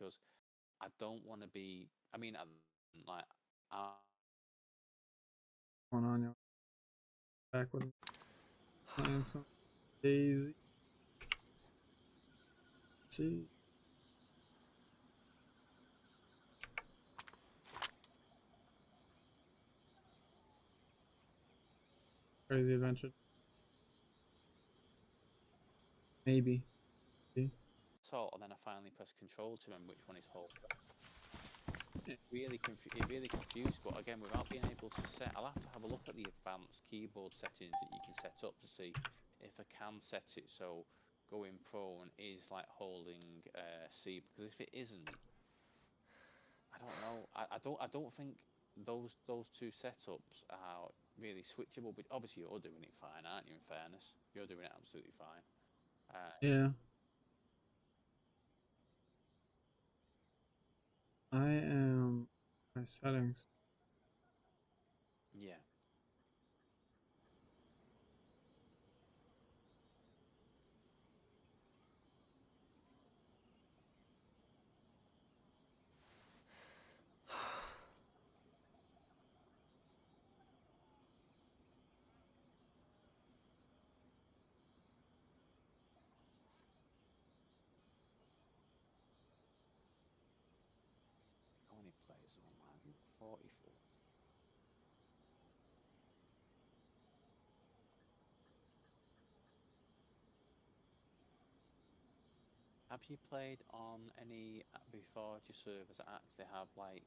because I don't want to be. I mean, like, Going on, y'all? Back with playing some Dayz. See, crazy adventure. Maybe. See? salt, and then I finally press control to remember which one is hold. Yeah. It really confused. But again, without being able to set, I'll have to have a look at the advanced keyboard settings that you can set up to see if I can set it so going prone is like holding C. Because if it isn't, I don't know. I don't think those two setups are really switchable. But obviously, you're doing it fine, aren't you? In fairness, you're doing it absolutely fine. Yeah. I am my settings. Yeah. 20 players online. 44. Have you played on any before your servers that actually have like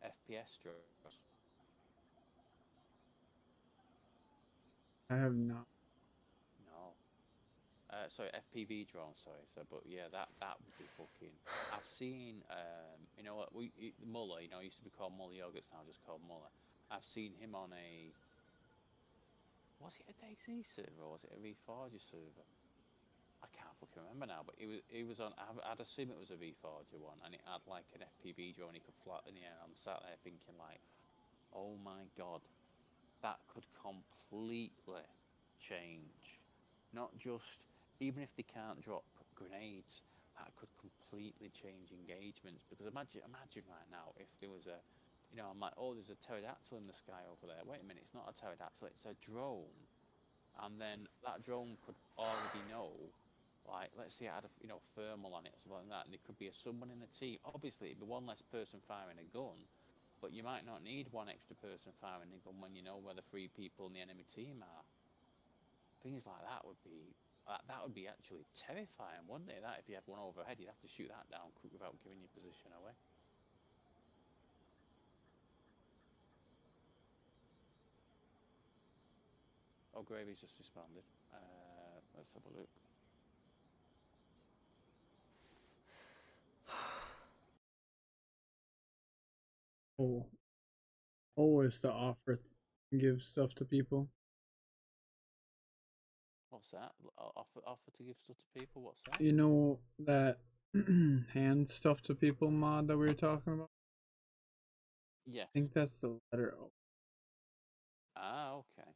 FPS drops? I have not. No. Sorry, FPV drone. Sorry. So, but yeah, that would be fucking. I've seen you know what Muller. You know, used to be called Muller Yogurts, now just called Muller. I've seen him on a. Was it a Dayz server or was it a Reforger server? I can't fucking remember now, but it was on. I'd assume it was a Reforger one, and it had like an FPV drone. He could fly in the air. I'm sat there thinking like, oh my god, that could completely change. Not just, even if they can't drop grenades, that could completely change engagements. Because imagine right now if there was a, I'm like, oh, there's a pterodactyl in the sky over there. Wait a minute, it's not a pterodactyl, it's a drone. And then that drone could already know, like, let's say it had a, thermal on it or something like that, and there could be someone in the team. Obviously, it'd be one less person firing a gun, but you might not need one extra person firing a gun when you know where the three people in the enemy team are. Things like that would be actually terrifying, wouldn't it? That if you had one overhead, you'd have to shoot that down quick without giving your position away. Oh, Gravy's just responded. Let's have a look. Oh, always to offer, give stuff to people. What's that? Offer to give stuff to people. What's that? You know that hand stuff to people mod that we were talking about? I Yes. think that's the letter O. Ah, okay.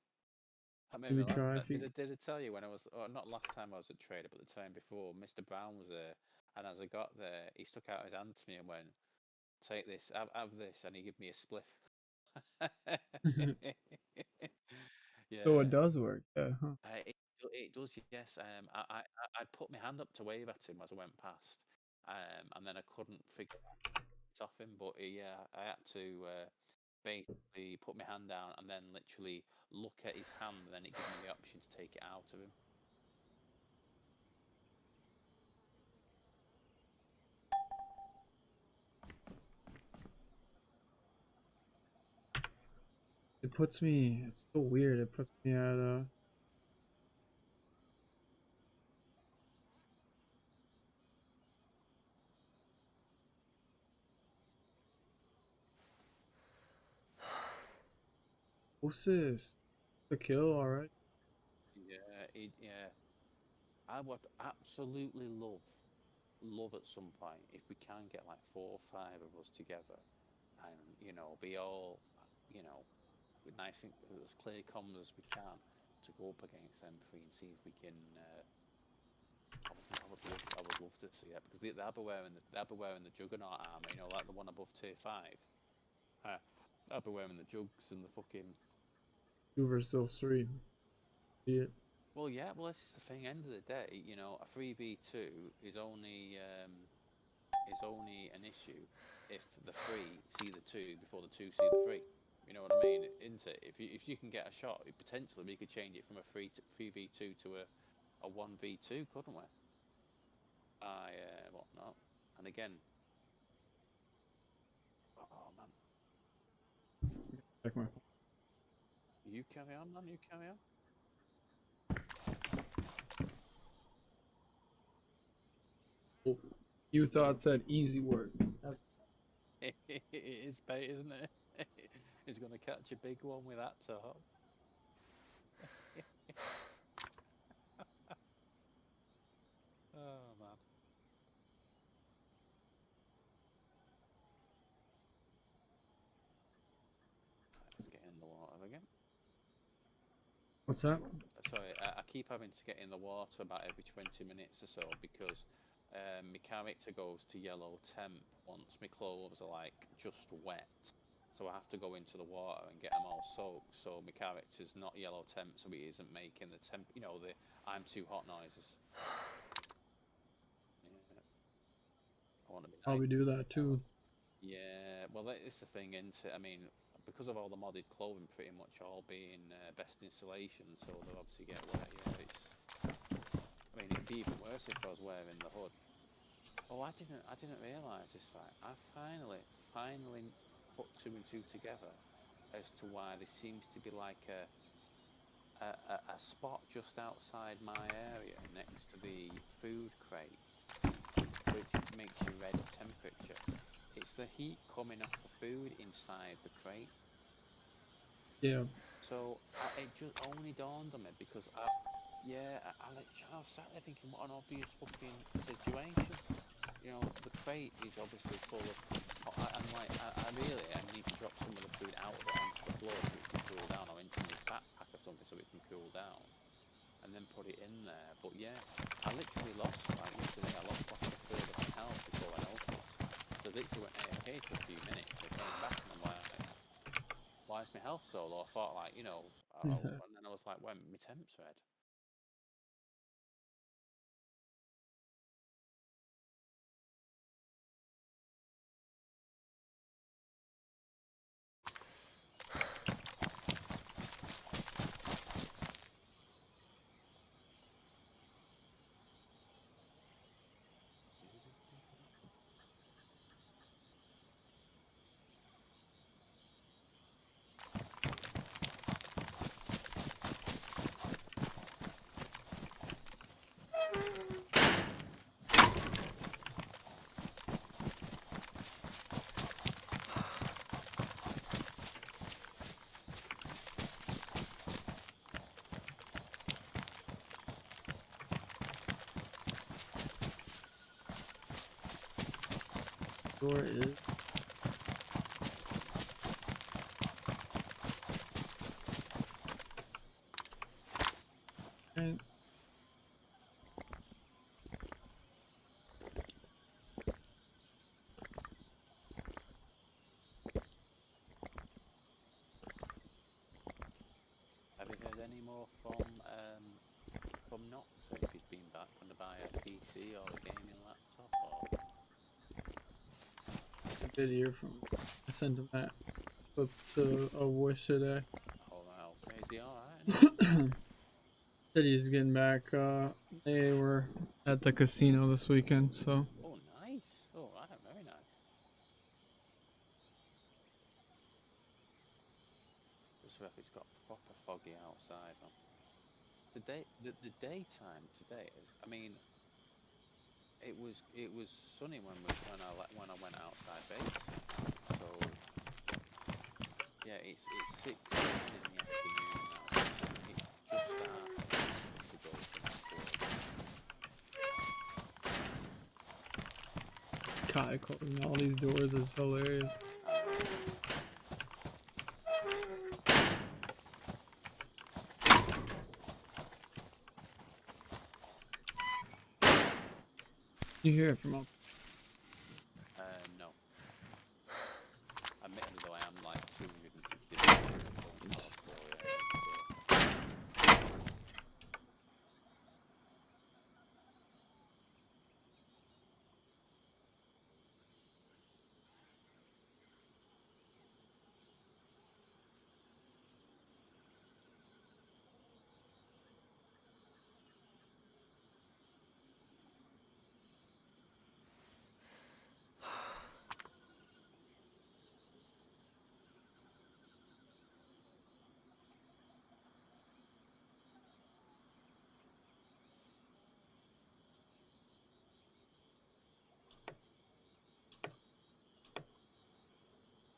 I made me Maybe laugh. try if you. Did I tell you when I was, not last time I was at Trader, but the time before, Mr. Brown was there, and as I got there, he stuck out his hand to me and went, "Take this, have this," and he gave me a spliff. So it Yeah, does work, yeah. Huh. it does. Yes. I put my hand up to wave at him as I went past, and then I couldn't figure it off him. But yeah, I had to basically put my hand down and then literally look at his hand, and then it gave me the option to take it out of him. It puts me. It's so weird. It puts me at What's this? The kill, alright. Yeah, yeah. I would absolutely love at some point if we can get like 4 or 5 of us together, and be all with nice and as clear comms as we can to go up against them three and see if we can I would love to see it because they'll be wearing the Juggernaut armor, you know, like the one above tier 5. They'll be wearing the jugs and the fucking. 2 versus 3. See it. Well, yeah. Well, this is the thing. End of the day, you know, a 3v2 is only an issue if the 3 see the 2 before the 2 see the 3. You know what I mean? Isn't it? If you can get a shot, potentially we could change it from a 3v2 to a 1v2, couldn't we? Whatnot. And again, oh man, Check my phone. you carry on, man. You carry on. Oh, you thought said easy work. That's It is bait, isn't it? He's gonna catch a big one with that top. Oh man. Let's get in the water again. what's that? Sorry, I keep having to get in the water about every 20 minutes or so because my character goes to yellow temp once my clothes are like just wet. So I have to go into the water and get them all soaked. So my character's not yellow temp, so he isn't making the temp, you know, the I'm too hot noises. Yeah. I want to be Probably nice. do that too. Yeah, well, that is the thing, isn't it? I mean, because of all the modded clothing pretty much all being best installation, so they'll obviously get wet. Yeah, it's. I mean, it'd be even worse if I was wearing the hood. Oh, I didn't realise this fact. I finally put 2 and 2 together as to why there seems to be like a spot just outside my area next to the food crate, which makes you read temperature. It's the heat coming off the food inside the crate. Yeah. So it just only dawned on me because I was sat there thinking, what an obvious fucking situation. You know, the crate is obviously full of. I need to drop some of the food out of it onto the floor so it can cool down, or into my backpack or something so it can cool down, and then put it in there. But yeah, I literally lost like yesterday. I lost like a third of my health before I noticed. So literally went AFK for a few minutes. I came back and I'm like, why is my health so low? I thought like, you know, and then I was like, when my temp's red. Door is. Okay. Have you heard any more from Nox if he's been back going to buy a PC or a gaming laptop or? I did hear from. I sent him that clip to a voice today. Oh wow, okay. Is he alright? Said he's getting back. They were at the casino this weekend, so. Oh nice. Oh right, very nice. Just if it's got proper foggy outside. Huh? The daytime today is. I mean, it was sunny when I went outside base. So yeah, it's 6:10 in the afternoon now. It's just starting to go to that. God, closing all these doors is hilarious. You hear it from up. No. Admittedly, though, I am like 260 meters, so yeah.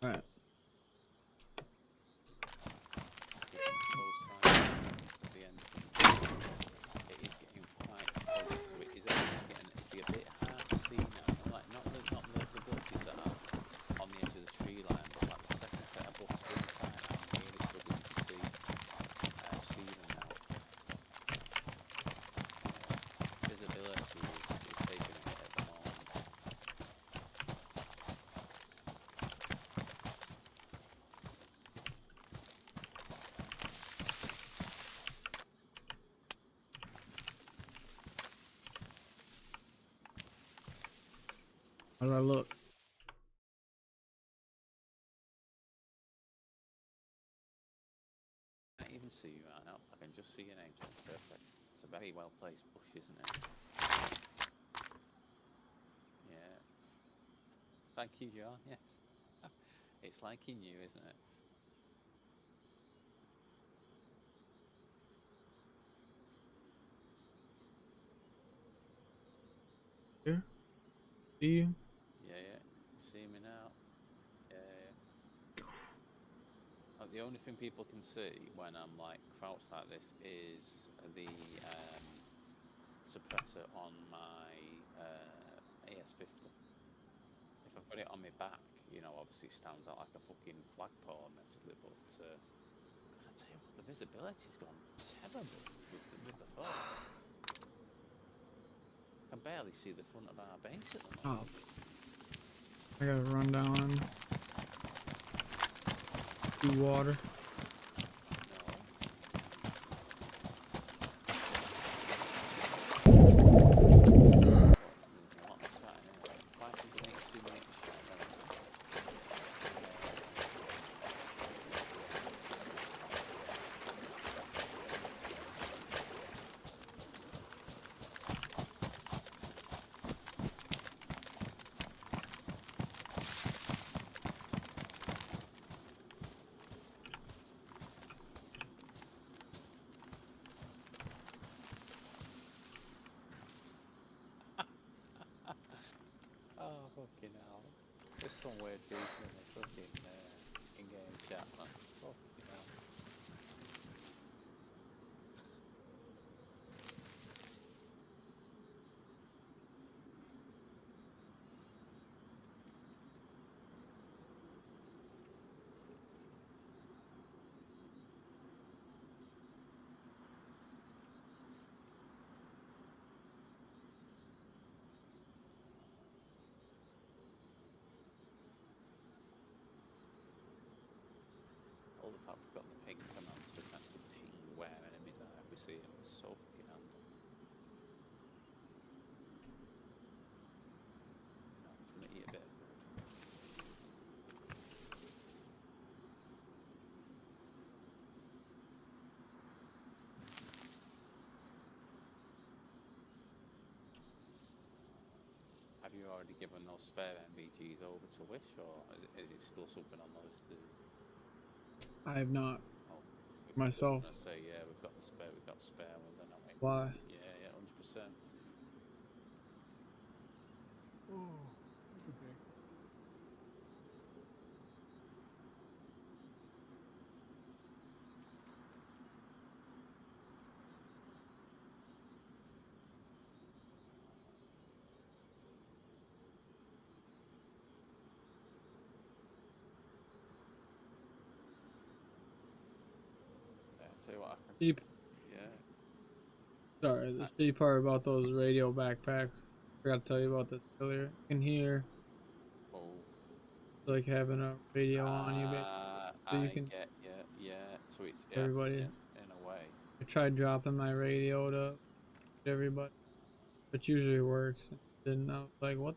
All right. The end. It is getting quite close to it. Is it a bit hard to see now? Like not the bushes that are on the edge of the tree line, but like the second set of bushes inside. I'm really struggling to see them now. Visibility is taking a hit at the moment. How do I look? I can't even see you right now. I can just see your name. It's perfect. It's a very well placed bush, isn't it? Yeah. Thank you, John. Yes. It's like he knew, isn't it? Here? See you? Yeah, yeah. You see me now? Yeah, yeah. Like, the only thing people can see when I'm like crouched like this is the suppressor on my AS50. If I've got it on my back, you know, obviously it stands out like a fucking flagpole mentally, but God, I tell you what, the visibility's gone terrible with the phone. I can barely see the front of our base at the moment. Oh. I gotta run down and do water. Oh, fucking hell. There's some weird people in this fucking in-game chat, man. Fucking hell. All the fact we've got the ping commands to actually ping where enemies are if we see them is so fucking handy. I'm gonna eat a bit of food. Have you already given those spare MVGs over to Wish, or is it still something on the list? I have not. Oh, Myself. I'm gonna say, yeah, we've got spare ones, then, haven't we? Why? Yeah, yeah, 100%. Yeah, I'll tell you what, I can. Cheap. Yeah. Sorry, the cheap part about those radio backpacks. forgot to tell you about this earlier. You can hear Oh, like having a radio on you, baby. So you I can get you. Yeah. So it's everybody. in a way. I tried dropping my radio to everybody, which usually works. And it didn't. I was like, what?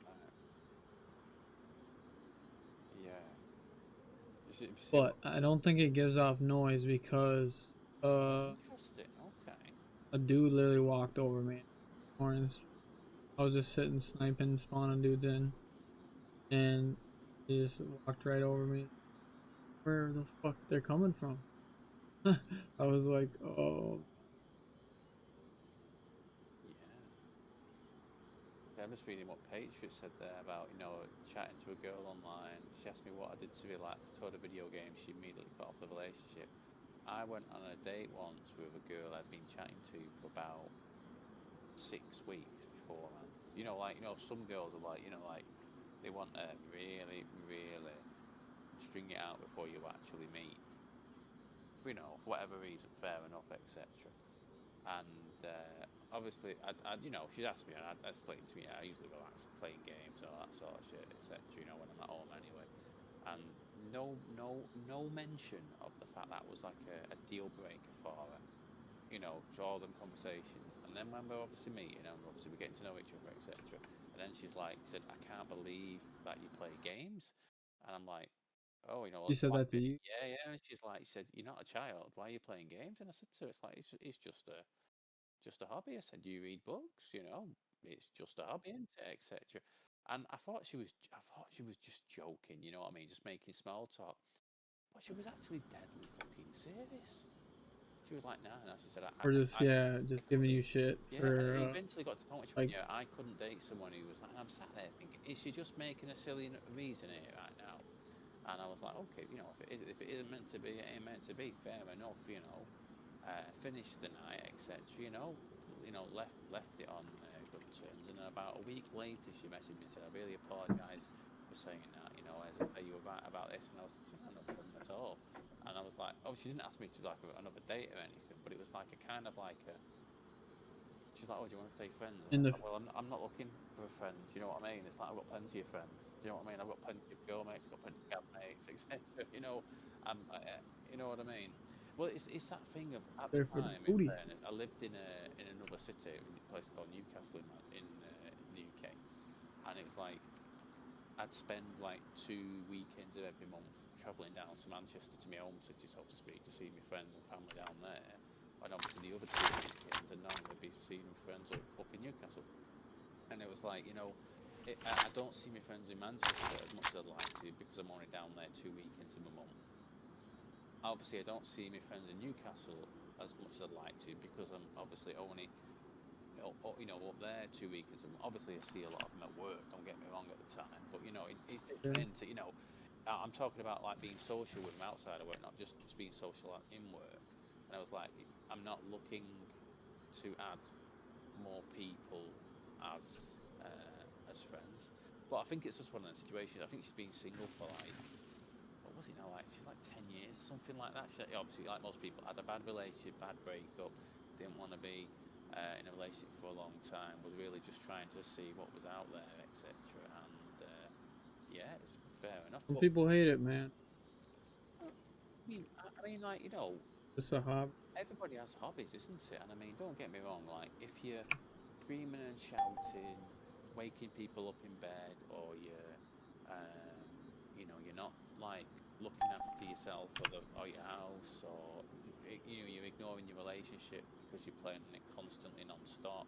Uh, yeah. You see But what? I don't think it gives off noise because Interesting. Okay. a dude literally walked over me. Mornings, I was just sitting sniping, spawning dudes in, and he just walked right over me. Where the fuck they're coming from? I was like, oh, Yeah. I was reading what Patriot said there about, chatting to a girl online. She asked me what I did to relax. I told her video games. She immediately cut off the relationship. I went on a date once with a girl I'd been chatting to for about 6 weeks beforehand. Some girls are like, like they want to really, really string it out before you actually meet. For whatever reason, fair enough, etc. And obviously, she'd asked me, and I'd explained to me, I usually relax playing games or that sort of shit, etc. When I'm at home anyway. And no mention of the fact that was like a deal breaker for her. To all them conversations. And then when we're obviously meeting and obviously we're getting to know each other, etc. And then she's like, said, I can't believe that you play games. And I'm like, oh, she said one that to minute, you. yeah, yeah. And she's like, she said, you're not a child. Why are you playing games? And I said to her, it's like, it's just a hobby. I said, do you read books? It's just a hobby, isn't it, etc. And I thought she was just joking. You know what I mean? Just making small talk. But she was actually deadly fucking serious. She was like, nah. She said, Or just yeah, I just giving couldn't. you shit Yeah, and for it eventually got to the point where she went, like yeah, I couldn't date someone who was like, and I'm sat there thinking, is she just making a silly reason here right now? And I was like, okay, if it isn't meant to be, it ain't meant to be. Fair enough. Finished the night, etc. Left it on good terms. And then about a week later, she messaged me and said, I really apologise for saying that. As I say, you were right about this, and I was like, no problem at all. And I was like, oh, she didn't ask me to like another date or anything, but it was like a kind of like a. She's like, oh, do you want to stay friends? And I in was the like, well, I'm not looking for a friend. Do you know what I mean? It's like I've got plenty of friends. Do you know what I mean? I've got plenty of girl mates, I've got plenty of guy mates, etc. You know what I mean? Well, it's that thing of at the there for the time. In booty. fairness, I lived in another city, a place called Newcastle in the UK, and it was like I'd spend like 2 weekends of every month travelling down to Manchester to my home city, so to speak, to see my friends and family down there. And obviously the other 2 weekends, and now I'd be seeing my friends up in Newcastle. And it was like, I don't see my friends in Manchester as much as I'd like to because I'm only down there 2 weekends in a month. Obviously, I don't see my friends in Newcastle as much as I'd like to because I'm obviously only up there 2 weekends. And obviously, I see a lot of them at work. Don't get me wrong at the time, but it's Yeah. different. I'm talking about like being social with them outside of work, not just being social in work. And I was like, I'm not looking to add more people as friends. But I think it's just one of those situations. I think she's been single for like, what was it now? Like she's like 10 years, something like that. She obviously, like most people, had a bad relationship, bad breakup, didn't want to be in a relationship for a long time. Was really just trying to see what was out there, etc. And yeah, it's fair enough. Some But people hate it, man. I mean, like It's a hobby. everybody has hobbies, isn't it? And I mean, don't get me wrong. Like if you're screaming and shouting, waking people up in bed, or you're not like looking after yourself or your house, or you're ignoring your relationship because you're playing it constantly non-stop.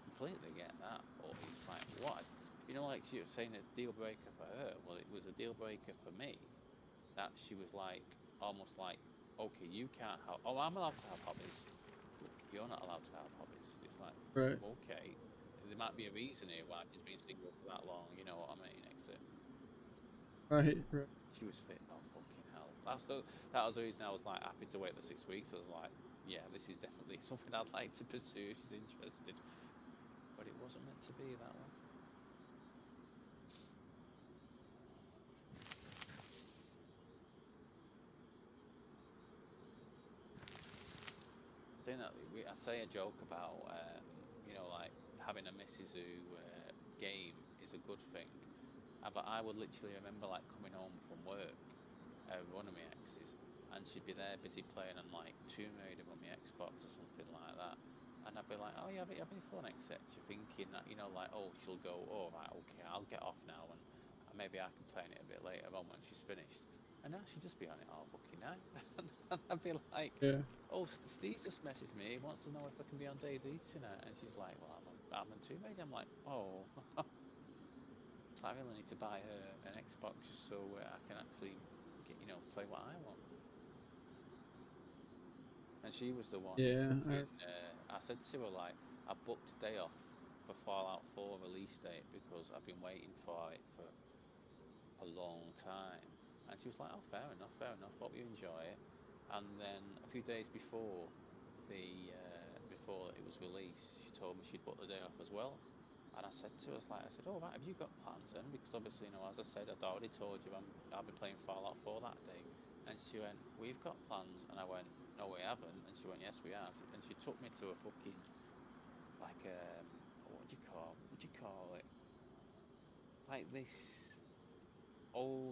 Completely get that, but it's like what like she was saying, a deal breaker for her. Well, it was a deal breaker for me that she was like almost like, okay, you can't have. Oh, I'm allowed to have hobbies. You're not allowed to have hobbies. It's like, Right. okay, there might be a reason here why she's been single for that long. You know what I mean? Except Right. Right. she was fit. Oh fucking hell! That was the reason I was like happy to wait the 6 weeks. I was like, yeah, this is definitely something I'd like to pursue if she's interested. But it wasn't meant to be that one. Saying that, I say a joke about, having a missus who game is a good thing. But I would literally remember like coming home from work, one of my exes, and she'd be there busy playing on like Tomb Raider on my Xbox or something like that. And I'd be like, oh, you having fun, etc. Thinking that, you know, like, oh, she'll go, oh, right, okay, I'll get off now, and maybe I can play it a bit later on when she's finished. And now she'd just be on it all fucking night. And I'd be like, Yeah. oh, Steve just messaged me. He wants to know if I can be on Dayz tonight. And she's like, well, I'm on Tomb Raider. I'm like, oh, I really need to buy her an Xbox just so I can actually get, you know, play what I want. And she was the one who Yeah. fucking. I said to her like, I booked a day off for Fallout 4 release date because I've been waiting for it for a long time. And she was like, oh, fair enough, fair enough. Hope you enjoy it. And then a few days before it was released, she told me she'd booked the day off as well. And I said to her, I said, oh, right, have you got plans then? Because obviously, you know, as I said, I'd already told you I'll be playing Fallout 4 that day. And she went, we've got plans. And I went, no, we haven't. And she went, yes, we have. And she took me to a fucking, like, what do you call it? Like this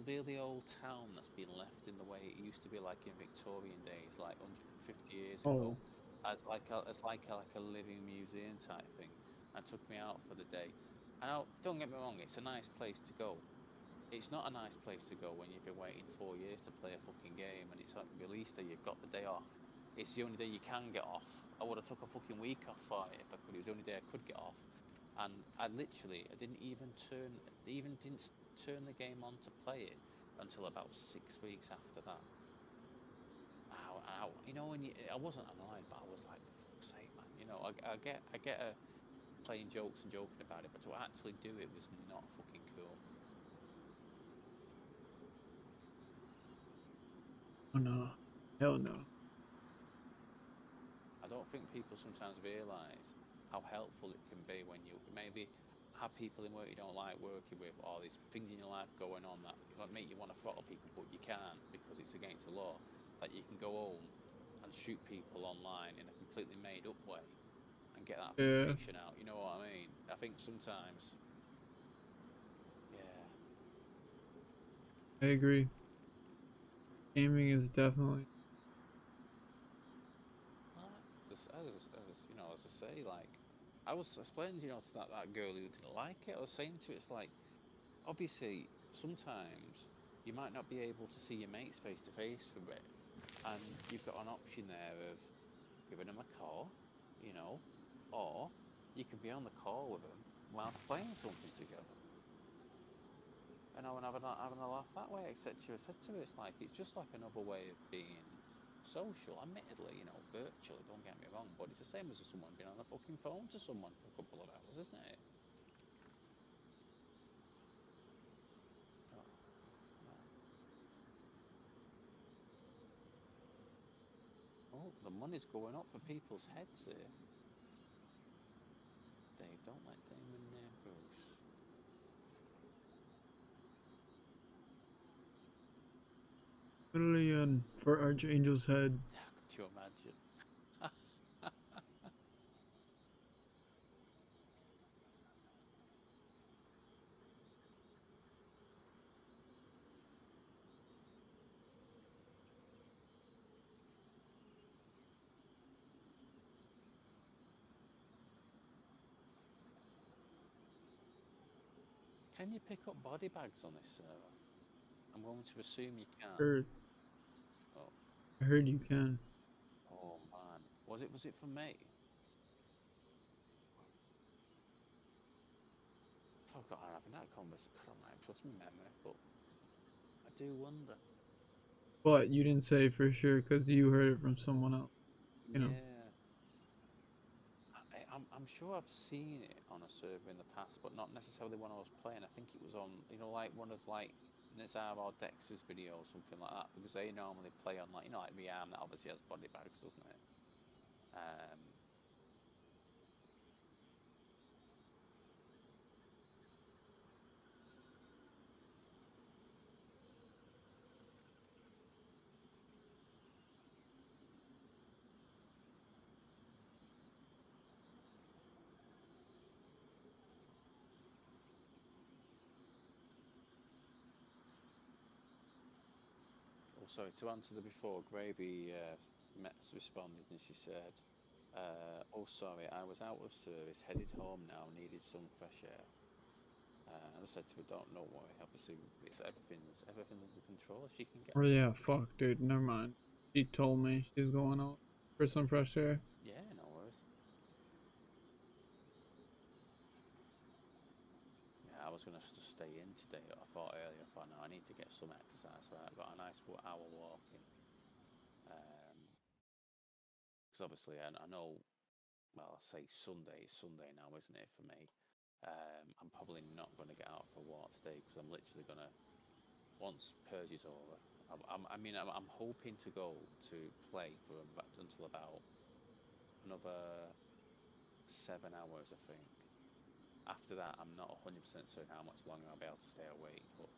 really old town that's been left in the way it used to be, like in Victorian days, like 150 years ago, Oh. as like a living museum type thing, and took me out for the day. And don't get me wrong, it's a nice place to go. It's not a nice place to go when you've been waiting 4 years to play a fucking game and it's like release day, you've got the day off. It's the only day you can get off. I would have took a fucking week off for it if I could. It was the only day I could get off. And I didn't even didn't turn the game on to play it until about 6 weeks after that. You know, I wasn't annoyed, but I was like, for fuck's sake, man. You know, I get playing jokes and joking about it, but to actually do it was not fucking cool. Oh no. Hell no. I don't think people sometimes realise how helpful it can be when you maybe have people in work you don't like working with, or there's things in your life going on that make you want to throttle people, but you can't because it's against the law. That you can go home and shoot people online in a completely made up way and get that Yeah. information out. You know what I mean? I think sometimes, yeah, I agree. Gaming is definitely. you know, as I say, like I was explaining, you know, to that girl who didn't like it. I was saying to it, it's like obviously sometimes you might not be able to see your mates face to face for a bit, and you've got an option there of giving them a call, you know, or you can be on the call with them whilst playing something together. And I was having a laugh that way, etc. I said to her, it's like, it's just like another way of being social, admittedly, you know, virtually, don't get me wrong, but it's the same as if someone being on the fucking phone to someone for a couple of hours, isn't it? Oh, no. Oh, the money's going up for people's heads here. Dave, don't let Damon near Bruce. $1 million for Archangel's head. Could you imagine? Can you pick up body bags on this server? I'm going to assume you can. Heard. Oh, I heard you can. oh man. Was it for me? I forgot having that conversation. God, I might trust my memory, but I do wonder. But you didn't say for sure because you heard it from someone else. You know. Yeah. I'm sure I've seen it on a server in the past, but not necessarily when I was playing. I think it was on, you know, like one of like Nizar or Dex's videos, something like that, because they normally play on like, you know, like Rearm that obviously has body bags, doesn't it? Um, sorry, to answer the before, Gravy Metz responded and she said, "Oh, sorry, I was out of service, headed home now, needed some fresh air." And I said to her, "Don't worry. Obviously, everything's under control. She can get." Oh yeah, fuck, dude. Never mind. She told me she's going out for some fresh air. Yeah, no worries. Yeah, I was gonna just stay in today. I thought earlier, I thought no, I need to get some exercise. So I got a nice hour walking. Because obviously, I know. Well, I say Sunday is Sunday now, isn't it for me? I'm probably not going to get out for a walk today because I'm literally gonna once purge is over. I'm hoping to go to play for until about another 7 hours, I think. After that, I'm not 100% certain how much longer I'll be able to stay awake, but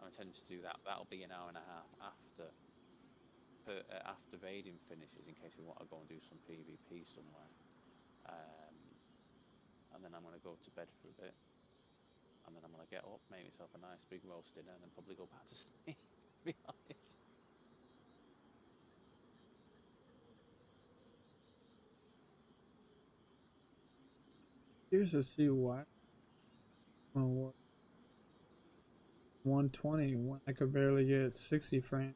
I'm intending to do that. That'll be an hour and a half after raiding finishes, in case we want to go and do some PvP somewhere. Um, and then I'm going to go to bed for a bit, and then I'm going to get up, make myself a nice big roast dinner, and then probably go back to sleep. To be honest. Here's to see why. Well, 120 when I could barely get 60 frames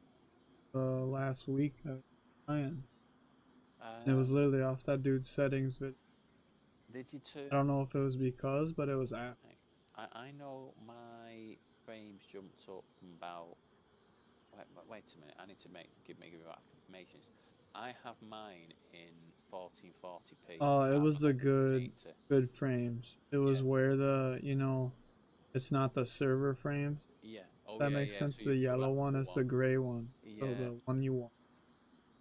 last week. I was trying. It was literally off that dude's settings, but Did you too? I don't know if it was because, but it was after. I know my frames jumped up from about. Wait a minute. I need to give me right information. I have mine in 1440p. Oh, it At was the 180. good frames. It Yeah. was where it's not the server frames. Yeah. Oh That yeah, makes yeah. sense. So The you've got yellow that one full is one. the gray one. So Yeah. the one you want.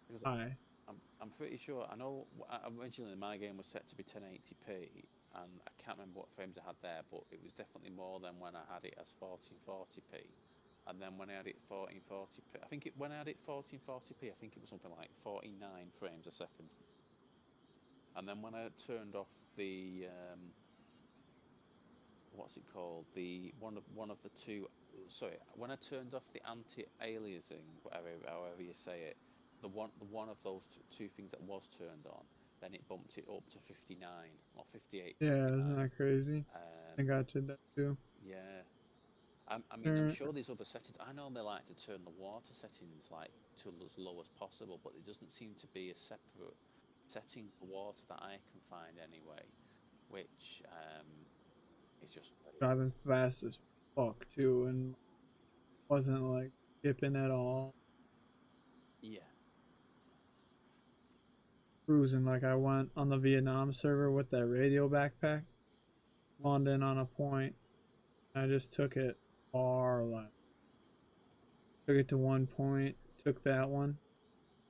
Because High. I'm pretty sure. I know originally my game was set to be 1080p, and I can't remember what frames I had there, but it was definitely more than when I had it as 1440p. And then when I had it 1440p, when I had it 1440p, I think it was something like 49 frames a second. And then when I turned off the what's it called? The one of the two. Sorry, when I turned off the anti-aliasing, whatever, however you say it, the one of those two things that was turned on, then it bumped it up to 59 or 58, Yeah, 59. isn't that crazy? I Um, got you that too. yeah, I'm sure there's other settings. I normally like to turn the water settings like to as low as possible, but there doesn't seem to be a separate setting for water that I can find anyway, which is just what it is. Driving fast as fuck too, and wasn't like dipping at all. Yeah. Cruising like I went on the Vietnam server with that radio backpack, spawned in on a point. I just took it far left. Took it to one point, took that one,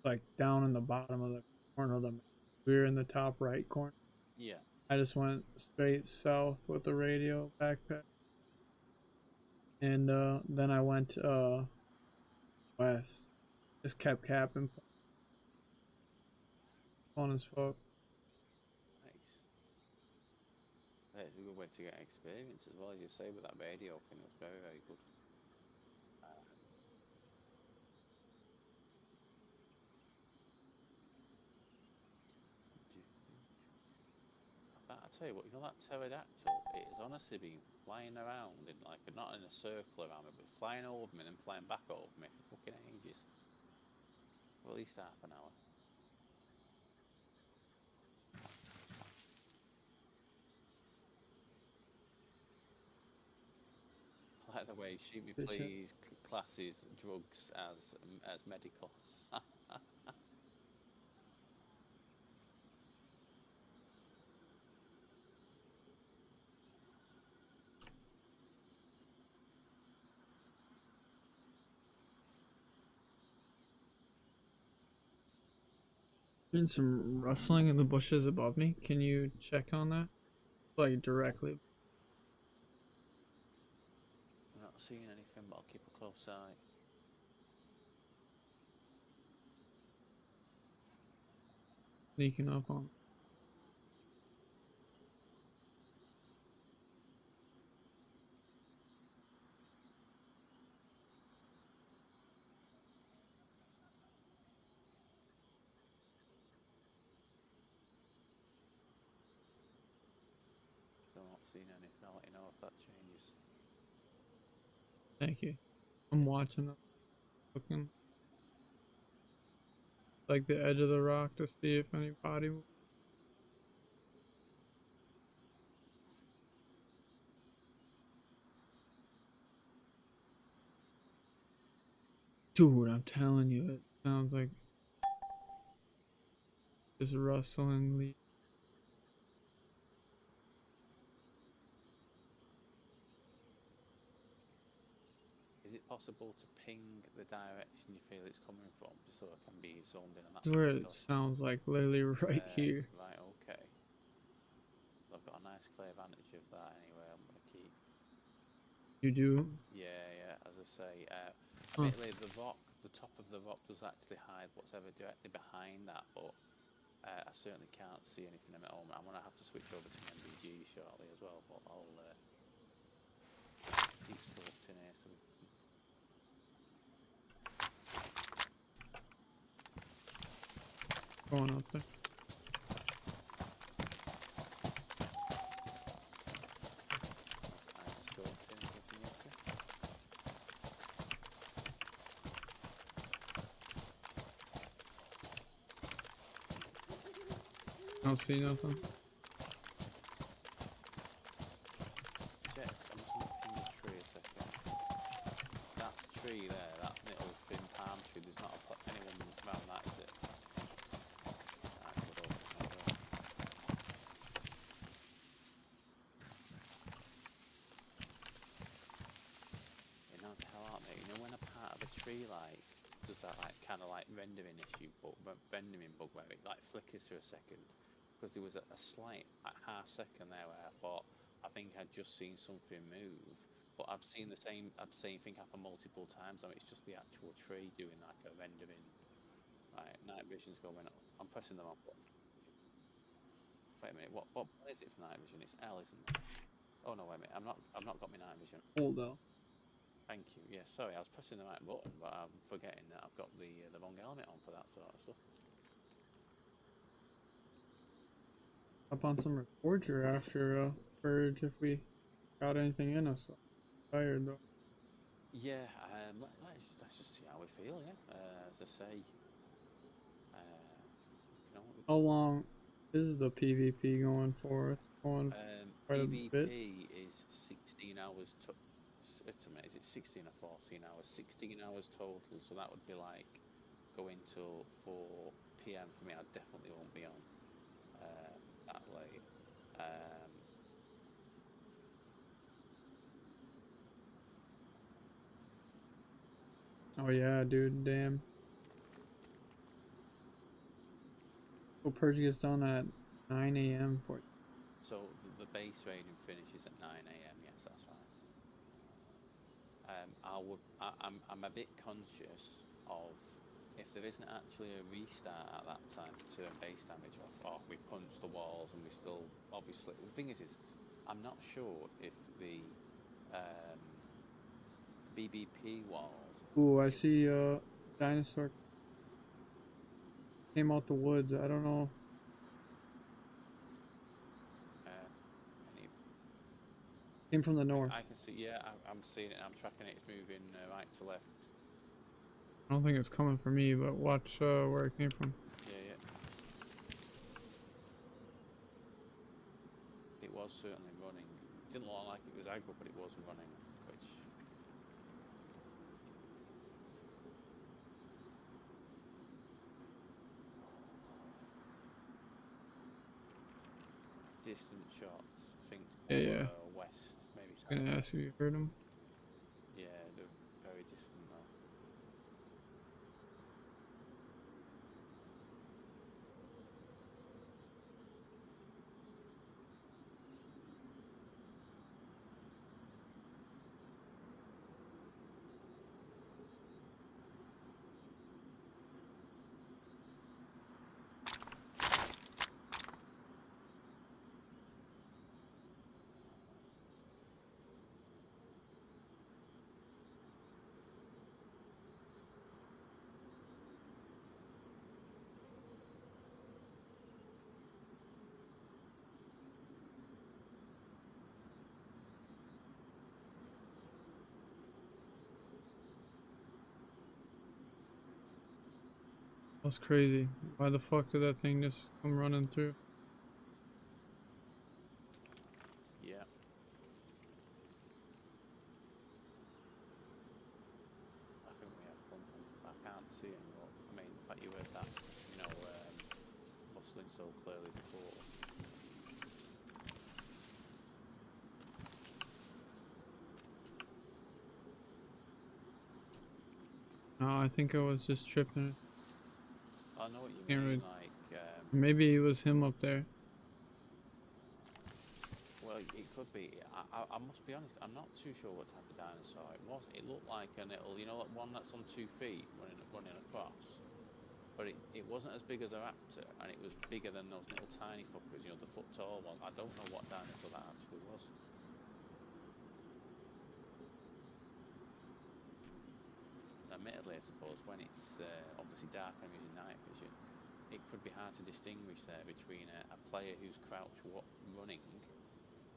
like down in the bottom of the corner of the map. We were in the top right corner. Yeah. I just went straight south with the radio backpack. And then I went west. Just kept capping. Fun as fuck. Nice. Yeah, it's a good way to get experience as well, as you say, with that radio thing. It was very, very good. I tell you what, that pterodactyl, it has honestly been flying around in like not in a circle around me, but flying over me and then flying back over me for fucking ages. For at least half an hour. Like the way shoot me Bitch. please classes drugs as medical. Hearing some rustling in the bushes above me. Can you check on that? Like directly. I'm not seeing anything, but I'll keep a close eye. Sneaking up on. seen anything. I'll let you know if that changes. Thank you. I'm watching them, looking like the edge of the rock to see if any body. Dude, I'm telling you, it sounds like just rustling leaves. Is it possible to ping the direction you feel it's coming from, just so it can be zoned in on that? Where it sounds like literally right here. Right, okay. I've got a nice clear vantage of that anyway. I'm gonna keep. You do? Yeah, yeah. As I say, admittedly, the rock, the top of the rock, does actually hide what's ever directly behind that, but I certainly can't see anything at the moment. I'm gonna have to switch over to MBG shortly as well, but I'll keep scoped in here so we can. Going up there. I don't see nothing. Check, I'm just gonna ping the tree a second. That tree there, that little thin palm tree, there's not anyone around that, is it? Right, good old thing, it knows the hell out, mate. You know when a part of a tree like does that like kind of like rendering issue, but rendering bug where it like flickers for a second? Because there was a slight like, half second there where I thought I think I'd just seen something move, but I've seen the same thing happen multiple times. I mean, it's just the actual tree doing like a rendering. Right, night vision's going up. I'm pressing them on. Wait a minute, what is it for night vision? It's L, isn't it? Oh no, wait a minute. I've not got my night vision. Hold up. Thank you. Yeah, sorry, I was pressing the right button, but I'm forgetting that I've got the wrong element on for that sort of stuff. Up on some recorder after purge if we got anything in us. Tired though. Yeah, let's just see how we feel. Yeah, as I say, you know, How long is the PvP going for? It's going quite a bit. PvP is 16 hours. It's a minute. Is it 16 or 14 hours? 16 hours total. So that would be like going till 4 p.m. for me. I definitely won't be on that late. Oh yeah, dude, damn. So purge gets done at 9 a.m. for you. So the base rating finishes at 9 a.m. Yes, that's right. I'm a bit conscious of if there isn't actually a restart at that time to turn base damage off, or we punch the walls and we still obviously the thing is I'm not sure if the BBP walls. Ooh, I see dinosaur came out the woods. I don't know. Any, Came from the north. I can see. Yeah, I'm seeing it. I'm tracking it. It's moving right to left. I don't think it's coming for me, but watch where it came from. Yeah, yeah. It was certainly running. Didn't look like it was aggro, but it was running, which. Distant shots, I think Yeah. west, maybe south. I'm gonna ask if you heard him. Yeah, they're very distant though. That's crazy. Why the fuck did that thing just come running through? Yeah. I think we have company. I can't see him, but I mean, the fact you heard that, hustling so clearly before. No, I think I was just tripping. I know what you Can't mean, really. like, Maybe it was him up there. well, it could be. I must be honest, I'm not too sure what type of dinosaur it was. It looked like a little, like one that's on 2 feet running across. But it wasn't as big as a raptor, and it was bigger than those little tiny fuckers, the foot tall one. I don't know what dinosaur that actually was. Admittedly, I suppose, when it's obviously dark and I'm using night vision, it could be hard to distinguish there between a player who's crouched running.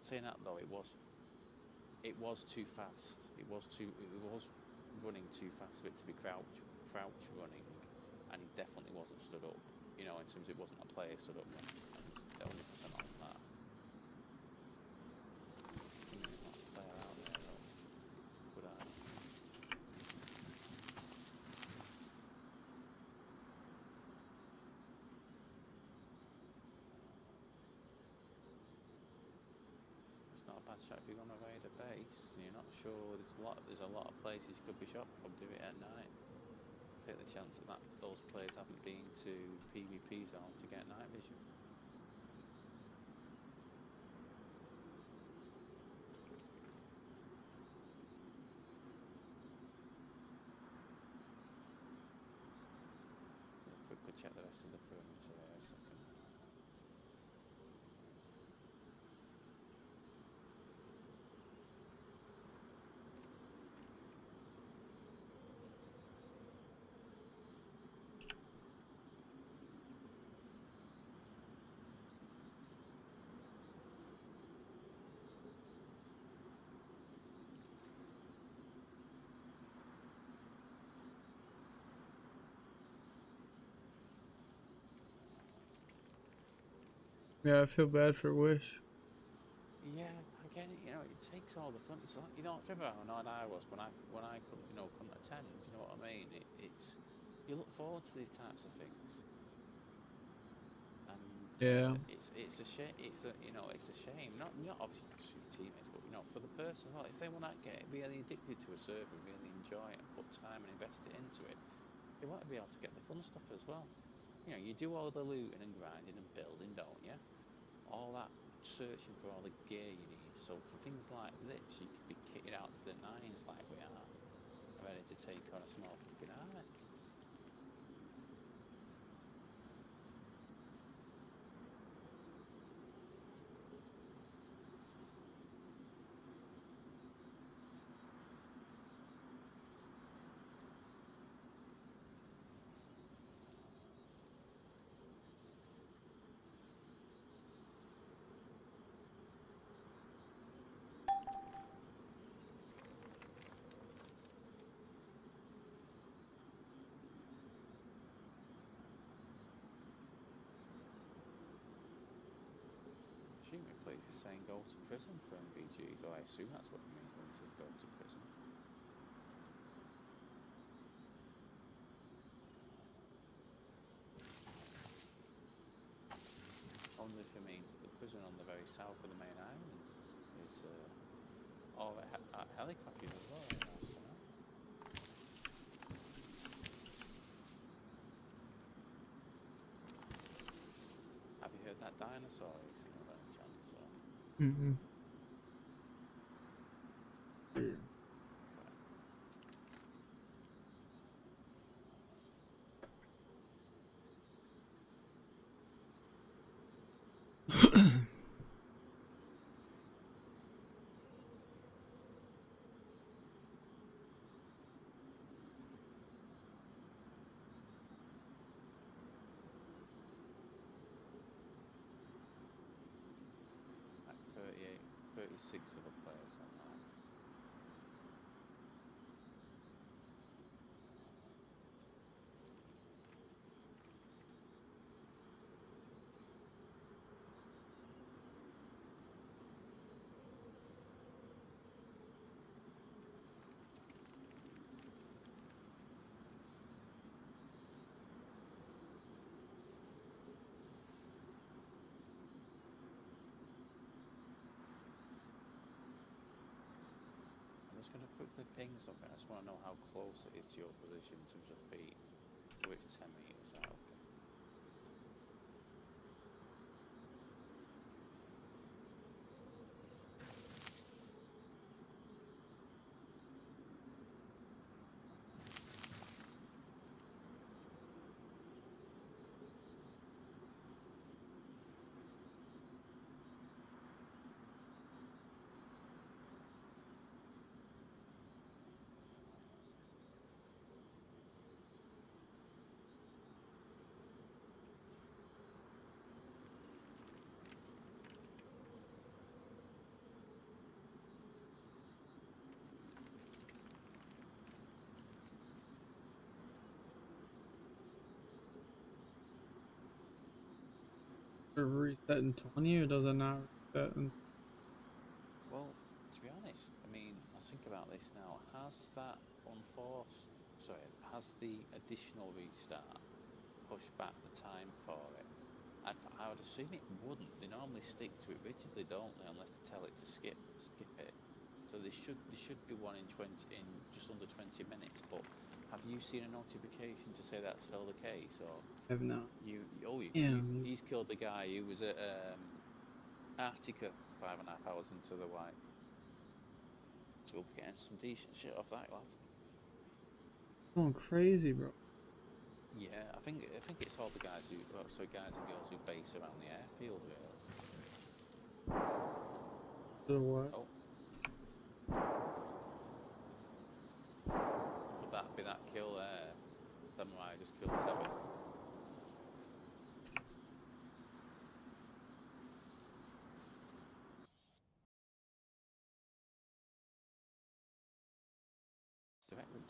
Saying that though, it was too fast. It was running too fast for it to be crouch running, and he definitely wasn't stood up. In terms of it wasn't a player stood up running. And 100% on that. There's not a player out there though. Could I? It's not a bad shot if you're going to raid a base and you're not sure. There's a lot of places you could be shot from. Do it at night. Take the chance that those players haven't been to PvP zone to get night vision. Quickly check the rest of the perimeter there a second. Yeah, I feel bad for Wish. Yeah, I get it. It takes all the fun. It's like, remember how annoyed I was when I couldn't couldn't attend. You know what I mean? It's you look forward to these types of things, and Yeah. it's a shame. It's a shame. Not obviously not just for your teammates, but for the person. Well, if they want to get really addicted to a server, really enjoy it, and put time and invest it into it, they want to be able to get the fun stuff as well. You do all the looting and grinding and building, don't you? All that searching for all the gear you need. So for things like this, you could be kitted out to the nines like we are, ready to take on a small fucking army. Assuming places saying go to prison for MVG, so I assume that's what you mean when it says go to prison. Only if it means that the prison on the very south of the main island is all helicopters as well. Have you heard that dinosaur racing by any chance? Mm-mm. Like 38, 36 other players on that. just going to quickly ping something. I just want to know how close it is to your position in terms of feet. So it's 10 meters out. Okay. Reset in 20 or does it not reset in? Well, to be honest, I mean, I was thinking about this now. Has that unforced, sorry, has the additional restart pushed back the time for it? I would assume it wouldn't. They normally stick to it rigidly, don't they? Unless they tell it to skip it. So there should be one in 20 in just under 20 minutes. But have you seen a notification to say that's still the case, or I have not. Yeah. he's killed the guy who was at Arctica 5.5 hours into the white. So we'll be getting some decent shit off that, lads. Going crazy, bro. Yeah, I think it's all the guys who, well, so guys and girls who base around the airfield, really. So what? Oh, would that be that kill there? Samurai just killed 7.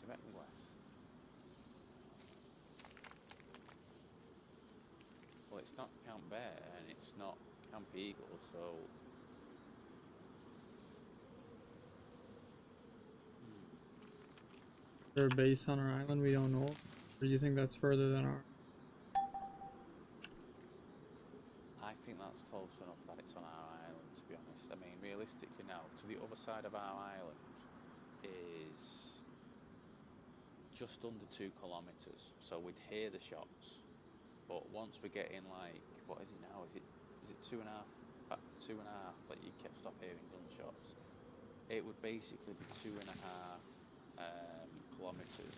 Directly west. Well, it's not Camp Bear and it's not Camp Eagle, so. They're based on our island, we don't know. Or do you think that's further than our? I think that's close enough that it's on our island, to be honest. I mean, realistically now, to the other side of our island is just under 2 kilometres, so we'd hear the shots. But once we're getting like, what is it now? Is it 2.5? 2.5 that you kept stop hearing gunshots. It would basically be 2.5 kilometres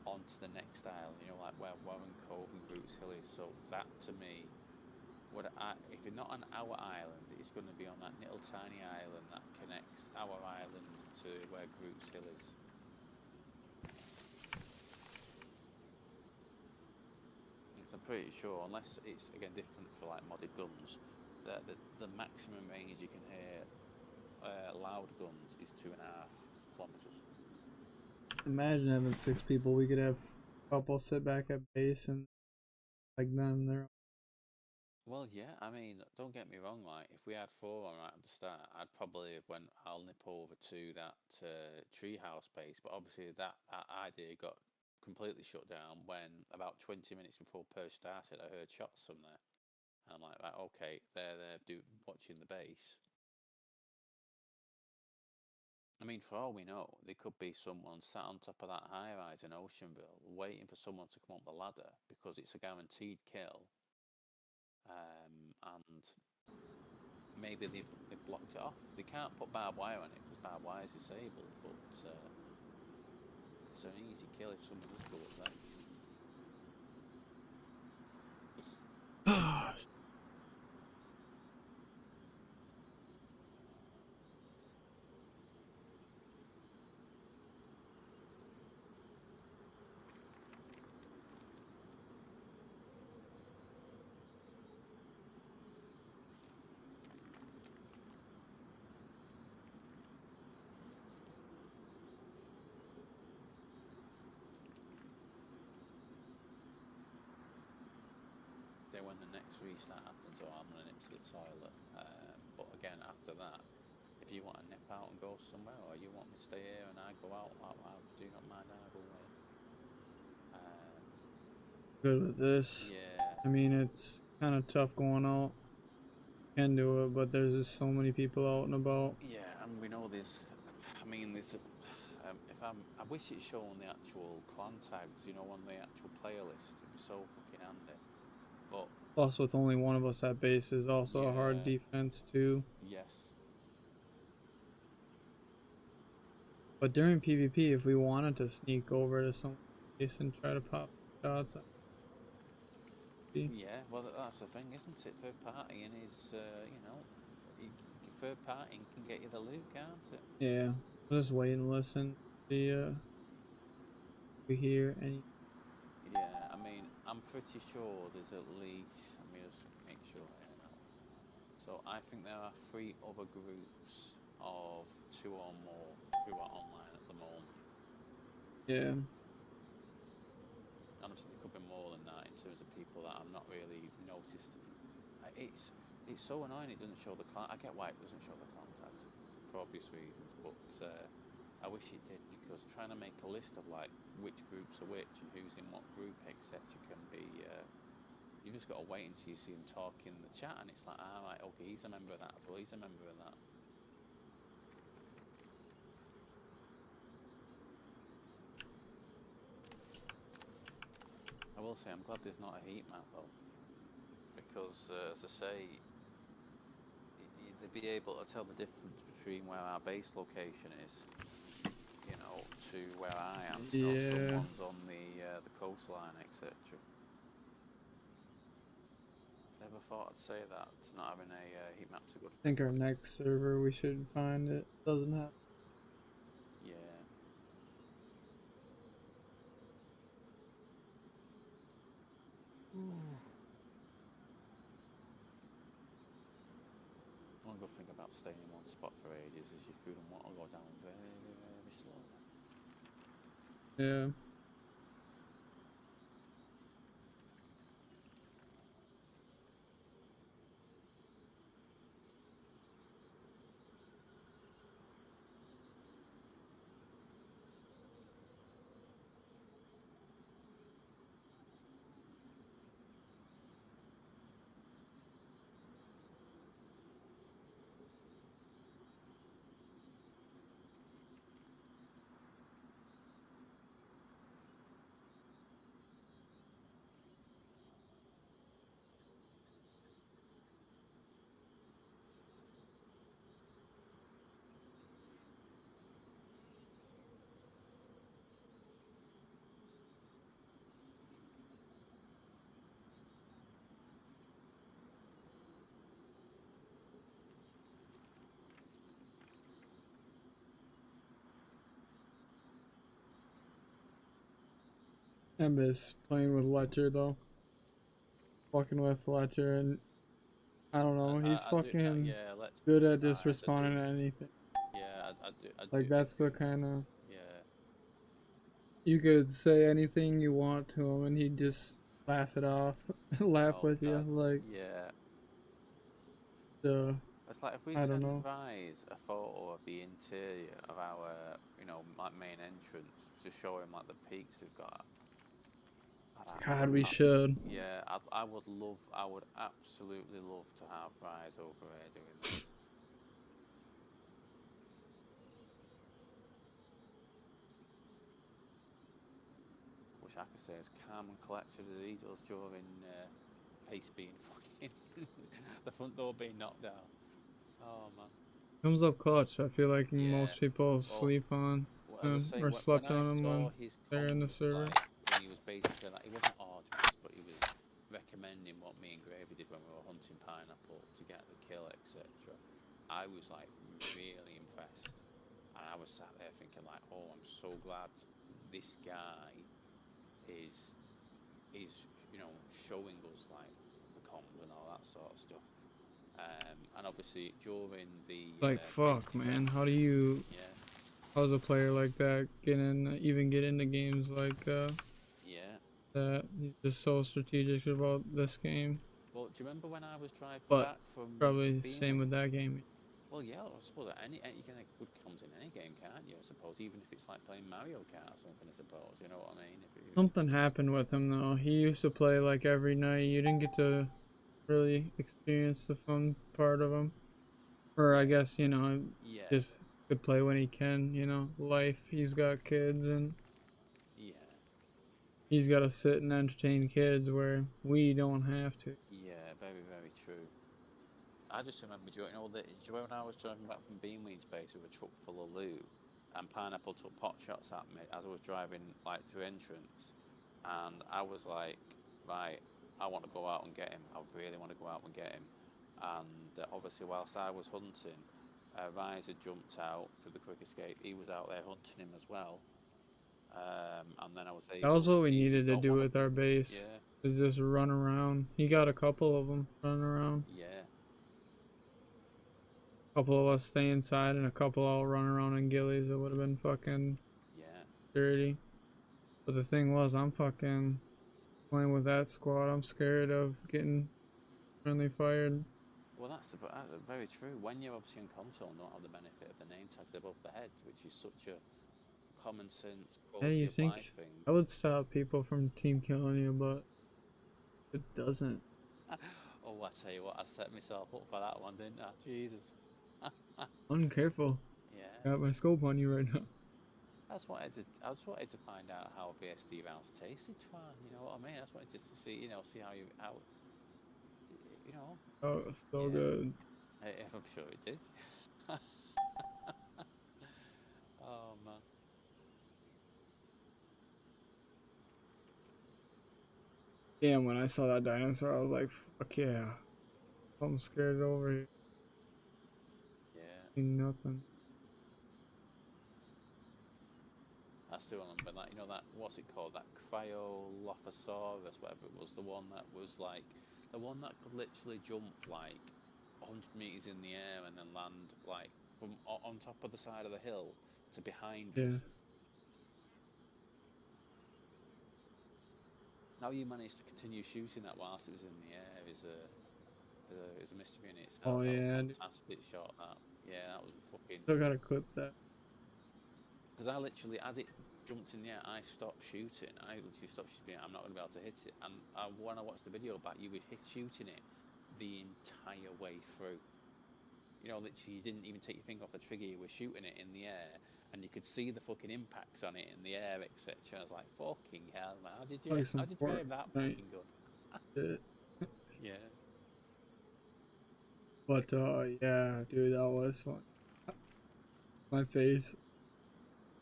onto the next island. You know, like where Warren Cove and Roots Hill is. So that to me, if you're not on our island, it's going to be on that little tiny island that connects our island to where Roots Hill is. I'm pretty sure, unless it's again different for like modded guns, that the maximum range you can hear loud guns is 2.5 kilometers. Imagine having 6 people. We could have a couple sit back at base and like them. They're. Well, yeah, I mean, don't get me wrong. Like, if we had 4 on right at the start, I'd probably have went. I'll nip over to that treehouse base, but obviously that idea got completely shut down when about 20 minutes before Perch started, I heard shots from there. And I'm like, right, okay, they're watching the base. I mean, for all we know, there could be someone sat on top of that high rise in Oceanville waiting for someone to come up the ladder because it's a guaranteed kill. And maybe they've blocked it off. They can't put barbed wire on it because barbed wire is disabled, but it's an easy kill if someone does go up there. Then when the next restart happens, or I'm going to nip to the toilet. But again, after that, if you want to nip out and go somewhere, or you want me to stay here and I go out, I do not mind either way. Good with this. Yeah. I mean, it's kind of tough going out. Can do it, but there's just so many people out and about. Yeah, and we know there's. I mean, there's a, I wish it showed on the actual clan tags, you know, on the actual player list. It was so fucking handy. But Plus, with only one of us at base is also a hard yeah, defense too. yes, But during PvP, if we wanted to sneak over to someone's base and try to pop shots, yeah. Well, that's the thing, isn't it? Third partying is, you know, third partying can get you the loot, can't it? yeah, I'll just wait and listen. See, we hear any. Yeah, I mean, I'm pretty sure there's at least. Let me just make sure here now. So I think there are 3 other groups of 2 or more who are online at the moment. Yeah, Honestly, there could be more than that in terms of people that I've not really noticed. It's so annoying it doesn't show the clan. I get why it doesn't show the clan tags for obvious reasons, but I wish it did, because trying to make a list of like which groups are which and who's in what group, etc., can be. You've just got to wait until you see them talk in the chat, and it's like, ah, right, okay, he's a member of that as well. He's a member of that. I will say, I'm glad there's not a heat map though, because as I say, they'd be able to tell the difference between where our base location is, you know, to where I am. You know, someone's on the coastline, etc. Never thought I'd say that. Not having a heat map's a good thing. I think our next server we should find it doesn't have. Yeah. One good thing about staying in one spot for ages is your food and water go down very, very slowly. Yeah. I miss playing with Ledger though. Fucking with Ledger, and I don't know, he's I do, fucking yeah, let's good at just rise. I do. responding to anything. Yeah, I do Like that's the agree. kind of, Yeah, you could say anything you want to him and he'd just laugh it off, laugh oh with you. god, Like yeah. the, It's like if we I don't send know. Rise a photo of the interior of our, you know, like main entrance to show him like the peaks we've got. God, we should. Yeah, I would love, I would absolutely love to have Rise over here doing that. Wish I could say as calm and collected as he does during pace being fucking the front door being knocked down. Oh man. Comes up clutch. I feel like Yeah. most people Well, sleep on as I him say, or when slept I on him saw when his they're in the comment, server. like when he was basically like, he wasn't arduous, but he was recommending what me and Gravy did when we were hunting pineapple to get the kill, etc. I was like really impressed, and I was sat there thinking like, oh, I'm so glad this guy is you know, showing us like the comms and all that sort of stuff. And obviously during the Like fuck, man. How do you? yeah, How's a player like that even get into games like yeah. that? He's just so strategic about this game. Well, do you remember when I was driving But back from probably same Birmingham? with that game. Well, yeah, I suppose any you can get good comms in any game, can't you? I suppose, even if it's like playing Mario Kart or something. I suppose, you know what I mean. Something happened with him though. He used to play like every night. You didn't get to really experience the fun part of him. Or I yeah, guess, you know, yeah. just could play when he can, you know, life. He's got kids and Yeah. he's got to sit and entertain kids where we don't have to. Yeah, very, very true. I just remember, do you know, do you remember when I was driving back from Beanweed's base with a truck full of loot, and Pineapple took pot shots at me as I was driving like to entrance, and I was like, right, I want to go out and get him. I really want to go out and get him. And obviously, whilst I was hunting, Rise had jumped out for the quick escape. He was out there hunting him as well. And then I was That was able. what we He needed to got do one of with them. our base. Yeah, Is just run around. He got a couple of them running around. yeah, A couple of us stay inside and a couple all run around in ghillies. It would have been fucking yeah. dirty. But the thing was, I'm fucking playing with that squad. I'm scared of getting friendly fired. Well, that's very true. When you're obviously in console and don't have the benefit of the name tags above the heads, which is such a common sense Hey, quality you of life think thing. I would stop people from team killing you, but it doesn't. Oh, I tell you what, I set myself up for that one, didn't I? Jesus. Uncareful. Yeah. Got my scope on you right now. I just wanted to find out how VSD rounds tasted, Twan. You know what I mean? I just wanted to see, see you know, Oh, so yeah. good. I'm sure it did. Oh man. Damn, when I saw that dinosaur, I was like, fuck yeah. I'm scared over here. Yeah. Ain't nothing. I still remember that. You know that what's it called? That Cryolophosaurus, whatever it was. The one that was like the one that could literally jump like 100 meters in the air and then land like from on top of the side of the hill to behind Yeah. us. How you managed to continue shooting that whilst it was in the air is a mystery in itself. Oh That was a yeah. fantastic shot. That yeah, that was fucking. Still gotta clip that. Because I literally, as it jumped in the air, I stopped shooting. I literally stopped shooting. I'm not going to be able to hit it. And when I watched the video back, you were shooting it the entire way through. You know, literally, you didn't even take your finger off the trigger. You were shooting it in the air, and you could see the fucking impacts on it in the air, etc. I was like, "Fucking hell, man! Like How some did you aim that Fortnite fucking gun?" shit. Yeah, But yeah, dude, that was fun. My face.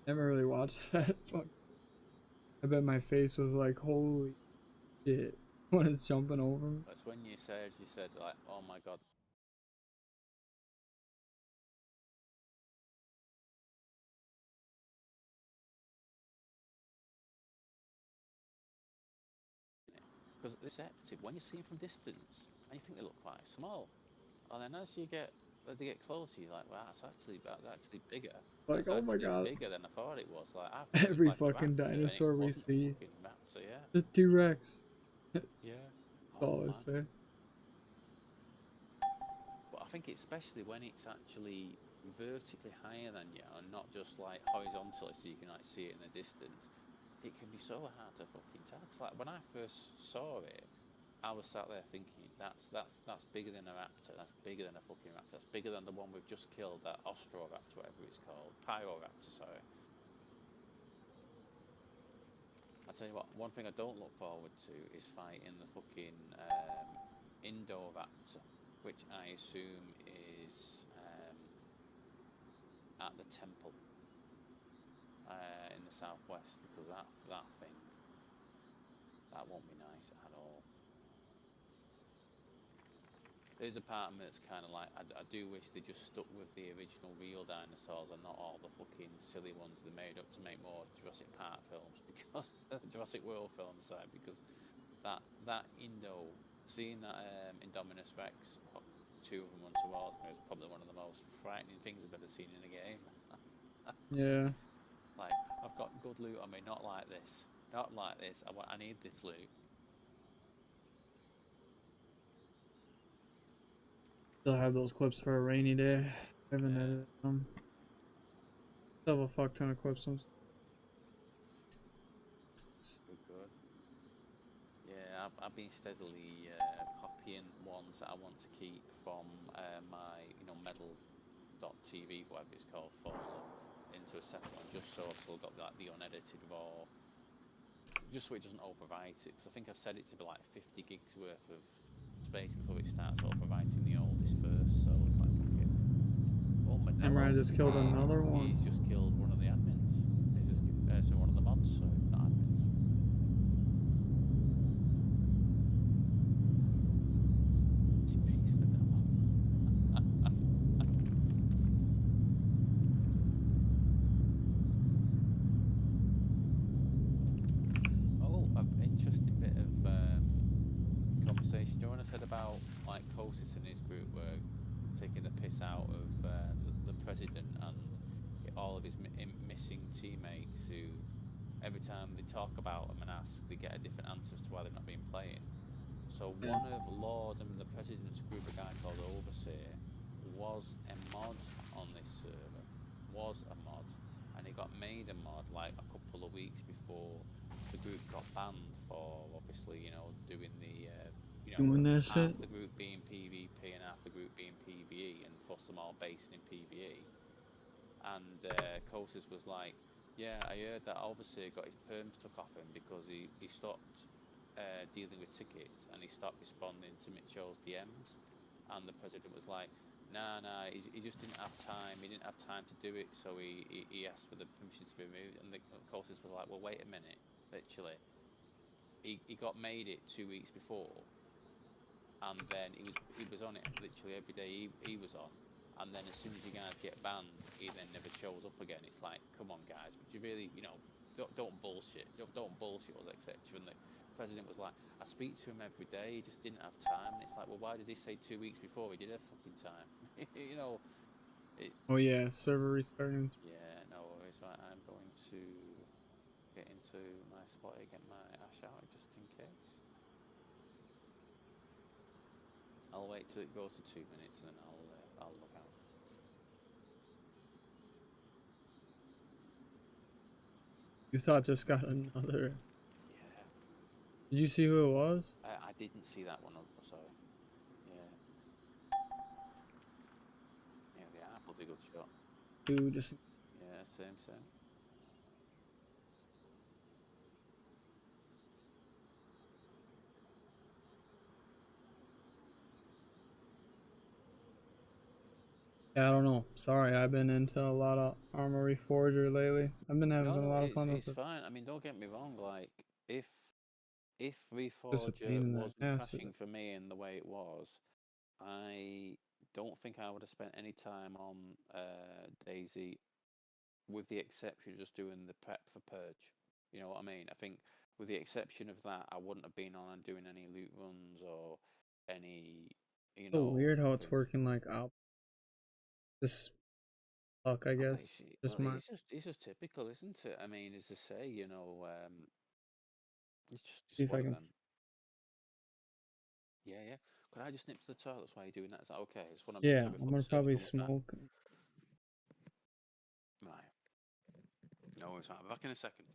Never really watched that. Fuck. I bet my face was like, holy shit, when it's jumping over me. that's when you said like, "Oh my god." Because deceptive when you see them from distance, and you think they look quite small. And then as they get closer, you're like, wow, that's actually bigger. Like, That's oh my actually god. bigger than I thought it was. Like I thought it was Every like a fucking raptor, and it dinosaur we wasn't a see, fucking raptor. Yeah, the T-Rex. That's yeah. Oh all I man. say. But I think especially when it's actually vertically higher than you, and not just like horizontally, so you can like see it in the distance. It can be so hard to fucking tell. Cause like when I first saw it, I was sat there thinking, that's bigger than a raptor. That's bigger than a fucking raptor. That's bigger than the one we've just killed, that Ostroraptor, whatever it's called, Pyroraptor. Sorry. I tell you what, one thing I don't look forward to is fighting the fucking Indoraptor, which I assume is at the temple in the southwest, because that thing that won't be nice at all. There's a part of me that's kind of like, I do wish they just stuck with the original real dinosaurs and not all the fucking silly ones they made up to make more Jurassic Park films, because Jurassic World films, sorry, because that seeing that Indominus Rex, two of them run towards me, is probably one of the most frightening things I've ever seen in a game. Yeah. Like, I've got good loot on me, not like this, not like this. I need this loot. Still have those clips for a rainy day. I haven't Yeah, edited them. Still have a fuck ton of clips. good, good. Yeah, I've been steadily copying ones that I want to keep from my medal .tv, whatever it's called, folder into a separate one, just so I've still got like the unedited raw, just so it doesn't overwrite it. Because I think I've set it to be like 50 gigs worth of space before it starts overwriting the oldest first. So it's like, okay. Oh, Samurai just killed another one. He's just killed one of the admins. He's just so one of the mods, so not admins. Peace, oh, an interesting bit of conversation. Do you know what I said about like Kosis and his group were taking the piss out of the president and all of his missing teammates who, every time they talk about them and ask, they get a different answer as to why they've not been playing. So one of Lord and the president's group, a guy called Overseer, was a mod on this server, and he got made a mod like a couple of weeks before the group got banned for obviously, you know, doing the Doing that half shit. the group being PvP and half the group being PvE, and forced them all basing in PvE. And Kosis was like, yeah, I heard that Overseer got his perms took off him because he stopped dealing with tickets and he stopped responding to Mitchell's DMs. And the president was like, nah, he just didn't have time. He didn't have time to do it, so he asked for the permission to be removed. And the Kosis was like, well, wait a minute, literally. He got made it 2 weeks before, and then he was on it literally every day he was on. And then as soon as you guys get banned, he then never shows up again. It's like, come on, guys, but you really, you know, don't bullshit. Don't bullshit us, etc. And the president was like, I speak to him every day. He just didn't have time. And it's like, well, why did he say 2 weeks before he did have fucking time? You know, it's. Oh yeah, server restarting. Yeah, no worries. Right, I'm going to get into my spot and get my ash out just in case. I'll wait till it goes to 2 minutes and then I'll log out. You thought just got another. Yeah. Did you see who it was? I didn't see that one. Sorry. Yeah. Yeah, the apple did a good shot. Dude, just. Yeah, same. Yeah, I don't know. Sorry, I've been into a lot of Armory Forger lately. I've been having a No, lot of fun with it's it. fine. I mean, don't get me wrong. Like, if Just a Reforger pain in the wasn't ass. crashing for me in the way it was, I don't think I would have spent any time on Daisy, with the exception of just doing the prep for Purge. You know what I mean? I think with the exception of that, I wouldn't have been on and doing any loot runs or any, you So know, weird how it's things. working like up. Just luck, I Oh, guess. but Just my. it's just typical, isn't it? I mean, as I say, you know, it's See just if one I of can. them. Yeah. Could I just nip to the toilet while you're doing that? Is that okay? I just want to make Yeah, sure I'm before the gonna server probably comes back. smoke. Right. No worries. Right. I'll be back in a second.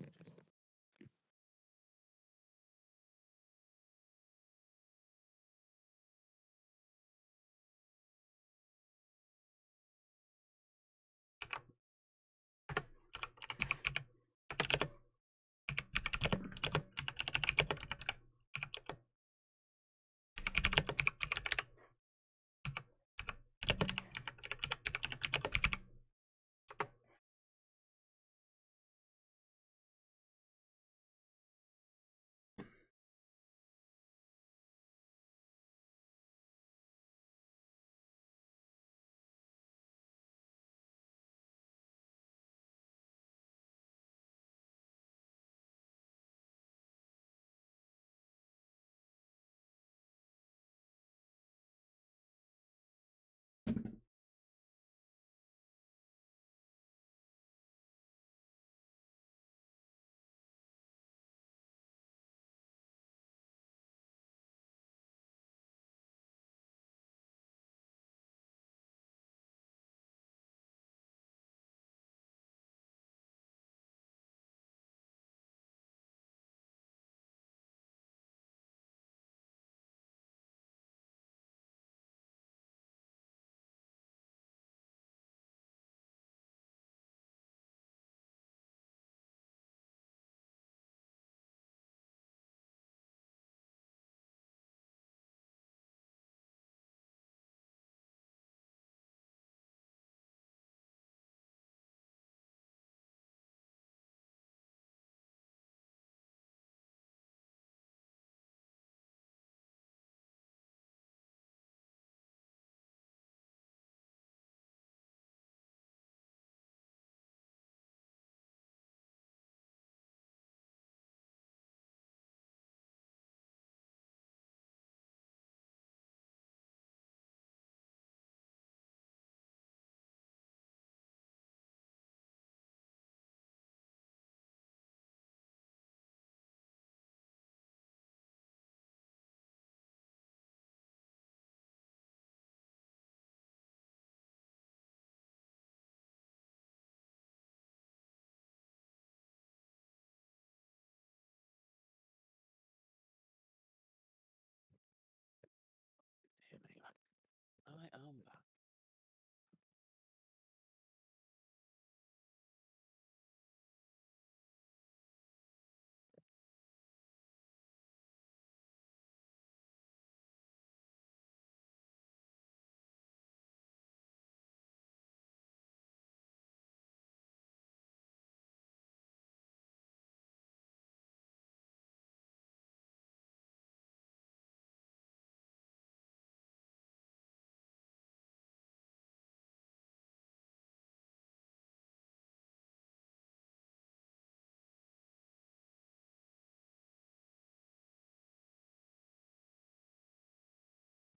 I am back.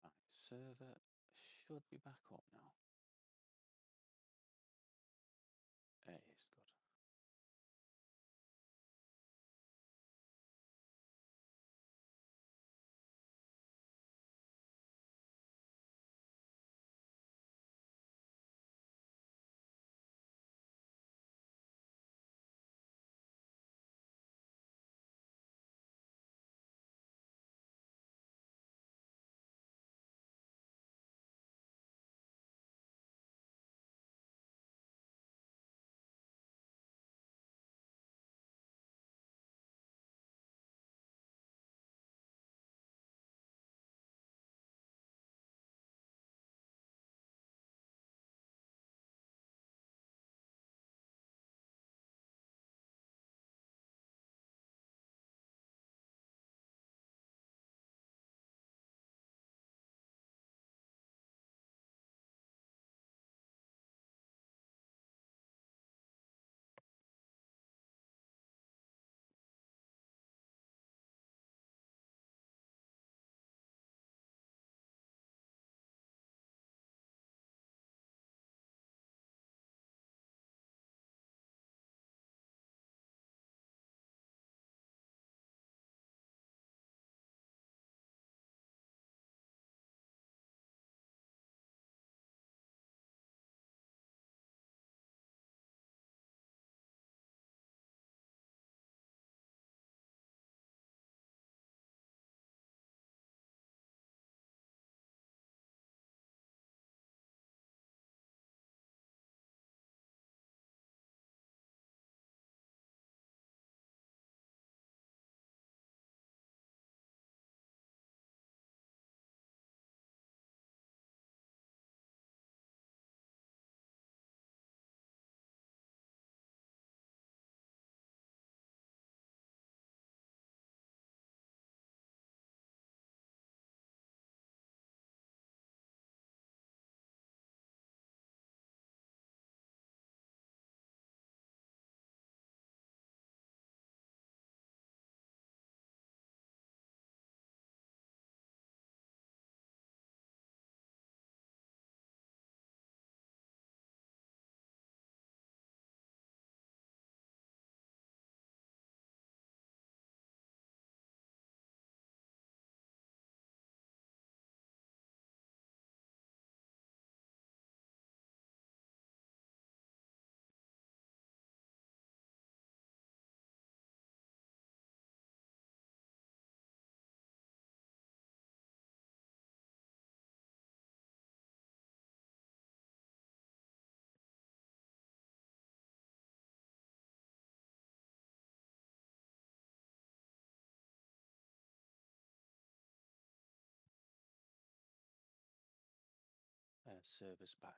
Right, server should be back up now. It is good. Server's back.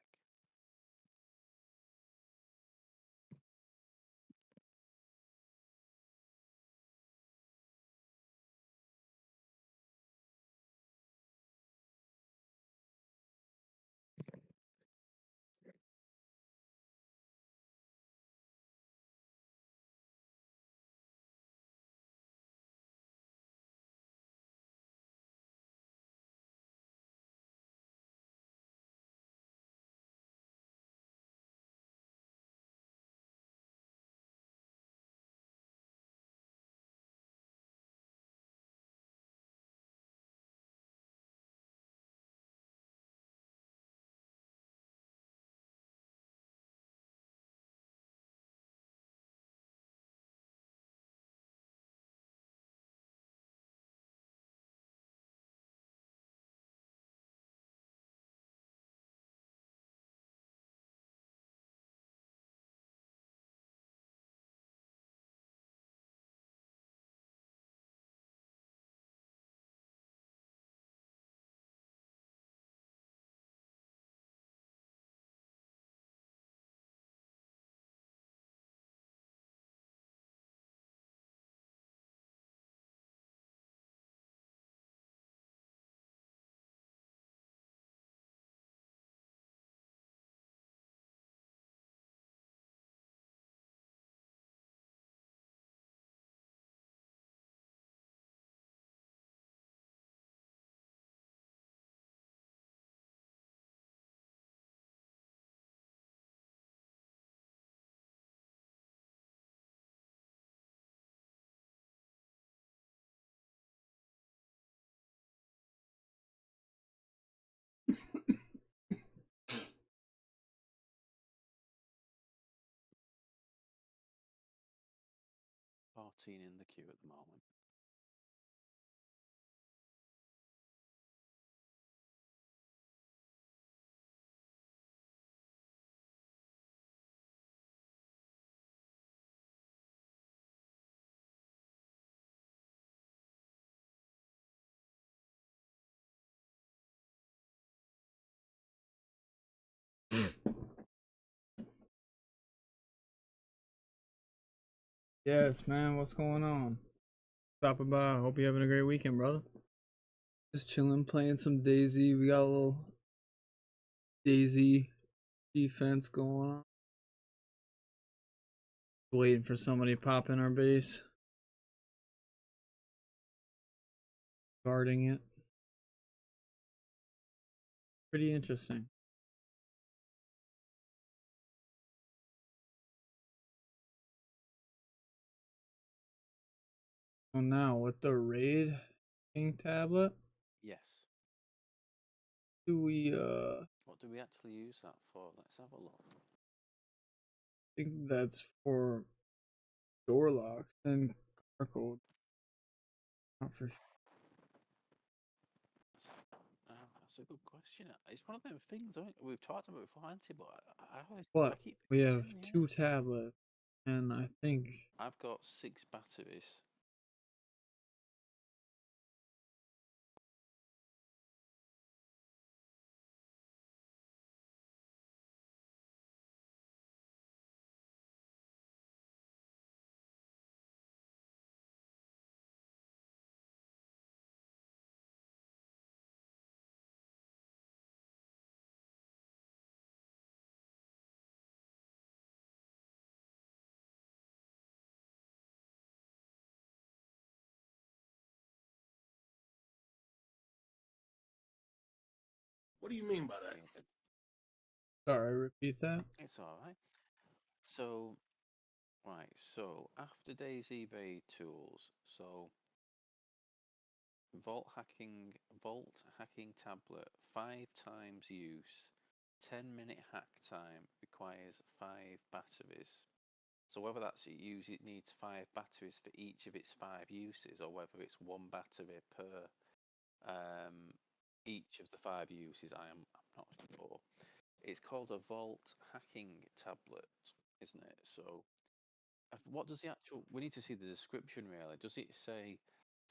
14 in the queue at the moment. Yes, man. What's going on? Stopping by. Hope you're having a great weekend, brother. Just chilling, playing some Dayz. We got a little Dayz defense going on. Waiting for somebody to pop in our base. Guarding it. Pretty interesting. So now with the raid king tablet, Yes. do we What do we actually use that for? Let's have a look. think that's for door locks and car code. Not for sure. That's a good question. It's one of them things we've talked about before, haven't we? But I But keep we have forgetting, yeah. 2 tablets, and I think I've got 6 batteries. What do you mean by that? Yeah, sorry, repeat that. it's all right. So, right. So after Dayz eBay tools, so Vault hacking tablet, 5 times use, 10-minute hack time, requires 5 batteries. So whether that's it needs 5 batteries for each of its 5 uses, or whether it's 1 battery per each of the 5 uses, I'm not sure. It's called a Vault hacking tablet, isn't it? So what does the actual? We need to see the description really. Does it say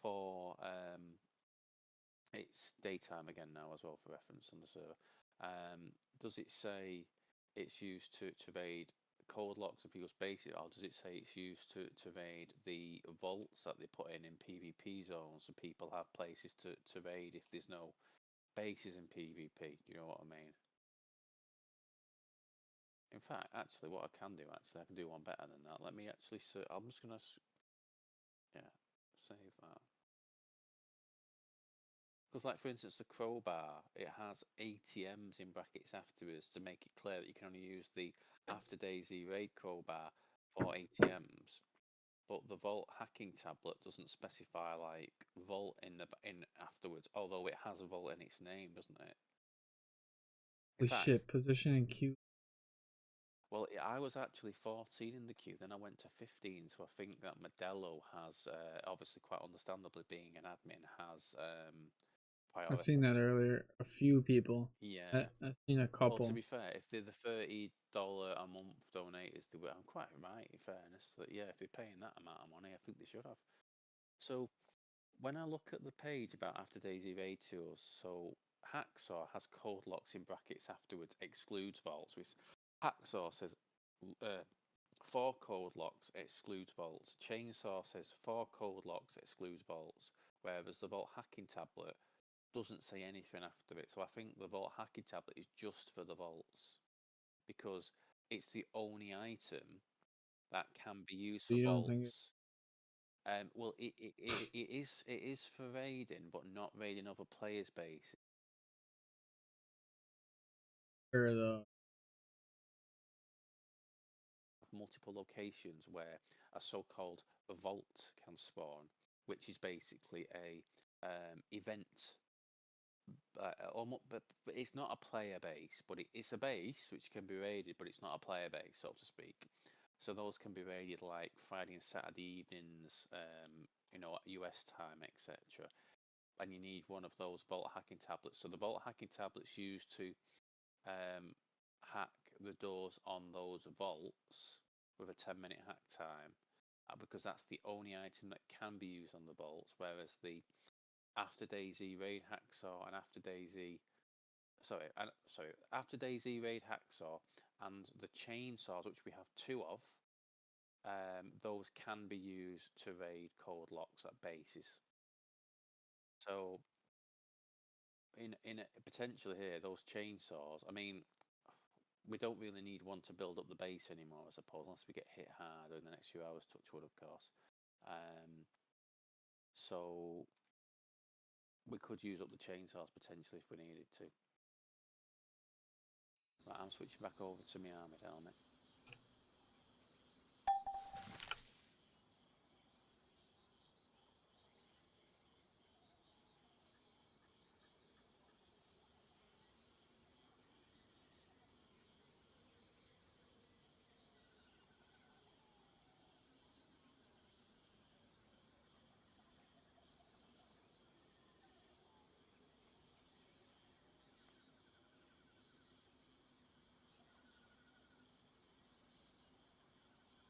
for it's daytime again now as well for reference on the server. Does it say it's used to evade code locks of people's bases, or does it say it's used to evade the vaults that they put in PvP zones so people have places to raid if there's no bases in PvP? Do you know what I mean? In fact, actually, what I can do, I can do one better than that. Let me actually, I'm just gonna, yeah, save that. Because, like, for instance, the crowbar, it has ATMs in brackets afterwards to make it clear that you can only use the after Dayz raid crowbar for ATMs. But the Vault hacking tablet doesn't specify like Vault in afterwards, although it has a Vault in its name, doesn't it? In Holy fact, shit, position in queue. well, I was actually 14 in the queue, then I went to 15, so I think that Modelo has, obviously quite understandably being an admin, has I've priority. seen that earlier. A few people. Yeah. I've seen a Well, to couple. be fair, if they're the $30 a month donators, I'm quite right, in fairness, that yeah, if they're paying that amount of money, I think they should have. So when I look at the page about after Dayz raid tools, so Hacksaw has code locks in brackets afterwards, excludes vaults, which Hacksaw says 4 code locks excludes vaults. Chainsaw says 4 code locks excludes vaults, whereas the Vault hacking tablet doesn't say anything after it. So I think the Vault hacking tablet is just for the vaults because it's the only item that can be used So for you don't think vaults. Well, it is for raiding, but not raiding other players' bases. or the Multiple locations where a so-called vault can spawn, which is basically a event. But it's not a player base, but it's a base which can be raided, but it's not a player base, so to speak. So those can be raided like Friday and Saturday evenings, at US time, etc. And you need one of those vault hacking tablets. So the vault hacking tablets used to hack the doors on those vaults with a 10-minute hack time, because that's the only item that can be used on the vaults. Whereas the after Dayz raid hacksaw and after Dayz raid hacksaw and the chainsaws, which we have two of, those can be used to raid code locks at bases. So in potentially here, those chainsaws. I mean, we don't really need one to build up the base anymore, I suppose, unless we get hit hard in the next few hours. Touch wood, of course. So we could use up the chainsaws potentially if we needed to. Right, I'm switching back over to my armoured helmet.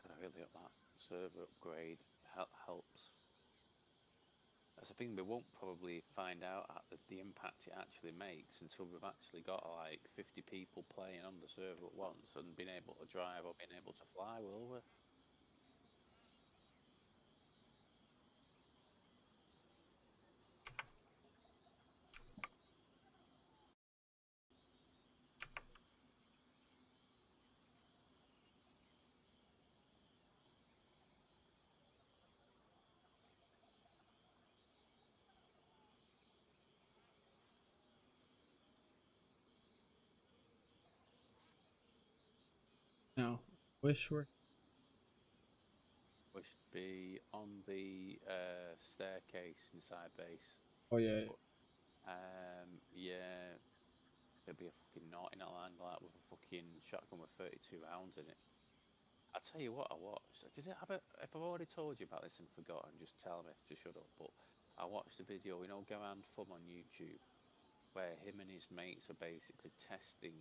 I really hope that server upgrade helps. That's the thing, we won't probably find out the impact it actually makes until we've actually got like 50 people playing on the server at once and been able to drive or been able to fly, will we? No, wish we're. We should be on the staircase inside base. Oh yeah. But, yeah, there'd be a fucking knot in that angle out with a fucking shotgun with 32 rounds in it. I tell you what, I watched. Did it have a? If I've already told you about this and forgotten, just tell me to shut up. But I watched a video, Garand Fum on YouTube, where him and his mates are basically testing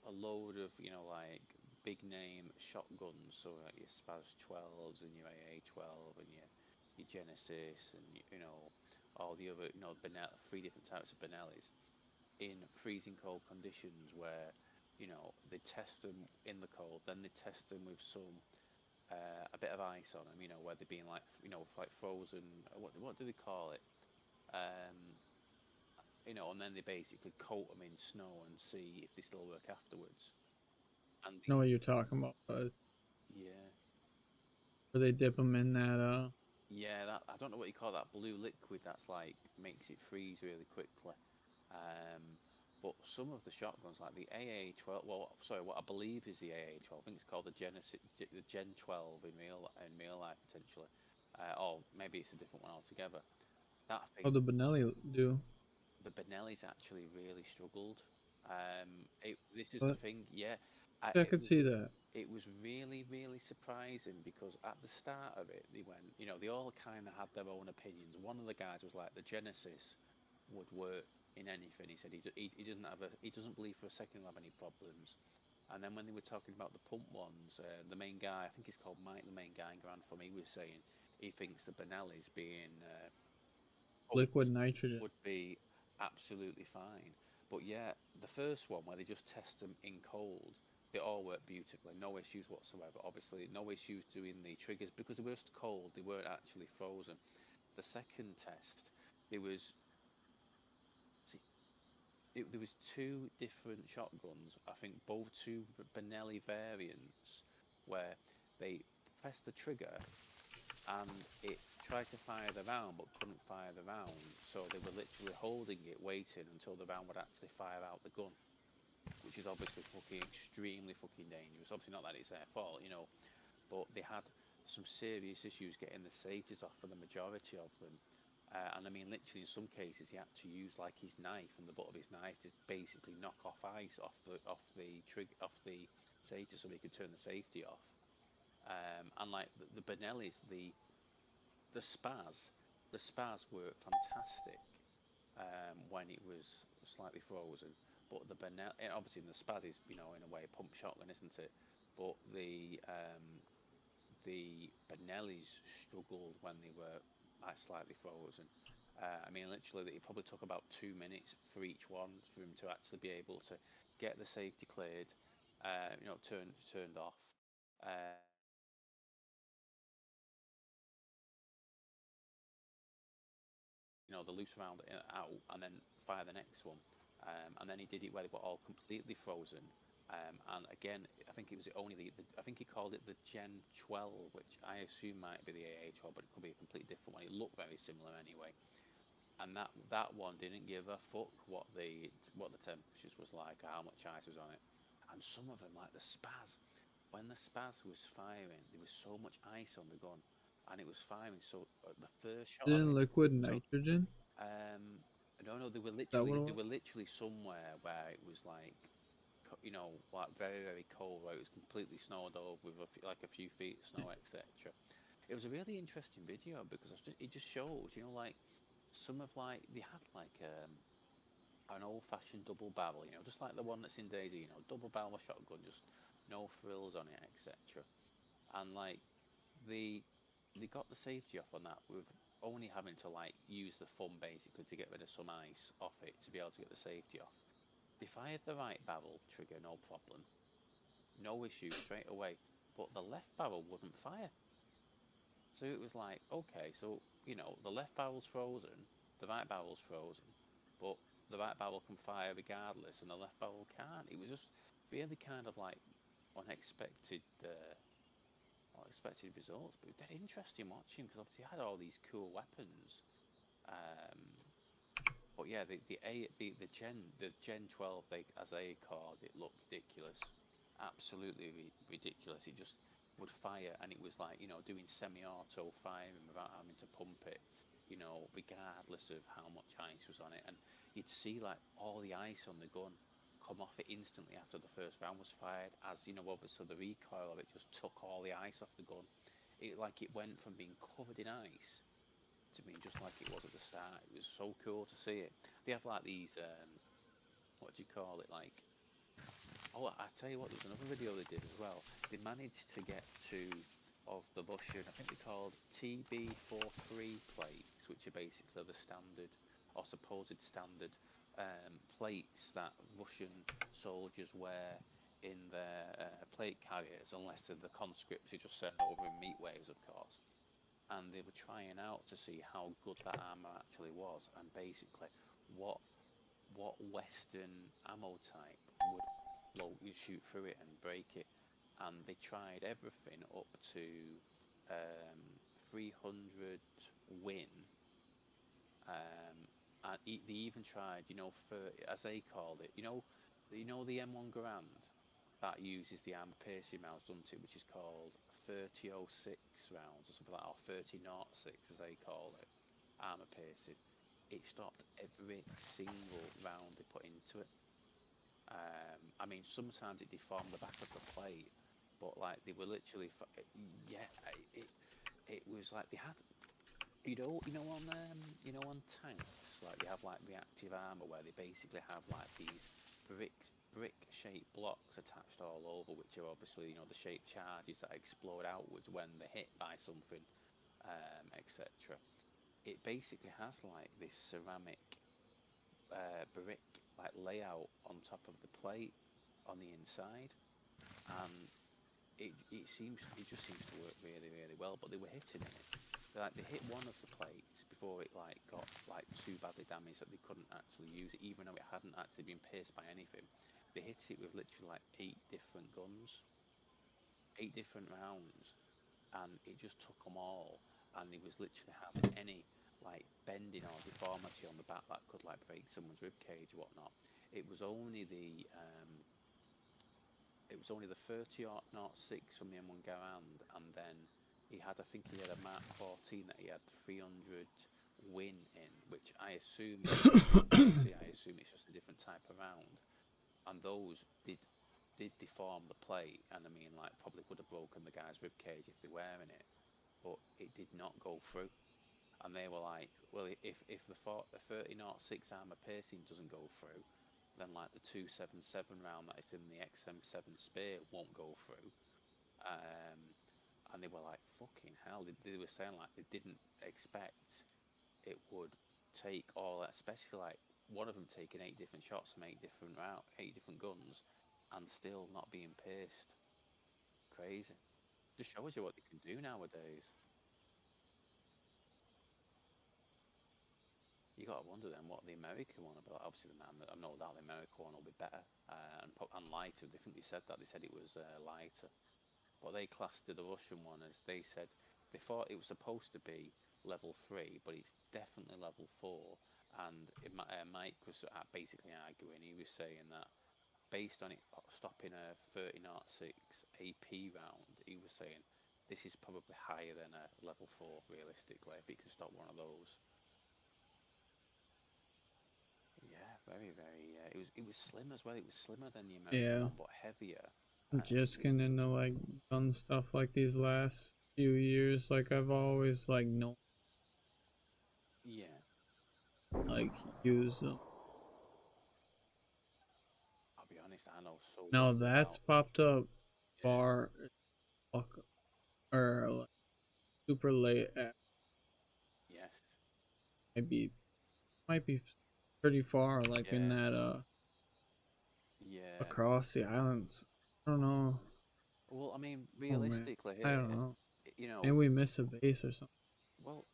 a load of, like big name shotguns, so like your Spaz 12s and your AA 12 and your Genesis and all the other three different types of Benellis in freezing cold conditions where they test them in the cold, then they test them with some a bit of ice on them, where they're being like like frozen. What do they call it? Um, and then they basically coat them in snow and see if they still work afterwards. And I know what you're talking about, but yeah, where they dip them in that. yeah, that I don't know what you call that blue liquid. That's like makes it freeze really quickly. Um, but some of the shotguns, like the AA 12, well, sorry, what I believe is the AA 12. I think it's called the Genesis, the Gen 12 in real life potentially, or maybe it's a different one altogether. That thing, How the Benelli do. the Benelli's actually really struggled. This is the But thing, yeah. I could see that. It was really, really surprising because at the start of it, they went, they all kind of had their own opinions. One of the guys was like, the Genesis would work in anything. He said he doesn't he doesn't believe for a second he'll have any problems. And then when they were talking about the pump ones, the main guy, I think he's called Mike, the main guy in Grand for me, was saying he thinks the Benelli's being Liquid pumped nitrogen. would be absolutely fine. But yeah, the first one where they just test them in cold, they all work beautifully, no issues whatsoever. Obviously, no issues doing the triggers because they were just cold, they weren't actually frozen. The second test, there was there was two different shotguns. I think both two Benelli variants where they pressed the trigger and it tried to fire the round but couldn't fire the round. So they were literally holding it, waiting until the round would actually fire out the gun, which is obviously fucking extremely fucking dangerous. Obviously not that it's their fault, but they had some serious issues getting the safeties off for the majority of them. And I mean, literally, in some cases, he had to use like his knife and the butt of his knife to basically knock off ice off the safety so he could turn the safety off. And like the Benellis, the Spaz, the Spaz were fantastic when it was slightly frozen. But the Benelli, obviously the Spaz is, you know, in a way a pump shotgun, isn't it? But the Benellis struggled when they were like slightly frozen. I mean, literally, it probably took about 2 minutes for each one for him to actually be able to get the safety cleared, you know, turned off. Uh, you know, the loose round out, and then fire the next one. And then he did it where they were all completely frozen. And again, I think it was only I think he called it the Gen 12, which I assume might be the AH12, but it could be a completely different one. It looked very similar anyway. And that one didn't give a fuck what the temperatures was like, or how much ice was on it. And some of them, like the Spaz, when the Spaz was firing, there was so much ice on the gun, and it was firing. So the first shot of Didn't it, liquid so nitrogen? um, no, Is that what it they was? were literally somewhere where it was like, you know, like very very cold, where it was completely snowed over with like a few feet of snow, etc. It was a really interesting video because it just shows, you know, like some of like they had like an old-fashioned double barrel, you know, just like the one that's in Dayz, you know, double barrel shotgun, just no frills on it, etc. And like they they got the safety off on that with only having to like use the thumb basically to get rid of some ice off it to be able to get the safety off. They fired the right barrel trigger, no problem, no issue straight away, but the left barrel wouldn't fire. So it was like, okay, so you know the left barrel's frozen, the right barrel's frozen, but the right barrel can fire regardless, and the left barrel can't. It was just really kind of like unexpected, unexpected results. But it was dead interesting watching because obviously he had all these cool weapons. Um, but yeah, the Gen 12 they as they called it looked ridiculous, absolutely ridiculous. It just would fire, and it was like, you know, doing semi-auto firing without having to pump it, you know, regardless of how much ice was on it. And you'd see like all the ice on the gun come off it instantly after the first round was fired, as you know, obviously the recoil of it just took all the ice off the gun. It went from being covered in ice to me just like it was at the start. It was so cool to see it. They have like these, what do you call it? Like, oh, I tell you what, there's another video they did as well. They managed to get two of the Russian, I think they're called TB43 plates, which are basically the standard or supposed standard plates that Russian soldiers wear in their plate carriers, unless they're the conscripts who just sent over in meat waves, of course. And they were trying out to see how good that armor actually was, and basically what Western ammo type would you shoot through it and break it. And they tried everything up to 300 win, and they even tried, you know, for as they called it, you know the M1 Garand that uses the armor piercing rounds, doesn't it? Which is called 3006 rounds or something like that, or 3006 as they call it, armor piercing. It stopped every single round they put into it. I mean, sometimes it deformed the back of the plate, but like they were literally, yeah, it was like they had, you know, on tanks, like they have like reactive armor where they basically have like these brick shaped blocks attached all over, which are obviously, you know, the shaped charges that explode outwards when they're hit by something, etc. It basically has like this ceramic brick like layout on top of the plate on the inside, and it just seems to work really well. But they were hitting it. Like they hit one of the plates before it like got like too badly damaged that they couldn't actually use it, even though it hadn't actually been pierced by anything. They hit it with literally like 8 different guns, 8 different rounds, and it just took them all. And they was literally having any like bending or deformity on the back that could like break someone's rib cage or whatnot. It was only the um, it was only the 30-06 from the M1 Garand, and then I think he had a Mark 14 that he had 300 win in, which I assume is, I assume it's just a different type of round. And those did deform the plate, and I mean, like, probably would have broken the guy's rib cage if they're wearing it, but it did not go through. And they were like, well, if the 30-06 armor piercing doesn't go through, then like the 277 round that is in the XM7 spear won't go through. And they were like, fucking hell. They were saying like they didn't expect it would take all that, especially like one of them taking 8 different shots from 8 different guns, and still not being pierced. Crazy. Just shows you what they can do nowadays. You got to wonder then what the American one will be like. Obviously, I know that the American one will be better and lighter. They think they said that. They said it was lighter. But they classed the Russian one as, they said, they thought it was supposed to be level 3, but it's definitely level 4. And Mike was basically arguing, he was saying that based on it stopping a 30-06 AP round, he was saying this is probably higher than a level 4 realistically, if it can stop one of those. Yeah, very, very. It was slim as well. It was slimmer than the American one, but heavier. I'm just getting into like gun stuff like these last few years. Like I've always like known, Yeah. like use them. I'll be honest, I know so Now little that's about. popped up far as fuck, or like super late at, Yes. maybe might be pretty far, like in Yeah. that Yeah. across the islands. I don't know. Well, I mean, Oh man, realistically I here, don't know. you know, Maybe we miss a base or something. well,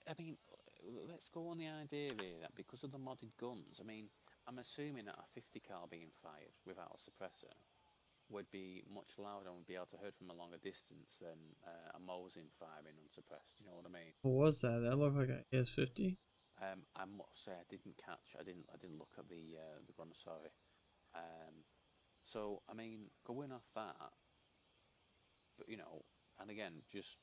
I mean, let's go on the idea here that because of the modded guns, I mean, I'm assuming that a 50 cal being fired without a suppressor would be much louder and would be able to heard from a longer distance than a Mosin firing unsuppressed. You know what I mean? What was that? That looked like an AS-50. I must say I didn't look at the gun. Sorry. So I mean, going off that, but you know, and again, just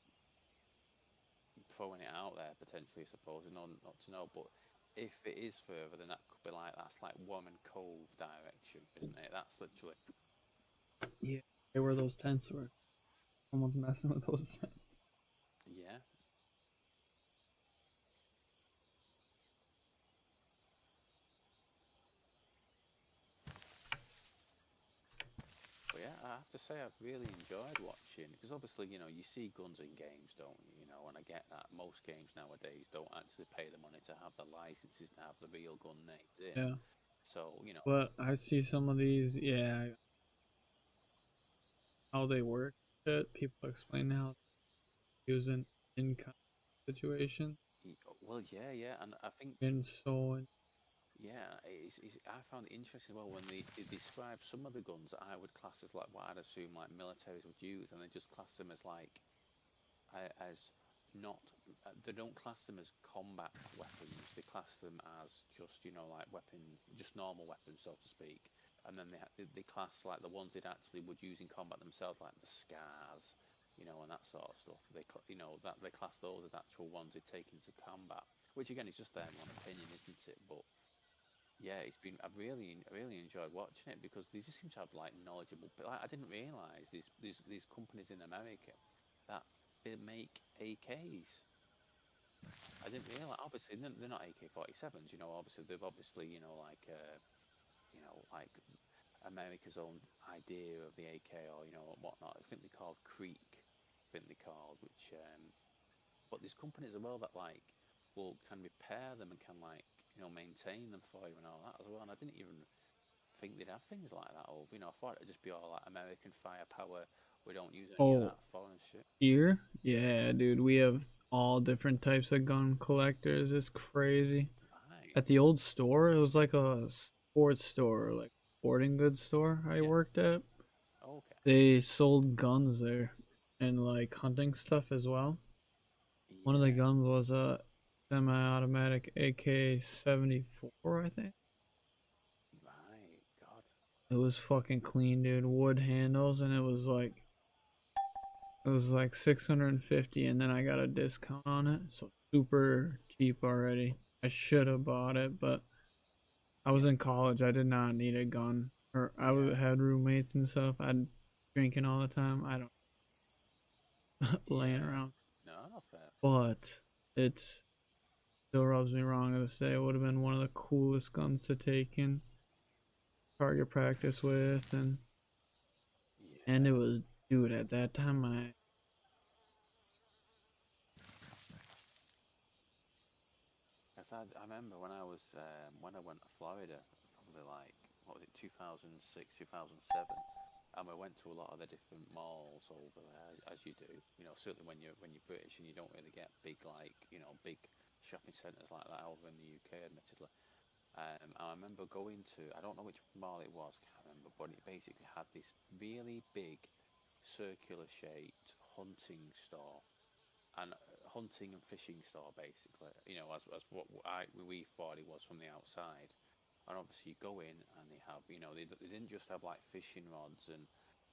throwing it out there potentially, I suppose, not to know, but if it is further, then that could be like that's like Woman Cove direction, isn't it? That's literally. Yeah, they were those tents were. Someone's messing with those tents. Yeah. But yeah, I have to say I've really enjoyed watching, because obviously, you know, you see guns in games, don't you? You know, and I get that most games nowadays don't actually pay the money to have the licenses to have the real gun named in. Yeah. So, you know, But I see some of these, yeah, how they work. Shit, people explain how to use it in kind of situation. well, yeah, yeah, and I think And so, yeah, I found it interesting as well when they describe some of the guns that I would class as like what I'd assume like militaries would use, and they just class them as like as not they don't class them as combat weapons. They class them as just, you know, like just normal weapons, so to speak. And then they class like the ones that actually would use in combat themselves, like the scars, you know, and that sort of stuff. You know, that they class those as actual ones they take into combat, which again is just their own opinion, isn't it? But yeah, I've really enjoyed watching it because they just seem to have like knowledgeable. But like, I didn't realize these companies in America that they make AKs. I didn't realize. Obviously, they're not AK-47s. You know, obviously they've you know, like you know, like America's own idea of the AK, or you know, whatnot. I think they're called Creek. I think they're called, which but there's companies as well that like can repair them and can, like, you know, maintain them for you and all that as well. And I didn't even think they'd have things like that. Or, you know, I thought it'd just be all like American firepower. We don't use any of oh, that foreign shit. here, yeah, dude, we have all different types of gun collectors. It's crazy. Right. At the old store, it was like a sports store, like sporting goods store I Yeah. worked at. Okay. They sold guns there and like hunting stuff as well. One of the Yeah. guns was a semi-automatic AK-74, I think. Right. God. It was fucking clean, dude. Wood handles, and it was like 650, and then I got a discount on it, so super cheap already. I should have bought it, but I was Yeah. in college. I did not need a gun or I had roommates and stuff. I'd drinking all the time. I don't laying Yeah. around, No, not fair. but it's still rubs me wrong to say it would have been one of the coolest guns to take in target practice with, and it Yeah. was, dude, at that time Cause I remember when I went to Florida, probably like what was it, 2006, 2007, and we went to a lot of the different malls over there, as you do. You know, certainly when you're British and you don't really get big like big shopping centres like that over in the UK, admittedly. I remember going to, I don't know which mall it was, can't remember, but it basically had this really big circular shaped hunting store and hunting and fishing store basically. You know, as what we thought it was from the outside. And obviously you go in and they have, they didn't just have like fishing rods and,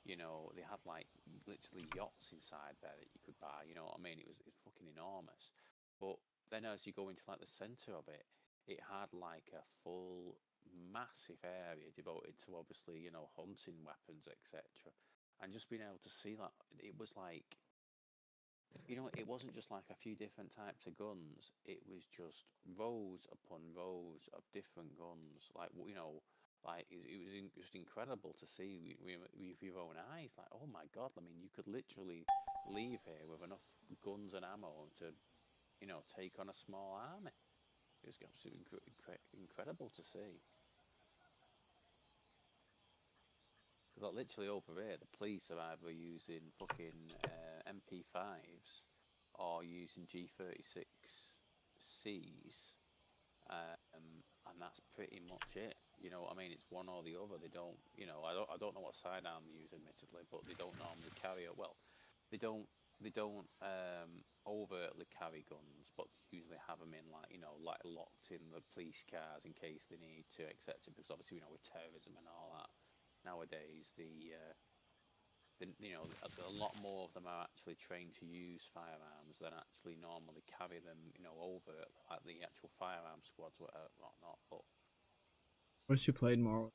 they had like literally yachts inside there that you could buy. You know what I mean? It's fucking enormous. But then as you go into like the center of it, it had like a full massive area devoted to obviously, hunting weapons, etc. And just being able to see that, it was like, it wasn't just like a few different types of guns. It was just rows upon rows of different guns. Like like it was just incredible to see with your own eyes. Like, oh my god! I mean, you could literally leave here with enough guns and ammo to, take on a small army. It was absolutely incredible to see. Like literally over here, the police are either using fucking MP5s or using G36Cs, and that's pretty much it. You know what I mean? It's one or the other. They don't, I don't know what sidearm they use, admittedly, but they don't normally carry it. Well, they don't overtly carry guns, but they usually have them in like locked in the police cars in case they need to, etc. Because obviously, with terrorism and all that nowadays, a lot more of them are actually trained to use firearms than actually normally carry them, over like the actual firearm squads, whatnot. But wish you played more.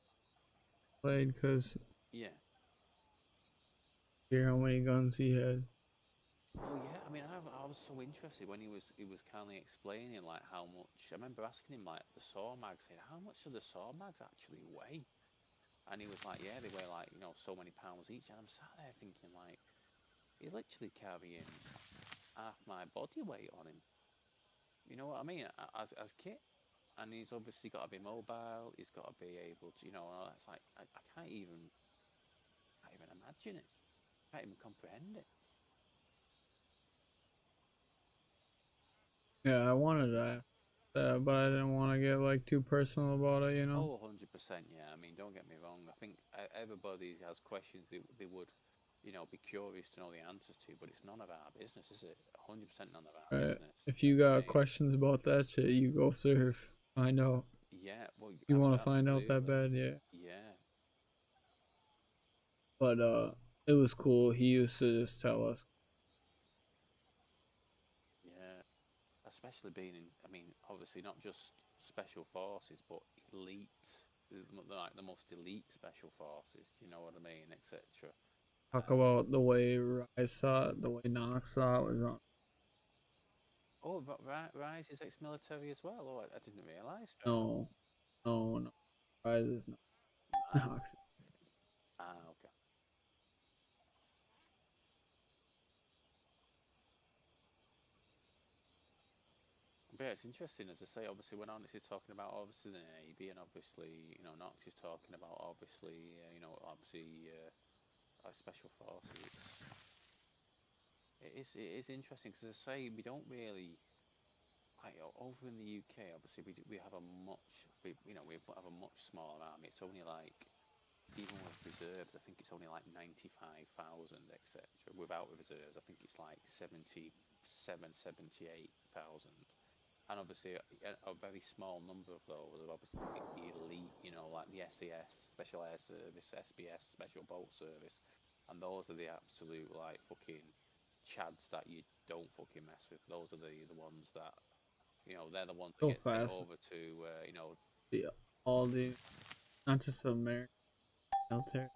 Played because yeah, hear how many guns he has. well, yeah. I mean, I was so interested when he was kind of explaining like how much. I remember asking him like the saw mags, saying how much do the saw mags actually weigh? And he was like, yeah, they weigh like so many pounds each. And I'm sat there thinking like, he's literally carrying half my body weight on him. You know what I mean? As kit, and he's obviously got to be mobile. He's got to be able to, It's like I can't even imagine it. Can't even comprehend it. Yeah, I wanted that, but I didn't want to get like too personal about it, you know. Oh, 100%. Yeah. I mean, don't get me wrong. I think everybody has questions they would, be curious to know the answers to, but it's none of our business, is it? 100% none of our Right. business. If You you know what I got mean? questions about that shit, you go surf. Find out. Yeah. Well, You want to find out that absolutely. bad, yeah. Yeah. But it was cool. He used to just tell us. Yeah. Especially being in, I mean, obviously not just special forces, but elite, like the most elite special forces. You know what I mean, etc. Talk about the way Rise saw it, the way Knox saw it was on. Oh, but Rise is ex-military as well. Oh, I didn't realise. No, no. Rise is not Right. Knox. Ah, okay. But yeah, it's interesting, as I say. Obviously, when Onyx is talking about obviously the Navy, and obviously Knox is talking about obviously special forces. It is interesting because, as I say, we don't really like over in the UK. Obviously, we have a much we have a much smaller army. It's only like, even with reserves, I think it's only like 95,000, etc. Without reserves, I think it's like 78,000. And obviously, a very small number of those are obviously the elite, like the SAS, Special Air Service, SBS, Special Boat Service, and those are the absolute like fucking chads that you don't fucking mess with. Those are the ones that, they're the ones that So get sent fast. over to, The all the not just America. military.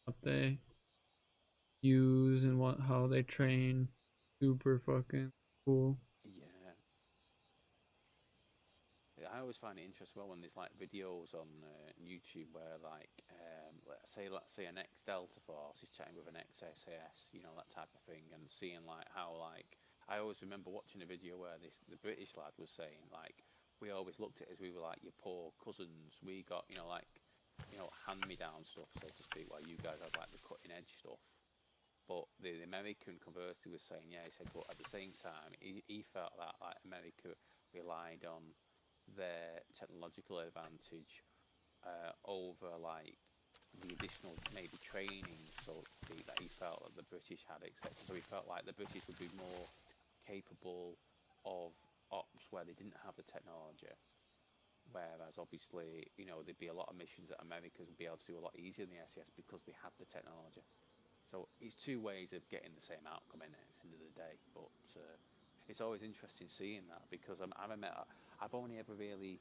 What they use and how they train. Super fucking cool. Yeah. Yeah, I always find it interesting well when there's like videos on YouTube where like let's say an ex Delta Force is chatting with an ex SAS, you know, that type of thing, and seeing like how like I always remember watching a video where the British lad was saying like we always looked at it as we were like your poor cousins. We got hand me down stuff so to speak, while you guys had like the cutting edge stuff. But the American conversely was saying, yeah, he said, but at the same time, he felt that like America relied on their technological advantage over like the additional maybe training, so to speak, that he felt that the British had, etc. So he felt like the British would be more capable of ops where they didn't have the technology. Whereas obviously, there'd be a lot of missions that Americans would be able to do a lot easier than the SES because they had the technology. So it's two ways of getting the same outcome in the end of the day. But it's always interesting seeing that because I've only ever really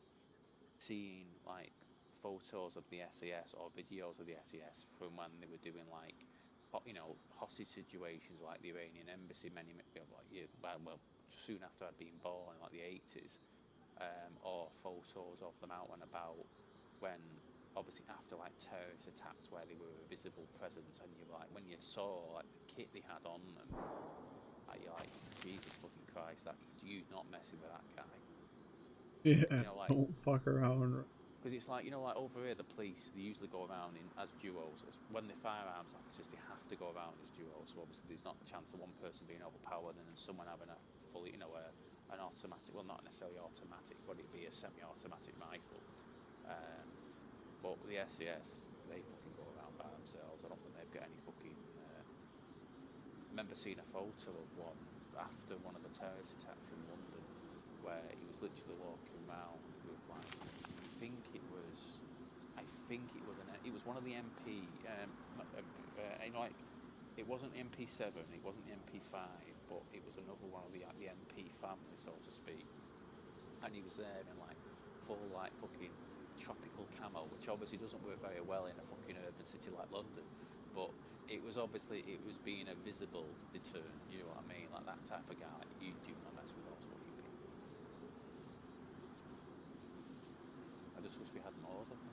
seen like photos of the SES or videos of the SES from when they were doing like hostage situations like the Iranian embassy well soon after I'd been born in like the 80s, or photos of them out and about when obviously after like terrorist attacks where they were a visible presence, and you like when you saw like the kit they had on them, you're like, Jesus fucking Christ, that you not messing with that guy. Yeah, Like don't fuck around. because it's like like over here the police they usually go around in as duos. When the firearms officers they have to go around as duos. So obviously there's not a chance of one person being overpowered and then someone having a fully an automatic, well not necessarily automatic, but it'd be a semi-automatic rifle. Um, but the SES they fucking go around by themselves. I don't think they've got any fucking. I remember seeing a photo of one after one of the terrorist attacks in London, where he was literally walking around with like it was one of the MP, like it wasn't MP7, it wasn't the MP5, but it was another one of the MP family, so to speak. And he was there in like full like fucking tropical camo, which obviously doesn't work very well in a fucking urban city like London. But it was being a visible deterrent. You know what I mean? Like that type of guy. Like, you do not mess with those fucking people. I just wish we had more of them.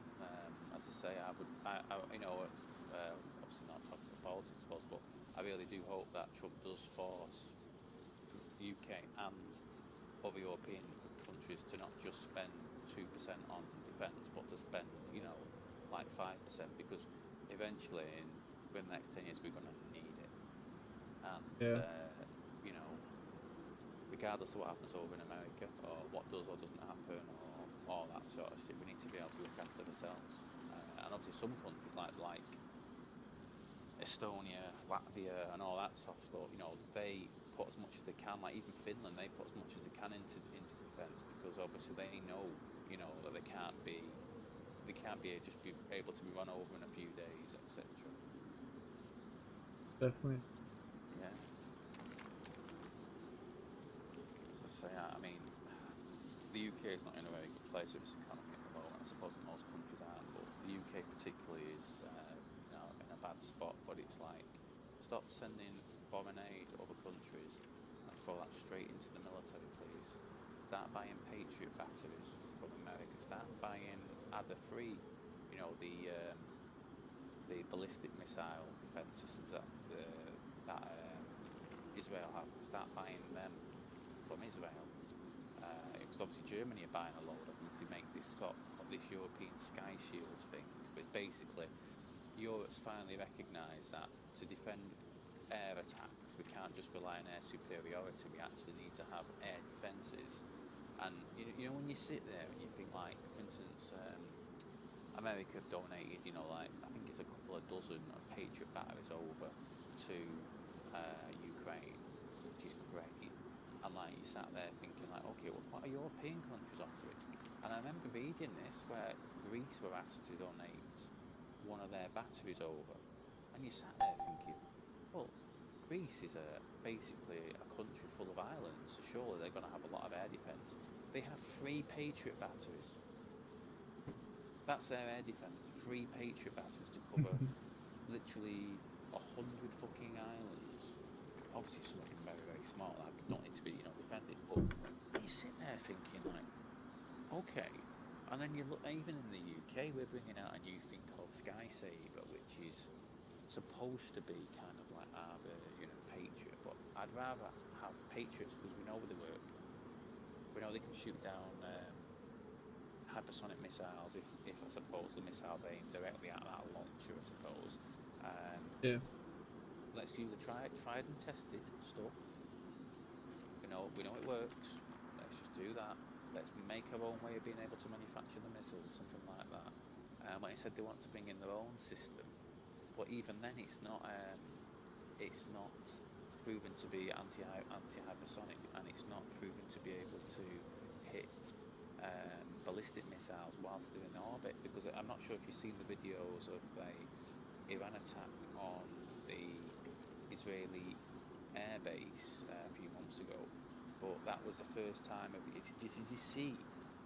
As I say, obviously not talking about politics, I suppose, but I really do hope that Trump does force the UK and other European countries to not just spend 2% on defence, but to spend, like 5%, because eventually in the next 10 years we're going to need it. And, Yeah, you know, regardless of what happens over in America, or what does or doesn't happen, or all that sort of shit, we need to be able to look after ourselves. And obviously some countries like Estonia, Latvia, and all that sort of stuff, they put as much as they can. Like even Finland, they put as much as they can into defence because obviously they know, that they can't be just be able to be run over in a few days, etc. definitely. Yeah. As I say, I mean, the UK is not in a very good place with its economy at the moment. I suppose most countries aren't, but the UK particularly is, in a bad spot. But it's like, stop sending foreign aid to other countries and throw that straight into the military, please. Start buying Patriot batteries from America. Start buying either free, the ballistic missile defense systems that Israel have. Start buying them from Israel. Because obviously Germany are buying a load of them to make this European Sky Shield thing. But basically, Europe's finally recognised that to defend air attacks, we can't just rely on air superiority. We actually need to have air defences. And when you sit there and you think, like, for instance, America have donated, like I think it's a couple of dozen of Patriot batteries over to Ukraine, which is great. And like you sat there thinking like, okay, well, what are European countries offering? And I remember reading this where Greece were asked to donate one of their batteries over, and you sat there thinking, well, Greece is basically a country full of islands, so surely they're going to have a lot of air defence. They have 3 Patriot batteries. That's their air defence. 3 Patriot batters to cover literally 100 fucking islands. Obviously something very, very small. That would not need to be, you know, defended. But you sit there thinking like, okay. And then you look, even in the UK, we're bringing out a new thing called Sky Saver, which is supposed to be kind of like our version of Patriot. But I'd rather have Patriots because we know they work. We know they can shoot down hypersonic missiles if I suppose the missiles aim directly at that launcher, I suppose. Yeah. Let's use the tried and tested stuff. We know it works. Let's just do that. Let's make our own way of being able to manufacture the missiles or something like that. Like I said, they want to bring in their own system, but even then, it's not proven to be anti-hypersonic, and it's not proven to be able to hit ballistic missiles whilst they're in orbit. Because I'm not sure if you've seen the videos of the Iran attack on the Israeli airbase a few months ago, but that was the first time of it. Did you see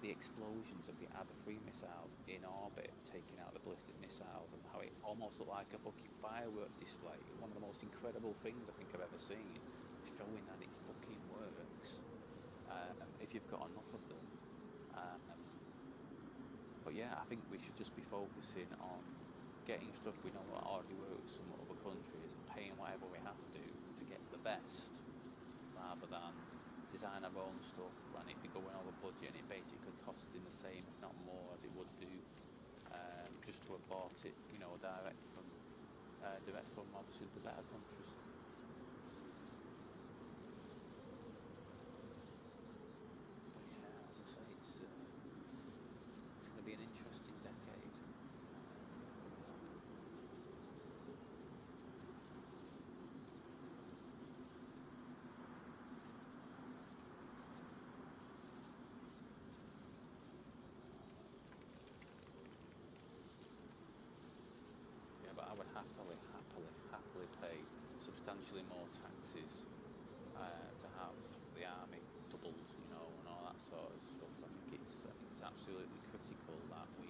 the explosions of the ADA-3 missiles in orbit taking out the ballistic missiles, and how it almost looked like a fucking firework display? One of the most incredible things I think I've ever seen, showing that it fucking works if you've got enough of them. But yeah, I think we should just be focusing on getting stuff we know that already works from other countries and paying whatever we have to get the best, rather than design our own stuff and it be going over budget and it basically costing the same, if not more, as it would do just to have bought it, direct from obviously the better countries. But yeah, as I say, it's going to be an interesting decade coming up. Yeah, but I would happily pay substantially more taxes to have the army doubled, and all that sort of stuff. I think it's absolutely critical that we.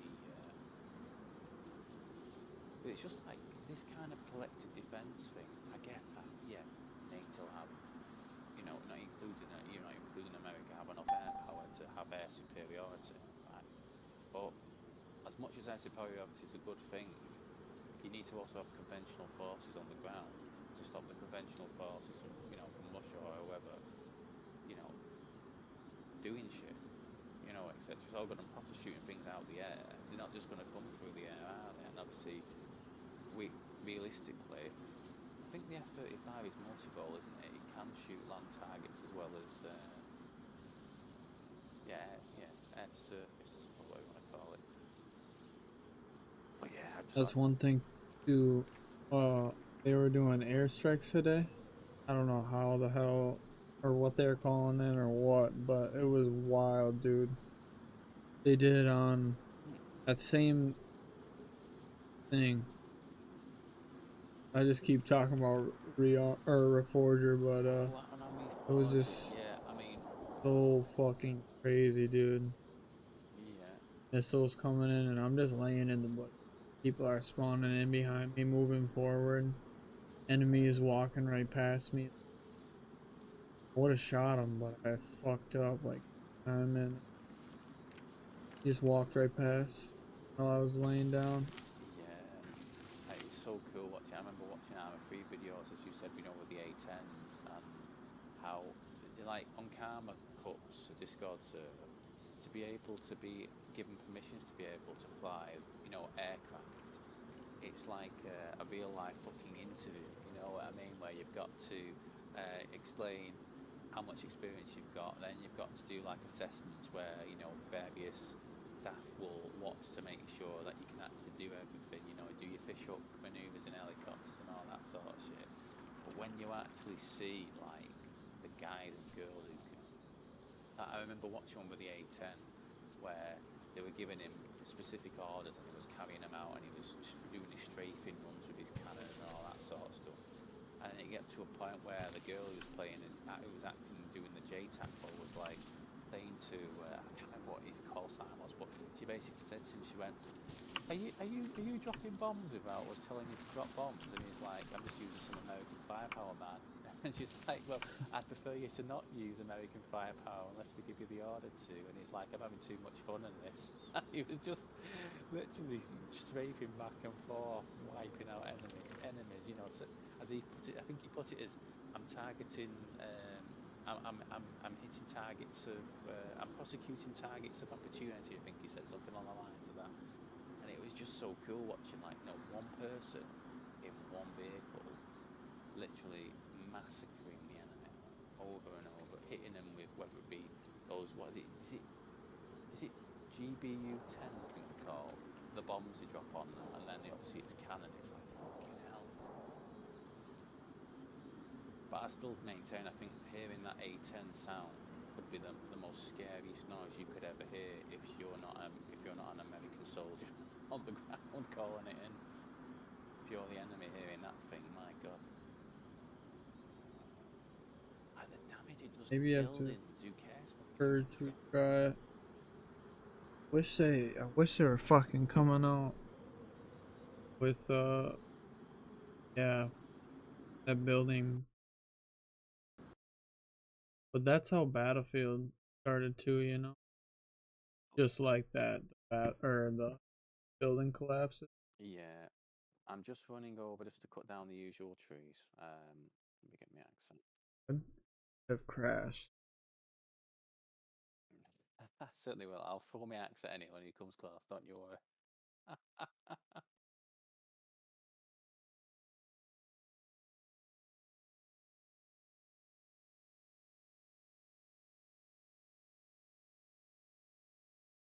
But it's just like this kind of collective defence thing. I get that, yeah. NATO have, not including America, have enough air power to have air superiority, right? But as much as air superiority is a good thing, you need to also have conventional forces on the ground to stop the conventional forces, from Russia or whoever, doing shit, etc. So I've got them proper shooting things out of the air. They're not just going to come through the air, are they? And obviously, realistically, I think the F-35 is multi-role, isn't it? It can shoot land targets as well as, air to surface, I suppose what you want to call it. But yeah, That's one thing too. They were doing airstrikes today. I don't know how the hell or what they're calling it or what, but it was wild, dude. They did on that same thing. I just keep talking about Reforger, but it was just so fucking crazy, dude. yeah. Missiles coming in, and I'm just laying in the bush. People are spawning in behind me, moving forward. Enemies walking right past me. I would have shot him, but I fucked up. Like, I'm in. He just walked right past while I was laying down. Yeah, it's so cool watching. I remember watching our free videos, as you said, with the A10s, and how, like, on Karma Cups, a Discord server, to be able to be given permissions to be able to fly, aircraft. It's like a real life fucking interview, you know what I mean? Where you've got to explain how much experience you've got, then you've got to do like assessments where various staff will watch to make sure that you can actually do everything. Do your fish hook manoeuvres in helicopters and all that sort of shit. But when you actually see like the guys and girls who can, I remember watching one with the A10 where they were giving him specific orders and he was carrying them out and he was doing his strafing runs with his cannon and all that sort of stuff. And then it got to a point where the girl who was playing, who was acting, doing the JTAC role, was like saying to, I can't remember what his call sign was, but she basically said, since she went, are you dropping bombs without us telling you to drop bombs? And he's like, I'm just using some American firepower, man. And she's like, well, I'd prefer you to not use American firepower unless we give you the order to. And he's like, I'm having too much fun in this. He was just literally strafing back and forth, wiping out enemies. You know, as he put it, I think he put it as, I'm targeting. I'm hitting targets of. I'm prosecuting targets of opportunity. I think he said something along the lines of that. And it was just so cool watching, like, you know, one person in one vehicle literally massacring the enemy over and over, hitting them with, whether it be those, what is it GBU 10s, I think they're called, the bombs they drop on them, and then obviously it's cannon. It's like, fucking hell. But I still maintain, I think hearing that A10 sound would be the most scariest noise you could ever hear if you're not an American soldier on the ground calling it in. If you're the enemy hearing that thing, my god. Like the damage it does to Maybe you have to buildings, who cares? urge retry it. I wish they were fucking coming out with yeah, that building. But that's how Battlefield started too, you know? Just like that, the building collapses. Yeah, I'm just running over just to cut down the usual trees. Let me get my accent. Would have crashed. I certainly will. I'll throw my axe at anyone who comes close, don't you worry.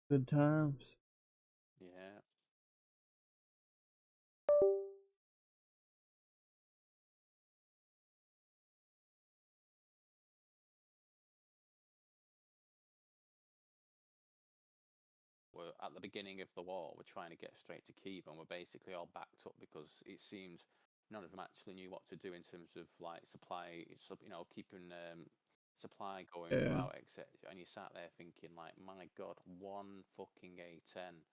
Good times. Yeah. We're at the beginning of the war. We're trying to get straight to Kiev, and we're basically all backed up because it seemed none of them actually knew what to do in terms of like supply, keeping supply going Yeah. throughout, etc. And you sat there thinking, like, my God, one fucking A10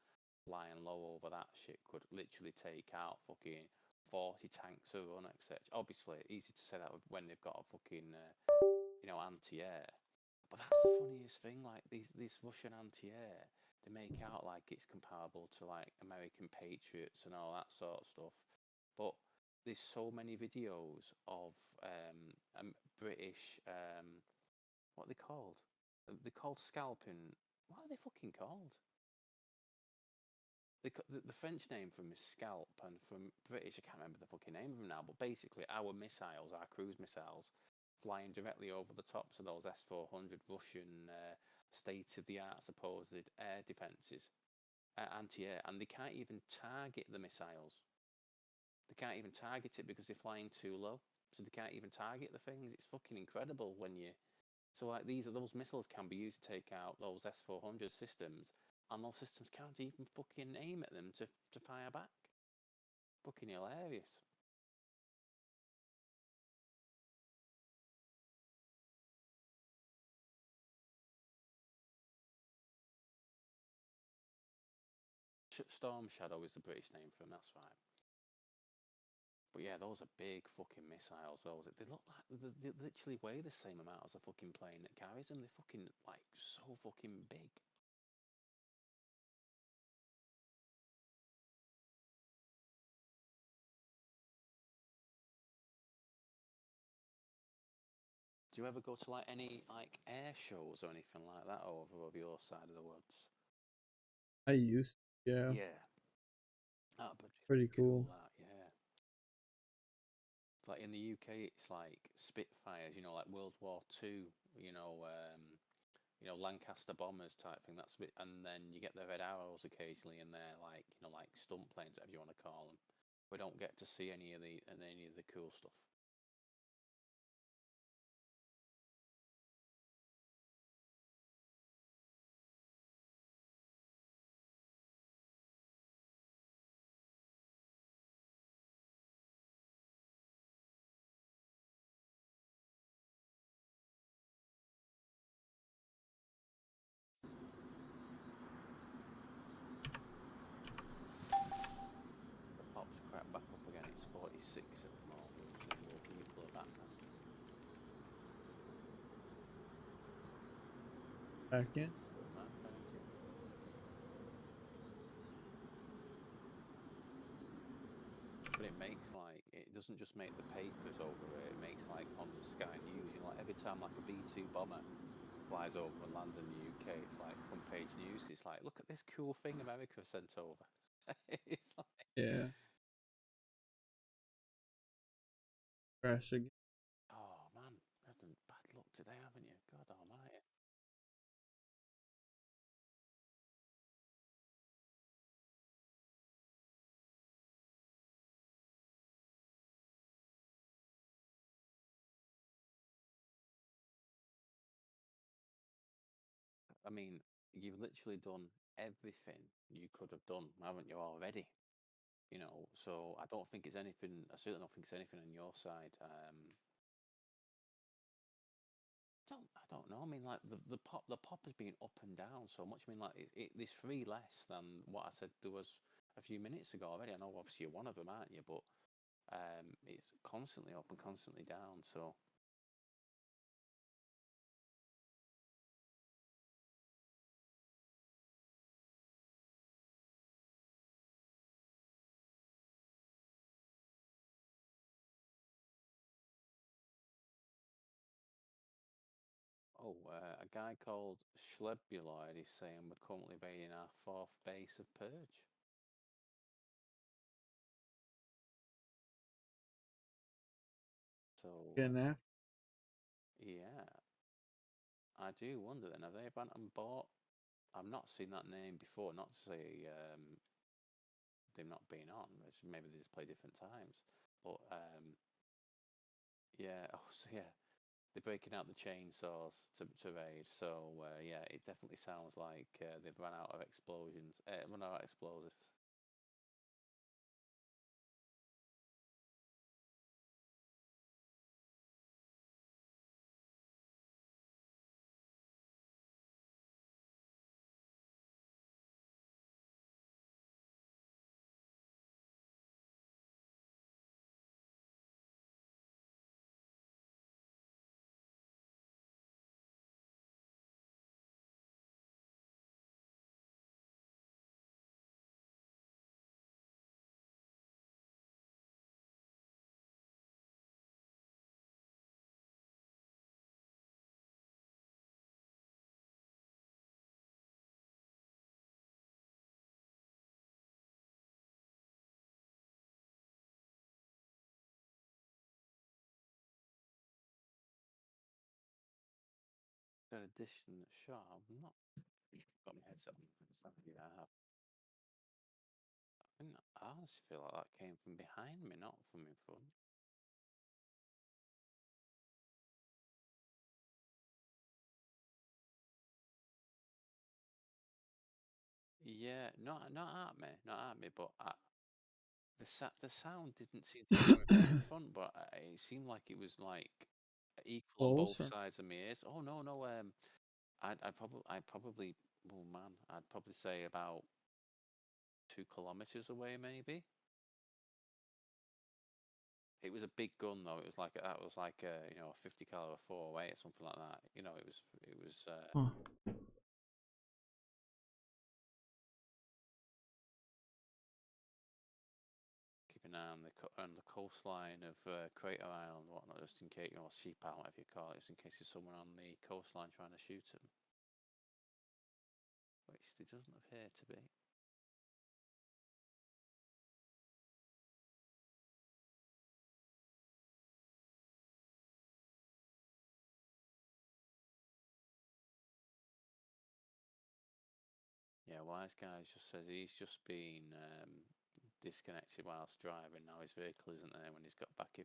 flying low over that shit could literally take out fucking 40 tanks a run, etc. Obviously, easy to say that when they've got a fucking anti-air. But that's the funniest thing. Like these Russian anti-air, they make out like it's comparable to like American Patriots and all that sort of stuff. But there's so many videos of British, what are they called? They're called scalping. What are they fucking called? The French name for them is scalp, and from British, I can't remember the fucking name of them now. But basically, our missiles, our cruise missiles, flying directly over the tops of those S-400 Russian state-of-the-art supposed air defences, anti-air, and they can't even target the missiles. They can't even target it because they're flying too low, so they can't even target the things. It's fucking incredible when you. So like those missiles can be used to take out those S-400 systems, and those systems can't even fucking aim at them to fire back. Fucking hilarious. Storm Shadow is the British name for them. That's right. But yeah, those are big fucking missiles. They look like they literally weigh the same amount as a fucking plane that carries them. They're fucking like so fucking big. Do you ever go to like any like air shows or anything like that over your side of the woods? I used to, yeah. Yeah, that'd be Pretty cool. cool. That, yeah. It's like in the UK, it's like Spitfires, like World War Two, Lancaster bombers type thing. That's a bit, and then you get the Red Arrows occasionally, and they're like, like stunt planes, whatever you want to call them. We don't get to see any of the cool stuff. 26 at the moment, so more people are back now. Back in. Good man, thank you. But it makes like, it doesn't just make the papers over it makes like on Sky News, you know, like every time like a B-2 bomber flies over and lands in the UK, it's like front page news. It's like, look at this cool thing America sent over. It's like, Yeah. Crash again. oh man, you've had bad luck today, haven't you? God almighty. I mean, you've literally done everything you could have done, haven't you, already? You know, so I don't think it's anything. I certainly don't think it's anything on your side. I don't know. I mean, like the pop has been up and down so much. I mean, like there's three less than what I said there was a few minutes ago already. I know obviously you're one of them, aren't you? But it's constantly up and constantly down. So oh, a guy called Schlebuloid is saying we're currently being our fourth base of Purge. So Getting after. yeah, I do wonder then, have they went and bought? I've not seen that name before. Not to say they've not been on. Maybe they just play different times. But yeah. Oh, so yeah, they're breaking out the chainsaws to raid. So yeah, it definitely sounds like they've run out of explosions. Run out of explosives. Got a distant shot. I'm not got my headset on. Yeah, I have. I honestly feel like that came from behind me, not from in front. Yeah, not at me, not at me, but the sound didn't seem to be coming from in front, but it seemed like it was like equal on both Closer. sides of my ears. Oh no, no, I'd probably, oh man, I'd probably say about 2 kilometers away, maybe. It was a big gun though. It was like that was like a 50 caliber 408 or something like that. You know, it was Huh. keep an eye on the coastline of Crater Island and whatnot, just in case, Sheep Island, whatever you call it, just in case there's someone on the coastline trying to shoot him, which there doesn't appear to be. Yeah, Wise Guys just says he's just been disconnected whilst driving. Now his vehicle isn't there when he's got back in.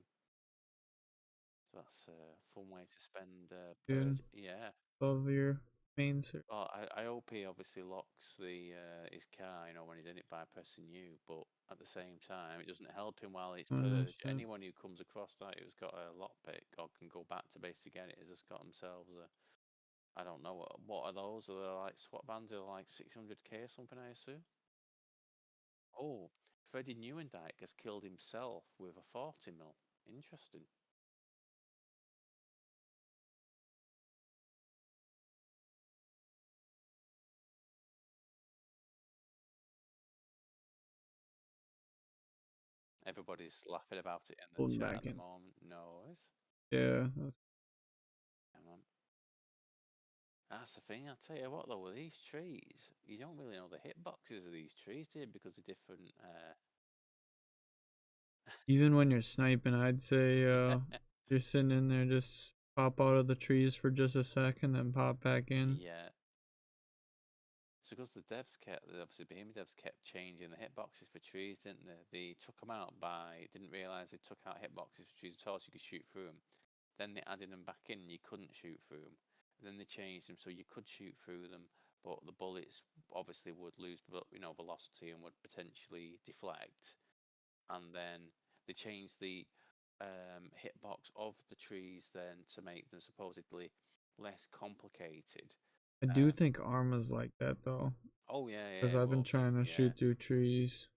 So that's a fun way to spend Doing Purge. Yeah. above your main circuit. Well, I hope he obviously locks the his car, when he's in it by pressing U. But at the same time, it doesn't help him while it's purged. 100%. Anyone who comes across that who's got a lockpick or can go back to base to get it has just got themselves a. I don't know what are those? Are they like SWAT bands? Are they like 600k or something? I assume. Oh, Freddie Neuendijk has killed himself with a 40 mil. Interesting. Everybody's laughing about it in the Pulling chat back at the in. moment. Noise. Yeah, that's Hang on. That's the thing. I tell you what, though, with these trees, you don't really know the hitboxes of these trees, do you? Because they're different. even when you're sniping, I'd say you're sitting in there, just pop out of the trees for just a second, then pop back in. Yeah. So because the devs kept, obviously Behemoth devs kept changing the hitboxes for trees, didn't they? They took them out didn't realise they took out hitboxes for trees at all, so you could shoot through them. Then they added them back in, you couldn't shoot through them. Then they changed them so you could shoot through them, but the bullets obviously would lose, velocity and would potentially deflect. And then they changed the hitbox of the trees then to make them supposedly less complicated. I do think Arma's like that though, Oh yeah, because yeah, it I've been will be. trying to Yeah. shoot through trees.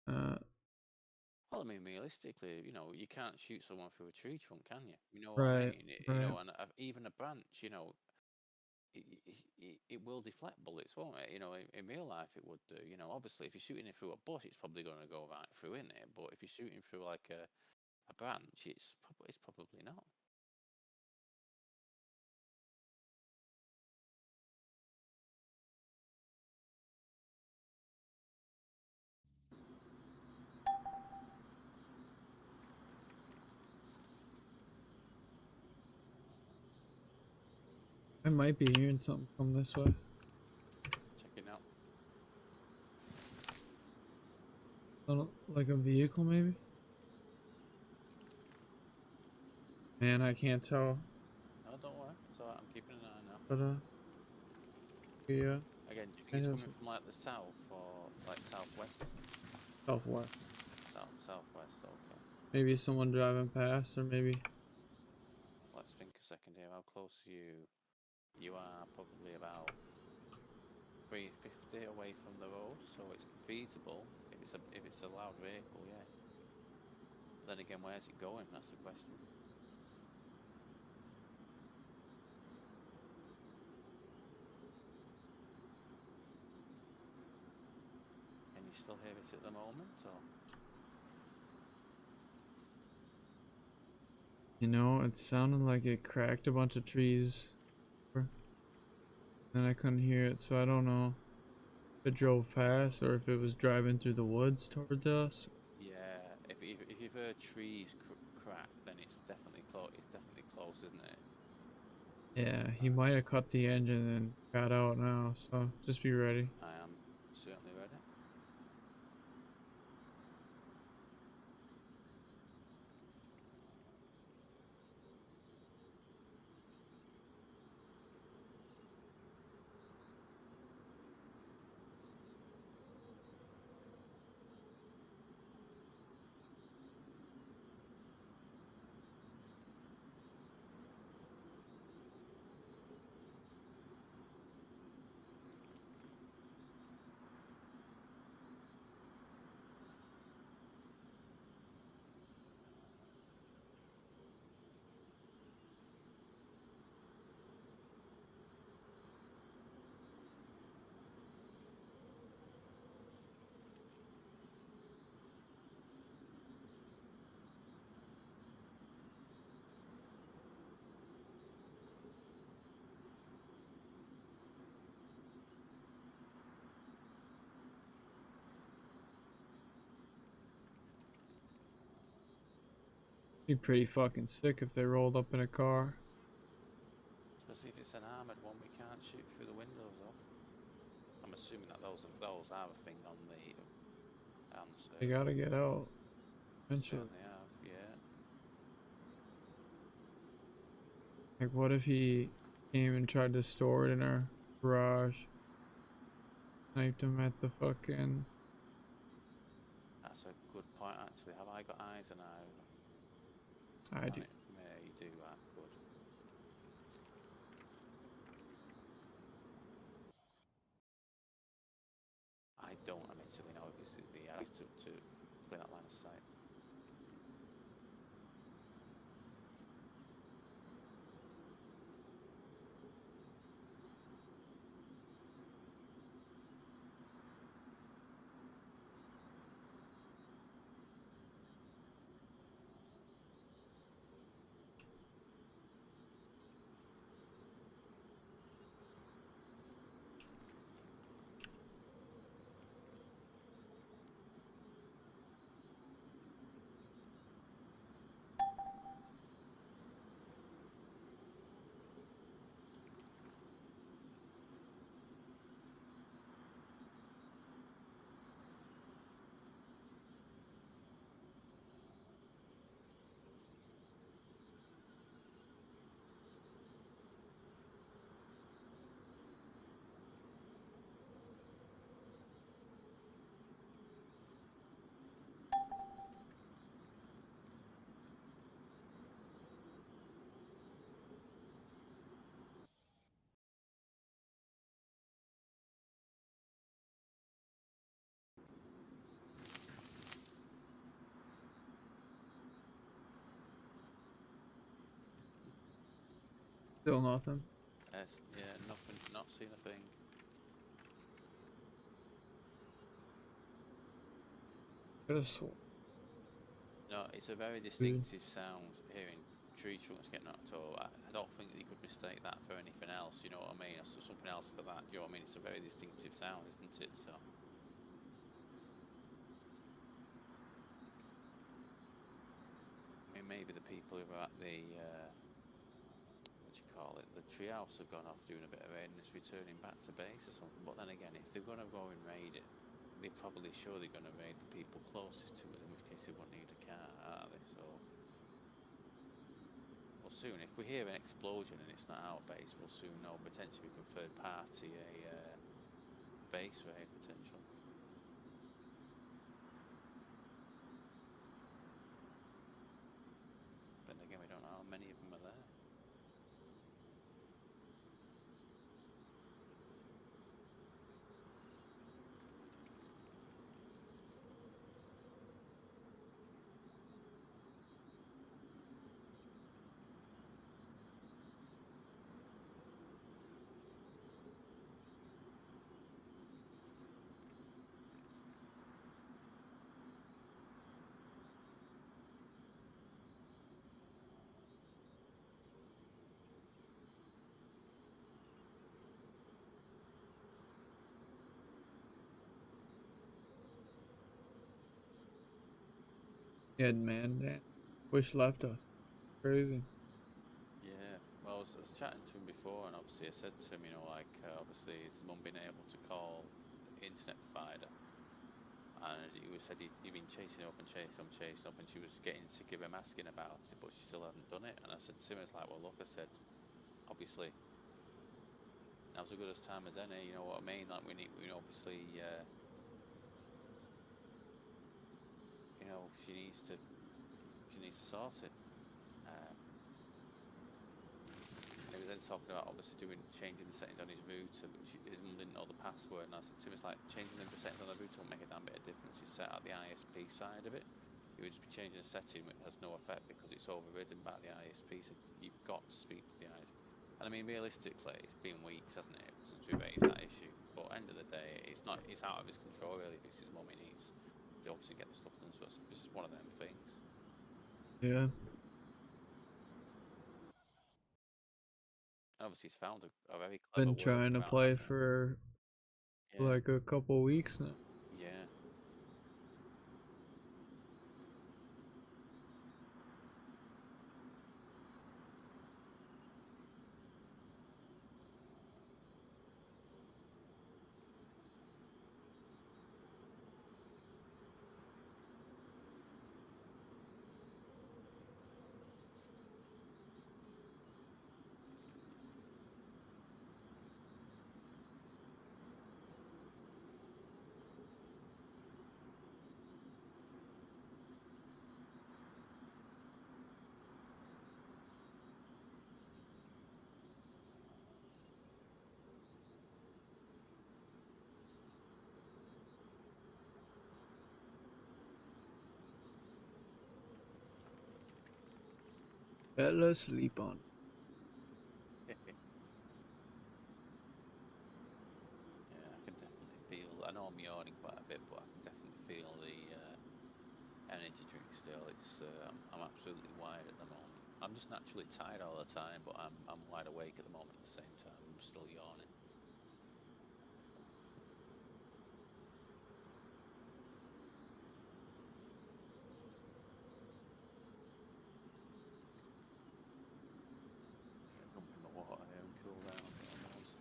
Well, I mean, realistically, you can't shoot someone through a tree trunk, can you? You know what I Right, mean? right. And even a branch, it will deflect bullets, won't it? In real life, it would do. Obviously, if you're shooting it through a bush, it's probably going to go right through in it. But if you're shooting through like a branch, it's probably not. I might be hearing something come this way. Checking out. Like a vehicle, maybe? Man, I can't tell. No, don't worry. It's alright. I'm keeping an eye now. But, yeah. Again, do you think I it's have coming from like the south or like southwest? southwest. Southwest. Okay. Maybe someone driving past, or maybe. Let's think a second here. How close are you? You are probably about 350 away from the road, so it's feasible if it's a loud vehicle, yeah. But then again, where's it going? That's the question. Can you still hear it at the moment, or? You know, it sounded like it cracked a bunch of trees. And I couldn't hear it, so I don't know if it drove past or if it was driving through the woods towards us. Yeah, if you've heard trees crack, then it's definitely close. It's definitely close, isn't it? Yeah, he might have cut the engine and got out now, so just be ready. I am certainly ready. Be pretty fucking sick if they rolled up in a car. Especially if it's an armoured one, we can't shoot through the windows off. I'm assuming that those are a thing on the server. They gotta get out. They Eventually. certainly have, yeah. Like, what if he came and tried to store it in our garage? Sniped him at the fucking. That's a good point, actually. Have I got eyes and I on do. it from here? You do, good. I don't mentally, you know, he has to play that line of sight. Still nothing. Yeah, nothing, not seen a thing. Could have sworn. No, it's a very distinctive sound hearing tree trunks get knocked over. I don't think that you could mistake that for anything else, you know what I mean? Or something else for that, do you know what I mean? It's a very distinctive sound, isn't it? So. I mean, maybe the people who are at the, what do you call it, the treehouse have gone off doing a bit of raiding and it's returning back to base or something. But then again, if they're going to go and raid it, they're probably sure they're going to raid the people closest to it, in which case they won't need a car, are they? So. Well, soon, if we hear an explosion and it's not our base, we'll soon know potentially we can third party a base raid potential. But then again, we don't know how many of them are there. Yeah, man. Damn. Wish left us. Crazy. Yeah, well, I was chatting to him before, and obviously I said to him, you know, like, obviously his mum been able to call the internet provider, and said he'd been chasing her up and chasing up, and she was getting sick of him asking about it, but she still hadn't done it. And I said to him, it's like, well, look, I said, obviously, now's as good as time as any, you know what I mean? Like, we need, obviously, you know, she needs to sort it. And he was then talking about obviously changing the settings on his router, but his mum didn't know the password. And I said to him, it's like changing the settings on the router won't make a damn bit of difference. You set out the ISP side of it. You would just be changing a setting which has no effect because it's overridden by the ISP. So you've got to speak to the ISP. And I mean, realistically, it's been weeks, hasn't it, since we raised that issue. But end of the day, it's out of his control really. If it's his mum, he needs to obviously get the stuff done. So it's just one of them things. Yeah. And obviously, he's found a very clever Been trying to play for like a couple weeks now. Yeah. Fell asleep on. Yeah, I can definitely feel. I know I'm yawning quite a bit, but I can definitely feel the energy drink still. It's I'm absolutely wired at the moment. I'm just naturally tired all the time, but I'm wide awake at the moment at the same time. I'm still yawning. Jump in the water here and cool down. Almost.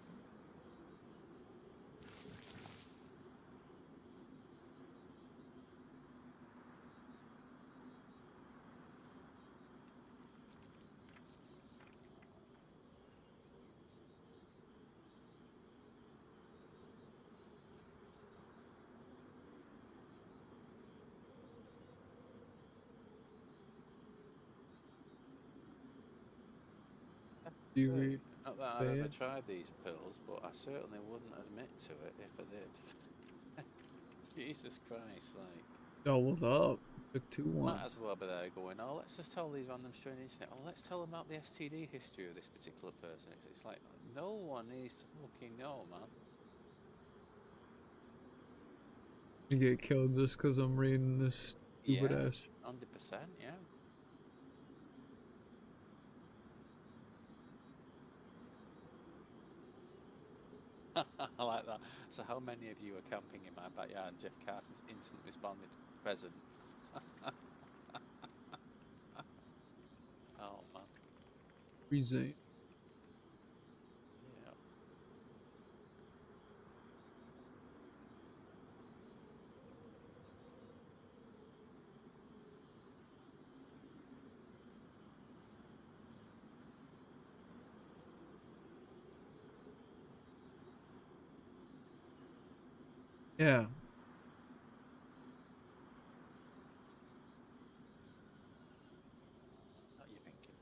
You Say, read not that I've ever bad? tried these pills, but I certainly wouldn't admit to it if I did. Jesus Christ, like. Doubled up. Took two Might once. as well be there going, oh, let's just tell these random strangers, oh, let's tell them about the STD history of this particular person. It's like, no one needs to fucking know, man. You get killed just because I'm reading this stupid Yeah, ass. 100%, yeah. I like that. So how many of you are camping in my backyard and Jeff Carter's instant responded, present? Oh, man. Reason. Yeah. Yeah. What are you thinking?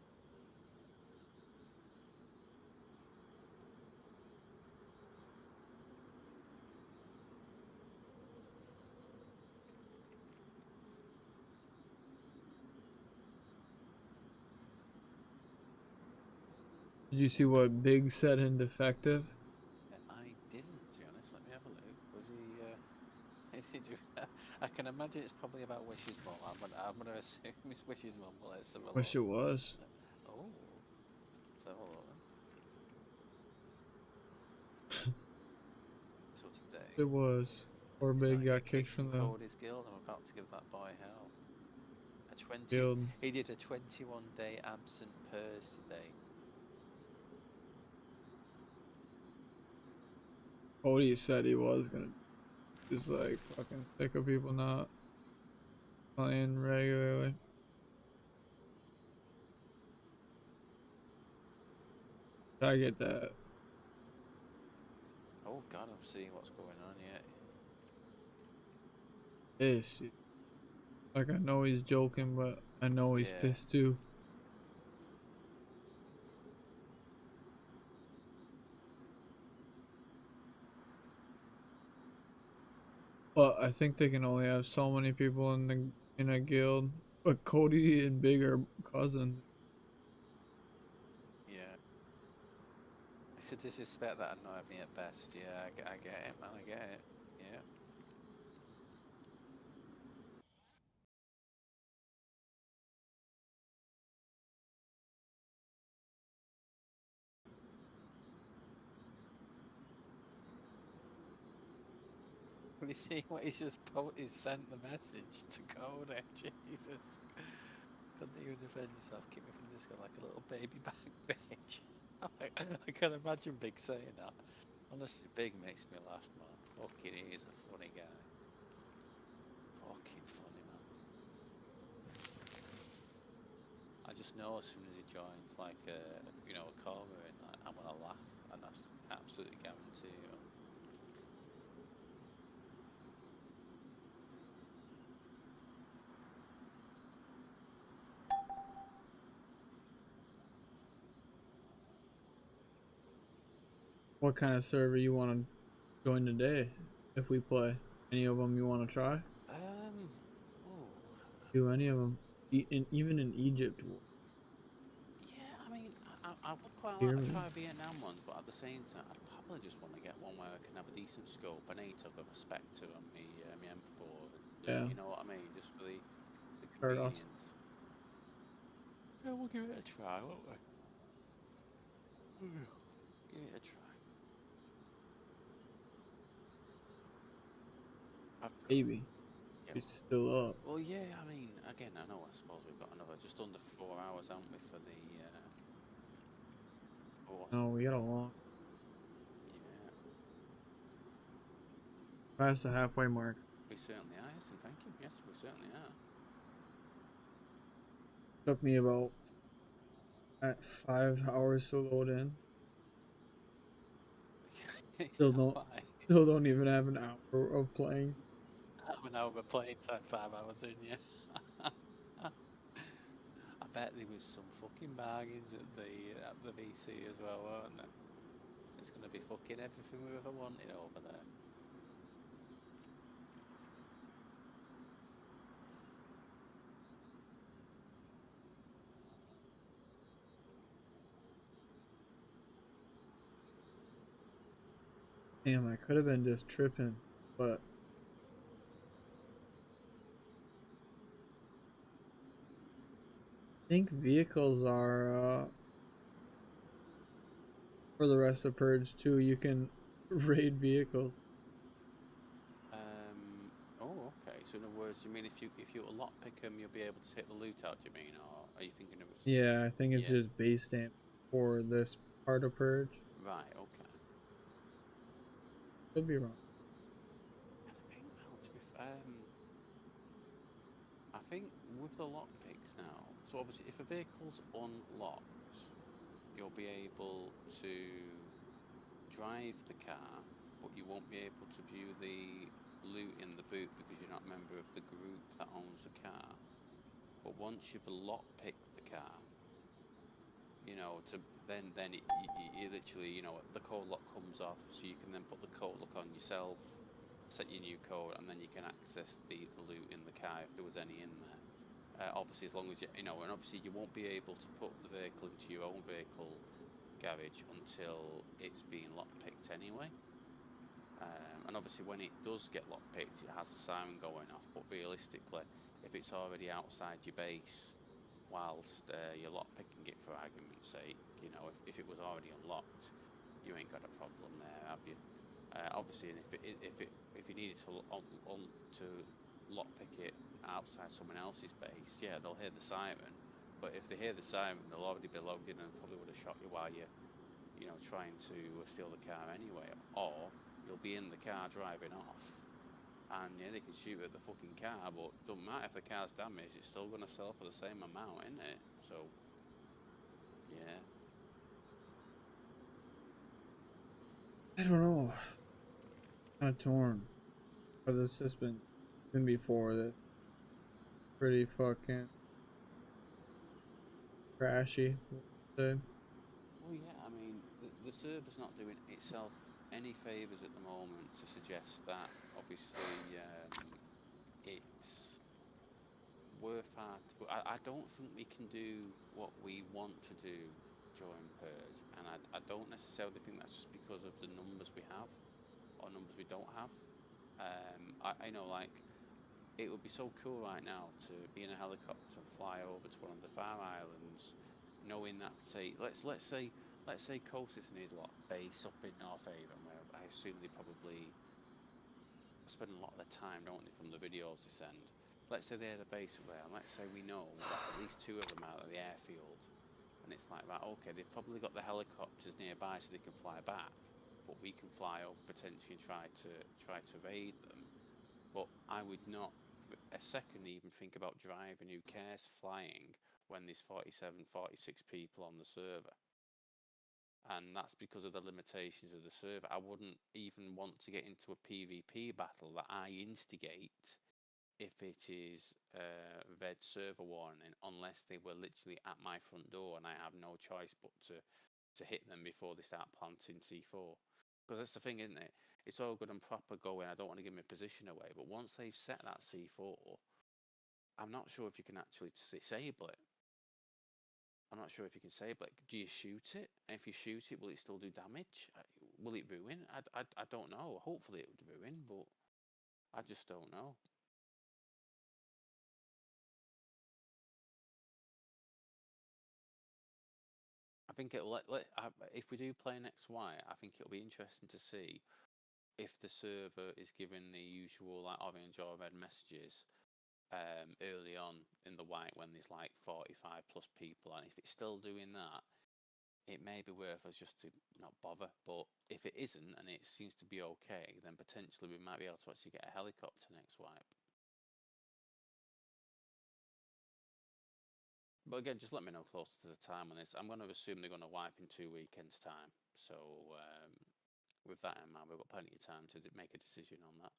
Did you see what Big said in Defective? I didn't, to be honest. Let me have a look. Was he, is he doing, I can imagine it's probably about Wish's mum. I'm gonna assume it's Wish's mum, but let's have a Wish look. it was. Oh, let's have a look then. So today, It was. Or did Big I got get kicked kicked from from the Cody's guild? I'm about to give that boy hell. A 20, guild. he did a 21-day absent purge today. Cody said he was gonna. Just like fucking sick of people not playing regularly. I get that. Oh God, I'm seeing what's going on here. Ish. Like I know he's joking, but I know he's Yeah, pissed too. But I think they can only have so many people in a guild. But Cody and Big are cousins. yeah. It's a disrespect that annoyed me at best. Yeah, I get it, man. I get it. Yeah. Well, you see what he's just he's sent the message to Cody. Jesus. Couldn't even defend yourself. Keep me from this guy like a little baby back bitch. I can imagine Big saying that. Honestly, Big makes me laugh, man. Fucking, he is a funny guy. Fucking funny, man. I just know as soon as he joins, like, a call we're in, like, I'm gonna laugh, and that's absolutely guarantee you. What kind of server you want to join today? If we play any of them, you want to try? Um, oh, Do any of them? Even in Egypt. I would quite like Hear to me? try a Vietnam one, but at the same time, I'd probably just want to get one where I can have a decent scope, an ATOG of a Spectre on me M4. Yeah. You know what I mean? Just for the Start off. convenience. Yeah, we'll give it a try, won't we? Give it a try. I've got. Maybe. Yeah. It's still up. Well, yeah. I mean, again, I know. I suppose we've got another just under 4 hours, haven't we, for the. Oh, what's No, we got a long. Yeah, Past the halfway mark. we certainly are. Yes, and thank you. Yes, we certainly are. Took me about 5 hours to load in. It's Still not don't. why. Still don't even have an hour of playing. Half an hour of playing time, 5 hours in, yeah. I bet there was some fucking bargains at the VC as well, weren't there? It's gonna be fucking everything we ever wanted over there. Damn, I could have been just tripping, but I think vehicles are for the rest of Purge 2. You can raid vehicles. Oh, okay. So in other words, you mean if you lockpick them, you'll be able to take the loot out? Do you mean, or are you thinking of? Yeah, I think it's Yeah. just base stamp for this part of Purge. Right. Okay. Could be wrong. I think now to be I think with the lockpicks now. So obviously, if a vehicle's unlocked, you'll be able to drive the car, but you won't be able to view the loot in the boot because you're not a member of the group that owns the car. But once you've lockpicked the car, to then you literally, the code lock comes off, so you can then put the code lock on yourself, set your new code, and then you can access the loot in the car if there was any in there. Obviously, as long as and obviously you won't be able to put the vehicle into your own vehicle garage until it's been lockpicked anyway. And obviously, when it does get lockpicked, it has the siren going off. But realistically, if it's already outside your base, whilst you're lockpicking it for argument's sake, if it was already unlocked, you ain't got a problem there, have you? Obviously, and if you needed to lockpick it outside someone else's base, yeah, they'll hear the siren. But if they hear the siren, they'll already be logged in and probably would have shot you while you're, trying to steal the car anyway. Or you'll be in the car driving off, and yeah, they can shoot at the fucking car, but don't matter if the car's damaged, it's still gonna sell for the same amount, isn't it? So, yeah. I don't know. Kind of torn. But it's just been before this. Pretty fucking crashy. Say. Well, yeah, I mean, the server's not doing itself any favours at the moment to suggest that, obviously, it's worth our. I don't think we can do what we want to do during Purge, and I don't necessarily think that's just because of the numbers we have or numbers we don't have. I know, like, it would be so cool right now to be in a helicopter and fly over to one of the Far Islands, knowing that, say, let's say Kosis and his lot base up in North Haven, where I assume they probably spend a lot of their time, don't they, from the videos they send. Let's say they're the base up there, and let's say we know that at least 2 of them are at the airfield, and it's like, right, okay, they've probably got the helicopters nearby so they can fly back, but we can fly over potentially and try to raid them. But I would not for a second even think about driving who cares flying when there's 47, 46 people on the server. And that's because of the limitations of the server. I wouldn't even want to get into a PvP battle that I instigate if it is red server warning, unless they were literally at my front door and I have no choice but to hit them before they start planting C4. Because that's the thing, isn't it? It's all good and proper going, I don't want to give my position away, but once they've set that C4, I'm not sure if you can actually disable it. I'm not sure if you can say, but do you shoot it? And if you shoot it, will it still do damage? Will it ruin? I don't know. Hopefully it would ruin, but I just don't know. I think it'll if we do play next white, I think it'll be interesting to see if the server is giving the usual like orange or red messages early on in the white when there's like 45 plus people, and if it's still doing that, it may be worth us just to not bother. But if it isn't and it seems to be okay, then potentially we might be able to actually get a helicopter next wipe. But again, just let me know closer to the time on this. I'm going to assume they're going to wipe in 2 weekends' time. So with that in mind, we've got plenty of time to make a decision on that.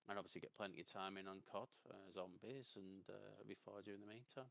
And obviously get plenty of time in on COD, zombies, and before during the meantime.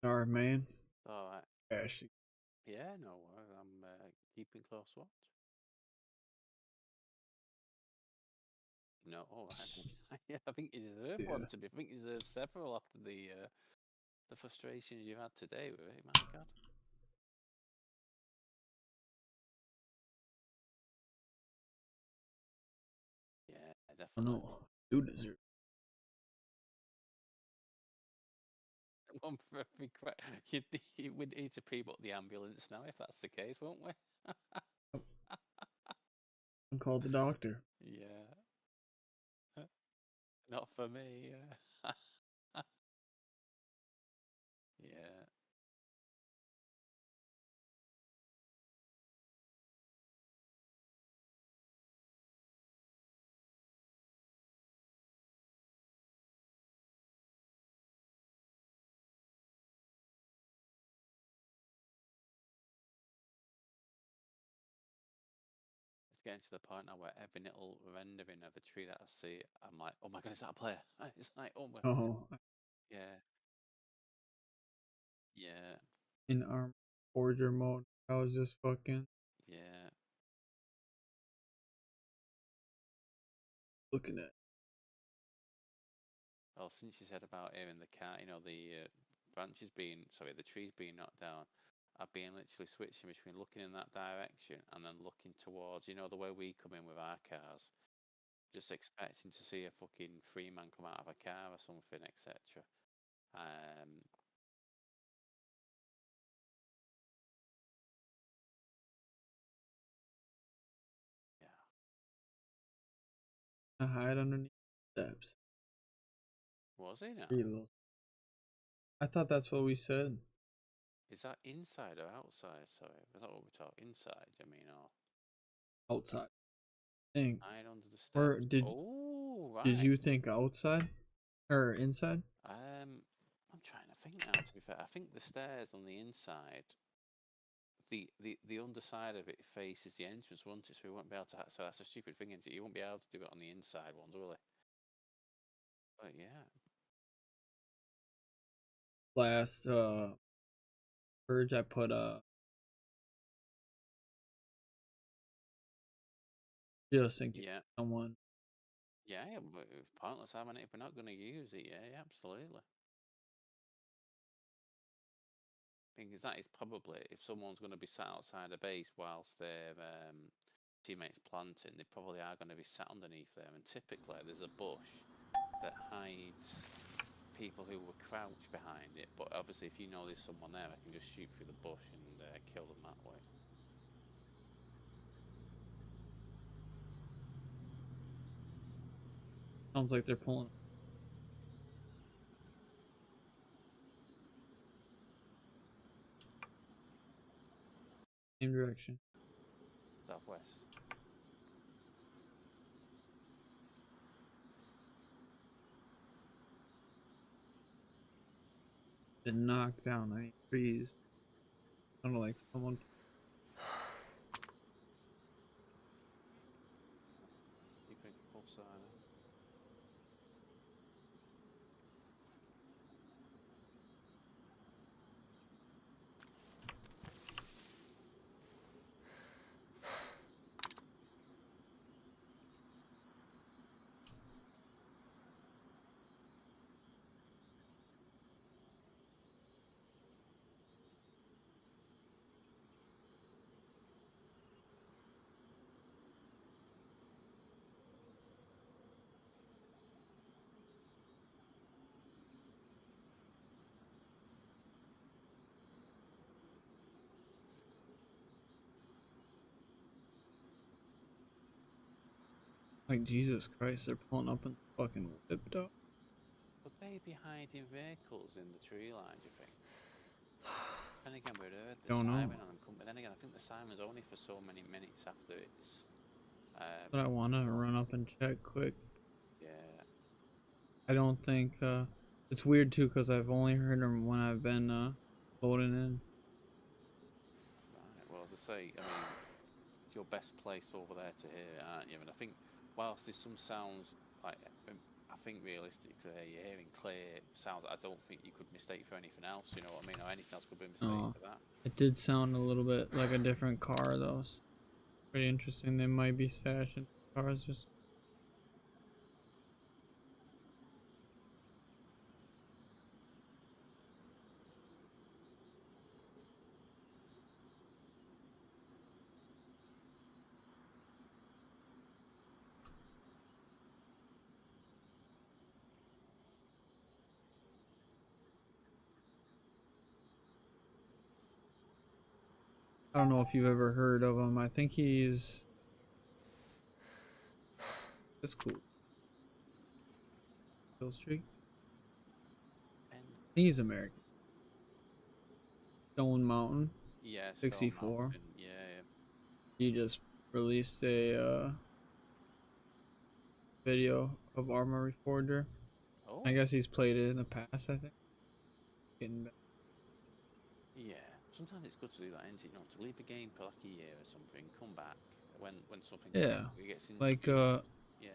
Sorry, man. All right. Ashley. Yeah, no, I'm keeping close watch. No, oh, yeah, I think you deserve Yeah. one. To be, I think you deserve several after the frustrations you've had today with it. My God. Yeah, Oh definitely. no, you deserve. One for every we'd need to pre-book the ambulance now if that's the case, won't we? And call the doctor. Yeah. Not for me. Yeah. Yeah. It's getting to the point now where every little rendering of a tree that I see, I'm like, oh my God, is that a player? It's like, oh my. Oh, Yeah. Yeah. in Arm Forger mode, I was just fucking Yeah. looking at. Well, since you said about hearing the car, the branches being, sorry, the trees being knocked down, I've been literally switching between looking in that direction and then looking towards, the way we come in with our cars, just expecting to see a fucking free man come out of a car or something, etc. Um, yeah. I hide underneath the steps. Was he now? Pretty little. I thought that's what we said. Is that inside or outside? Sorry, was that what we talked? Inside, I mean, or Outside. Think. hide under the Or steps? Oh, did right. you think outside or inside? I'm trying to think now. To be fair, I think the stairs on the inside, the underside of it faces the entrance, won't it? So we won't be able to. So that's a stupid thing, isn't it? You won't be able to do it on the inside ones, will it? But yeah, Last purge, I put just in case yeah, someone. yeah. But it's pointless having it if we're not going to use it. Yeah, yeah, absolutely. Because that is probably if someone's going to be sat outside a base whilst their teammates planting, they probably are going to be sat underneath there. And typically, there's a bush that hides people who were crouched behind it. But obviously, if you know there's someone there, I can just shoot through the bush and kill them that way. Sounds like they're pulling the same direction. Southwest. Been knocked down. I mean, trees. Sounded like someone. Keeping a close eye on. Like Jesus Christ, they're pulling up in the fucking whip, dog. Would they be hiding vehicles in the tree line, do you think? And again, we'd heard the Don't know. siren on them come, but then again, I think the siren's only for so many minutes after it's. But I want to Gone. run up and check quick. Yeah. I don't think it's weird too because I've only heard them when I've been loading in. Right. Well, as I say, I mean, your best place over there to hear, aren't you? And I think, whilst there's some sounds like, I think realistically, you're hearing clear sounds that I don't think you could mistake for anything else. You know what I mean? Or anything else could be mistaken for that. It did sound a little bit like a different car though. So pretty interesting. They might be stashing cars. Just I don't know if you've ever heard of him. I think he's. That's cool. Kill streak. And I think he's American. Stone Mountain, yeah, Stone 64. Mountain. Yeah, yeah. He just released a video of Armory Forger. I Oh, guess he's played it in the past. I think. Getting back. yeah. Sometimes it's good to do that, isn't it? You know, to leave a game for like a year or something, come back when something Yeah, it gets like introduced. Yeah.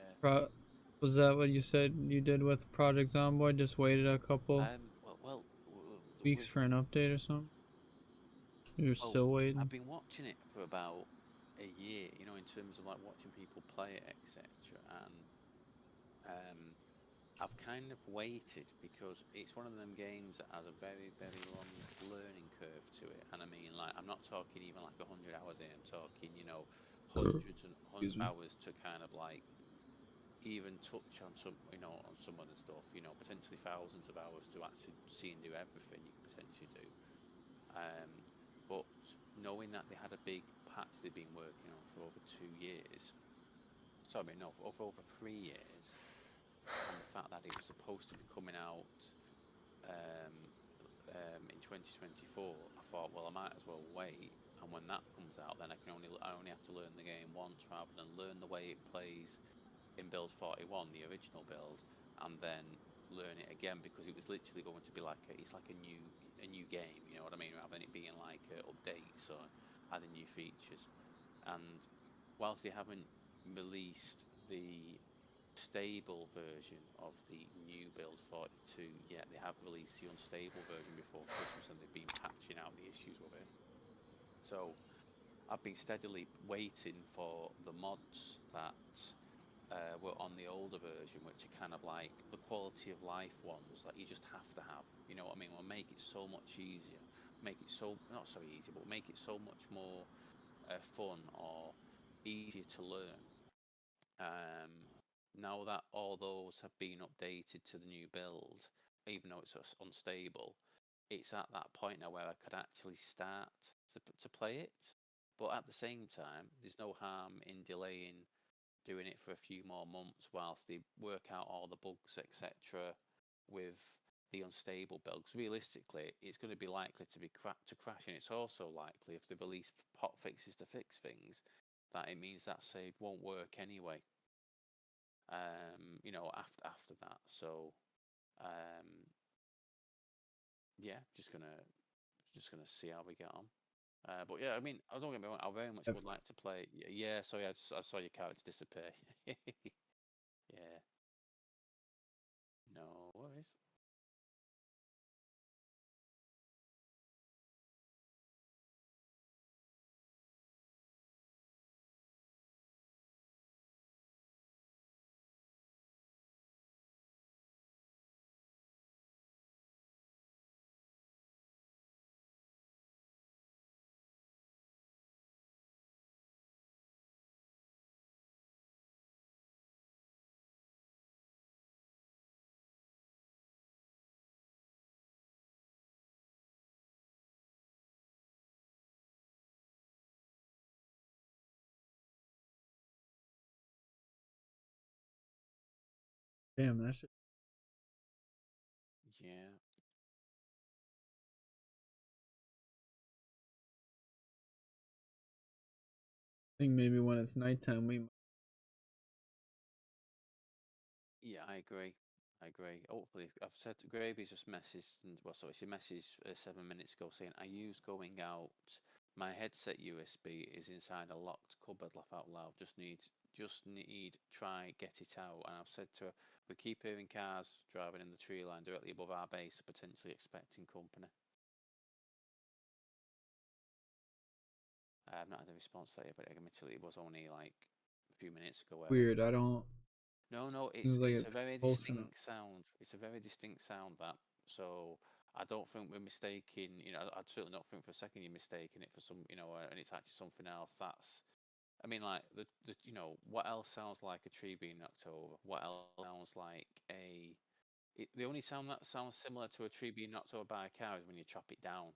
was that what you said you did with Project Zomboid? Just waited a couple weeks for an update or something? You're well, still waiting? I've been watching it for about a year. You know, in terms of like watching people play it, etc. And um, I've kind of waited because it's one of them games that has a very, very long learning curve to it. And I mean, like, I'm not talking even like 100 hours in. I'm talking, you know, hundreds and hundreds Excuse of me. hours to kind of like even touch on some, you know, on some of the stuff. You know, potentially thousands of hours to actually see and do everything you could potentially do. Um, but knowing that they had a big patch they've been working on for over 2 years, sorry, no, for over 3 years, and the fact that it was supposed to be coming out um, in 2024, I thought, well, I might as well wait. And when that comes out, then I only have to learn the game once rather than learn the way it plays in build 41, the original build, and then learn it again because it was literally going to be like it's like a new game. You know what I mean? Rather than it being like updates or adding new features. And whilst they haven't released the stable version of the new build 42 yet, they have released the unstable version before Christmas and they've been patching out the issues with it. So I've been steadily waiting for the mods that were on the older version, which are kind of like the quality of life ones that you just have to have. You know what I mean? Will make it so much easier, make it so not so easy, but make it so much more fun or easier to learn. Um, Now that all those have been updated to the new build, even though it's unstable, it's at that point now where I could actually start to play it. But at the same time, there's no harm in delaying doing it for a few more months whilst they work out all the bugs, etc., with the unstable builds. Realistically, it's going to be likely to be to crash, and it's also likely if they release pot fixes to fix things, that it means that save won't work anyway. You know, after that. So, um, yeah, just gonna see how we get on. But yeah, I mean, I don't get me wrong. I very much Yep. would like to play. Yeah, sorry, I saw your character disappear. Yeah, no worries. Damn, that shit. Yeah, I think maybe when it's nighttime, we. yeah, I agree. I agree. Hopefully, I've said Gravy's just messaged, and well, sorry, she messaged 7 minutes ago saying, "Are you going out? My headset USB is inside a locked cupboard. Laugh out loud. Just need try get it out." And I've said to her, "We keep hearing cars driving in the tree line directly above our base, potentially expecting company." I've not had a response to that yet, but admittedly, it was only like a few minutes ago where Weird. I don't. no, no, Seems like it's a it's very close enough. distinct sound. It's a very distinct sound that. So I don't think we're mistaking. You know, I certainly don't think for a second you're mistaking it for some. You know, and it's actually something else. That's. I mean, like the you know what else sounds like a tree being knocked over? What else sounds like a? The only sound that sounds similar to a tree being knocked over by a car is when you chop it down.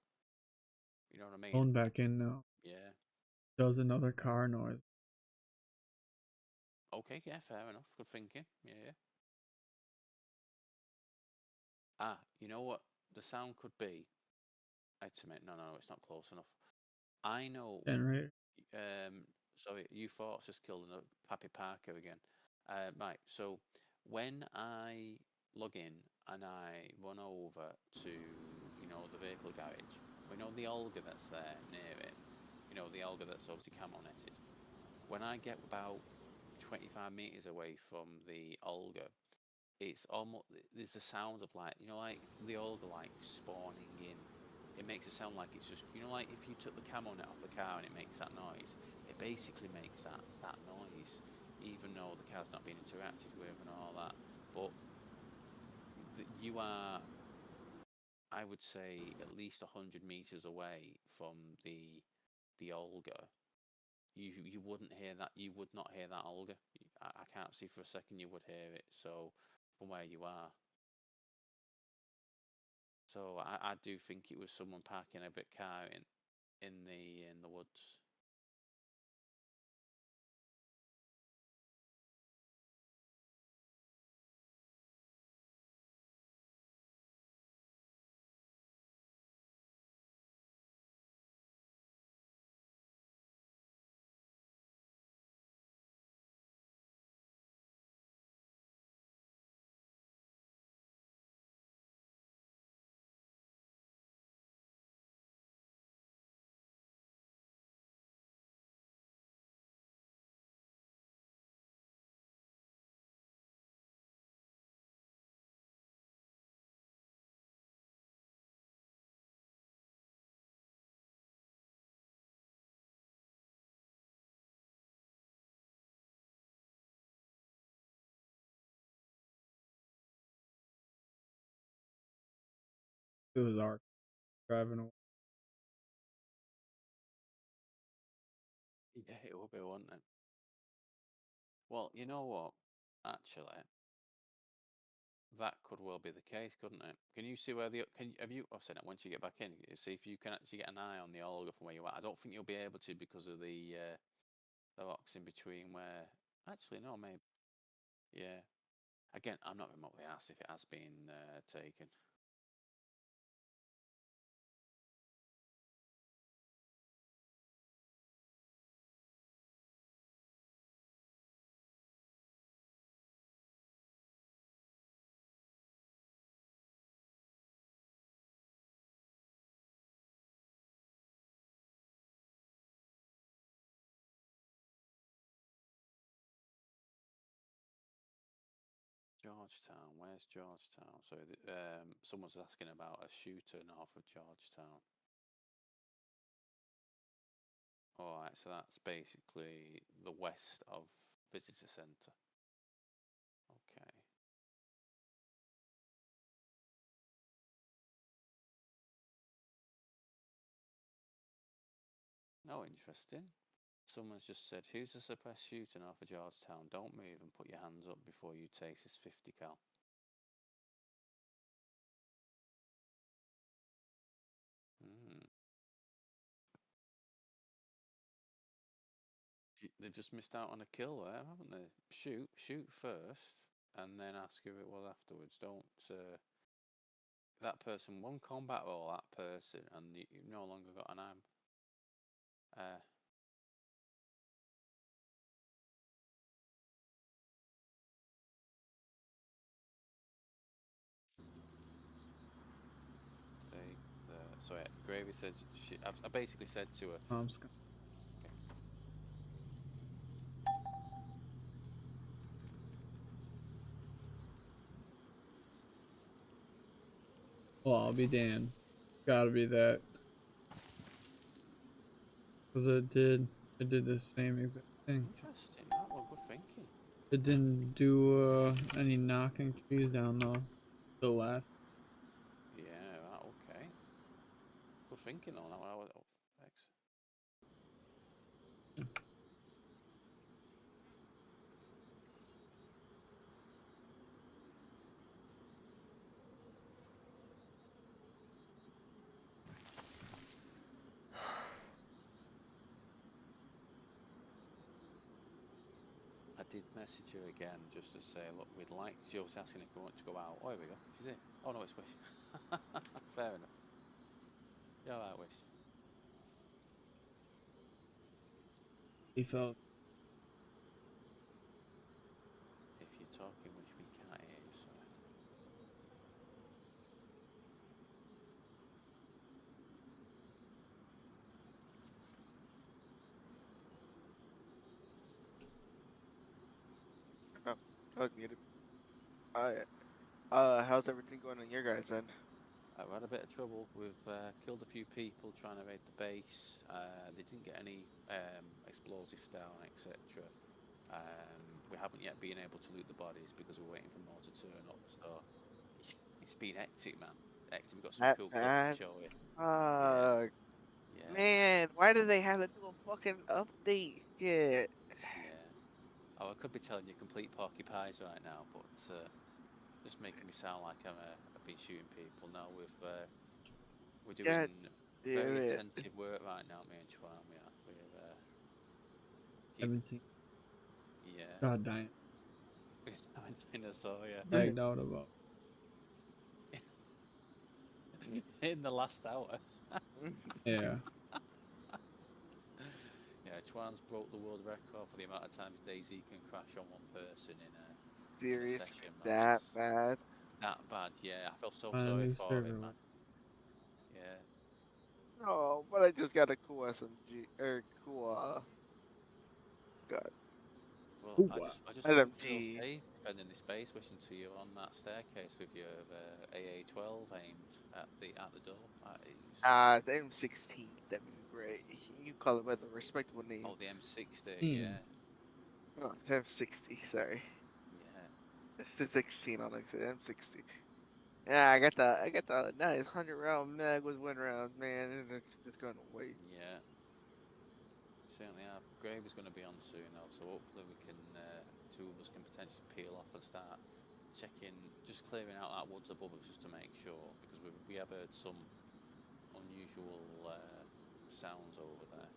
You know what I mean? Going back in now. Yeah. Does another car noise. Okay, yeah, fair enough. Good thinking. Yeah. Ah, you know what the sound could be? Estimate. No, it's not close enough. I know. Generator. Sorry, you thoughts just killed another Pappy Parker again. Right. So when I log in and I run over to, the vehicle garage, we know the Olga that's there near it. The Olga that's obviously camo netted. When I get about 25 meters away from the Olga, it's almost there's a sound of like the Olga like spawning in. It makes it sound like it's just like if you took the camo net off the car and it makes that noise. It basically makes that noise, even though the car's not being interacted with and all that. But you are, I would say, at least 100 meters away from the Olga. You wouldn't hear that. You would not hear that Olga. I can't see for a second you would hear it. So from where you are. So I do think it was someone parking a bit car in the woods. It was our driving away. Yeah, it will be, won't it? Well, you know what? Actually, that could well be the case, couldn't it? Can you see where the can have you? I've said it once you get back in. See if you can actually get an eye on the Olga from where you are. I don't think you'll be able to because of the rocks in between. Where actually no, maybe yeah. Again, I'm not remotely asked if it has been taken. Georgetown. Where's Georgetown? So someone's asking about a shooter north of Georgetown. All right, so that's basically the west of visitor centre. Okay. No, interesting. Someone's just said, "Who's the suppressed shooter north of Georgetown? Don't move and put your hands up before you take this 50 cal." Hmm. They've just missed out on a kill there, haven't they? Shoot first, and then ask who it was afterwards. Don't. That person, one combat roll, that person, and you've no longer got an arm. Uh, so yeah, Gravy said, I basically said to her, Tom's. Well, I'll be damned. Gotta be that. Because it did the same exact thing. interesting, that one, good thinking. It didn't do any knocking trees down though. The last. Yeah, right, okay. Good thinking on that one. Thanks. did message her again just to say, look, we'd like. She was asking if we want to go out. Oh, here we go. She's here. Oh no, it's Wish. Fair enough. Yeah, alright, Wish. He felt. If you're talking, Wish, we can't hear you. Sorry. Oh, I was muted. How's everything going on your guys' end? We had a bit of trouble. We've killed a few people trying to raid the base. They didn't get any explosives down, etc. We haven't yet been able to loot the bodies because we're waiting for more to turn up. So it's been hectic, man. Hectic. We've got some That cool clips bad? to show you. Yeah, Man, why did they have to do a fucking update? Shit. yeah. Oh, I could be telling you complete porcupines right now, but just making me sound like I've been shooting people. No, we're God doing damn very it. intensive work right now, me and Chuan. We're Haven't keeping, seen. yeah. God damn. We're dinosaur, yeah. Bagged out about. In the last hour. Yeah. Yeah, Chuan's broke the world record for the amount of times Dayz can crash on one person in a Serious? session, man. That It's bad? that bad, yeah. I feel so On a sorry new for him, server. man. Yeah. No, but I just got a cool SMG, or cool, God, Well, Ooh, wow. I just hope you feel LMG. safe defending this base. Wishing to you on that staircase with your AA-12 aimed at the door. The M16, that'd be great. You call it by the respectable name. Oh, the M60, Hmm. yeah, Oh, M60, sorry. yeah, It's the 16 on it, M60. Yeah, I got the nice 100 round mag with 1 round, man. And it's just gonna wait. yeah. Certainly have. Grave is going to be on soon, though, so hopefully we can, two of us can potentially peel off and start checking, just clearing out that woods above us just to make sure, because we have heard some unusual sounds over there.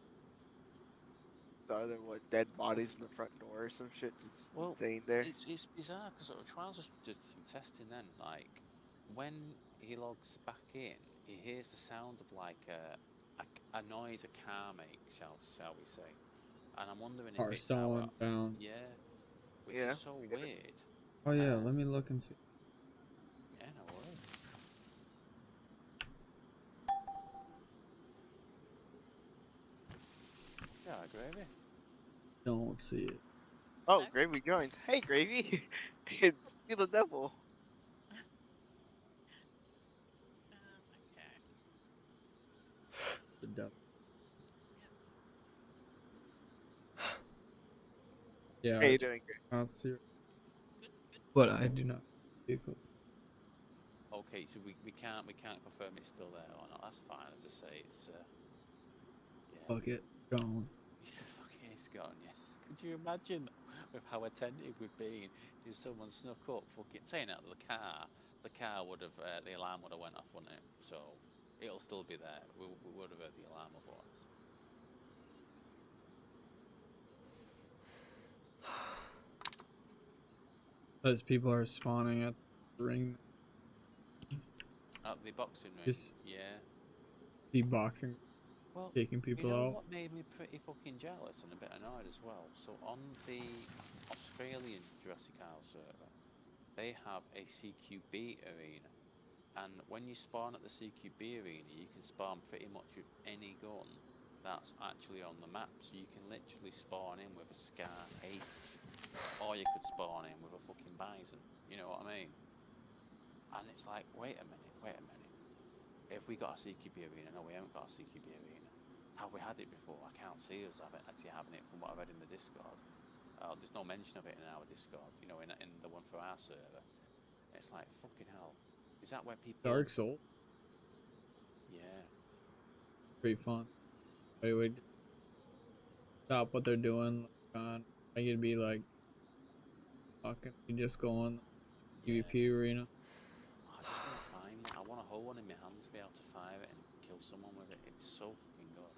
Are there what dead bodies in the front door or some shit just Well, staying there? it's bizarre because Trials just did some testing then. Like when he logs back in, he hears the sound of like a noise a car makes, shall we say? And I'm wondering if Are it's our stolen down. yeah, which is Yeah. so weird. Oh yeah, Um, let me look and see. yeah, no worries. Yeah, Gravy. Don't see it. Oh, Gravy joined. Hey, Gravy. It's you the devil. Okay. The devil. Yeah, How I you do doing? not see it. Good, good. But I do not. Vehicle. Okay, so we can't confirm it's still there or not. That's fine. As I say, it's yeah. Fuck it. Gone. Yeah, fucking it's gone, yeah. Could you imagine with how attentive we've been if someone snuck up fucking saying out the car would have, the alarm would have went off, wouldn't it? So it'll still be there. We would have heard the alarm otherwise. As people are spawning at the ring, At the boxing ring, just yeah. de-boxing, Well, taking you people know out. what made me pretty fucking jealous and a bit annoyed as well? So on the Australian Jurassic Isle server, they have a CQB arena. And when you spawn at the CQB arena, you can spawn pretty much with any gun that's actually on the map. So you can literally spawn in with a Scar H, or you could spawn in with a fucking Bison. You know what I mean? And it's like, wait a minute. If we got a CQB arena, no, we haven't got a CQB arena. Have we had it before? I can't see us actually having it from what I read in the Discord. There's no mention of it in our Discord, you know, in the one for our server. It's like, fucking hell. Is that where people... Dark Soul, Yeah. pretty fun. Anyway, stop what they're doing. Like it'd be like fucking. You just go on the Yeah. PvP arena. I just want to find one. I want to hold one in my hands to be able to fire it and kill someone with it. It's so fucking good.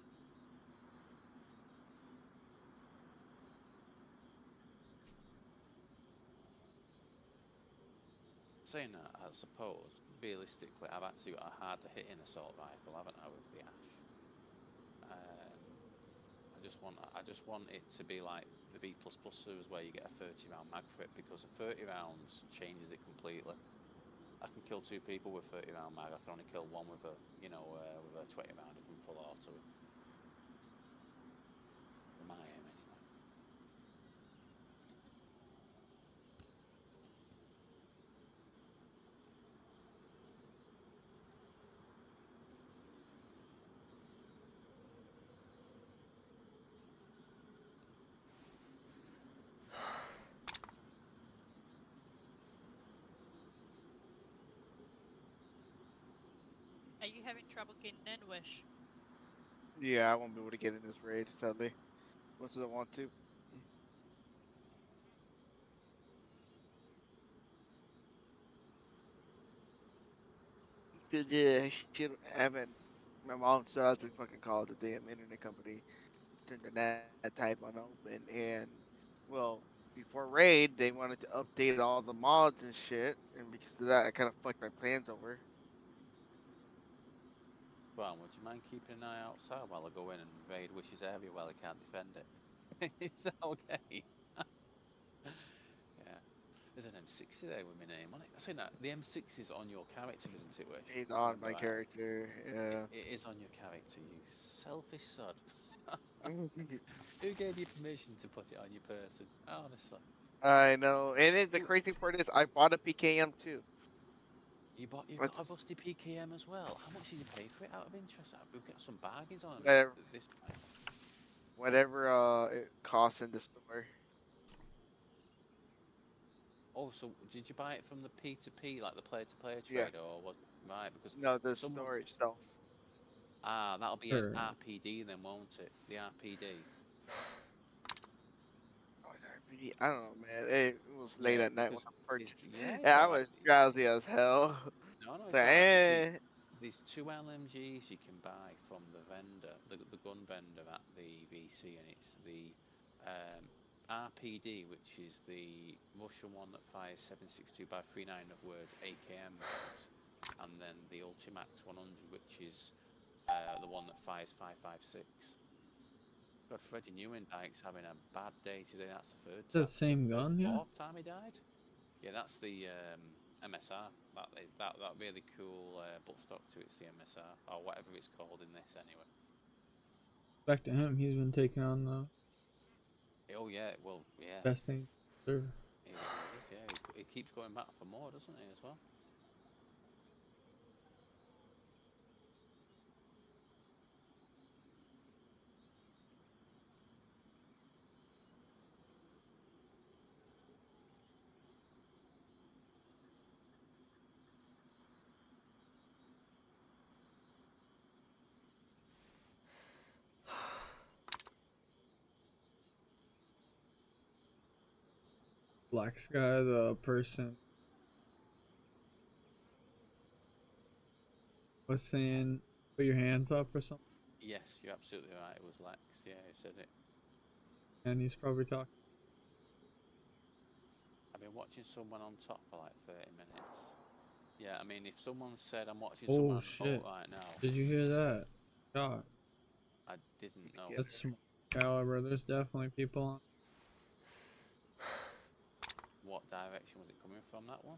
saying that, I suppose realistically, I've actually got a harder hitting assault rifle, haven't I, with the Ash? I just want it to be like the V++, where you get a 30-round mag for it, because a 30 rounds changes it completely. I can kill 2 people with 30-round mag. I can only kill one with a, with a 20 round if I'm full auto. For my aim, anyway. Are you having trouble getting in, Wish? Yeah, I won't be able to get in this raid, sadly. What's it I want to? Cause yeah, shit, I haven't. My mom still has to fucking call the damn internet company, turn the net type on open, and well, before raid, they wanted to update all the mods and shit, and because of that, I kind of fucked my plans over. Well, would you mind keeping an eye outside while I go in and raid Wish's area while I can't defend it? Is that okay? Yeah. There's an M60 there with my name on it. I say that the M6 is on your character, isn't it, Wish? It's on Remember my that? character. Yeah. It is on your character, you selfish sod. Who gave you permission to put it on your person? Honestly. I know, and the crazy part is, I bought a PKM too. You got a rusty PKM as well. How much did you pay for it out of interest? We've got some bargains on Whatever, this point. whatever it costs in the store. Oh, so did you buy it from the P2P, like the player-to-player Yeah. trade, or what? Right, because No, the someone. store itself. That'll be an Sure. RPD then, won't it? The RPD. Oh, it's RPD? I don't know, man. It was late Yeah, at night when because I purchased. yeah, it's Yeah, I alright. was drowsy as hell. No, no, So, it's alright. You see, eh. there's 2 LMGs you can buy from the vendor, the gun vendor at the VC, and it's the RPD, which is the Russian one that fires 7.62 by 3.9 of words AKM rounds, and then the Ultimax 100, which is the one that fires 5.56. God, Freddie Newendike's having a bad day today. That's the third time. The same gun, yeah. 4th time he died. Yeah, that's the MSR. That really cool buttstock to it's the MSR, or whatever it's called in this anyway. Back to him, he's been taking on the Oh yeah, well yeah. best thing. Sure. He is, yeah. He keeps going back for more, doesn't he, as well? Black Sky, the person was saying, put your hands up or something, Yes, you're absolutely right. It was Lex. Yeah, he said it. and he's probably talking. I've been watching someone on top for like 30 minutes. Yeah, I mean, if someone said I'm watching Oh someone on shit! boat right now, Did you hear that? God, I didn't know. Yeah. that's small caliber. There's definitely people on. What direction was it coming from, that one?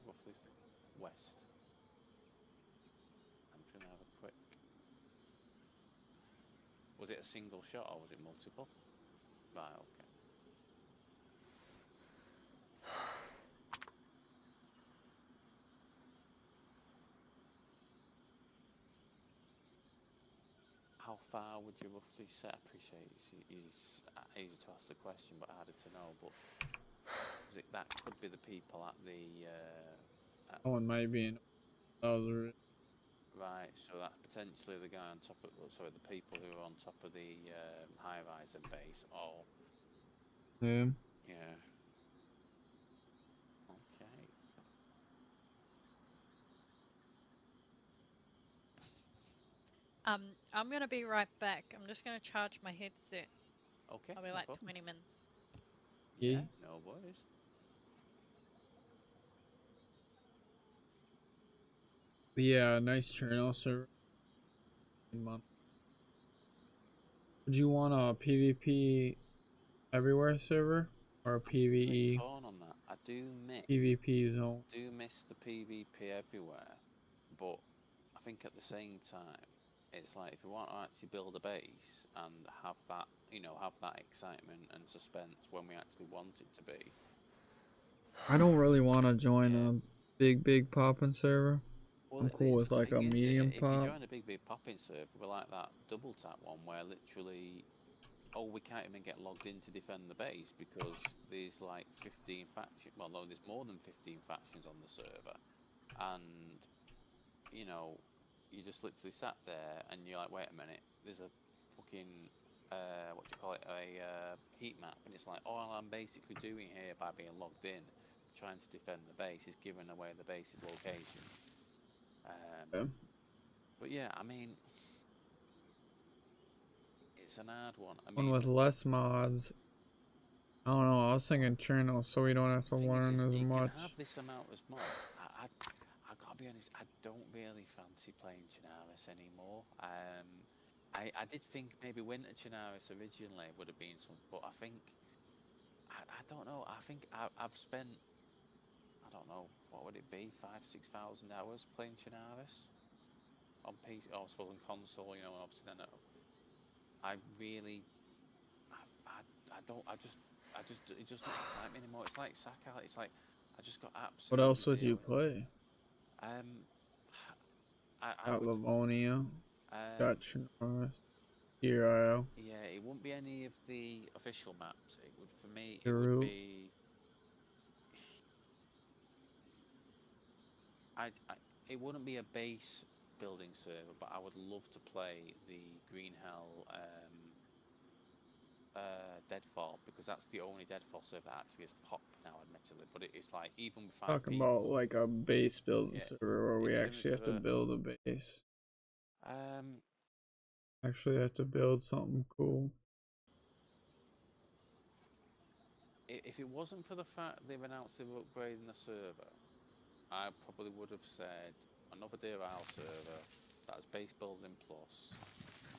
Roughly west. I'm just going to have a quick... Was it a single shot or was it multiple? Right, okay. How far would you roughly say? I appreciate it's easy to ask the question, but harder to know. But that could be the people at the... Oh, it might be in. Right, so that's potentially the guy on top of, sorry, the people who are on top of the high-rise and base. Oh, Yeah. yeah. Okay. I'm gonna be right back. I'm just gonna charge my headset. Okay. I'll be No like problem. 20 minutes. Yeah, Yeah. no worries. But yeah, nice channel server. Would you want a PvP everywhere server or a Really PvE torn on that. I PvP zone? do miss the PvP everywhere, but I think at the same time, it's like if you want to actually build a base and have that, have that excitement and suspense when we actually want it to be. I don't really want to join Yeah. a big poppin' server. Well, I'm cool it's with the like a thing, isn't it? medium If you pop. join a big popping server, we're like that double tap one where literally, oh, we can't even get logged in to defend the base because there's like 15 factions. Well, no, there's more than 15 factions on the server, and you know, you just literally sat there and you're like, wait a minute, there's a fucking what do you call it, a heat map, and it's like all I'm basically doing here by being logged in, trying to defend the base, is giving away the base's location. Yeah. But yeah, I mean, it's an hard one. I One mean, with less mods. I don't know. I was thinking channel so we don't have to the thing learn is as you can much. have this amount of mods. I gotta be honest, I don't really fancy playing Chinaris anymore. I did think maybe Winter Chinaris originally would have been some, but I think I don't know. I think I've spent, I don't know, what would it be, 5,000 to 6,000 hours playing Chinaris on PC, or I suppose on console, and obviously then I really, I don't, it just doesn't excite me anymore. It's like Saka. It's like I just got What absolutely else would you zero. play? Um, I Got would. Livonia. Um, Got Chinaris. TRL. yeah, it wouldn't be any of the official maps. It would, for me, it would Peru. be. It wouldn't be a base building server, but I would love to play the Green Hell Deadfall, because that's the only Deadfall server that actually is pop now, admittedly. But it's like, even with 5 Talking about people, like a base building yeah, server where we if there was actually have to ever, build a base. um, Actually have to build something cool. if it wasn't for the fact they've announced they were upgrading the server, I probably would have said another DRL server that's base building plus,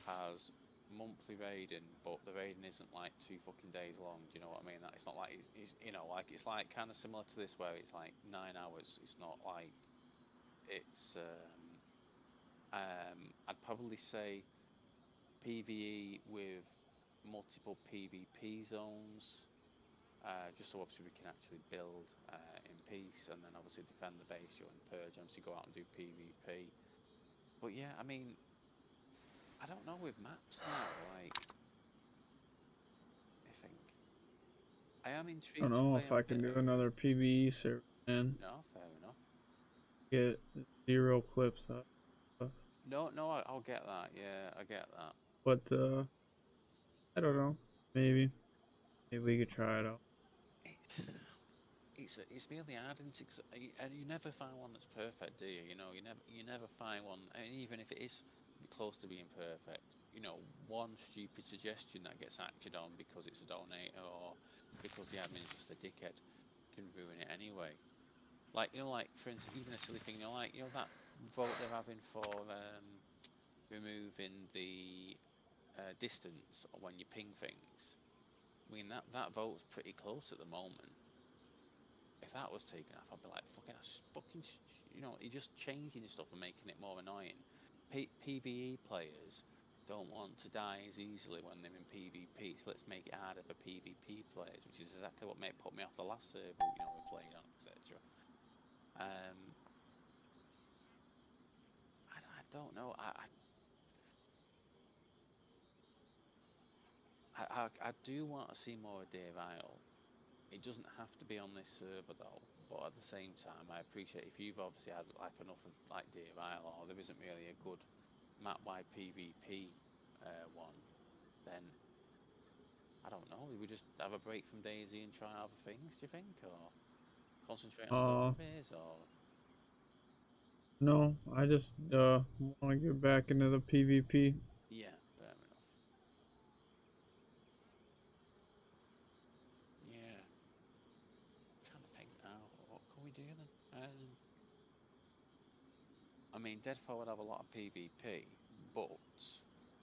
has monthly raiding, but the raiding isn't like 2 fucking days long. Do you know what I mean? That it's not like it's like it's like kind of similar to this where it's like 9 hours. It's not like it's. I'd probably say PVE with multiple PvP zones. Just so obviously we can actually build in peace, and then obviously defend the base during the purge, and obviously go out and do PvP. But yeah, I mean, I don't know with maps now. Like, I think I am I don't intrigued to know play if a I can bit do of. another PvE server, man. No, fair enough. Get 0 clips up. No, no, I'll get that. Yeah, I get that. But I don't know. Maybe. Maybe we could try it out. It's really hard, isn't it? 'Cause you never find one that's perfect, do you? You never find one, and even if it is close to being perfect, one stupid suggestion that gets acted on because it's a donator or because the admin's just a dickhead can ruin it anyway. Like for instance, even a silly thing, that vote they're having for removing the distance when you ping things. I mean that vote's pretty close at the moment. If that was taken off, I'd be like, you're just changing stuff and making it more annoying. PvE players don't want to die as easily when they're in PvP, so let's make it harder for PvP players, which is exactly what put me off the last server, we played on, etc. I don't know. I do want to see more of Dave Isle. It doesn't have to be on this server though, but at the same time, I appreciate if you've obviously had like enough of like Dave Isle, or there isn't really a good map-wide PvP one, then I don't know. We just have a break from Daisy and try other things. Do you think, or concentrate on Uh, zombies, or no, I just want to get back into the PvP. yeah, fair enough. Yeah, I'm trying to think now. What can we do then? I mean, Deadfall would have a lot of PvP, but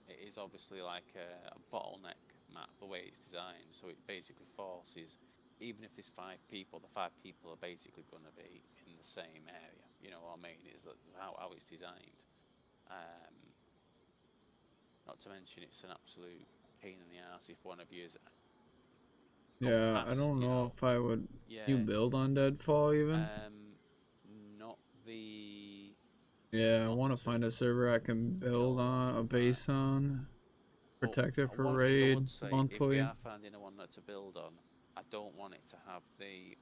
it is obviously like a bottleneck map the way it's designed. So it basically forces, even if there's 5 people, the 5 people are basically going to be in the same area. You know what I mean? Is that how it's designed? Um, Not to mention, it's an absolute pain in the ass if one of you is got Yeah, I past, don't you know know. if I would. You Yeah. build on Deadfall even? Not the Yeah, I not want the to find a server I can build no, on a right. base on. But Protect it for one thing I raid would say, if we monthly. are finding a one to build on, I don't want it to have the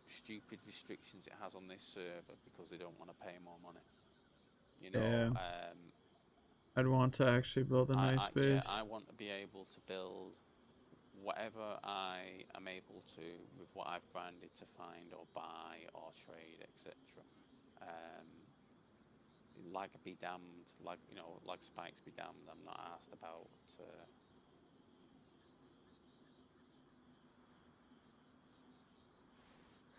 stupid restrictions it has on this server because they don't want to pay more money. You know, Yeah, I'd want to actually build a nice yeah, base. I want to be able to build whatever I am able to with what I've grinded to find or buy or trade, etc. Um, like be damned, like you know, like spikes be damned. I'm not asked about.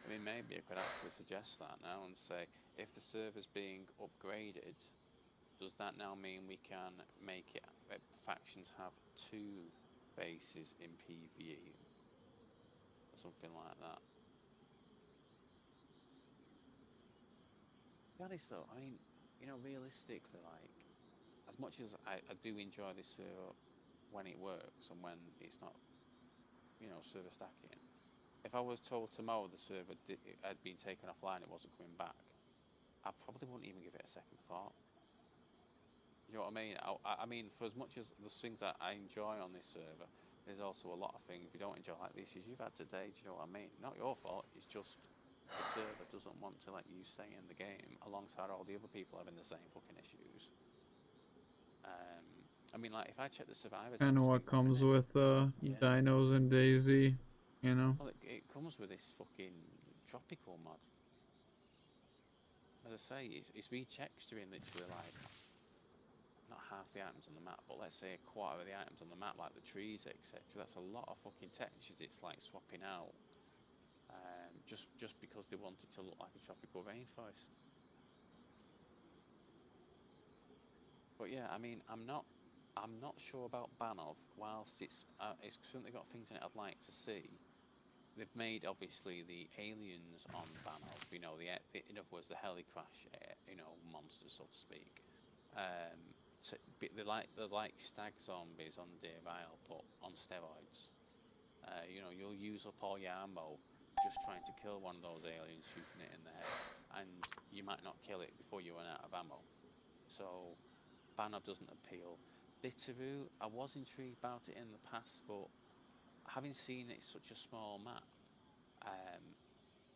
I mean, maybe I could actually suggest that now and say, if the server's being upgraded, does that now mean we can make it factions have 2 bases in PvE or something like that? To be honest though, I mean, you know, realistically, like, as much as I do enjoy this server when it works and when it's not, you know, server stacking, if I was told tomorrow the server had been taken offline, it wasn't coming back, I probably wouldn't even give it a second thought. You know what I mean? I mean, for as much as the things that I enjoy on this server, there's also a lot of things we don't enjoy, like the issues you've had today. Do you know what I mean? Not your fault. It's just the server doesn't want to let you stay in the game alongside all the other people having the same fucking issues. I mean, like if I check the survivors Kind now, of it's what been 1 comes minute. with Yeah. dinos and Daisy, you know? Well, it comes with this fucking tropical mod. As I say, it's retexturing literally like not half the items on the map, but let's say a quarter of the items on the map, like the trees, etc. That's a lot of fucking textures. It's like swapping out, just because they want it to look like a tropical rainforest. But yeah, I mean, I'm not sure about Banov. Whilst it's certainly got things in it I'd like to see. They've made obviously the aliens on Banov. You know, in other words, the helicrash, you know, monsters, so to speak. Um, they're like stag zombies on Dayz, but on steroids. You know, you'll use up all your ammo just trying to kill one of those aliens, shooting it in the head, and you might not kill it before you run out of ammo. So, Banner doesn't appeal. Bitteroo, I was intrigued about it in the past, but having seen it's such a small map, um,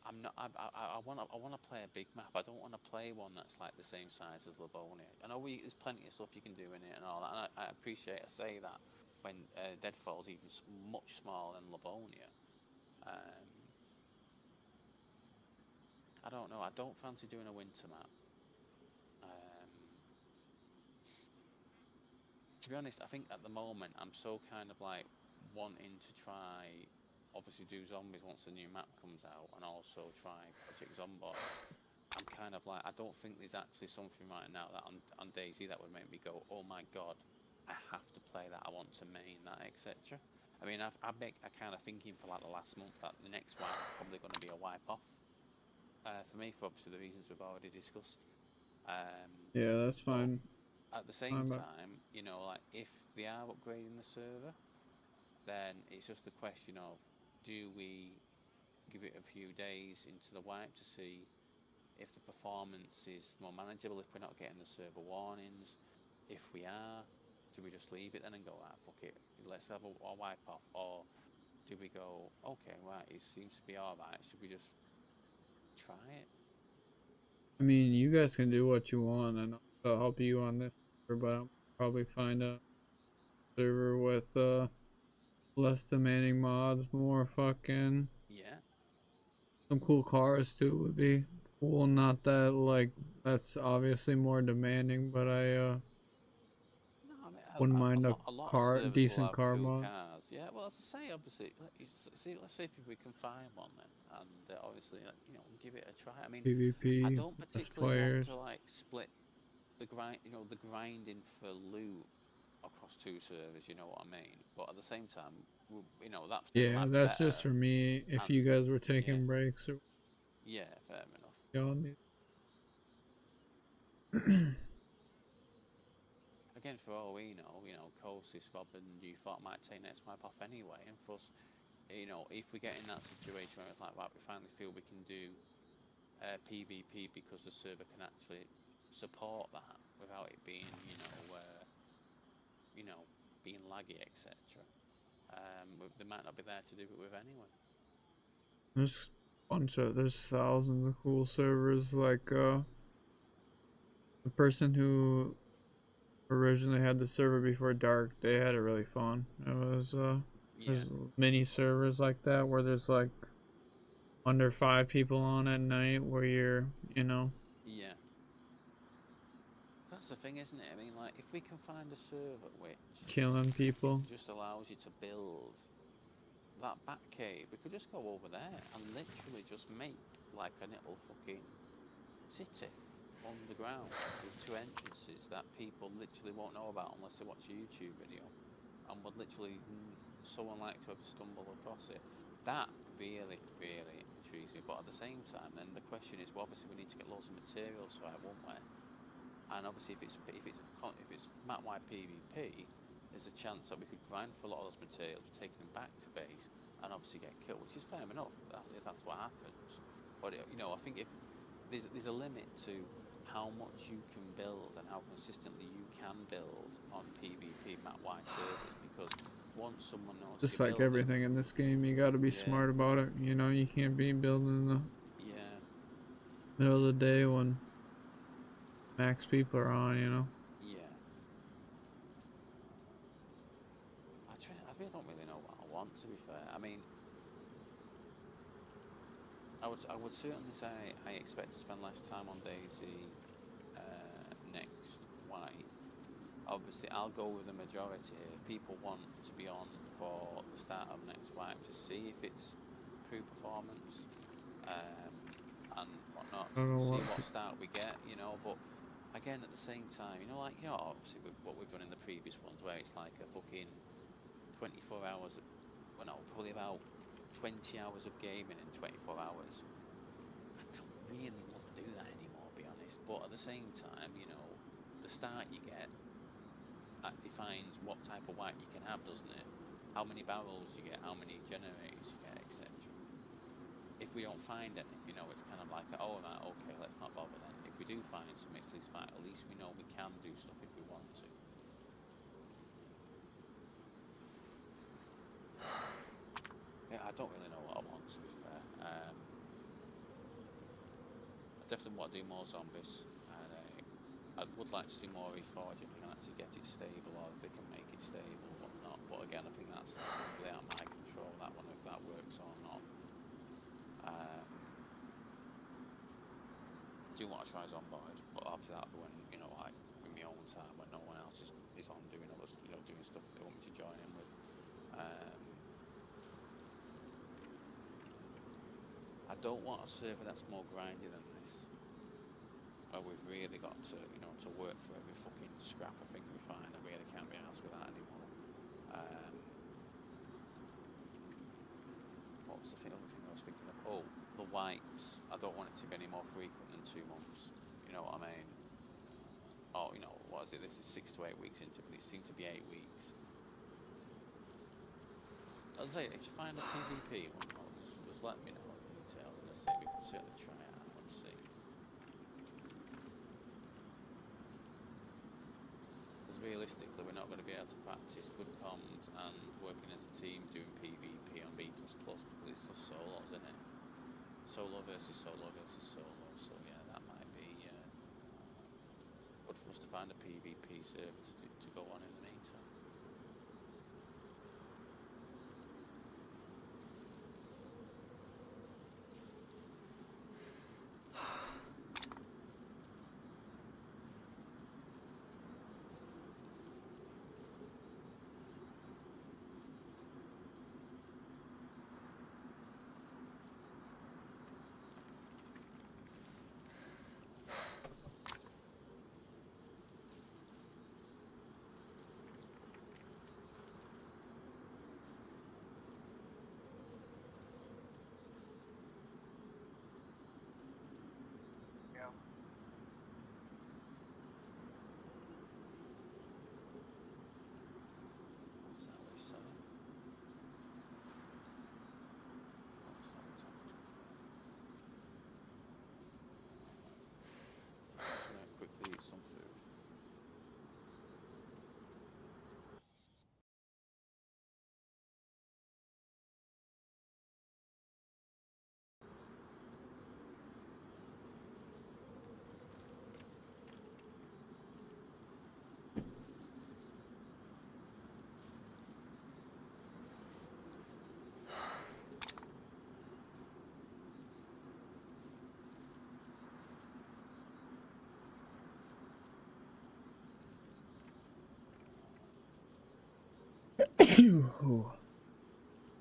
I'm not. I want to play a big map. I don't want to play one that's like the same size as Livonia. I know there's plenty of stuff you can do in it and all that, and I appreciate I say that when Deadfall's even much smaller than Livonia. Um, I don't know. I don't fancy doing a winter map. Um, to be honest, I think at the moment I'm so kind of like wanting to try, obviously do zombies once the new map comes out, and also try Project Zombie. I'm kind of like, I don't think there's actually something right now that on Daisy that would make me go, oh my god, I have to play that, I want to main that, etc. I mean, I kind of thinking for like the last month that the next wipe is probably going to be a wipe off. For me, for obviously the reasons we've already discussed. Yeah, that's But fine. at the same time, you know, like if they are upgrading the server, then it's just a question of, do we give it a few days into the wipe to see if the performance is more manageable, if we're not getting the server warnings. If we are, do we just leave it then and go, ah, fuck it, let's have a wipe off? Or do we go, okay, right, it seems to be alright, should we just try it? I mean, you guys can do what you want, and I'll help you on this server, but I'll probably find a server with less demanding mods, more fucking Yeah. some cool cars too would be cool. Not that like that's obviously more demanding, but I No, I mean, wouldn't mind a a lot of car, servers will decent have car cool mod. cars. Yeah, well, as I say, obviously, let's see if we can find one then, and obviously, you know, give it a try. I mean, I PvP, don't less particularly want players. to like split the grind, the grinding for loot across two servers. You know what I mean? But at the same time, that's Yeah, like that's just better. for me. If And you guys were yeah, taking breaks or yeah, fair enough. y'all need. Again, for all we know, Kosis, Rob, and you thought might take next wipe off anyway. And plus, if we get in that situation where it's like, right, we finally feel we can do PvP because the server can actually support that without it being, you know, being laggy, etc. They might not be there to do it with anyway. There's thousands of cool servers. Like the person who originally had the server before dark, they had it really fun. It was Yeah, there's mini servers like that where there's like under 5 people on at night where you're, yeah. That's the thing, isn't it? I mean, like, if we can find a server which killing people. just allows you to build that bat cave, we could just go over there and literally just make like a little fucking city underground with 2 entrances that people literally won't know about unless they watch a YouTube video and would literally someone like to have stumbled across it. That really, really intrigues me. But at the same time, then the question is, well, obviously we need to get loads of materials for it, won't we? And obviously, if it's map-wide PvP, there's a chance that we could grind for a lot of those materials, take them back to base, and obviously get killed, which is fair enough. If that's what happens. But I think if there's a limit to how much you can build and how consistently you can build on PvP map-wide servers, because once someone knows Just you're like building, everything in this game, you gotta be yeah, smart about it. You can't be building in the yeah, middle of the day when max people are on. yeah. I really don't really know what I want, to be fair. I mean, I would certainly say I expect to spend less time on Daisy next wipe. Obviously, I'll go with the majority here. People want to be on for the start of next wipe to see if it's crew performance and whatnot, I don't know see what. what start we get, But again, at the same time, obviously what we've done in the previous ones, where it's like a fucking 24 hours, well, no, probably about 20 hours of gaming in 24 hours. I don't really want to do that anymore, to be honest. But at the same time, the start you get defines what type of wipe you can have, doesn't it? How many barrels you get, how many generators you get, etc. If we don't find any, it's kind of like, oh, right, okay, let's not bother then. If we do find some, it's fine. At least we know we can do stuff if we want to. Yeah, I don't really know what I want, to be fair. I definitely want to do more zombies. And I would like to do more Reforge if we can actually get it stable, or if they can make it stable or whatnot. But again, I think that's probably out of my control, that one, if that works or not. I do want to try Zomboid, but obviously that'll be when, like, in my own time, when no one else is on doing others, doing stuff that they want me to join in with. I don't want a server that's more grindy than this, where we've really got to, to work for every fucking scrap of thing we find. I really can't be asked with that anymore. What was the other thing I was thinking of? Oh, the wipes. I don't want it to be any more frequent than 2 months. You know what I mean? Oh, what is it? This is 6 to 8 weeks into, but it seemed to be 8 weeks. As I say, if you find a PvP one, just let me know the details, and I say we can certainly try it out and see. Because realistically, we're not going to be able to practice good comms and working as a team doing PvP on B++, because it's just solos, isn't it? Solo versus solo versus solo, so yeah, that might be good for us to find a PvP server to go on in the meantime.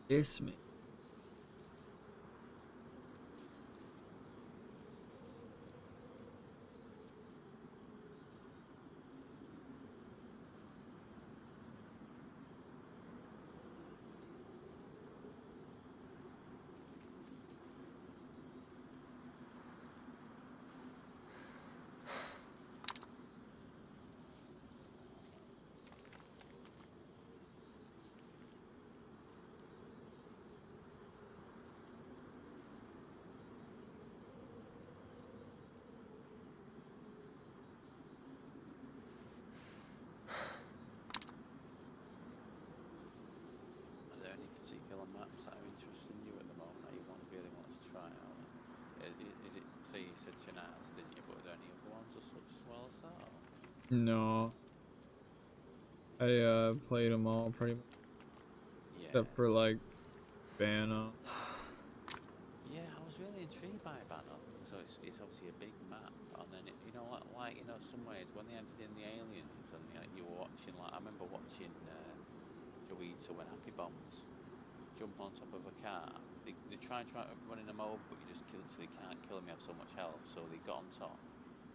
Kiss me. Are there any particular maps that are interesting you at the moment that you really want to try out? Is it, say you said Chennai's, didn't you, but are there any other ones as such as well as that? Or? No, I played them all pretty much, Yeah. except for like Banner. Yeah, I was really intrigued by Banner. So it's obviously a big map, and then it, you know, like you know, some ways when they entered in the aliens, and you were watching, like I remember watching Joita when Happy Bombs jump on top of a car. They try running them over, but you just kill them so they can't kill them. You have so much health, so they got on top,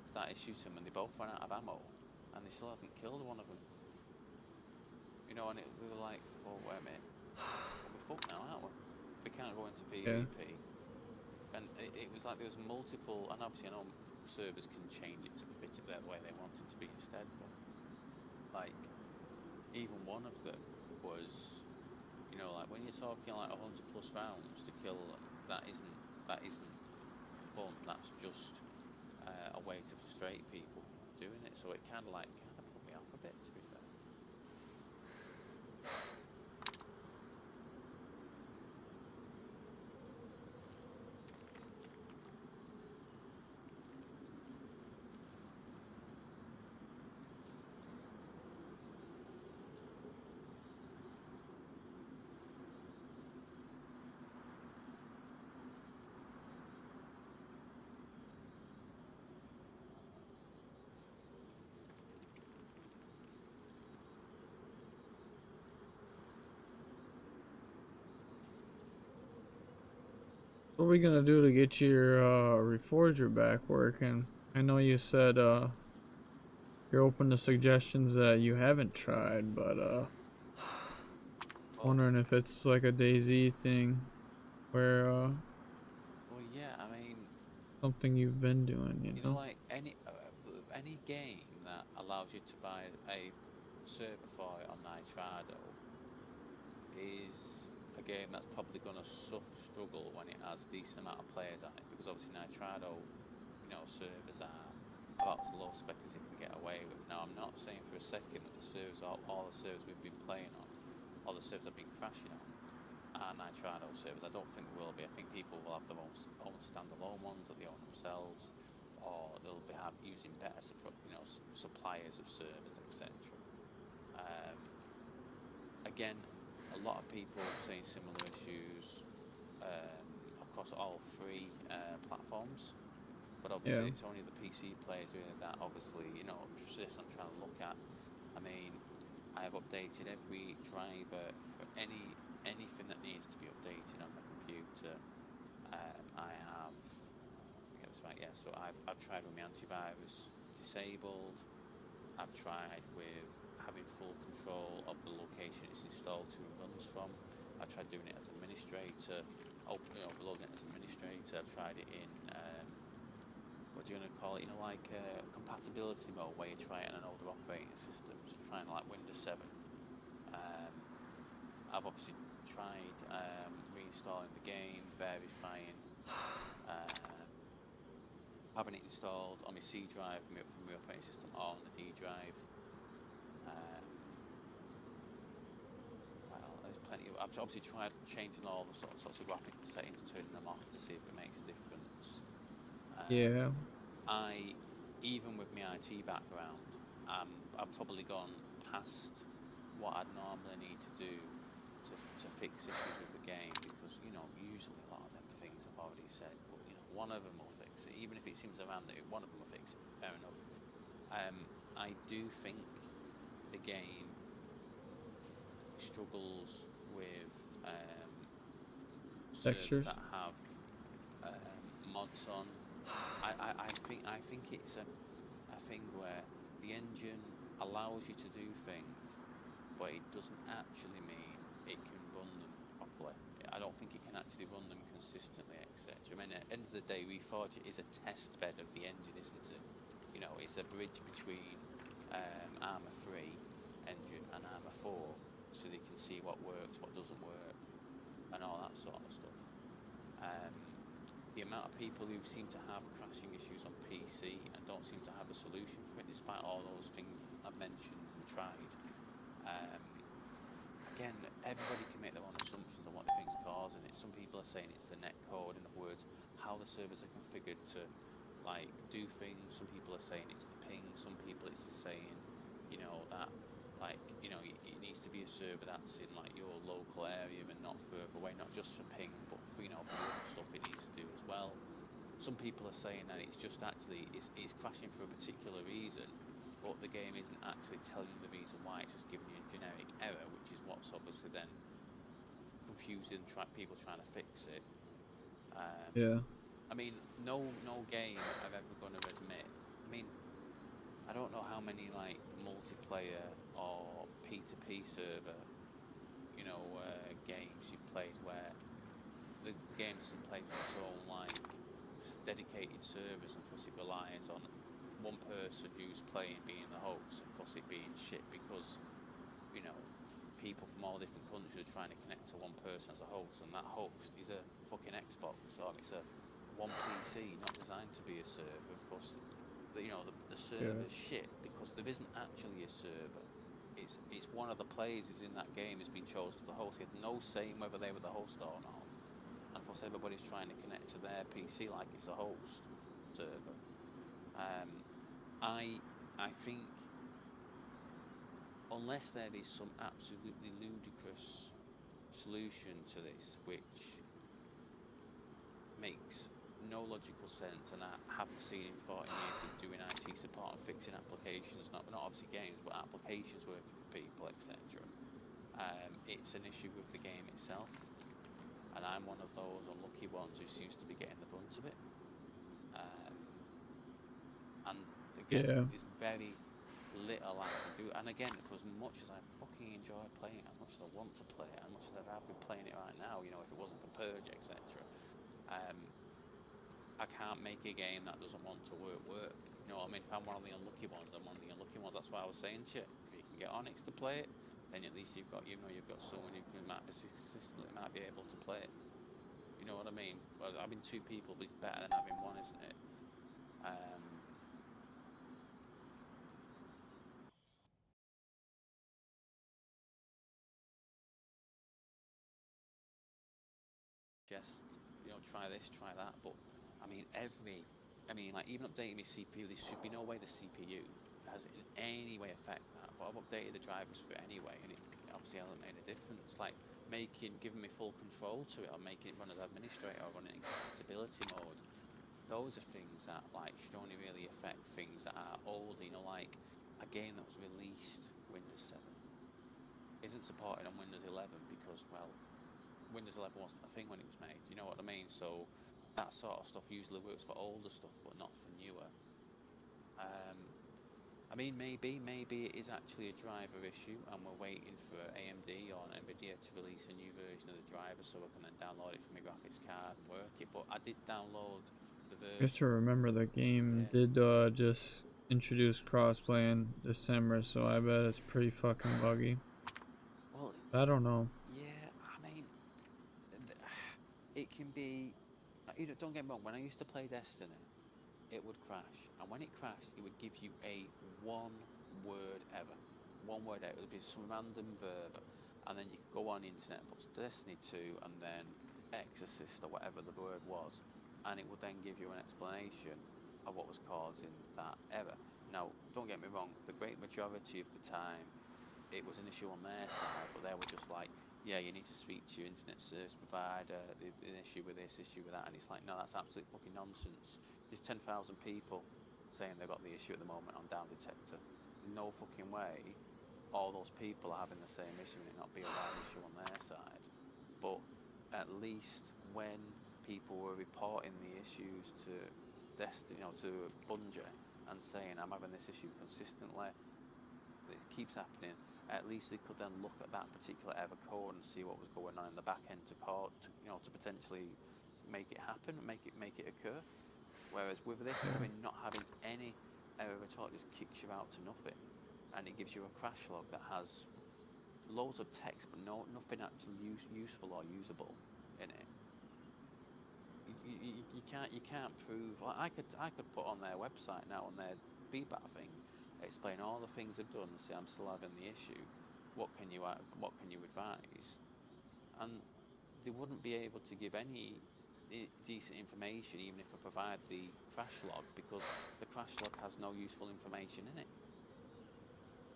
started shooting them, and they both ran out of ammo, and they still haven't killed one of them. You know, and we were like, "Oh, wait a minute, we're fucked now, aren't we? We can't go into PvP." Yeah. And it was like there was multiple, and obviously I know servers can change it to fit it the way they want it to be instead, but like even one of them was, you know, like when you're talking like 100+ rounds to kill them, that isn't fun. That's just a way to frustrate people doing it. So it kind of put me off a bit, to be fair. What are we gonna do to get your reforger back working? I know you said you're open to suggestions that you haven't tried, but Well, wondering if it's like a Dayz thing where well, yeah. I mean, something you've been doing, you you know, know? like any game that allows you to buy a server for it on Nitrado is a game that's probably going to struggle when it has a decent amount of players on it, because obviously Nitrado, you know, servers are about as low spec as you can get away with. Now, I'm not saying for a second that the servers, all the servers we've been playing on, all the servers I've been crashing on, are Nitrado servers. I don't think there will be. I think people will have their own standalone ones that they own themselves, or they'll be using better, you know, suppliers of servers, etc. Again, a lot of people saying similar issues across all three platforms, but obviously Yeah. it's only the PC players really that obviously, you know, this I'm trying to look at. I mean, I have updated every driver for anything that needs to be updated on the computer. I have, let me get this right, yeah, so I've tried with my antivirus disabled. I've tried with having full control of the location it's installed to and runs from. I've tried doing it as administrator, overloading it as administrator. I've tried it in, what do you want to call it? You know, like compatibility mode, where you try it on an older operating system, so trying like Windows 7. I've obviously tried reinstalling the game, verifying, having it installed on my C drive from my operating system or on the D drive. Well, there's plenty. I've obviously tried changing all the sorts of graphical settings, turning them off to see if it makes a difference. Yeah. Even with my IT background, I've probably gone past what I'd normally need to do to fix issues with the game, because you know usually a lot of them things I've already said, but you know one of them will fix it. Even if it seems around that one of them will fix it, fair enough. I do think the game struggles with servers Textures. that have mods on. I think it's a thing where the engine allows you to do things, but it doesn't actually mean it can run them properly. I don't think it can actually run them consistently, etc. I mean, at the end of the day, Reforge is a test bed of the engine, isn't it? You know, it's a bridge between Armour 3 engine and Armour 4, so they can see what works, what doesn't work, and all that sort of stuff. The amount of people who seem to have crashing issues on PC and don't seem to have a solution for it, despite all those things I've mentioned and tried. Again, everybody can make their own assumptions on what they think is causing it. Some people are saying it's the net code, in other words, how the servers are configured to like do things. Some people are saying it's the ping. Some people it's saying, you know, that like, you know, it needs to be a server that's in like your local area and not further away, not just for ping, but for, you know, for the other stuff it needs to do as well. Some people are saying that it's just actually it's crashing for a particular reason, but the game isn't actually telling you the reason why. It's just giving you a generic error, which is what's obviously then confusing people trying to fix it. Yeah. I mean, no game I've ever going to admit. I mean, I don't know how many like multiplayer or P2P server, you know, games you've played where the game doesn't play for its own like dedicated servers, and thus it relies on one person who's playing being the host, and thus it being shit because, you know, people from all different countries are trying to connect to one person as a host, and that host is a fucking Xbox, or it's a one PC not designed to be a server. And thus, you know, the server's shit because there isn't actually a server. It's one of the players who's in that game has been chosen as the host. He had no say in whether they were the host or not. And of course, everybody's trying to connect to their PC like it's a host server. I think unless there is some absolutely ludicrous solution to this, which makes no logical sense, and I haven't seen in 40 years of doing IT support and fixing applications, not obviously games, but applications working for people, etc. It's an issue with the game itself, and I'm one of those unlucky ones who seems to be getting the brunt of it. And again, there's very little I can do. And again, for as much as I fucking enjoy playing it, as much as I want to play it, as much as I've been playing it right now, you know, if it wasn't for Purge, etc., I can't make a game that doesn't want to work. You know what I mean? If I'm one of the unlucky ones, I'm one of the unlucky ones. That's why I was saying to you, if you can get Onyx to play it, then at least you've got, you know, you've got someone who can consistently might be able to play it. You know what I mean? Well, having two people is better than having one, isn't it? Just, you know, try this, try that. But I mean, like even updating my CPU, there should be no way the CPU has in any way affect that. But I've updated the drivers for it anyway, and it obviously hasn't made a difference. Like giving me full control to it, or making it run as administrator, or running in compatibility mode. Those are things that like should only really affect things that are old. You know, like a game that was released Windows 7 isn't supported on Windows 11 because, well, Windows 11 wasn't a thing when it was made. You know what I mean? So that sort of stuff usually works for older stuff, but not for newer. I mean, maybe it is actually a driver issue, and we're waiting for AMD or Nvidia to release a new version of the driver so I can then download it from my graphics card and work it. But I did download the version. You have to remember the game did just introduce crossplay in December, so I bet it's pretty fucking buggy. Well, I don't know. yeah, I mean, it can be. You know, don't get me wrong. When I used to play Destiny, it would crash, and when it crashed, it would give you a one-word error. One word error. It would be some random verb, and then you could go on the internet, put Destiny 2, and then Exorcist or whatever the word was, and it would then give you an explanation of what was causing that error. Now, don't get me wrong. The great majority of the time, it was an issue on their side, but they were just like, yeah, you need to speak to your internet service provider, an issue with this, issue with that, and it's like, no, that's absolute fucking nonsense. There's 10,000 people saying they've got the issue at the moment on Down Detector. No fucking way all those people are having the same issue and it not be a wide issue on their side. But at least when people were reporting the issues to to Bungie and saying I'm having this issue consistently, it keeps happening. At least they could then look at that particular error code and see what was going on in the back end to cause, to potentially make it happen, make it occur. Whereas with this, not having any error at all, it just kicks you out to nothing, and it gives you a crash log that has loads of text but nothing actually useful or usable in it. You can't prove. Like I could put on their website now on their feedback thing, explain all the things they've done, and say I'm still having the issue. What can you advise? And they wouldn't be able to give any decent information even if I provide the crash log, because the crash log has no useful information in it.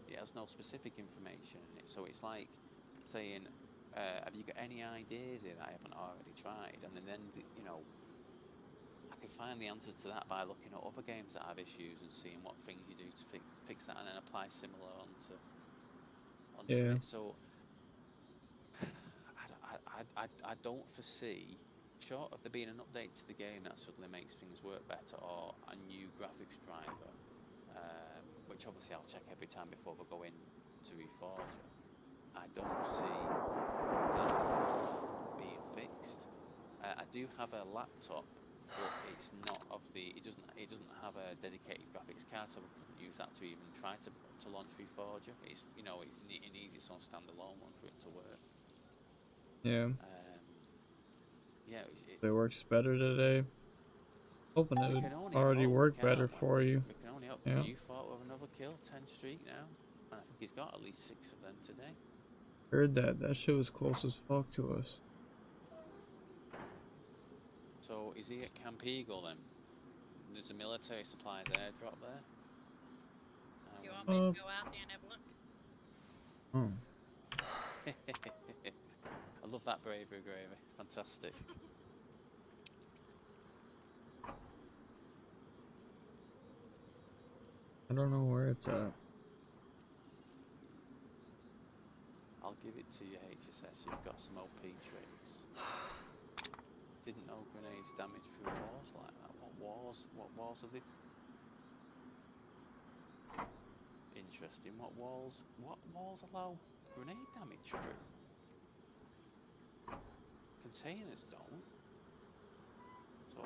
It has no specific information in it. So it's like saying, have you got any ideas here that I haven't already tried? And then I can find the answers to that by looking at other games that have issues and seeing what things you do to fix that, and then apply similar onto Yeah. it. So I don't foresee, short of there being an update to the game that suddenly makes things work better, or a new graphics driver, which obviously I'll check every time before we go in to Reforge it. I don't see that being fixed. I do have a laptop, but it's not of the. It doesn't have a dedicated graphics card, so we couldn't use that to even try to launch Reforger. It needs its own standalone one for it to work. Yeah. Yeah. It works better today. Hoping it would can only already hope, work can't better we? for you. We can only hope. Yeah. You fought with another kill, 10 streak now, and I think he's got at least 6 of them today. Heard that. That shit was close as fuck to us. So is he at Camp Eagle then? There's a military supplies airdrop there. You want me Uh, to go out there and have a look? Oh. I love that bravery, Gravy. Fantastic. I don't know where it's at. I'll give it to you, HSS. You've got some OP tricks. Didn't know grenades damage through walls like that. What walls are they? Interesting. What walls allow grenade damage through? Containers don't. So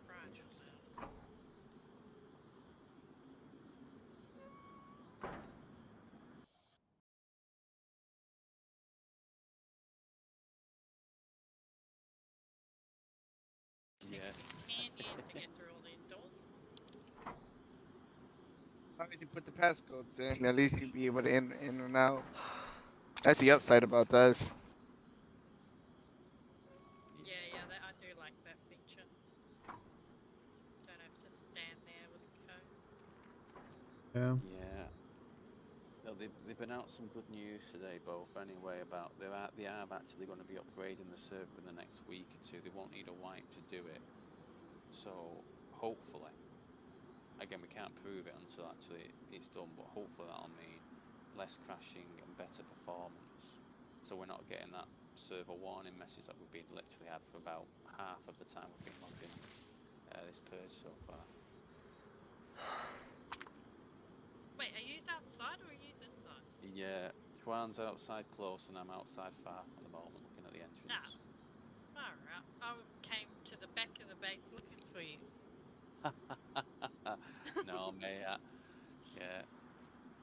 Right. interesting. Yeah. And to get through all these doors. How did you put the passcodes in? At least you'd be able to in and out. That's the upside about this. Yeah, I do like that feature. Don't have to stand there with a code. Yeah. Yeah. Well, they've been out some good news today, both anyway, about they are actually going to be upgrading the server in the next week or two. They won't need a wipe to do it. So hopefully, again, we can't prove it until actually it's done, but hopefully that'll mean less crashing and better performance. So we're not getting that server warning message that we've been literally had for about half of the time we've been logged in this purge so far. Wait, are you outside or are you inside? Yeah, Juan's outside close and I'm outside far at the moment looking at the entrance. Alright, I came to the back of the base looking for you. No, mate. Yeah.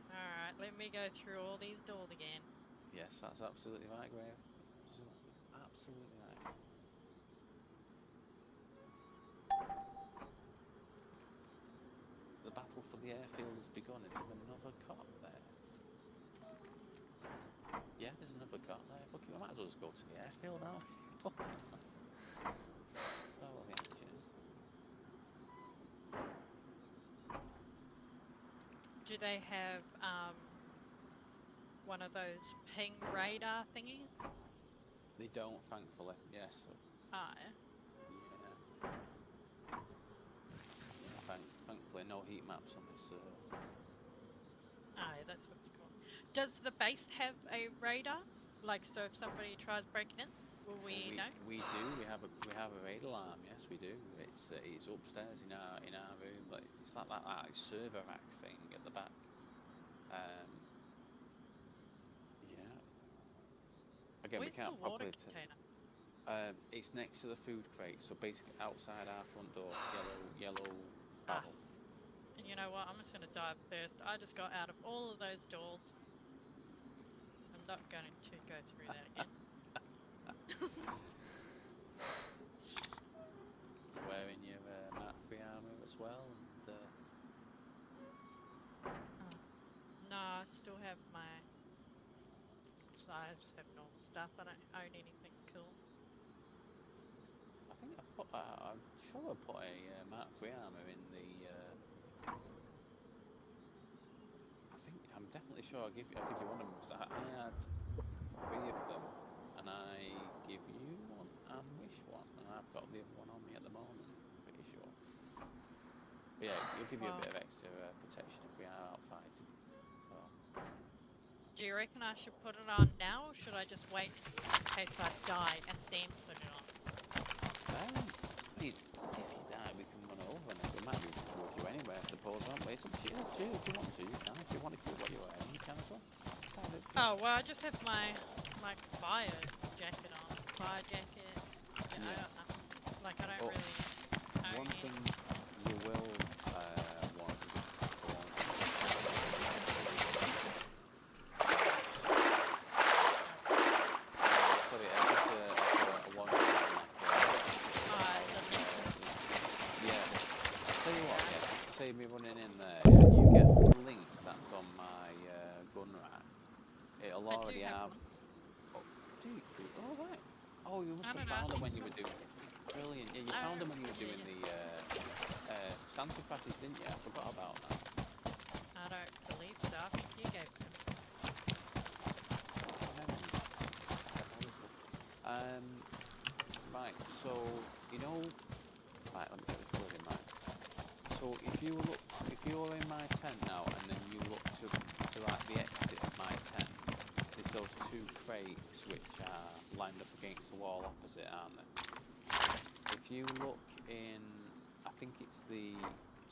Alright, let me go through all these doors again. Yes, that's absolutely right, Graham. Absolutely right. The battle for the airfield has begun. Is there another cop there? Yeah, there's another cop there. Fuck it, we might as well just go to the airfield now. Fuck it. Oh, well, the action is. Do they have one of those ping radar thingies? They don't, thankfully. Yes. Ah, Yeah. Thankfully, no heat maps on this server. that's what it's called. Does the base have a radar? Like, so if somebody tries breaking in, will we know? We do. We have a raid alarm. Yes, we do. It's upstairs in our room. Like, it's like that server rack thing at the back. Yeah. Again, we Where's can't the water properly test it. container? It's next to the food crate, so basically outside our front door, yellow Ah. barrel. And you know what? I'm just gonna dive first. I just got out of all of those doors. I'm not going to go through that again. You're wearing your Mark 3 armor as well, and No, I still have my. So I just have normal stuff. I don't own anything cool. I think I'm sure I put a Mark 3 armor in the. I'm definitely sure I'll give you one of them because I had 3 of them, and I give you one and Wish one, and I've got the other one on me at the moment. Pretty sure. But yeah, it'll give you a bit of extra protection if we are out fighting. So. Do you reckon I should put it on now, or should I just wait in case I die and then put it on? I mean, if you die, we can run over and we might be with you anyway, I suppose, aren't we? It's up to you. If you want to, you can. If you want to keep what you're wearing, you can as well. Oh, well, I just have my, like, fire jacket on. Fire jacket. And I don't know. Like, I don't really own One thing any. you will want to tackle on. Sorry, just a one. Yeah. Tell you what, yeah. Save me running in there. You get the links that's on my gun rack. It'll already have. Oh, do you? Oh, right. Oh, you must have found them when you were doing. Brilliant. Yeah, you found them when you were doing the Santa parties, didn't you? I forgot about that. I don't believe so. I think you gave it to me. Right, so, you know, right, let me get this word in mind. So if you're in my tent now, and then you look to like the exit of my tent, there's those 2 crates which are lined up against the wall opposite, aren't they? If you look in, I think it's the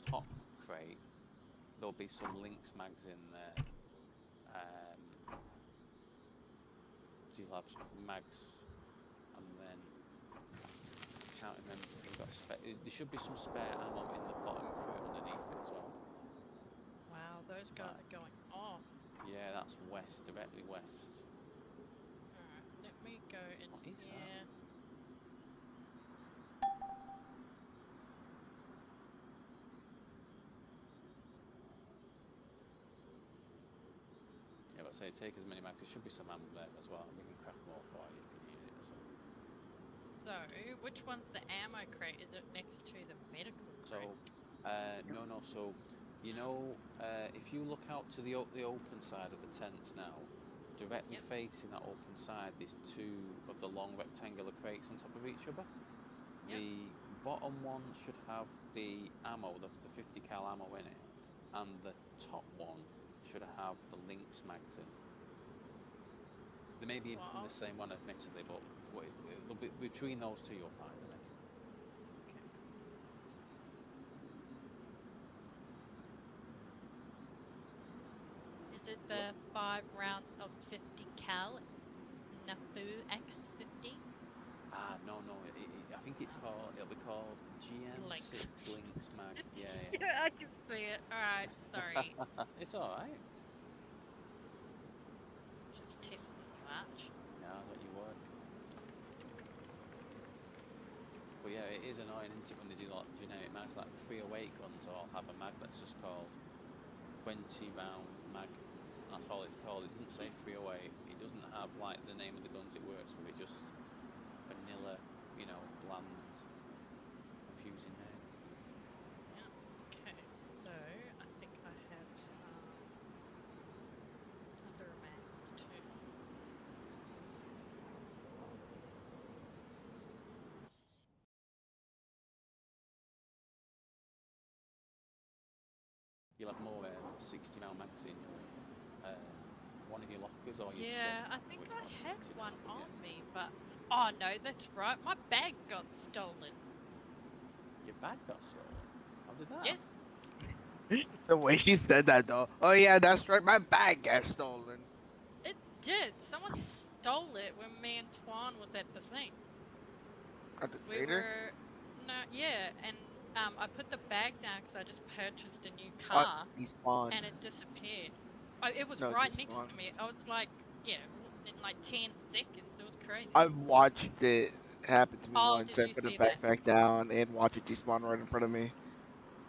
top crate, there'll be some Lynx mags in there. So you'll have mags, and then I can't remember if you've got there should be some spare ammo in the bottom crate underneath it as well. Wow, those guys are going off. Yeah, that's west, directly west. Alright, let me go in What is here. that? Yeah, but say take as many mags. There should be some ammo there as well. We can craft more for you if you need it. So, which one's the ammo crate? Is it next to the medical crate? So, no. So, you know, if you look out to the open side of the tents now, directly facing that open side, there's 2 of the long rectangular crates on top of each other. Yep. The bottom one should have the ammo, the 50 cal ammo in it, and the top one should have the Lynx mags in. They may be in the same one, admittedly, but it'll be between those 2 you'll find them. Is it the 5 rounds of 50 cal Nafu X50? No. I think it'll be called GM6 Lynx mag. Yeah. Yeah, I can see it. Alright, sorry. It's alright. Just testing you out. No, I thought you would. But yeah, it is annoying, isn't it, when they do like generic mags, like the 308 guns all have a mag that's just called 20 round mag. That's all it's called. It doesn't say 308. It doesn't have like the name of the guns it works with. It just vanilla, bland, confusing name. Yeah, okay. So, I think I have some other mags too. You'll have more 60 round magazine. one of your lockers or your Yeah, shed? I think Which I one had is it? one Yeah. on me, but oh no, that's right. My bag got stolen. Your bag got stolen. How did that Yes, happen? The way she said that though. Oh yeah, that's right. My bag got stolen. it did. Someone stole it when me and Twan was at the thing. At the We trader? were no, yeah, and I put the bag down because I just purchased a new Oh, car, despawned. and it disappeared. Oh, it was No, right next despawned. to me. I was like, yeah, in like 10 seconds. It was crazy. I've watched it happen to me Oh, once. did I you put a see that? backpack down and watch it despawn right in front of me.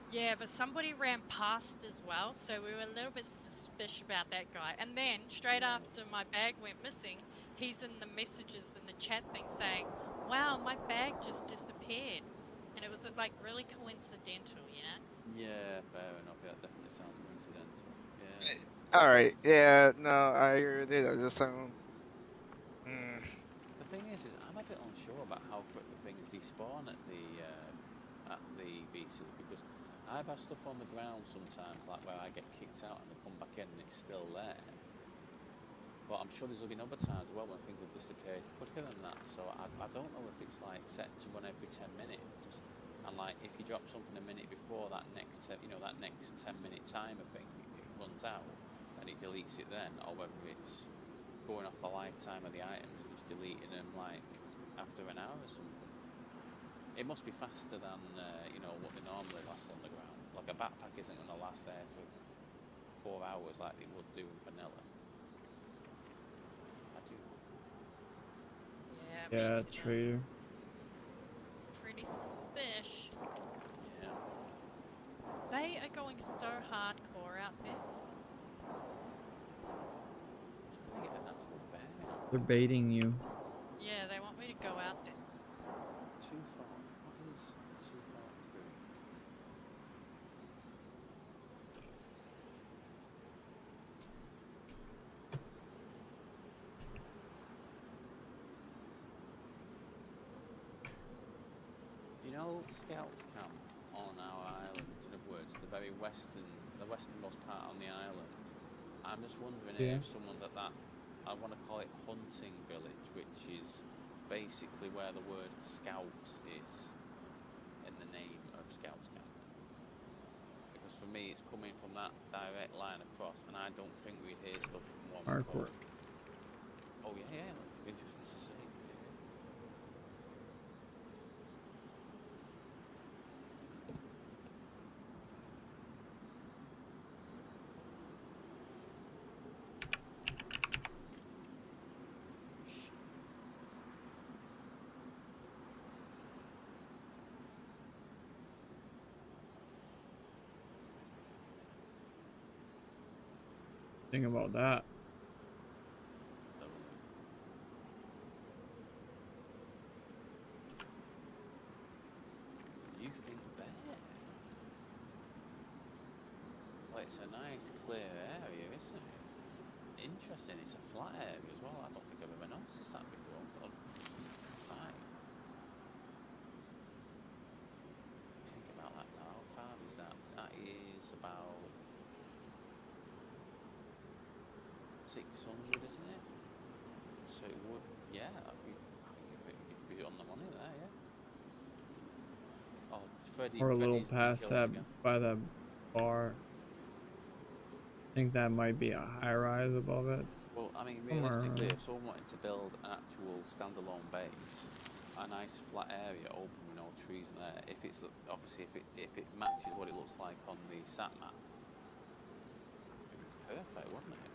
Yeah, but somebody ran past as well, so we were a little bit suspicious about that guy. And then, straight Yeah. after my bag went missing, he's in the messages in the chat thing saying, wow, my bag just disappeared. And it was like really coincidental, you know? Yeah, fair enough. Yeah, that definitely sounds coincidental. Yeah. All right. Yeah. No, I agree with it. I just mm, The thing is I'm a bit unsure about how quick the things despawn at the VC because I've had stuff on the ground sometimes, like where I get kicked out and they come back in and it's still there. But I'm sure there's been other times as well when things have disappeared quicker than that. So I don't know if it's like set to run every 10 minutes, and like if you drop something a minute before that next that next 10-minute timer thing it runs out, then it deletes it then, or whether it's going off the lifetime of the items and just deleting them like after an hour or something. It must be faster than what they normally last on the ground. Like a backpack isn't going to last there for 4 hours like it would do in vanilla. I do. Yeah, Yeah, me either. trader. Pretty fish. Yeah. They are going so hardcore out there. I get an actual bear in on They're it. baiting you. Yeah, they want me to go out there. Too far. What is too far through? You know, Scouts Camp on our island, in other words, the westernmost part on the island. I'm just wondering Yeah. if someone's at that, I want to call it Hunting Village, which is basically where the word Scouts is in the name of Scouts Camp. Because for me, it's coming from that direct line across, and I don't think we'd hear stuff from one Hardcore. called. Oh yeah, that's interesting to see. Yeah. Think about that. You think bear? Well, it's a nice clear area, isn't it? Interesting, it's a flat area as well. I don't think I've ever noticed that before. But fine. Think about that now. How far is that? That is about 600, isn't it? So it would, yeah, I think you'd be on the money there, yeah. Oh, Or a little Freddy's been past killed that again. by that bar. I think that might be a high rise above it. Well, I mean, Somewhere realistically, around. if someone wanted to build an actual standalone base, a nice flat area open with no trees in there, if it's obviously if it matches what it looks like on the sat map, it'd be perfect, wouldn't it?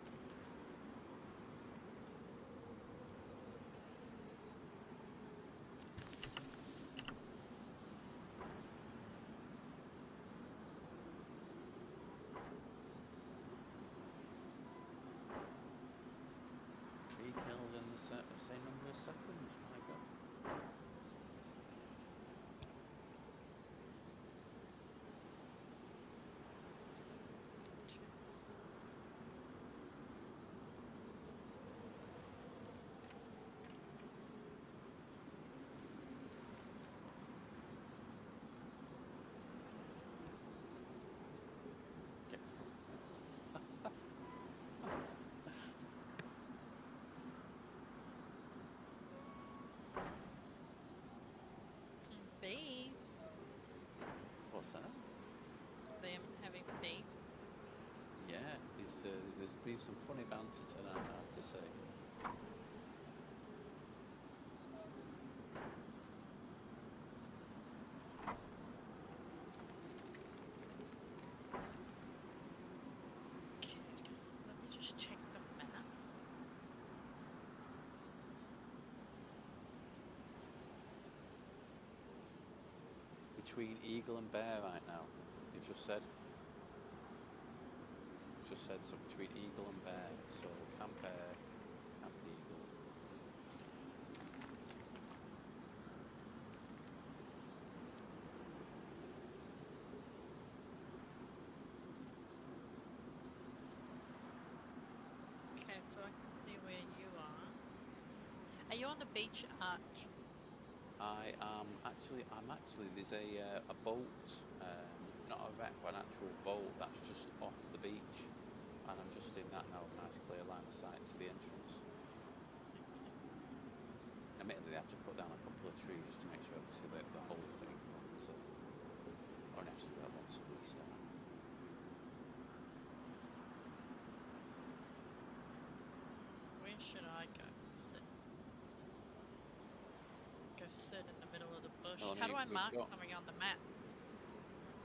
Three kills in the same number of seconds. My God. there's been some funny banter tonight, I have to say. Okay, let me just check the map. Between eagle and bear right now. You've just said. Just said so between eagle and bear. So camp bear, camp eagle. Okay, so I can see where you are. Are you on the beach arch? I'm actually, there's a boat, not a wreck, but an actual boat that's just off the beach, and I'm just in that now, nice clear line of sight to the entrance. Admittedly, they have to cut down a couple of trees just to make sure I can see the whole thing, but I only have to do that once a week start. Where should I go? Go sit in the middle of the bush. Well, I How do mean, I we've mark got- something on the map?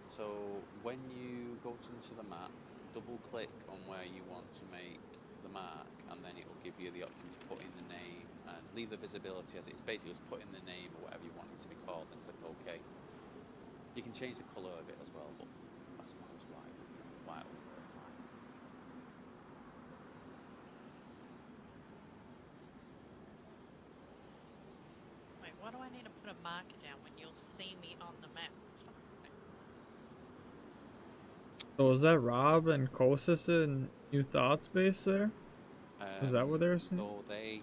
So when you go into the map, double click on where you want to make the mark, and then it will give you the option to put in the name and leave the visibility as it is. Basically, just put in the name or whatever you want it to be called, and click OK. You can change the colour of it as well, but I suppose white will work fine. Wait, why do I need to put a marker down when you'll see me on the map? So is that Rob and Kosis in New Thoughts base there? Is that what they were saying? So they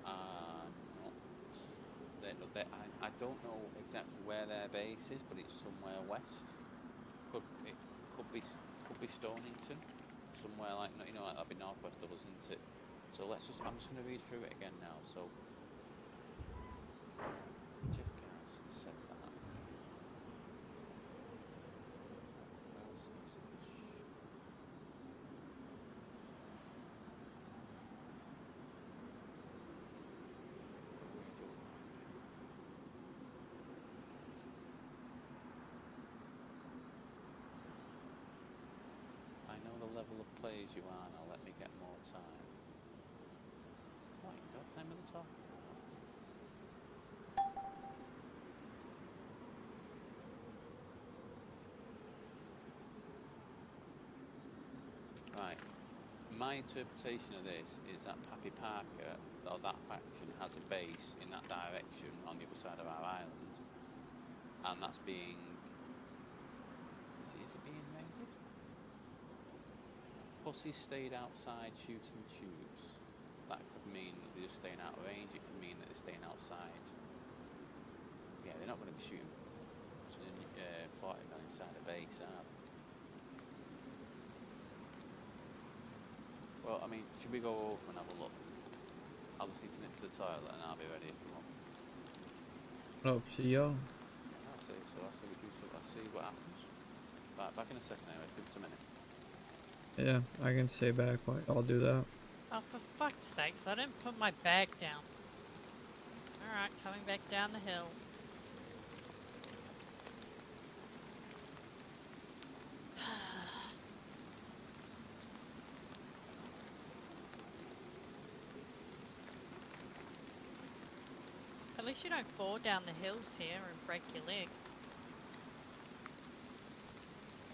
are not. I don't know exactly where their base is, but it's somewhere west. Could be Stonington, somewhere like like that'd be northwest of us, isn't it? So I'm just going to read through it again now. So Jeff Gas said that. I know the level of plays you are now, let me get more time. What, you got time with the talk? Right. My interpretation of this is that Pappy Parker, or that faction, has a base in that direction on the other side of our island, and that's being... Is it being raided? Pussies stayed outside shooting tubes. That could mean that they're just staying out of range, it could mean that they're staying outside. Yeah, they're not going to be shooting 40 men inside a base, are they? Well, I mean, should we go over and have a look? I'll just need to nip to the toilet and I'll be ready if you want. Up to you. I'll see, so I'll see what happens. Right, back in a second anyway, give it a minute. Yeah, I can stay back. I'll do that. Oh, for fuck's sakes, I didn't put my bag down. Alright, coming back down the hill. At least you don't fall down the hills here and break your leg.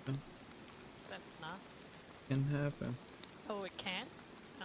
Yeah. That's nice. Can happen. Oh, it can? Oh.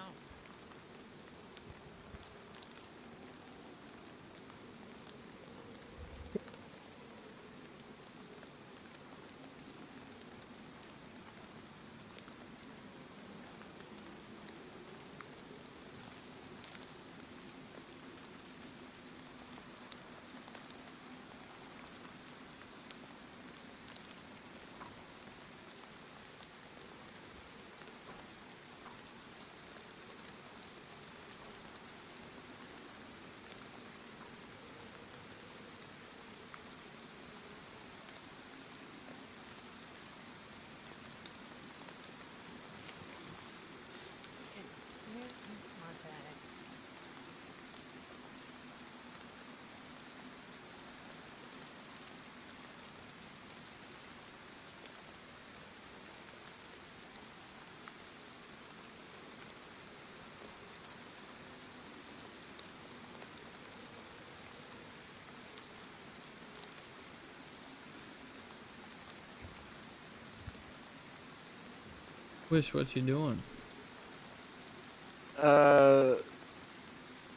Wish, what you doing?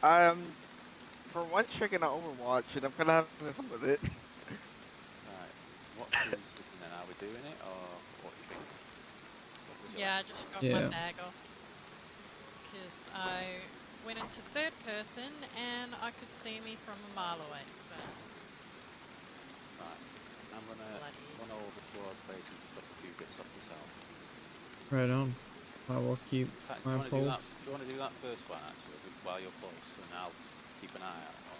I'm for once checking out Overwatch, and I'm kind of having fun with it. Right. What's the decision then? Are we doing it or what do you think? What would you Yeah, I like? just got my Yeah. bag off. Because I went into third person and I could see me from a mile away. So, Right. I'm gonna bloody. run over to our place and pick up a few bits off myself. Right on. I will keep In fact, do my you want to do that? pulse. Do you want to do that first one actually, while you're close, and I'll keep an eye out. Or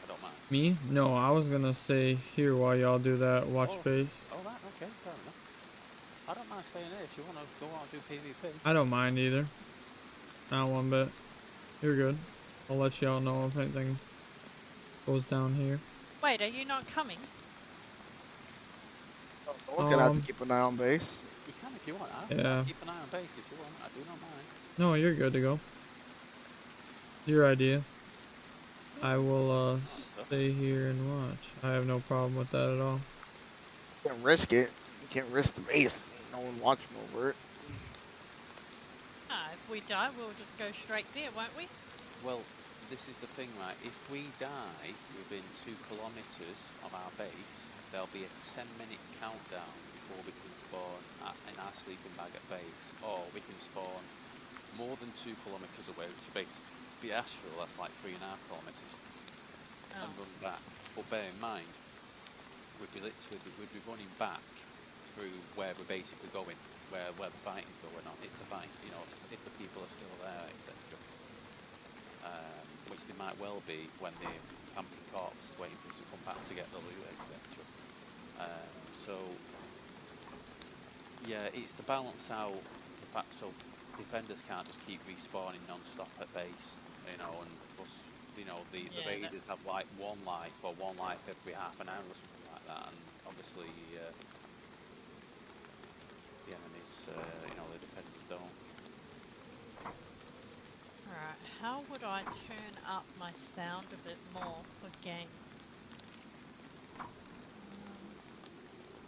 I don't mind. Me? No, I was gonna stay here while y'all do that. Watch Oh, base. oh, right, okay, fair enough. I don't mind staying there if you want to go out and do PvP. I don't mind either. Not one bit. You're good. I'll let y'all know if anything goes down here. Wait, are you not coming? Someone's gonna have to keep an eye on base. You can if you want. Yeah. I'll keep an eye on base if you want. I do not mind. No, you're good to go. Your idea. I will stay here and watch. I have no problem with that at all. You can't risk it. You can't risk the base. No one watching over it. Ah, if we die, we'll just go straight there, won't we? Well, this is the thing, right? If we die within 2 kilometers of our base, there'll be a 10-minute countdown before we can spawn in our sleeping bag at base, or we can spawn more than 2 kilometers away, which is basically Asheville. That's like 3.5 kilometers, and Oh. run back. But bear in mind, we'd be running back through where we're basically going, where the fight is going on. If the fight, you know, if the people are still there, etc. Which they might well be when the camping corpse is waiting for us to come back to get the loot, etc. So yeah, it's to balance out the fact so defenders can't just keep respawning non-stop at base, you know, and plus, you know, the Yeah, raiders have like one life or one life every half an hour or something like that, and obviously the enemies, you know, the defenders don't. Alright, how would I turn up my sound a bit more for game?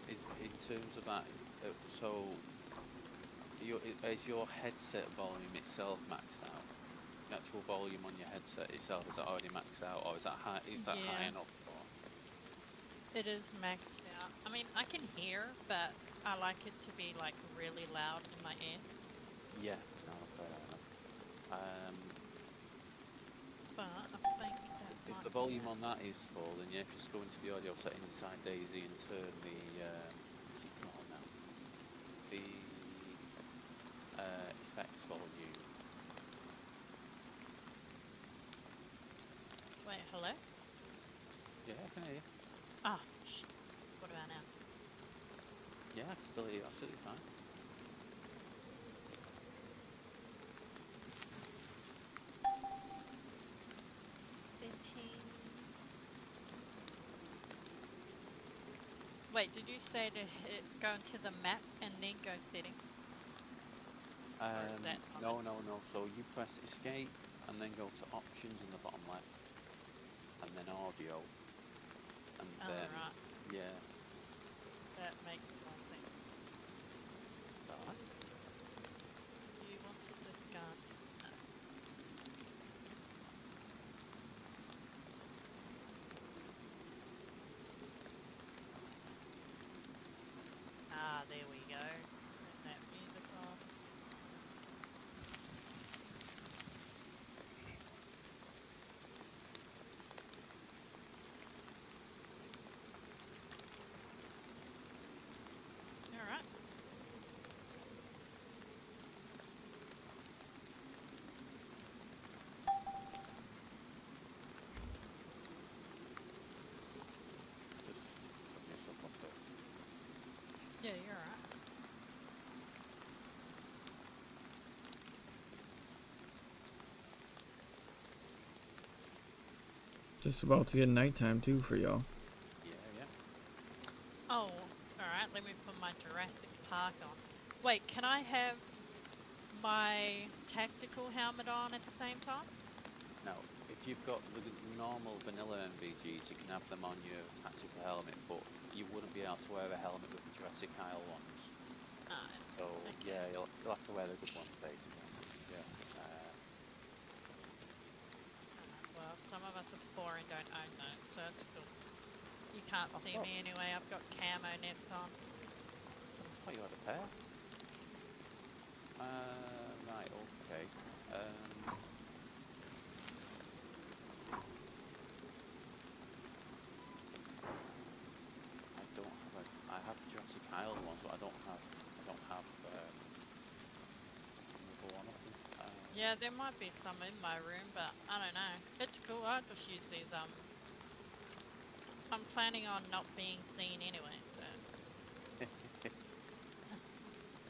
Is in terms of that, so is your headset volume itself maxed out? The actual volume on your headset itself, is that already maxed out, or is that high? Is that high Yeah. enough? Or? It is maxed out. I mean, I can hear, but I like it to be like really loud in my ear. Yeah, no, fair enough. But I think that If might the be volume it. on that is full, then yeah, just go into the audio settings inside Dayz and turn the what's it called now? The effects volume. Wait, hello? Yeah, I can hear you. Ah, shit. What about now? Yeah, I can still hear you absolutely fine. Wait, did you say to go into the map and then go settings? Is that on No. So you press escape and then go to options in the bottom left, and then audio, and Oh, then right. yeah. That makes more sense. Alright. Do you want to discard? No. Ah, there we go. Turn that music off. Alright. Just put yourself up there. Yeah, you're alright. Just about to get nighttime too for y'all. Yeah. Oh, alright, let me put my Jurassic Park on. Wait, can I have my tactical helmet on at the same time? Now, if you've got the normal vanilla MVGs, you can have them on your tactical helmet, but you wouldn't be able to wear a helmet with the Jurassic Isle ones. Alright. So Okay. yeah, you'll have to wear the good ones basically. Yeah. Well, some of us are poor and don't own those, so it's cool. You can't I see thought, me anyway. I've got camo nets on. I thought you had a pair. Right. Okay. I don't have a. I have Jurassic Island ones, but I don't have. Another one of them. Yeah, there might be some in my room, but I don't know. It's cool. I just use these. I'm planning on not being seen anyway, so.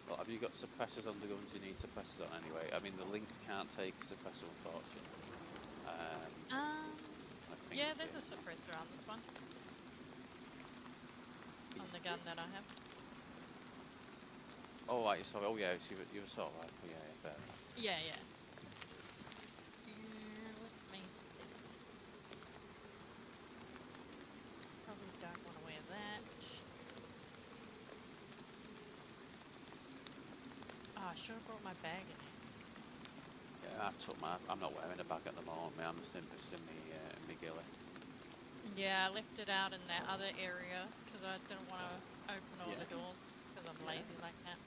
Well, have you got suppressors on the guns you need suppressors on anyway? I mean, the Lynx can't take a suppressor, unfortunately. I think Yeah, there's a suppressor on this one. On the gun that I have. Oh, right, sorry. Oh, yeah, so you assault rifle. Yeah, yeah, fair enough. Yeah, yeah. Let me. Probably don't want to wear that. Oh, I should have brought my bag in here. Yeah, I'm not wearing a bag at the moment, man. I'm just in my gilly. Yeah, I left it out in that other area because I didn't want to open all the doors because I'm lazy like that.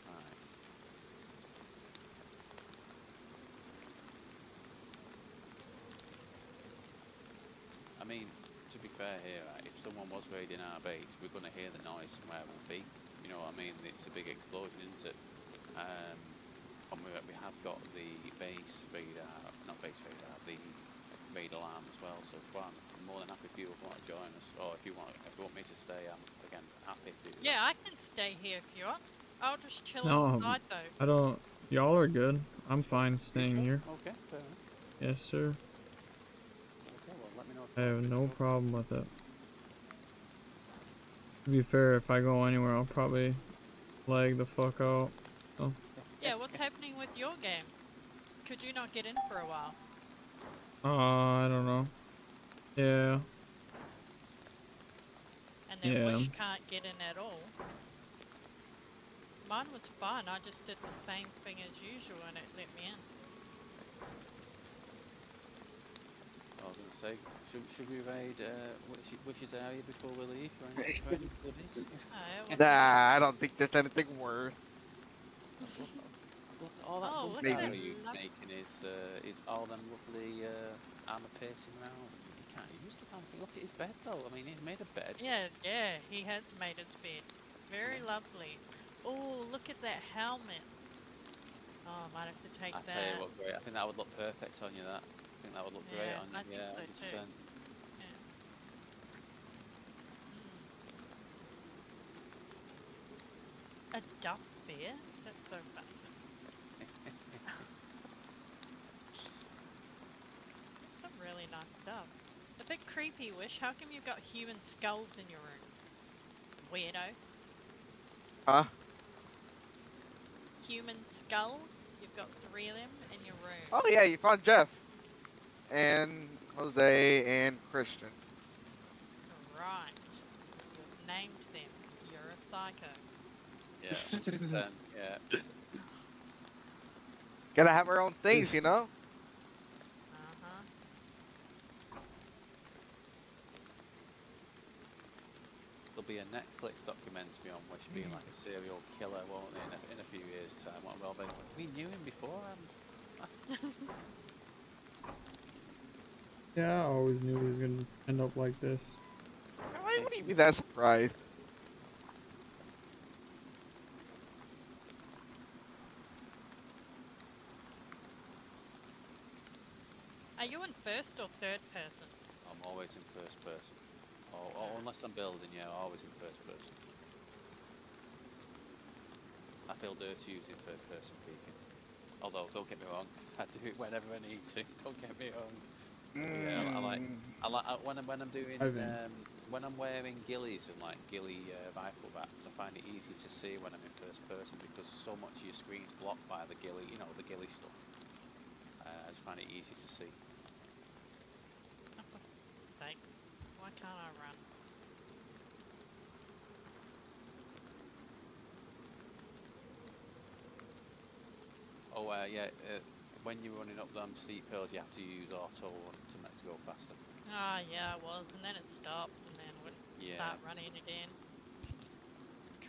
Right. I mean, to be fair here, right, if someone was raiding our base, we're going to hear the noise somewhere we'll be. You know what I mean? It's a big explosion, isn't it? And we have got the base radar, not base radar, the raid alarm as well. So I'm more than happy if you want to join us, or if you want me to stay, I'm again happy to do that. Yeah, I can stay here if you want. I'll just chill No, outside though. I don't. Y'all are good. I'm fine staying here. Okay, fair enough. Yes, sir. Okay, well, let me know if I have you no want to problem with it. To be fair, if I go anywhere, I'll probably lag the fuck out. Oh. Yeah, what's happening with your game? Could you not get in for a while? I don't know. Yeah. And then Yeah. Wish can't get in at all. Mine was fine. I just did the same thing as usual and it let me in. I was going to say, should we raid Wish's area before we leave for any goodies? Nah, I don't think there's anything worth. Look, all that Oh, look gun at power that you're love- making is all them lovely armor piercing rounds. You can't use the damn thing. Look at his bed though. I mean, he's made a bed. Yeah, he has made his bed. Very lovely. Oh, look at that helmet. Oh, I might have to take I that. tell you what, great. I think that would look perfect on you. I think that would look great Yeah, on I you. think Yeah, so 100%. A duff bear? That's so funny. Some really nice stuff. A bit creepy, Wish. How come you've got human skulls in your room? Weirdo. Huh? Human skulls? You've got 3 of them in your room. Oh yeah, you found Jeff. And Jose and Christian. Right. You've named them. You're a psycho. Yeah, 100%. Yeah. Gotta have our own things, you know? Uh-huh. There'll be a Netflix documentary on Wish being like a serial killer, won't there, in a few years' time? What will be? We knew him beforehand. Yeah, I always knew he was gonna end up like this. Why would you be that surprised? Are you in first or third person? I'm always in first person. Or unless I'm building, yeah, always in first person. I feel dirty using third person speaking. Although, don't get me wrong, I do it whenever I need to. Don't get me wrong. Yeah, when I'm doing when I'm wearing gillies and like ghillie rifle backs, I find it easy to see when I'm in first person because so much of your screen's blocked by the ghillie, you know, the ghillie stuff. I just find it easy to see. Like, why can't I run? Oh, yeah. When you're running up them steep hills, you have to use auto to make to go faster. Ah, yeah, it was, and then it stopped, and then wouldn't Yeah. start running again.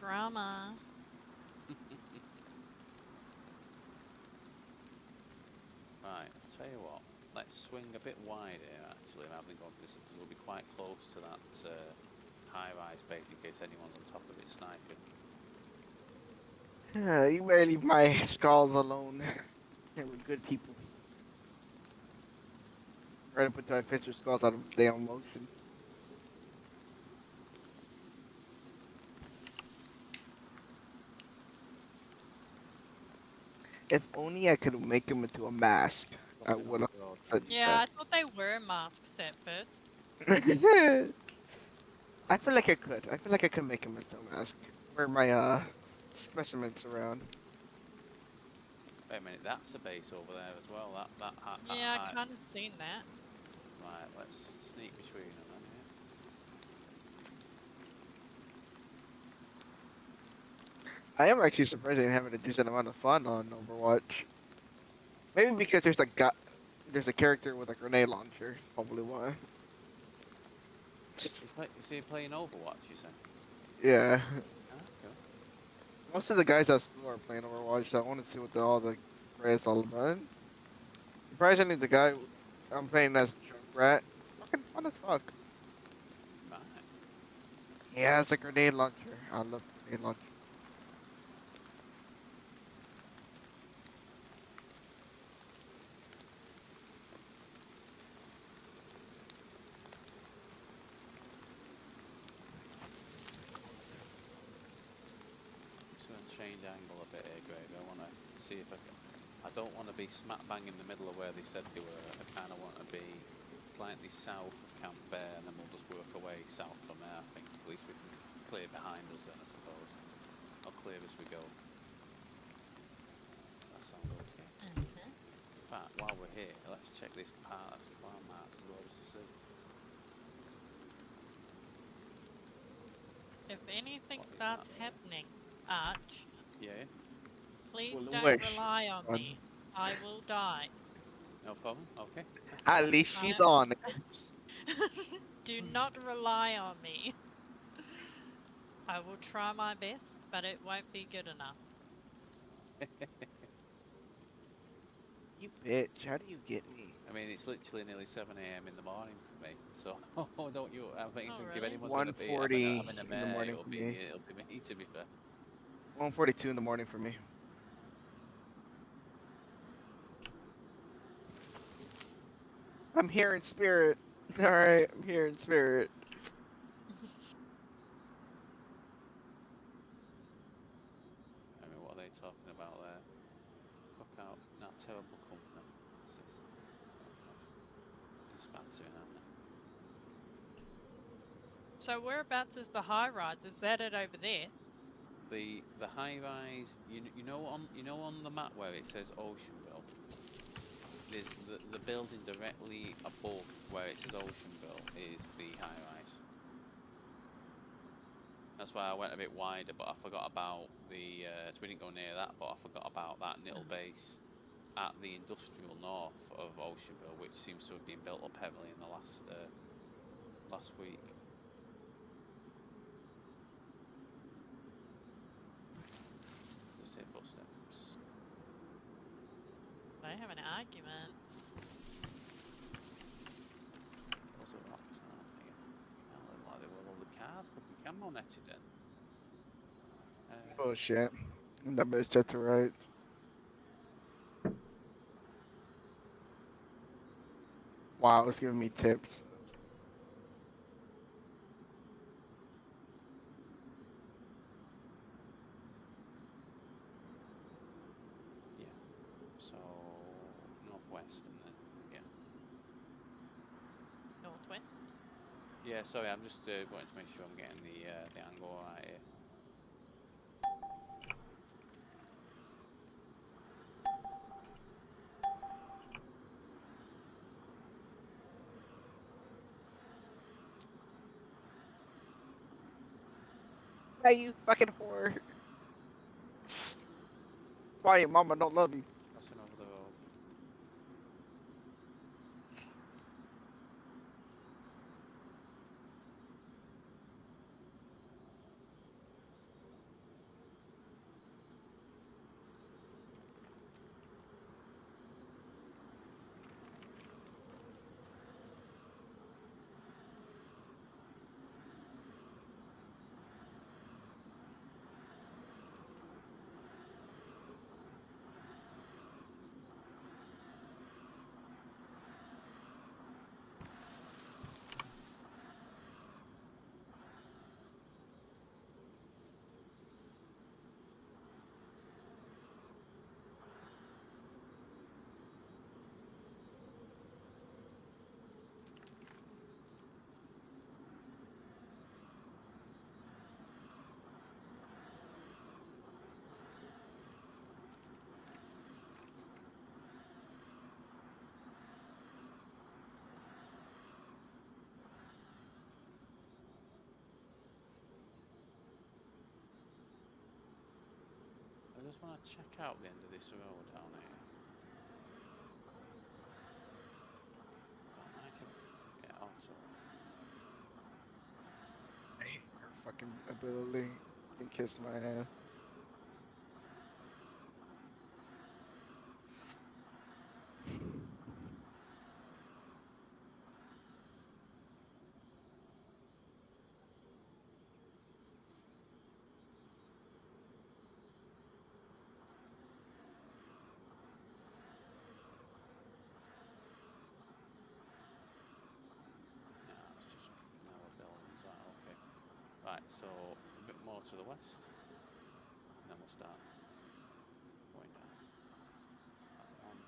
Drama. Right, I'll tell you what. Let's swing a bit wide here, actually, rather than going for this, because we'll be quite close to that high-rise base in case anyone's on top of it sniping. You better leave my skulls alone. They were good people. Try to put my picture skulls out of damn motion. If only I could make him into a mask, I Dropping would off have. road But, trees. Yeah, I thought they were masks at first. I feel like I could. I feel like I could make him into a mask. Wear my specimens around. Wait a minute, that's a base over there as well. That Yeah, I high. kind of seen that. Right, let's sneak between them then. I am actually surprised they're having a decent amount of fun on Overwatch. Maybe because there's a character with a grenade launcher. Probably why. Is he playing Overwatch, you say? Yeah. Ah, cool. Most of the guys at school are playing Overwatch, so I want to see what all the craze all about. Surprisingly, the guy I'm playing as Junkrat, fucking fun as fuck. Right. Yeah, it's a grenade launcher. I love grenade launcher. Just going to change angle a bit here, Greg. I want to see if I can. I don't want to be smack bang in the middle of where they said they were. I kind of want to be slightly south of Camp Bear, and then we'll just work away south from there. I think at least we can clear behind us then, I suppose. I'll clear as we go. That sounds okay. In fact, while we're here, let's check this part of the plan map as well just to see. If anything What is starts that? happening, Arch, Yeah, please Well, don't wish. rely on On- me. I will die. no problem. Okay. At least she's on it. Do not rely on me. I will try my best, but it won't be good enough. You bitch, how do you get me? I mean, it's literally nearly 7 a.m. in the morning for me, so don't you? I think Oh, if really? anyone's going to be having 1:40 a in the mare, morning it'll for be me. me. To be fair. 1:42 in the morning for me. I'm here in spirit. Alright, I'm here in spirit. I mean, what are they talking about there? Cookout, not terrible company. What's this? It's sponsoring, aren't they? So whereabouts is the high rise? Is that it over there? The high rise, you know on the map where it says Oceanville, there's the building directly above where it says Oceanville is the high rise. That's why I went a bit wider, but I forgot about the. So we didn't go near that, but I forgot about that little base at the industrial north of Oceanville, which seems to have been built up heavily in the last week. Just hear footsteps. They have an argument. Those are rocks, aren't they? Well, they look like they were all the cars could be camo netted then. Oh shit. That bitch at the right. Wow, it's giving me tips. Yeah. So northwest and then yeah. Northwest. Yeah. Sorry, I'm just wanting to make sure I'm getting the angle right here. Hey, you fucking whore. Why your mama don't love you? That's just want to check out the end of this road down here. So I might have... Yeah, auto. Hey, your fucking ability can kiss my ass. Yeah, it's just another buildings. Okay. Right, so a bit more to the west. And then we'll start going down. That one.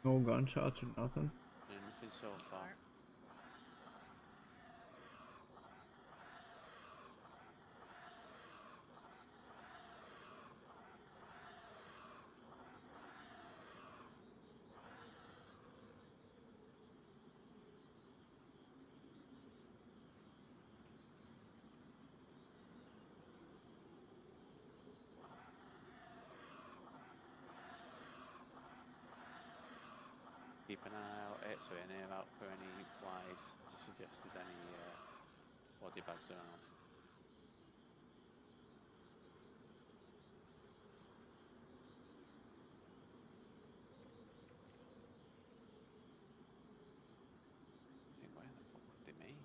No gunshots or nothing. Yeah, nothing so far. Alright. Keep an eye out, sorry, an ear out for any flies. To suggest there's any body bags around. I think where the fuck would they mean?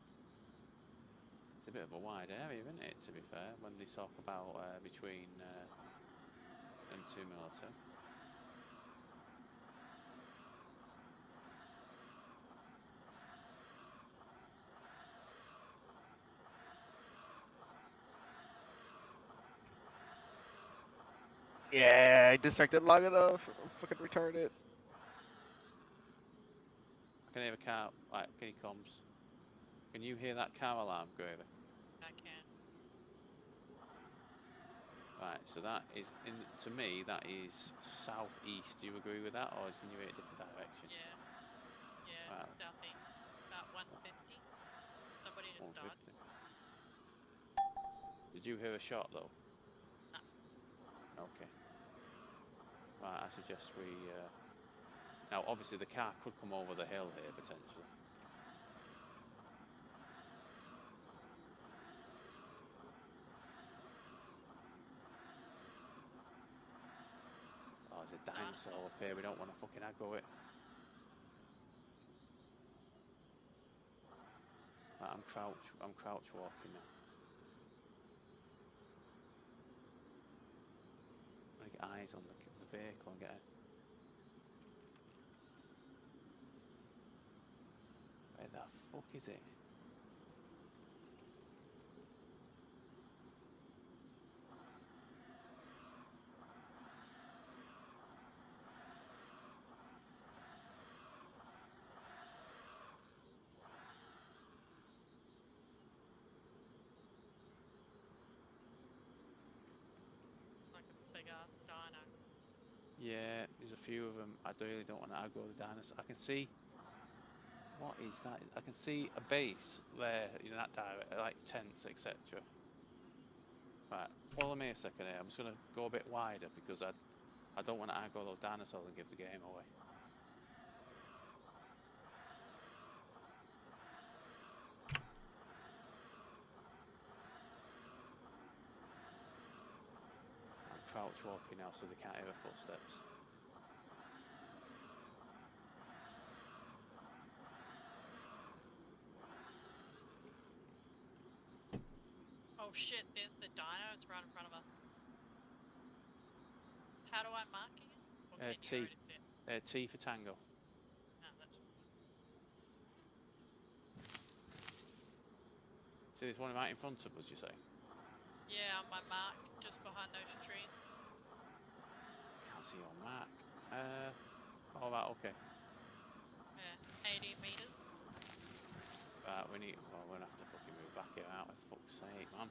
It's a bit of a wide area, isn't it? To be fair, when they talk about between them two military. Yeah, I distracted long enough. I'm fucking retarded. I can hear a car. Right, can he comms? Can you hear that car alarm, Gravy? I can. Right, so that is to me that is southeast. Do you agree with that, or can you hear a different direction? Yeah. Yeah. Wow. Southeast. About 150. Somebody just died. 150. Did you hear a shot though? No. Okay. Right, I suggest we. Now, obviously, the car could come over the hill here potentially. Oh, there's a dinosaur up here. We don't want to fucking aggro it. Right, I'm crouch walking now. I'm gonna get eyes on the vehicle and get it. Where the fuck is it? Like a big ass dino. Yeah, there's a few of them. I really don't want to aggro the dinosaur. I can see. What is that? I can see a base there in that direction, like tents, etc. Right, follow me a second here. I'm just gonna go a bit wider because I don't want to aggro those dinosaurs and give the game away. I'm crouch walking now so they can't hear footsteps. Oh shit, there's the dino. It's right in front of us. How do I mark it? Or can you T. already see it? T for Tango. No, that's... See, there's one right in front of us, you say? Yeah, on my mark, just behind those trees. Can't see your mark. All right, okay. Yeah, 80 meters. Right, we need. Well, we're gonna have to fucking move back here out. For fuck's sake, man.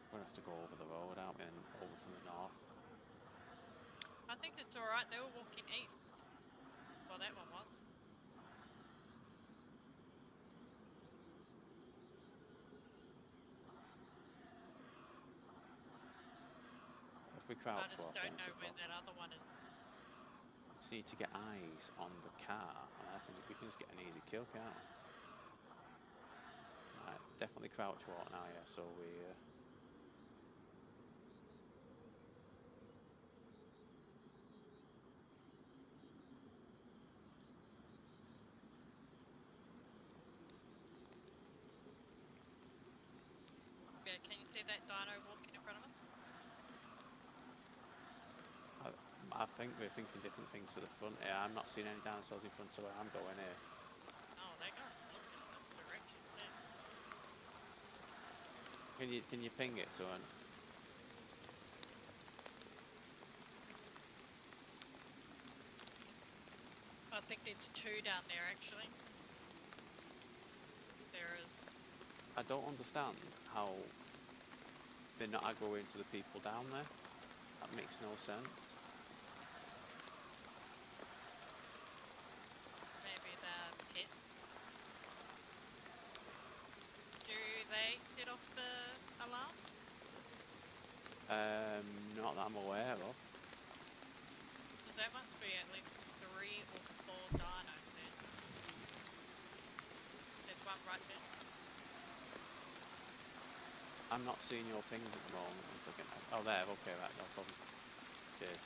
We're gonna have to go over the road, aren't we? And over from the north. I think it's alright, they were walking east. Well, that one was. If we I crouch just walk, don't then it's know a where problem. that other one is. We just need to get eyes on the car, and we can just get an easy kill, can't we? Right, definitely crouch walk now, yeah. So we. Yeah, can you see that dino walking in front of us? I think we're thinking different things to the front here. I'm not seeing any dinosaurs in front of where I'm going here. Oh, that guy's looking in this direction too. Can you ping it, son? I think there's two down there actually. There is. I don't understand how they're not aggroing to the people down there. That makes no sense. Maybe the pit. Do they set off the alarm? Not that I'm aware of. Because that must be at least 3 or 4 dinos there. There's one right there. I'm not seeing your ping at the moment. I'm looking at. Oh, there. Okay, right. No problem. Cheers.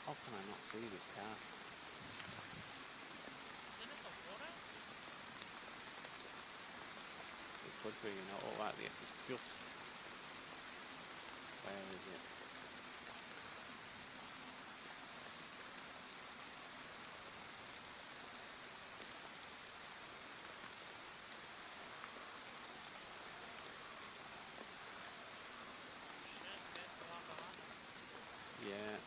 How can I not see this car? Is it in the water? It could be, you know. Oh, right. It's just. Where is it? Shit, there's the one behind us. Yeah.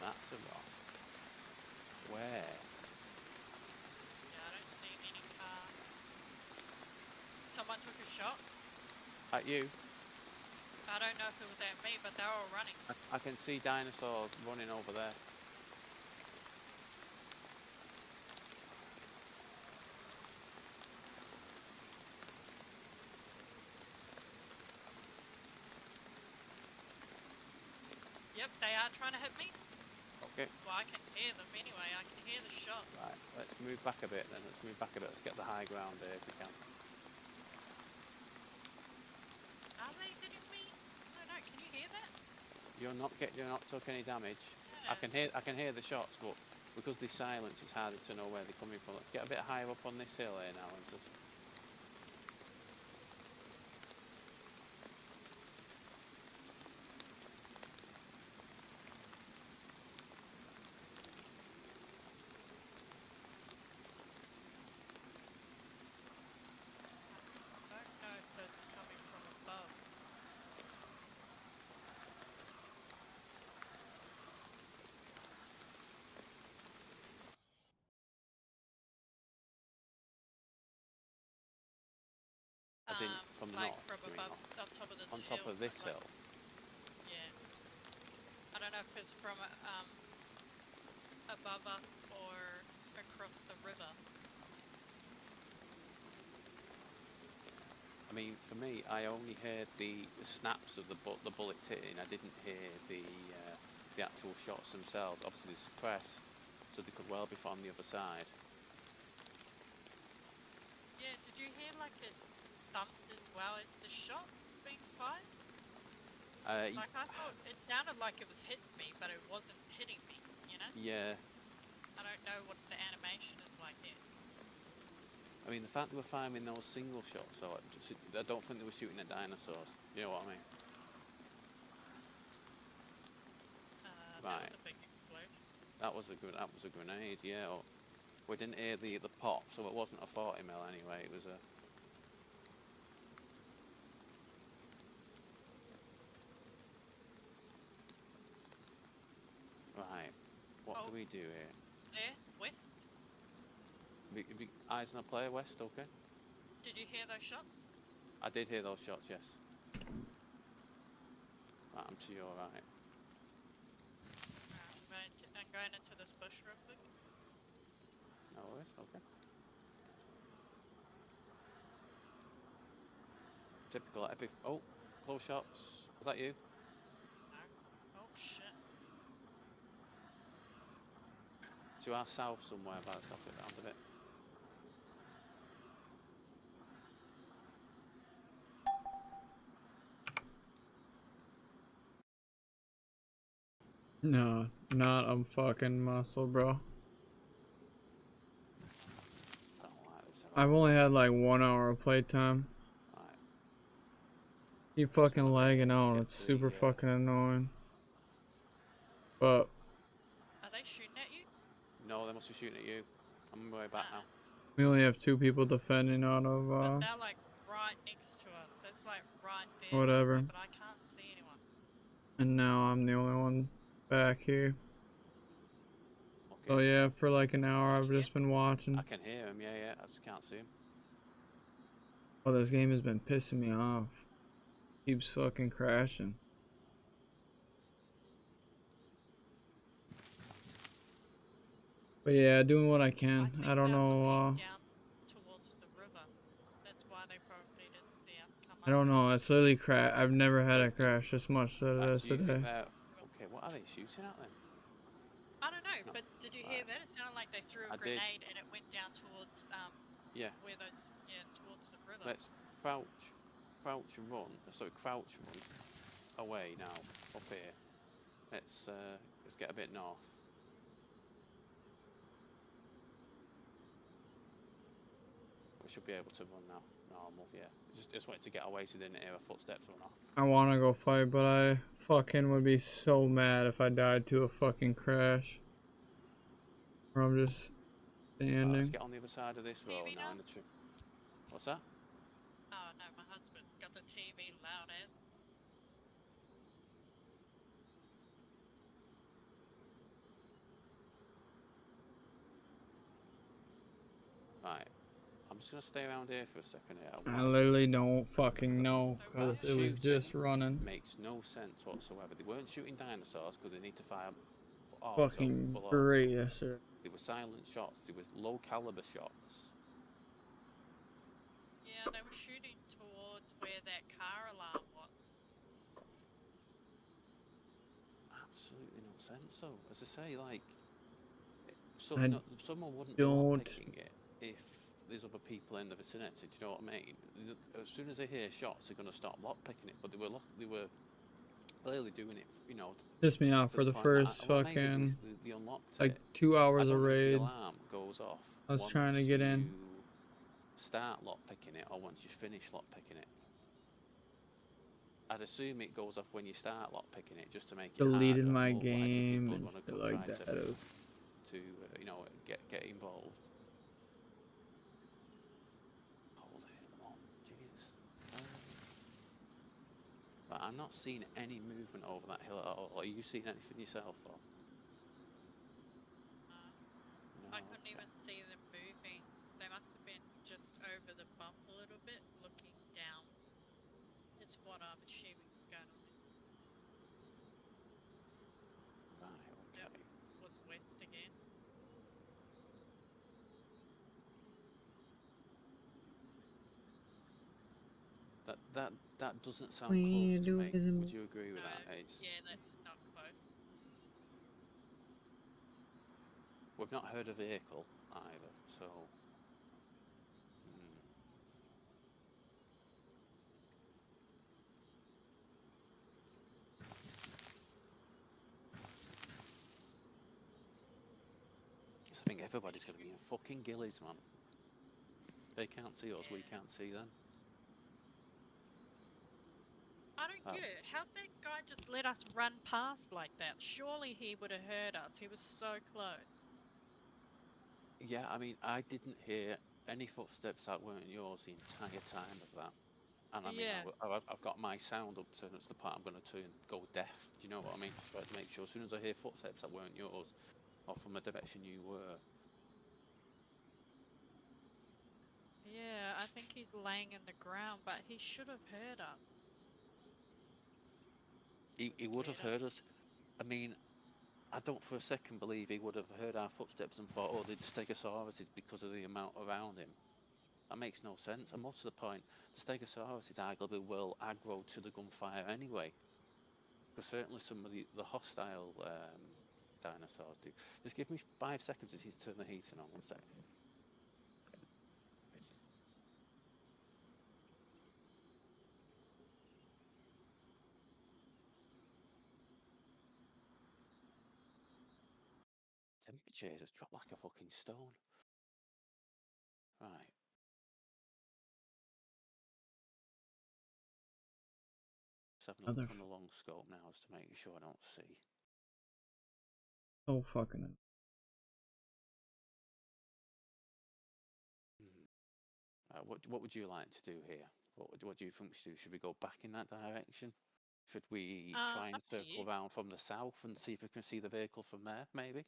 That's a rock. Where? Yeah, I don't see any car. Someone took a shot. At you? I don't know if it was at me, but they're all running. I can see dinosaurs running over there. Yep, they are trying to hit me. Okay. Well, I can hear them anyway. I can hear the shot. Right. Let's move back a bit then. Let's move back a bit. Let's get the high ground here if we can. Are they hitting me? I don't know. Can you hear that? You're not took any damage. Yeah. I can hear the shots, but because they silence, it's harder to know where they're coming from. Let's get a bit higher up on this hill here now and just. I don't know if it's coming from above. As in from like north, from do we above, not? on top of this On hill. top of this like, hill. Yeah. I don't know if it's from above us or across the river. I mean, for me, I only heard the snaps of the bullets hitting. I didn't hear the actual shots themselves. Obviously, they're suppressed, so they could well be from the other side. Yeah, did you hear like it thumped as well as the shot being fired? Like I thought it sounded like it was hitting me, but it wasn't hitting me, you know? Yeah. I I don't know what the animation is like yet. I mean, the fact they were firing those single shots, so I don't think they were shooting at dinosaurs. You know what I mean? That Right. was a big explosion. That was a grenade. Yeah. We didn't hear the pop, so it wasn't a 40 mil anyway. It was a. Right. What Oh. do we do here? There, west. Eyes on a player, West. Okay. Did you hear those shots? I did hear those shots. Yes. Right, I'm to your right. I'm going into this bush real quick. No worries. Okay. Typical epic. Oh, close shots. Was that you? No. Oh shit. To our south somewhere, by the south of it, round a bit. No, not a fucking muscle, bro. I don't like this at all. I've only had like 1 hour of playtime. Right. Keep Just fucking gotta lagging let's out. get It's to super the, fucking annoying. But Are they shooting at you? No, they must be shooting at you. I'm on my way back now. we only have 2 people defending out But of they're like right next to us. That's like right there. whatever. But I can't see anyone. And now I'm the only one back here. Okay. So yeah, for like an hour I've just been watching. I can hear him. Yeah, yeah. I just can't see him. Well, this game has been pissing me off. Keeps fucking crashing. But yeah, doing what I can. think I don't they're know. looking down towards the river. That's why they probably didn't see us come I don't up. know. It's literally crash. I've never had it crash this much as it Right, is so you think today. they're... Okay, what are they shooting at then? I don't know, No. but did you hear Right. that? It sounded like they threw a I did. grenade and it went down towards Yeah. where those towards the river. Let's crouch and run. Sorry, crouch and run away now. Up here. Let's get a bit north. We should be able to run now. Normal, yeah. Just wanted to get away so they didn't hear our footsteps run off. I want to go fight, but I fucking would be so mad if I died to a fucking crash. Or I'm just Right, let's standing. get on the other side of this road TV now now? in the tree. What's that? Oh no, my husband got the TV loud as. Right. I'm just gonna stay around here for a second here. I literally don't fucking know because That it was shooting just running. makes no sense whatsoever. They weren't shooting dinosaurs because they need to fire Fucking full auto. great, yes sir. They were silent shots. They were low caliber shots. Yeah, they were shooting towards where that car alarm was. Absolutely no sense. So, as I say, like, I someone wouldn't don't- be lockpicking it if there's other people in the vicinity. Do you know what I mean? As soon as they hear shots, they're gonna start lockpicking it. But they were clearly doing it, you know. Pissed me off to for the point first well, maybe fucking they unlocked like it. 2 I hours don't of know if raid. the alarm goes off. I was trying to once get in. you start lockpicking it, or once you finish lockpicking it. I'd assume it goes off when you start lockpicking it, just to make it Deleted harder, my more likely game people and wanna shit go like try that. It was to you know, get involved. Hold it on, Jesus. But I'm not seeing any movement over that hill at all. Are you seeing anything yourself? Or? No, I couldn't okay. even see them moving. They must have been just over the bump a little bit, looking down. It's what I'm assuming is going on. Right, okay. Yep, was west again. That doesn't sound We close to do me. is Would you agree with No, that? It's, yeah, that's not close. we've not heard a vehicle either, so. It's Everybody's gonna be in fucking gillies, man. They can't see us, we Yeah. can't see them. I don't Oh. get it. How'd that guy just let us run past like that? Surely he would have heard us. He was so close. Yeah, I mean, I didn't hear any footsteps that weren't yours the entire time of that. And I mean, Yeah. I've got my sound up to the part I'm going to turn go deaf. Do you know what I mean? Just try to make sure as soon as I hear footsteps that weren't yours, or from the direction you were. Yeah, I think he's laying in the ground, but he should have heard us. He would have Get him. heard us. I mean, I don't for a second believe he would have heard our footsteps and thought, oh, the Stegosaurus is because of the amount around him. That makes no sense. And more to the point, the Stegosaurus is arguably will aggro to the gunfire anyway. Because certainly some of the hostile dinosaurs do. Just give me 5 seconds as he's turned the heating on. 1 sec. Temperature has dropped like a fucking stone. Right. Just having a look on the long scope now as to make sure I don't see. So fucking. What would you like to do here? What do you think we should do? Should we go back in that direction? Should we try and Up to circle you. around from the south and see if we can see the vehicle from there, maybe?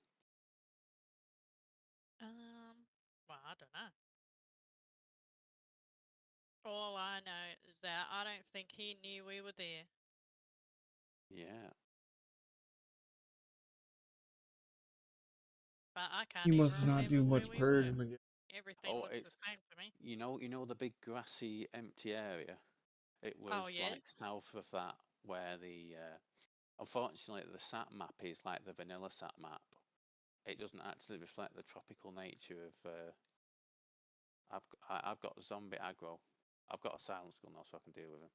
Well, I don't know. All I know is that I don't think he knew we were there. Yeah. But I can't You even must not remember do where much we were. purging. Everything Oh, looks the it's same to me. you know the big grassy empty area. It Oh, was yeah? like south of that where the unfortunately the sat map is like the vanilla sat map. It doesn't actually reflect the tropical nature of. I've got zombie aggro. I've got a silence gun now, so I can deal with him.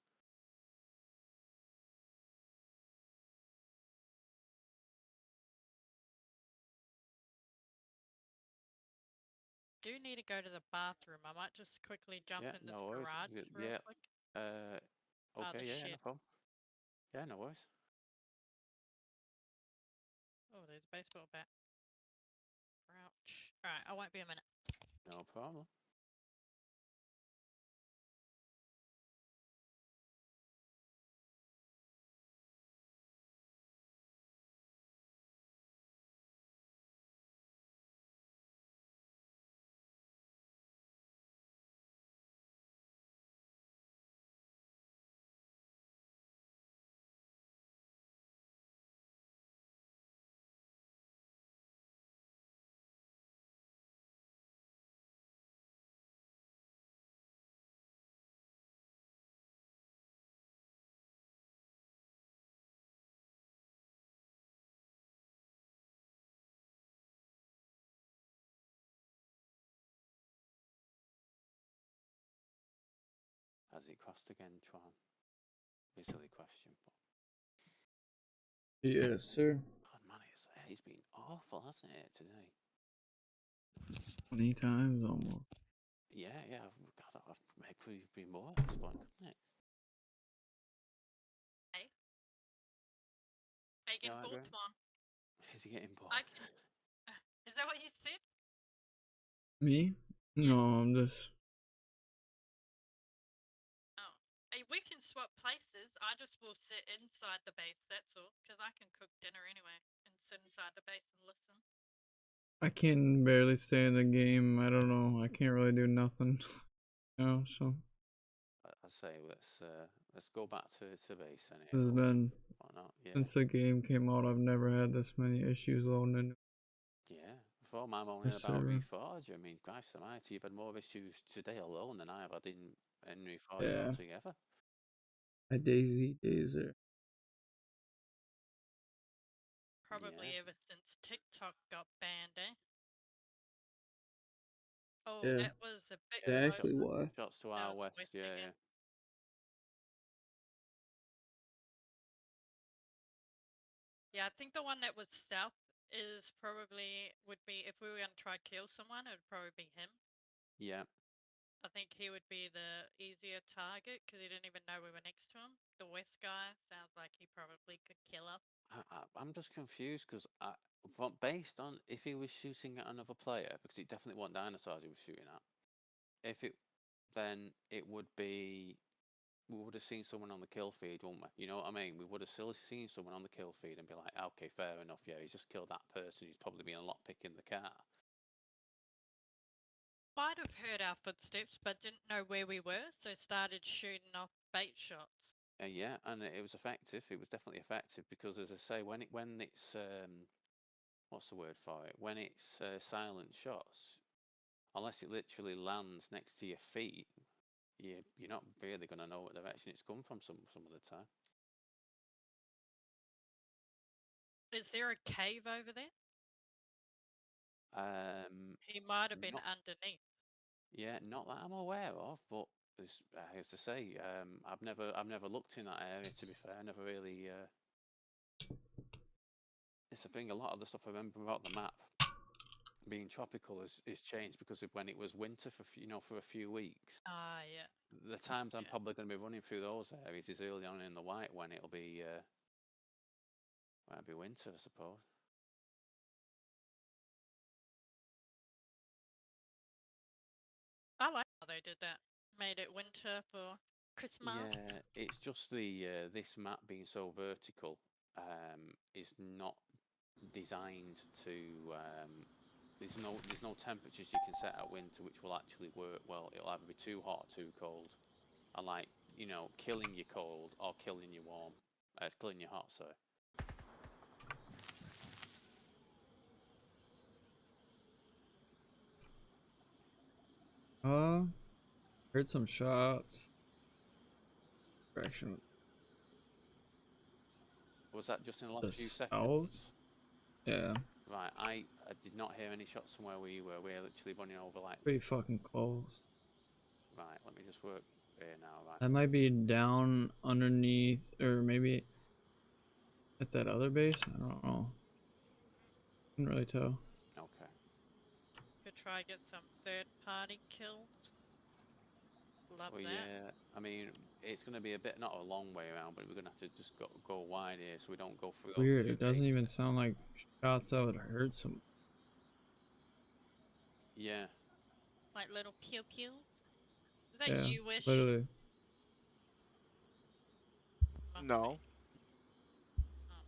Do need to go to the bathroom. I might just quickly jump Yeah, in this no worries. garage real Yeah. quick. Okay. The Yeah, no shit. problem. Yeah, no worries. Oh, there's a baseball bat. Ouch. Alright, I won't be a minute. No problem. Has he crossed again, Tron? A silly question, but Yes, sir. God, man, he's been awful, hasn't it, today? 20 times almost. Yeah, God, maybe you've been more at this point, couldn't it? Hey? Hey, get bored, Mom. Is he getting bored? I can... Is that what you said? Me? Yeah. No, I'm just. Oh. Hey, we can swap places. I just will sit inside the base, that's all. Because I can cook dinner anyway. And sit inside the base and listen. I can barely stay in the game. I don't know. I can't really do nothing. So. I say let's go back to base and This has been. whatnot. Yeah. Since the game came out, I've never had this many issues loading in. Yeah. Before my moaning Yes, about sir. Reforge, I mean, Christ almighty, you've had more issues today alone than I have had in Reforge Yeah. altogether. A Dayz there. Probably Yeah. ever since TikTok got banned, eh? Oh, Yeah. that was a bit Exactly closer. why. Shots to That our was west, west yeah, again. yeah. Yeah, I think the one that was south is probably would be if we were gonna try kill someone, it would probably be him. Yeah. I think he would be the easier target because he didn't even know we were next to him. The West guy sounds like he probably could kill us. I'm just confused because based on if he was shooting at another player, because it definitely wasn't dinosaurs he was shooting at. Then it would be, we would have seen someone on the kill feed, wouldn't we? You know what I mean? We would have still seen someone on the kill feed and be like, okay, fair enough. Yeah, he's just killed that person who's probably been a lockpick in the car. Might have heard our footsteps, but didn't know where we were, so started shooting off bait shots. Yeah, and it was effective. It was definitely effective because, as I say, when it's what's the word for it? When it's silent shots, unless it literally lands next to your feet, you're not really going to know what direction it's come from some of the time. Is there a cave over there? He might have been underneath. Yeah, not that I'm aware of, but as I say, I've never looked in that area. To be fair, I never really. It's the thing. A lot of the stuff I remember about the map being tropical is changed because of when it was winter for for a few weeks. Ah, yeah. The times I'm probably going to be running through those areas is early on in the white when it'll be might be winter, I suppose. I like how they did that. Made it winter for Christmas. Yeah, it's just the this map being so vertical is not designed to. There's no temperatures you can set at winter which will actually work well. It'll either be too hot or too cold. I like killing you cold or killing you warm. It's killing you hot, so. Heard some shots. Direction. Was that just in the last few South? seconds? Yeah. Right, I did not hear any shots from where we were. We're literally running over like. Pretty fucking close. Right, let me just work here now. Right. That might be down underneath, or maybe at that other base. I don't know. Couldn't really tell. Okay. Could try get some third-party kills. Love Well, that. yeah. I mean, it's going to be a bit not a long way around, but we're going to have to just go wide here so we don't go through. Weird. It doesn't even sound like shots that would hurt some. Yeah. Like little pew pews. Is that Yeah, you, Wish? literally. Must No. be. Oh.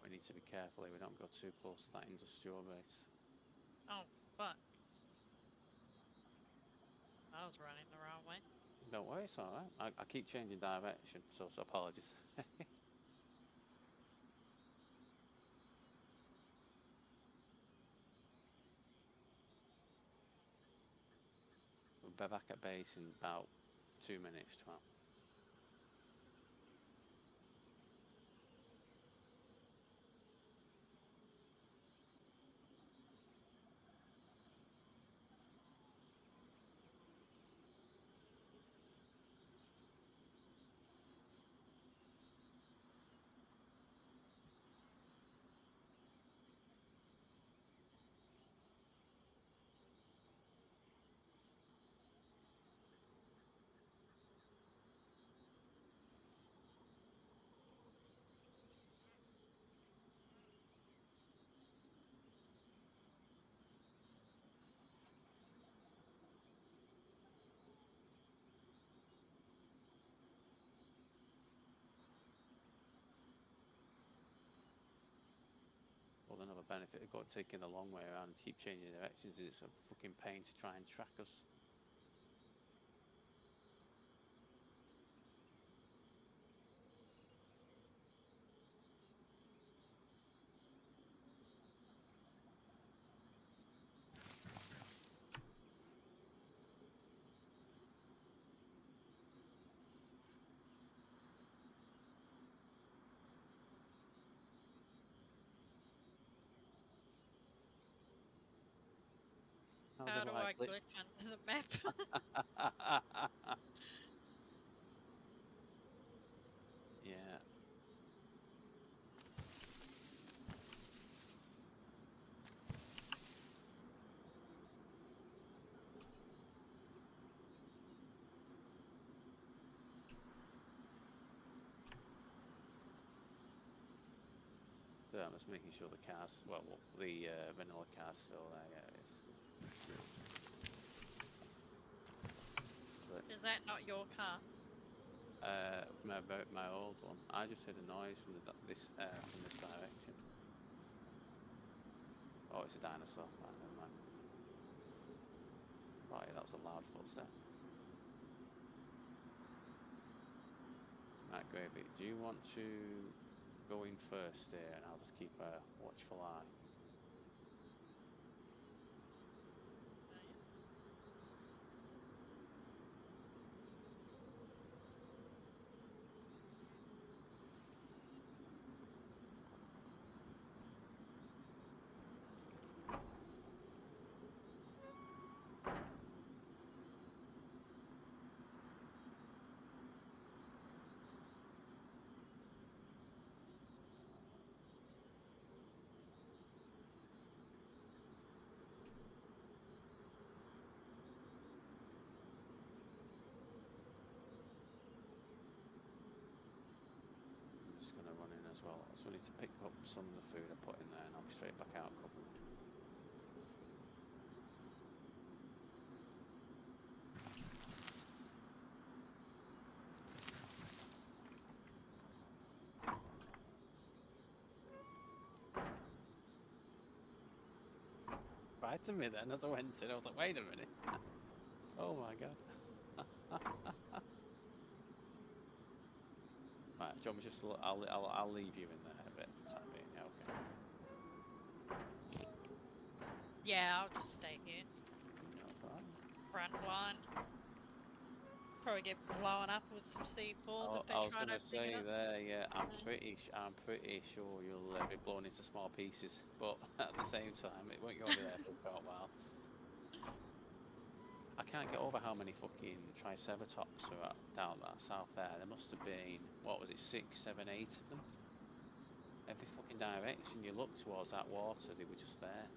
We need to be careful here. We don't go too close to that industrial base. Oh, fuck. I was running the wrong way. Don't worry, it's alright. I keep changing direction, so apologies. We'll be back at base in about 2 minutes, 12. Well, another benefit of taking the long way around and keep changing directions is it's a fucking pain to try and track us. do I glitch under the map? Yeah. So I'm just making sure the car's, well, the vanilla car's still there. Yeah, it is. But, Is that not your car? my old one. I just heard a noise from this direction. Oh, it's a dinosaur. Right, never mind. Right, that was a loud footstep. Right, Gravy, do you want to go in first here, and I'll just keep a watchful eye? I'm just going to run in as well. So I need to pick up some of the food I put in there, and I'll be straight back out covering. Right to me then, as I went in, I was like, wait a minute. Oh my god. Right, do you want me just, I'll leave you in there a bit for the time being, yeah, okay. Yeah, I'll just stay here. No problem. Front line. Probably get blown up with some C4s if they I was try going to to pick it say up. there, yeah, I'm pretty sure you'll be blown into small pieces, but at the same time, it won't go over there for a short while. I can't get over how many fucking Triceratops are down that south there. There must have been, what was it, 6, 7, 8 of them? Every fucking direction you look towards that water, they were just there.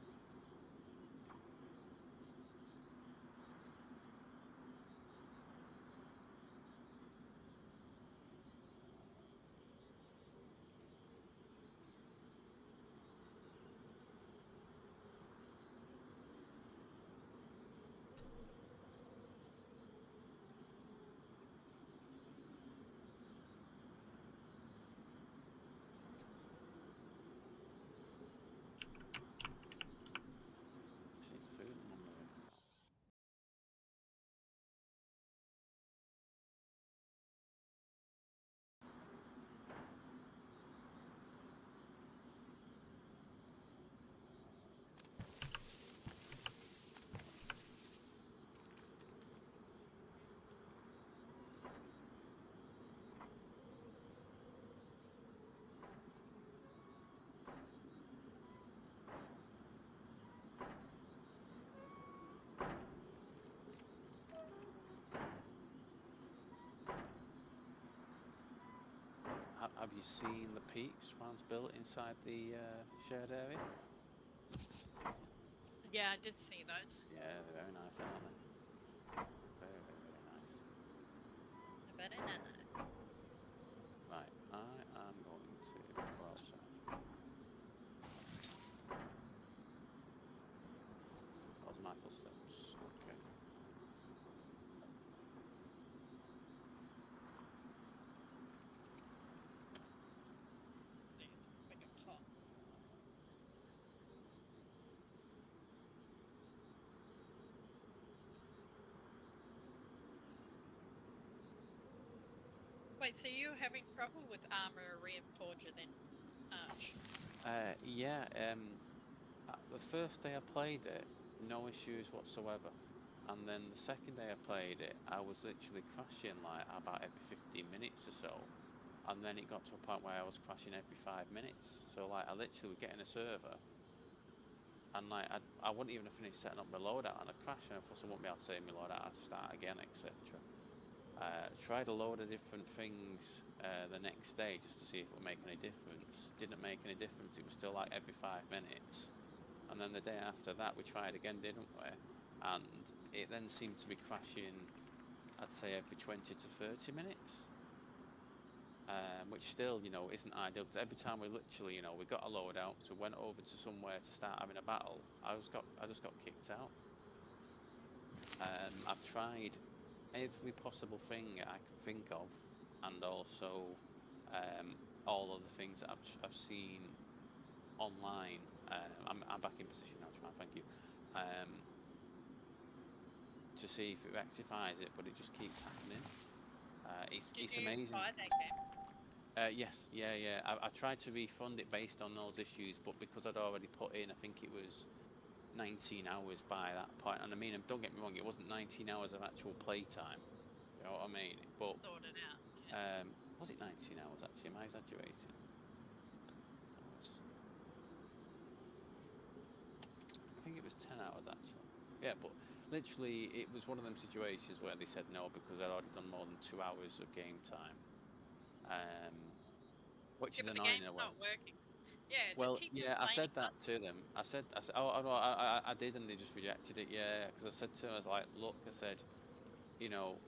See the food and I'm moving. Have you seen the peaks Swan's built inside the shared area? Yeah, I did see those. Yeah, they're very nice, aren't they? Very, very, very nice. Very nice. Right, I am going to go outside. Those are my footsteps. Okay. Wait, so you're having trouble with Armor Reforger then, Arch? Yeah, the first day I played it, no issues whatsoever. And then the second day I played it, I was literally crashing like about every 15 minutes or so. And then it got to a point where I was crashing every 5 minutes. So like I literally would get in a server and like I wouldn't even have finished setting up my loadout, and I'd crash, and of course I wouldn't be able to save my loadout. I'd start again, etc. Tried a load of different things the next day just to see if it would make any difference. Didn't make any difference. It was still like every 5 minutes. And then the day after that, we tried again, didn't we? And it then seemed to be crashing, I'd say, every 20 to 30 minutes. Which still, isn't ideal, because every time we literally, we got a load out, so we went over to somewhere to start having a battle, I just got kicked out. I've tried every possible thing I can think of, and also all of the things that I've seen online. I'm back in position now, Try, thank you. To see if it rectifies it, but it just keeps happening. It's amazing. Did you buy that game? Yes, yeah. I tried to refund it based on those issues, but because I'd already put in, I think it was 19 hours by that point. And I mean, don't get me wrong, it wasn't 19 hours of actual playtime. You know what I mean? But Sorted out. Yeah. was it 19 hours actually? Am I exaggerating? I think it was 10 hours actually. Yeah, but literally it was one of them situations where they said no because I'd already done more than 2 hours of game time. Which is But the annoying game's in a way. not working. Yeah, Well, just keep yeah, I said complaining, that to them. I said, oh no, I did, and they just rejected it. Yeah, because I said to them, I was like, look, I said, you know,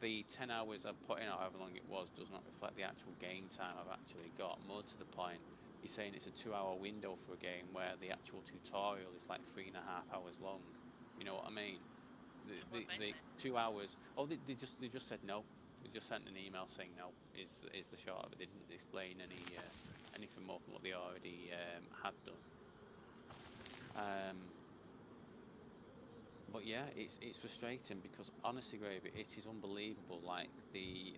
the 10 hours I've put in, or however long it was, does not reflect the actual game time I've actually got. More to the point, he's saying it's a 2 hour window for a game where the actual tutorial is like 3.5 hours long. You know what I mean? The 2 hours. Oh, they just said no. They just sent an email saying no. Is the short of it? They didn't explain anything more than what they already had done. But yeah, it's frustrating because honestly, Gravy, it is unbelievable. Like the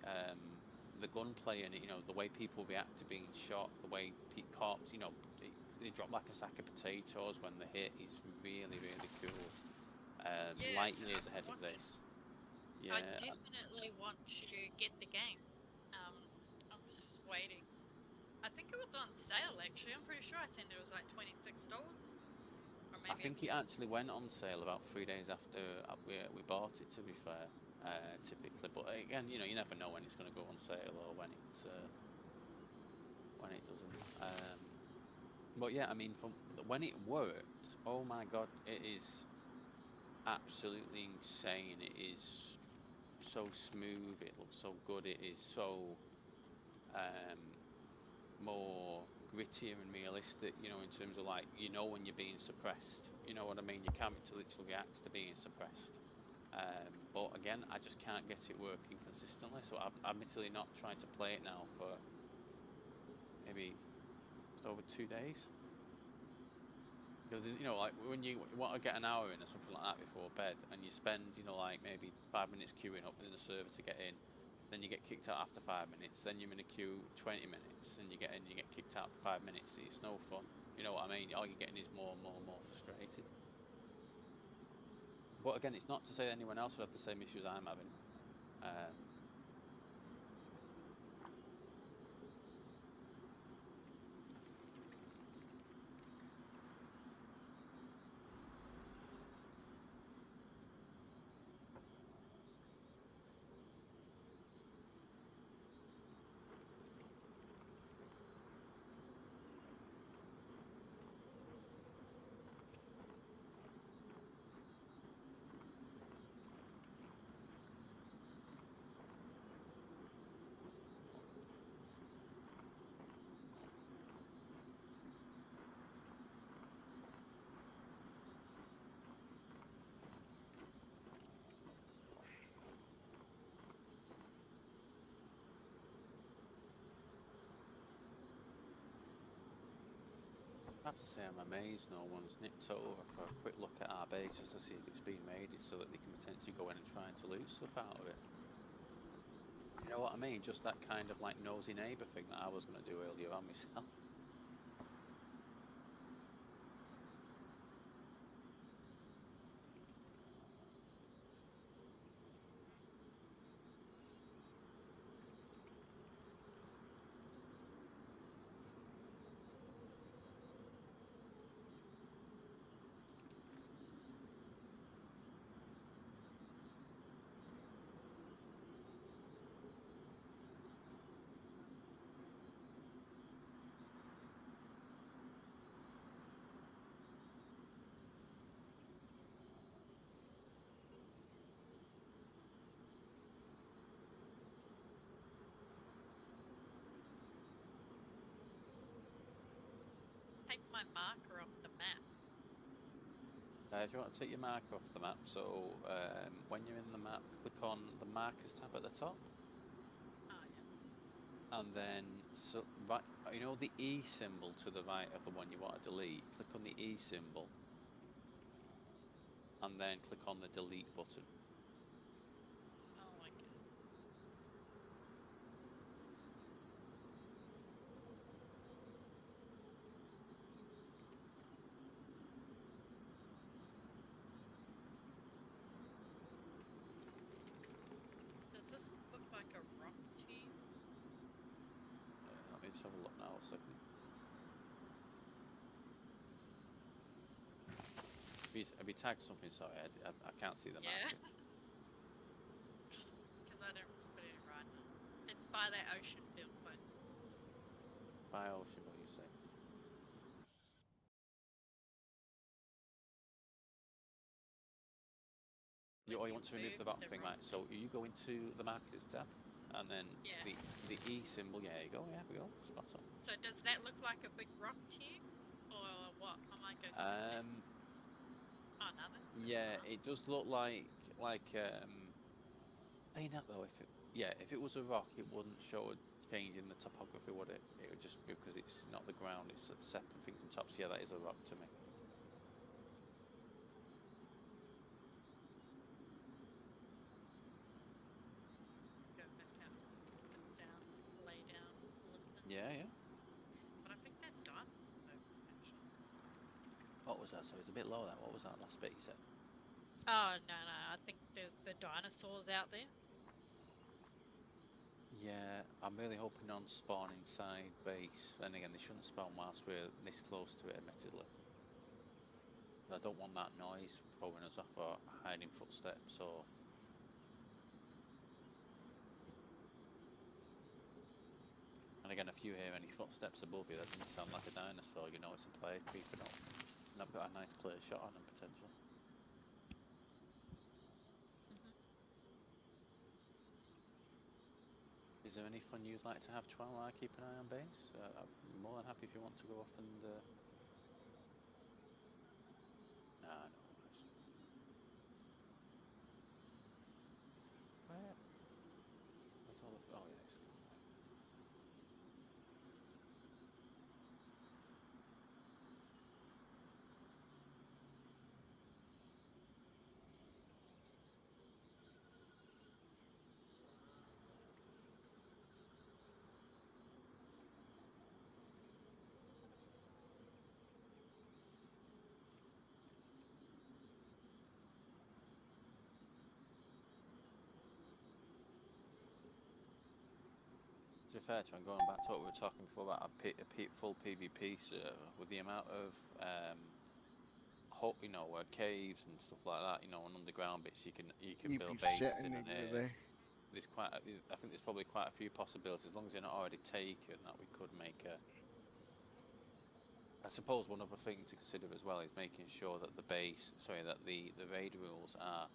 gunplay and the way people react to being shot, the way cops, they drop like a sack of potatoes when they hit is really really cool. Yeah, Light I years ahead of want it. this. Yeah, I definitely want to get the game. I'm just waiting. I think it was on sale actually. I'm pretty sure I think it was like $26, or I maybe I'm think it actually went on sale about 3 days after we bought it. To be fair, typically, but again, you never know when it's going to go on sale or when it doesn't. But yeah, I mean, when it worked, oh my god, it is absolutely insane. It is so smooth. It looks so good. It is so um, more grittier and realistic. In terms of like when you're being suppressed. You know what I mean? Your character literally reacts to being suppressed. But again, I just can't get it working consistently. So I'm admittedly not trying to play it now for maybe just over 2 days. Because like when you want to get an hour in or something like that before bed, and you spend like maybe 5 minutes queuing up in the server to get in, then you get kicked out after 5 minutes. Then you're in a queue 20 minutes, and you get in, you get kicked out for 5 minutes. It's no fun. You know what I mean? All you're getting is more and more and more frustrated. But again, it's not to say anyone else would have the same issues I'm having. I have to say I'm amazed no one's nipped over for a quick look at our base just to see if it's been made so that they can potentially go in and try to loot stuff out of it. You know what I mean? Just that kind of like nosy neighbour thing that I was going to do earlier on myself. marker off the map? If you want to take your marker off the map, so when you're in the map, click on the markers tab at the top, Oh yeah. and then right, you know the E symbol to the right of the one you want to delete. Click on the E symbol, and then click on the delete button. Oh, okay. Does this look like a rock to you? Let me just have a look now. A second. Have you tagged something? Sorry, I can't see the Yeah. marker. Because I don't put it in right now. It's by that ocean field point. By ocean, what do you say? You want to remove the bottom thing, right? So you go into the markers tab, and then Yeah. the E symbol. Yeah, you go. Yeah, we go. Spot on. So does that look like a big rock to you? Or what? I might go. Oh, nothing. Yeah, it does look like saying that though, if it was a rock, it wouldn't show a change in the topography, would it? It would just because it's not the ground, it's separate things on top. So yeah, that is a rock to me. Go back out. Sit down. Lay down. Listen. Yeah, yeah. But I think that dinosaur's open, actually. What was that? So it's a bit low. That. What was that last bit you said? Oh, no. I think there's the dinosaurs out there. Yeah, I'm really hoping on spawn inside base. And again, they shouldn't spawn whilst we're this close to it, admittedly. I don't want that noise throwing us off or hiding footsteps or. And again, if you hear any footsteps above you, that doesn't sound like a dinosaur. You know it's a player creeping up. And I've got a nice clear shot on them potentially. Is there any fun you'd like to have while I keep an eye on base? I'm more than happy if you want to go off and. Nah, no worries. Where? That's all the. Oh yeah, it's gone. To be fair to him, going back to what we were talking before about a full PvP server, with the amount of caves and stuff like that, and underground bits you can You build be bases in, shitting me, and you were there. I think there's probably quite a few possibilities, as long as they're not already taken, that we could make a. I suppose one other thing to consider as well is making sure that the raid rules are,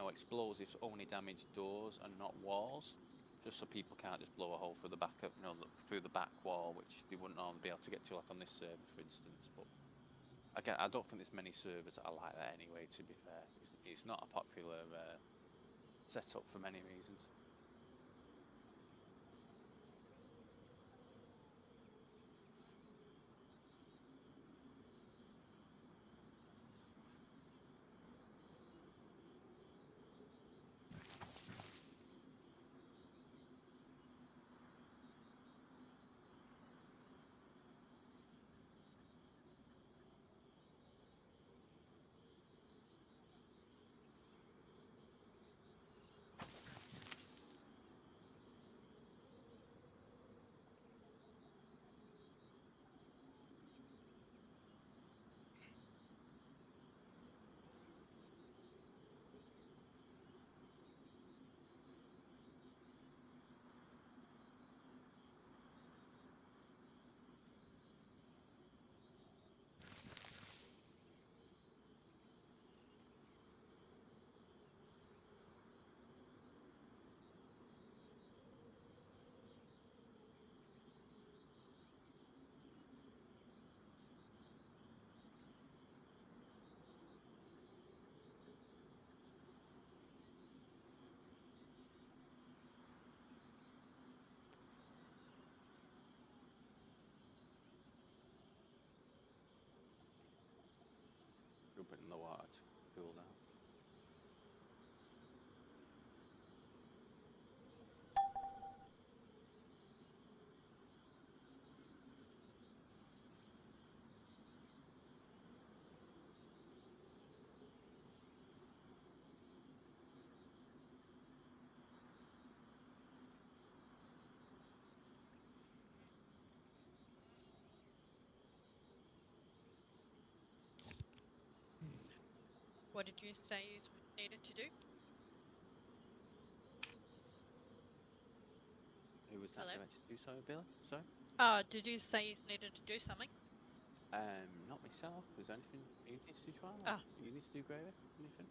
explosives only damage doors and not walls, just so people can't just blow a hole through the through the back wall, which they wouldn't normally be able to get to, like on this server, for instance. But again, I don't think there's many servers that are like that anyway. To be fair, it's not a popular setup for many reasons. What did you say you needed to do? Who was that Hello? directed to? Sorry, Billy? Sorry? Did you say you needed to do something? Not myself. Is there anything you need to do, Joanne? Oh. You need to do, Gravy? Anything?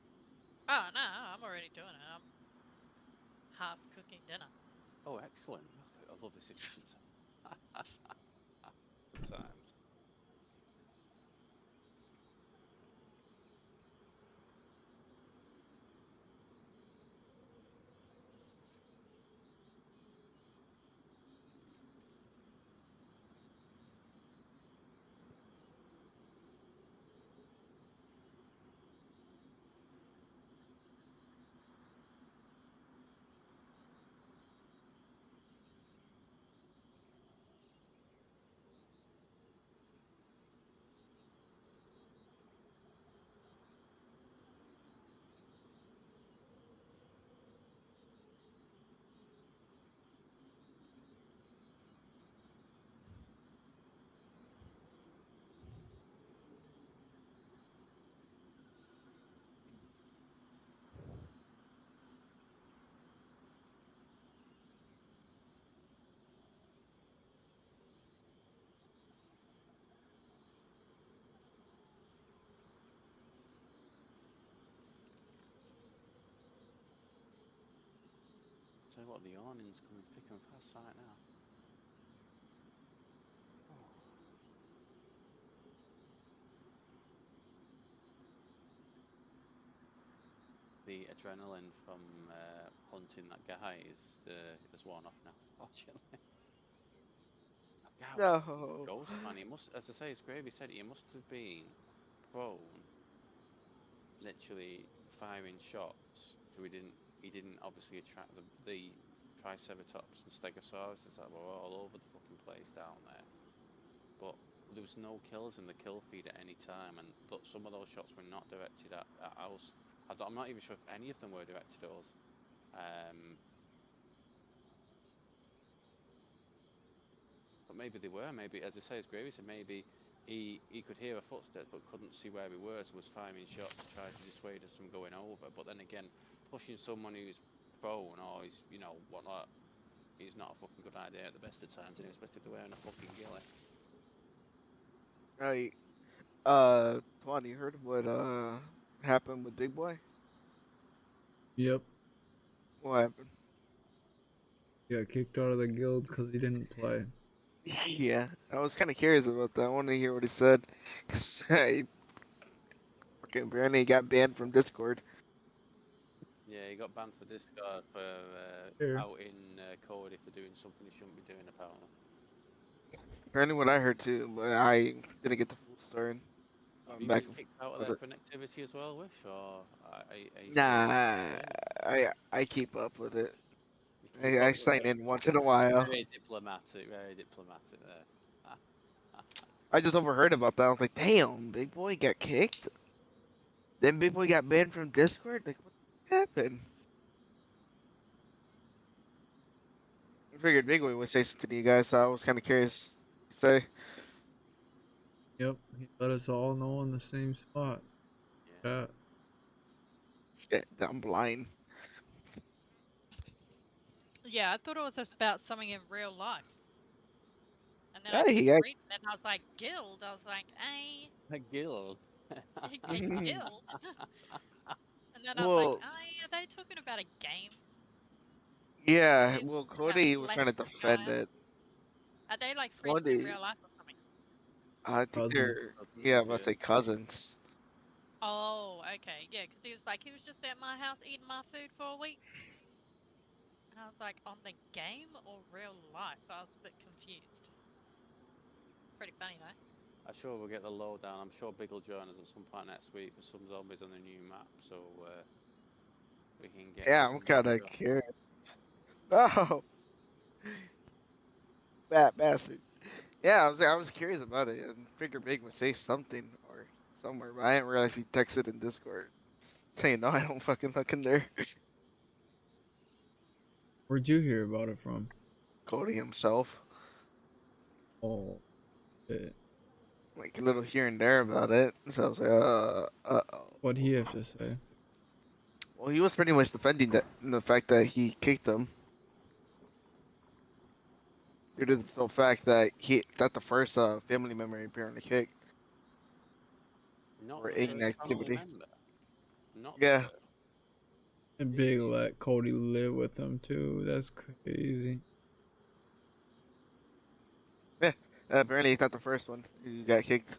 Oh, no, I'm already doing it. I'm half cooking dinner. Oh, excellent. I love this efficiency. Good times. Tell you what, the awning's coming thick and fast right now. Oh. The adrenaline from hunting that guy is worn off now, unfortunately. That guy was a fucking No. ghost, man. He must, as I say, as Gravy said, he must have been prone, literally firing shots. So he didn't obviously attract the Triceratops and Stegosauruses that were all over the fucking place down there. But there was no kills in the kill feed at any time, and some of those shots were not directed at us. I'm not even sure if any of them were directed at us. But maybe they were. Maybe, as I say, as Gravy said, maybe he could hear a footstep but couldn't see where we were, so was firing shots to try to dissuade us from going over. But then again, pushing someone who's prone or is, you know, whatnot, is not a fucking good idea at the best of times, and especially if they're wearing a fucking ghillie. Right. Twan, you heard what happened with Big Boy? Yep. What happened? He got kicked out of the guild because he didn't play. Yeah, I was kind of curious about that. I wanted to hear what he said. 'Cause I fucking apparently got banned from Discord. Yeah, he got banned for Discord for Sure. outing Cody for doing something he shouldn't be doing, apparently. Apparently, what I heard too, but I didn't get the full story. Have I'm you back been kicked out of with there it. for an activity as well, Wish, or are you still Nah, playing? I keep up with it. You keep I up with sign it. in once in a while. Very diplomatic, very diplomatic there. I just overheard about that. I was like, damn, Big Boy got kicked. Then Big Boy got banned from Discord. Like, what happened? I figured Big Boy would say something to you guys, so I was kind of curious. To say, Yep. He let us all know in the same spot. Yeah. shit, I'm blind. Yeah, I thought it was just about something in real life. And then I Yeah, he kept got. reading it and I was like, guild? I was like, hey, A guild. a guild? And then I was like, Well, are they talking about a game? yeah. It's Well, about Cody was trying to Clash defend Royale? it. Are they like friends in Cody, real life or something? I think Cousins. they're. Yeah, Cousins, I'm about to yeah. say cousins. Oh, okay, yeah, because he was just at my house eating my food for a week. And I was like, on the game or real life? I was a bit confused. Pretty funny though. I'm sure we'll get the lowdown. I'm sure Big will join us at some point next week for some zombies on the new map, so we can get Yeah, I'm some kind of curious. Oh, fat bastard. Yeah, I was curious about it and figured Big would say something or somewhere, but I didn't realize he texted in Discord. Saying no, I don't fucking look in there. Where'd you hear about it from? Cody himself, Oh, shit. like a little here and there about it. So I was like, uh oh. What'd he have to say? Well, he was pretty much defending that the fact that he kicked him due to the fact that that's the first family member he apparently kicked Not for the first family inactivity. member. Not the Yeah, first. And Big let Cody live with him too. That's crazy. yeah. Apparently he's not the first one who got kicked.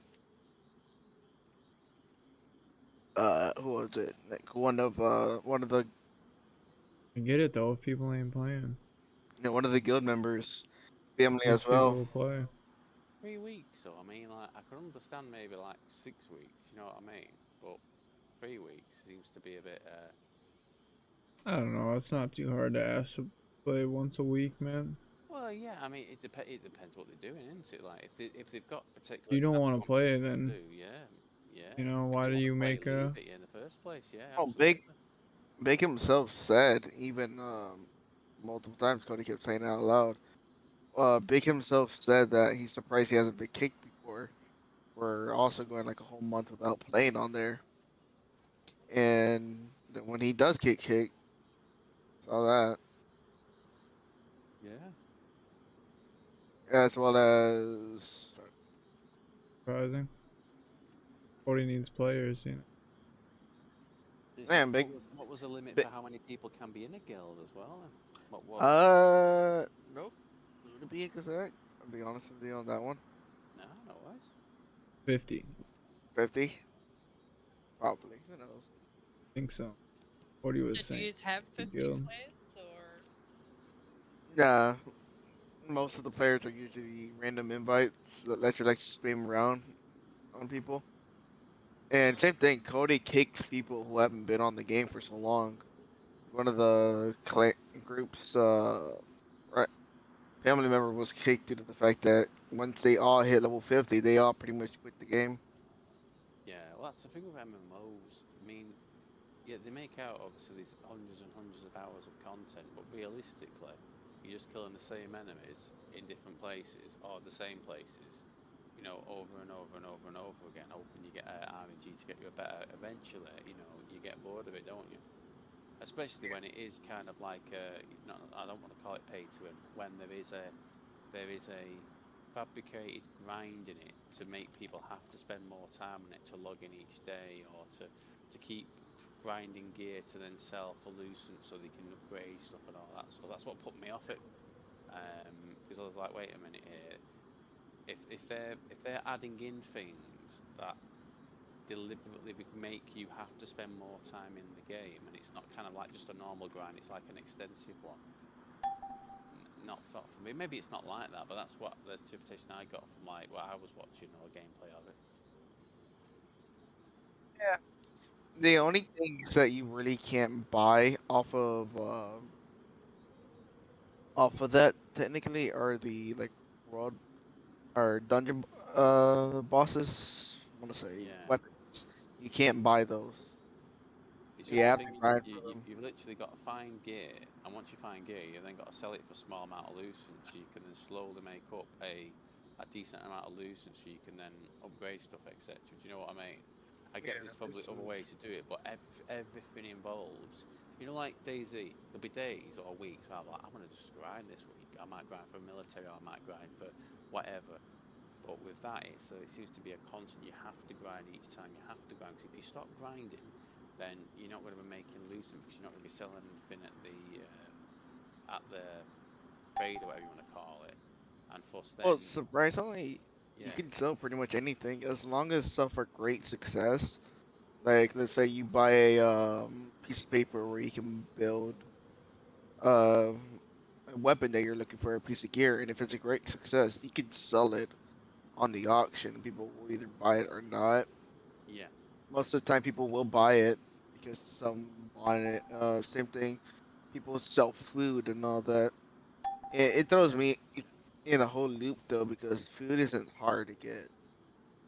Who was it? Like one of the I get it though if people ain't playing. one of the guild members' family Most as people well. will play. 3 weeks, so I mean, like, I can understand maybe like 6 weeks, you know what I mean? But 3 weeks seems to be a bit. I don't know. It's not too hard to ask to play once a week, man. Well, yeah, I mean, it depends what they're doing, isn't it? Like, if they've got particular You don't tasks want they to want people play, to then do, yeah, yeah. you know If why you do want to you play, make leave a? it in the first place, yeah, Oh, absolutely. Big himself said even multiple times. Cody kept saying it out loud. Big himself said that he's surprised he hasn't been kicked before. We're also going like a whole month without playing on there, and then when he does get kicked, saw that Yeah. as well as Surprising. Cody needs players, you know. man, What was the limit big for how many people can be in a guild as well? Then? What was? no, to be exact, I'll be honest with you on that one. No, no worries. 50. 50, probably. Who knows? Think so. Cody was Did saying you have the 50 guild. players or? Yeah, most of the players are usually random invites that let you like spam around on people. And same thing, Cody kicks people who haven't been on the game for so long. One of the groups, right, family member was kicked due to the fact that once they all hit level 50, they all pretty much quit the game. Yeah, well, that's the thing with MMOs. I mean, yeah, they make out obviously these hundreds and hundreds of hours of content, but realistically, you're just killing the same enemies in different places or the same places, you know, over and over and over and over again, hoping you get RNG to get you a better. Eventually, you know, you get bored of it, don't you? Especially when it is kind of like no, I don't want to call it pay to win. When there is a fabricated grind in it to make people have to spend more time on it to log in each day or to keep grinding gear to then sell for lucent so they can upgrade stuff and all that. So that's what put me off it. Because I was like, wait a minute here. If they're adding in things that deliberately make you have to spend more time in the game, and it's not kind of like just a normal grind, it's like an extensive one. Not for me. Maybe it's not like that, but that's what the interpretation I got from like what I was watching or gameplay of it. Yeah. The only things that you really can't buy off of that technically are the like world or dungeon bosses. I want to say Yeah, weapons. You can't buy those. it's You just the have to thing grind for them. you've literally got to find gear, and once you find gear, you've then got to sell it for a small amount of lucent, so you can then slowly make up a decent amount of lucent, so you can then upgrade stuff, etc. Do you know what I mean? I get Yeah, there's it's probably other true. ways to do it, but everything involves, you know, like Dayz. There'll be days or weeks where I'm like, I'm gonna just grind this week. I might grind for military, or I might grind for whatever. But with that, it seems to be a constant. You have to grind each time. You have to grind. Because if you stop grinding, then you're not going to be making lucent because you're not going to be selling anything at the trade or whatever you want to call it. And plus, Well, then surprisingly, you yeah, can sell pretty much anything as long as stuff are great success. Like, let's say you buy a piece of paper where you can build uh, a weapon that you're looking for, a piece of gear, and if it's a great success, you can sell it on the auction. People will either buy it or not. yeah, Most of the time, people will buy it because some want it. Same thing, people sell food and all that. It throws me in a whole loop though because food isn't hard to get.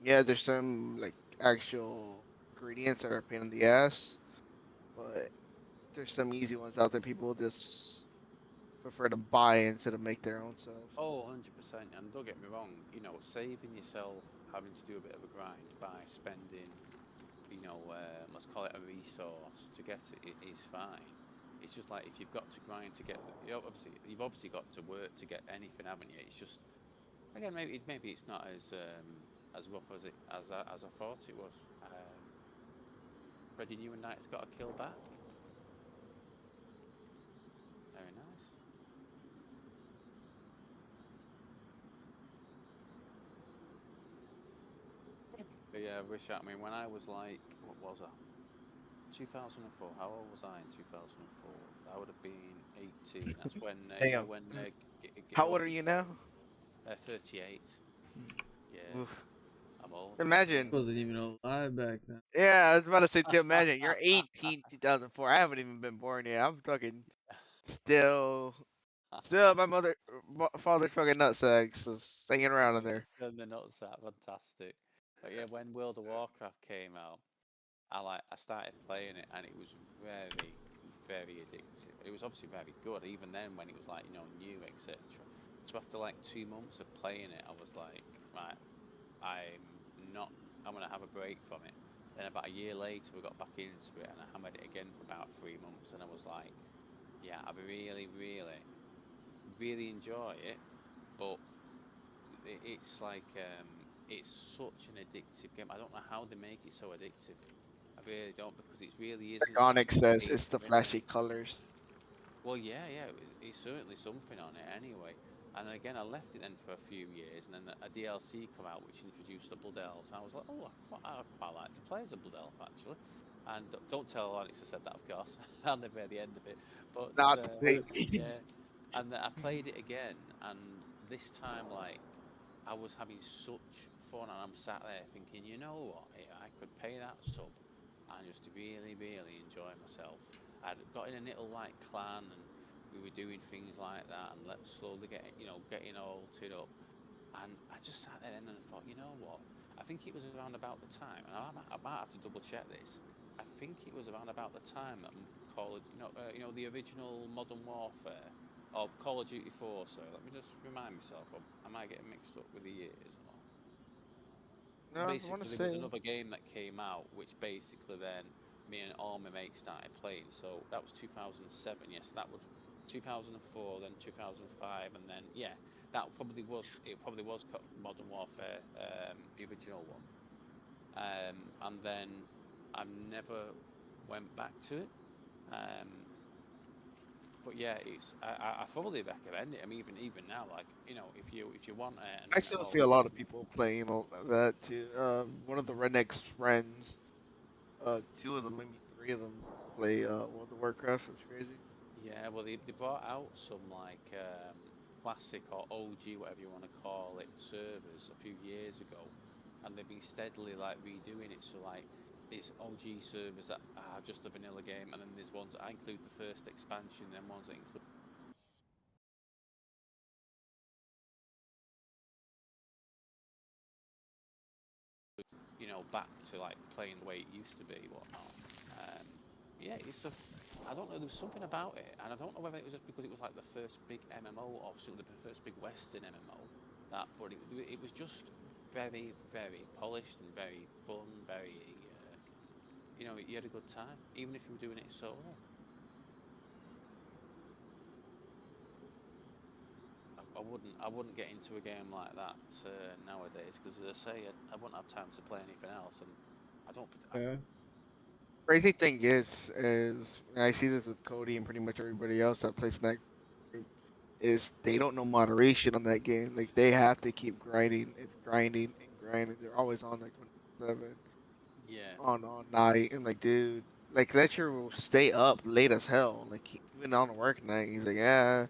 Yeah, there's some like actual ingredients that are a pain in the ass, but there's some easy ones out there. People just prefer to buy instead of make their own self. oh, 100%. And don't get me wrong, you know, saving yourself having to do a bit of a grind by spending you know, let's call it a resource to get it, is fine. It's just like if you've got to grind to get, you've obviously got to work to get anything, haven't you? It's just again maybe it's not as rough as I thought it was. Freddie New and Knight's got a kill back. Very nice. But yeah, I mean, when I was like, what was I? 2004. How old was I in 2004? I would have been 18. That's when, Damn. when How old what's are it you called? now? 38. Yeah, Oof. I'm old. I Imagine. wasn't even alive back then. Yeah, I was about to say to imagine you're 18, 2004. I haven't even been born yet. I'm fucking still, still my father's fucking nutsack, so hanging around in there. Then the nuts that fantastic. But yeah, when World of Warcraft came out, I started playing it and it was very very addictive. It was obviously very good even then when it was like new etc. So after like 2 months of playing it, I was like, right, I'm not. I'm gonna have a break from it. Then about a year later, we got back into it and I hammered it again for about 3 months, and I was like, yeah, I really enjoy it, but it's like it's such an addictive game. I don't know how they make it so addictive. I really don't, because it really isn't Like like Onyx says, pay it's to the win or flashy anything. colors. Well, yeah, it's certainly something on it anyway. And again, I left it then for a few years, and then a DLC come out which introduced the Blood Elves, and I was like, oh, I quite like to play as a Blood Elf actually. And don't tell Onyx I said that, of course. I'll never hear the end of it. But Not today. yeah, and I played it again, and this time like I was having such fun, and I'm sat there thinking, you know what, I could pay that sub and just really enjoy myself. I'd got in a little like clan, and we were doing things like that, and let slowly getting all tit up. And I just sat there and thought, you know what? I think it was around about the time, and I might have to double check this. I think it was around about the time that Call of, the original Modern Warfare, or Call of Duty 4. Sorry, let me just remind myself. Or I might get mixed up with the years. No, I want to Basically, there was say another game that came out, which basically then me and all my mates started playing. So that was 2007. Yes, that would 2004, then 2005, and then yeah, that probably was it. Probably was Modern Warfare, the original one. And then I never went back to it. Um, but yeah, I probably recommend it. I mean, even now, like if you want an I still MMO see a lot game. of people playing that too. One of the rednecks friends, two of them, maybe three of them, play World of Warcraft. It's crazy. Yeah, well, they brought out some like classic or OG, whatever you want to call it, servers a few years ago, and they've been steadily like redoing it. So like, there's OG servers that are just a vanilla game, and then there's ones that include the first expansion, then ones that include back to like playing the way it used to be, whatnot. Um, yeah, I don't know. There was something about it, and I don't know whether it was just because it was like the first big MMO or certainly the first big Western MMO. But it was just very polished and very fun. You had a good time, even if you were doing it solo. I wouldn't get into a game like that nowadays because, as I say, I wouldn't have time to play anything else, and I don't. Yeah. Crazy thing is and I see this with Cody and pretty much everybody else that plays in that group, is they don't know moderation on that game. Like they have to keep grinding and grinding and grinding. They're always on like 27 Yeah, on all night. And like, dude, like Ledger will stay up late as hell. Like even on a work night, he's like, yeah,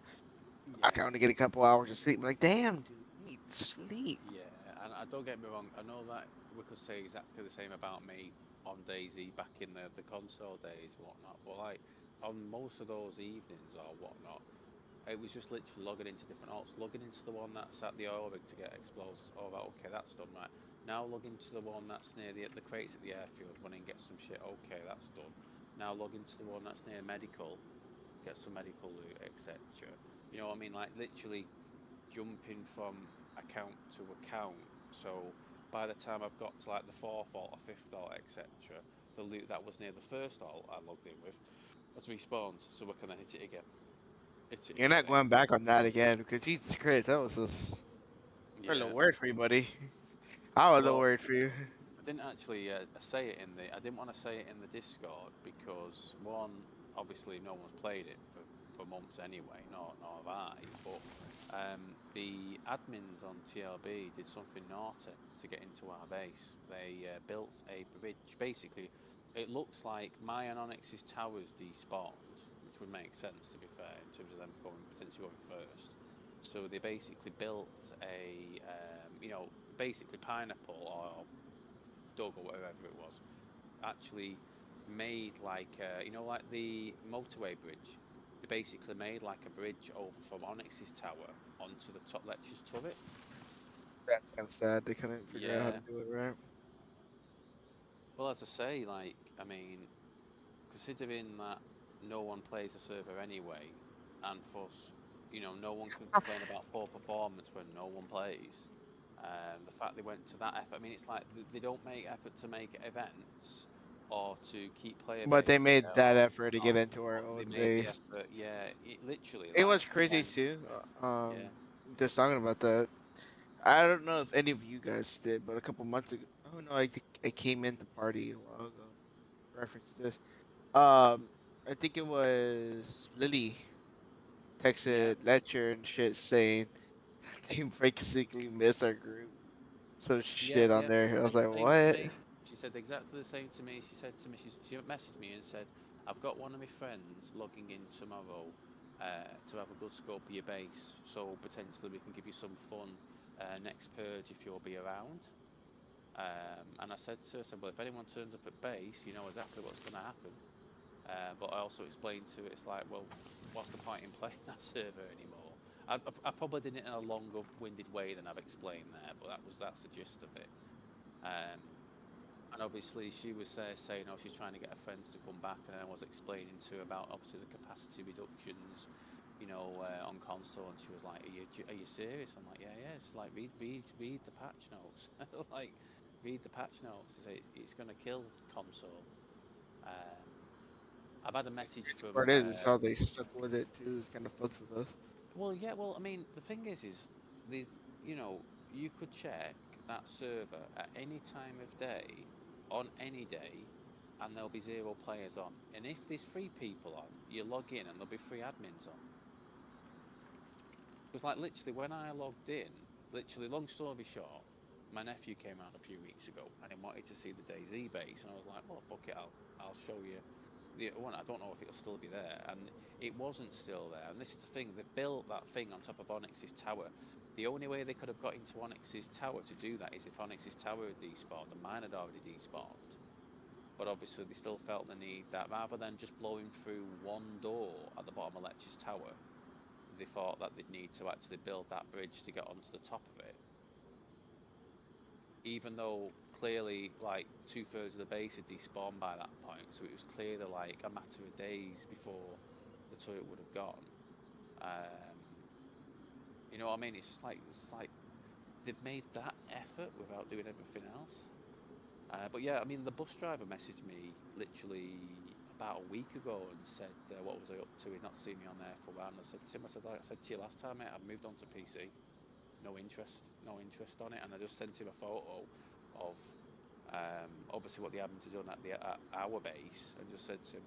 I yeah. can only get a couple hours of sleep. I'm like, damn, dude, you need sleep. Yeah, and I don't get me wrong. I know that we could say exactly the same about me on Daisy back in the console days and whatnot. But like on most of those evenings or whatnot, it was just literally logging into different alts, logging into the one that's at the oil rig to get explosives. Oh, right, okay, that's done right. Now log into the one that's near the crates at the airfield, run and get some shit. Okay, that's done. Now log into the one that's near medical, get some medical loot, etc. You know what I mean? Like literally jumping from account to account. So by the time I've got to like the 4th alt or 5th alt, etc., the loot that was near the 1st alt I logged in with has respawned, so we can then hit it again. You're not going back on that again because Jesus Christ, that was just. We're a Yeah. little worried for you, buddy. I was a little Well, worried for you. I didn't actually say it in the. I didn't want to say it in the Discord because one, obviously, no one's played it for months anyway. Nor have I. But the admins on TLB did something naughty to get into our base. They built a bridge. Basically, it looks like my and Onyx's towers despawned, which would make sense to be fair in terms of them potentially going first. So they basically built a, basically Pineapple or Doug or whatever it was, actually made like, like the motorway bridge. They basically made like a bridge over from Onyx's tower onto the top lecture's turret. That's kind of sad. They couldn't figure out how Yeah. to do it right. Well, as I say, like, I mean, considering that no one plays the server anyway, and for no one can complain about poor performance when no one plays. The fact they went to that effort, I mean, it's like they don't make effort to make events or to keep player But they base. made that effort to get into our They old made the base. effort, yeah. It literally, It like, was crazy when, too. yeah, Just talking about that. I don't know if any of you guys did, but a couple months ago. Oh no, I came in the party a while ago. Reference this. I think it was Lily yeah, texted Lecture and shit saying they basically miss our group. Some yeah, shit on yeah. there. I Said was like, the same to what? me. She said exactly the same to me. She said to me, she messaged me and said, "I've got one of my friends logging in tomorrow to have a good scope of your base. So potentially we can give you some fun next purge if you'll be around." And I said to her, "Well, if anyone turns up at base, you know exactly what's going to happen." But I also explained to it, it's like, well, what's the point in playing that server anymore? I probably did it in a longer-winded way than I've explained there, but that's the gist of it. Um, and obviously, she was saying, oh, she's trying to get her friends to come back, and I was explaining to her about obviously the capacity reductions, on console, and she was like, "Are you serious?" I'm like, "Yeah. It's like read the patch notes, like read the patch notes. It's going to kill console." Um, I've had a message from. Part is how they stuck with it too. It's kind of fucks with us. Well, yeah. Well, I mean, the thing is these. You could check that server at any time of day, on any day, and there'll be 0 players on. And if there's 3 people on, you log in and there'll be 3 admins on. Because like literally, when I logged in, literally, long story short, my nephew came around a few weeks ago and he wanted to see the Dayz base, and I was like, well, fuck it, I'll show you. The one, I don't know if it'll still be there, and it wasn't still there. And this is the thing: they built that thing on top of Onyx's tower. The only way they could have got into Onyx's tower to do that is if Onyx's tower had despawned and mine had already despawned. But obviously, they still felt the need that rather than just blowing through one door at the bottom of Lecture's tower, they thought that they'd need to actually build that bridge to get onto the top of it. Even though clearly like 2/3 of the base had despawned by that point, so it was clearly like a matter of days before the turret would have gone. You know what I mean? It's like they've made that effort without doing everything else. But yeah, I mean, the bus driver messaged me literally about a week ago and said, what was I up to? He'd not seen me on there for a while. And I said, Tim, like I said to you last time, mate, I've moved on to PC. No interest on it. And I just sent him a photo of obviously what the admins had done at our base, and just said to him,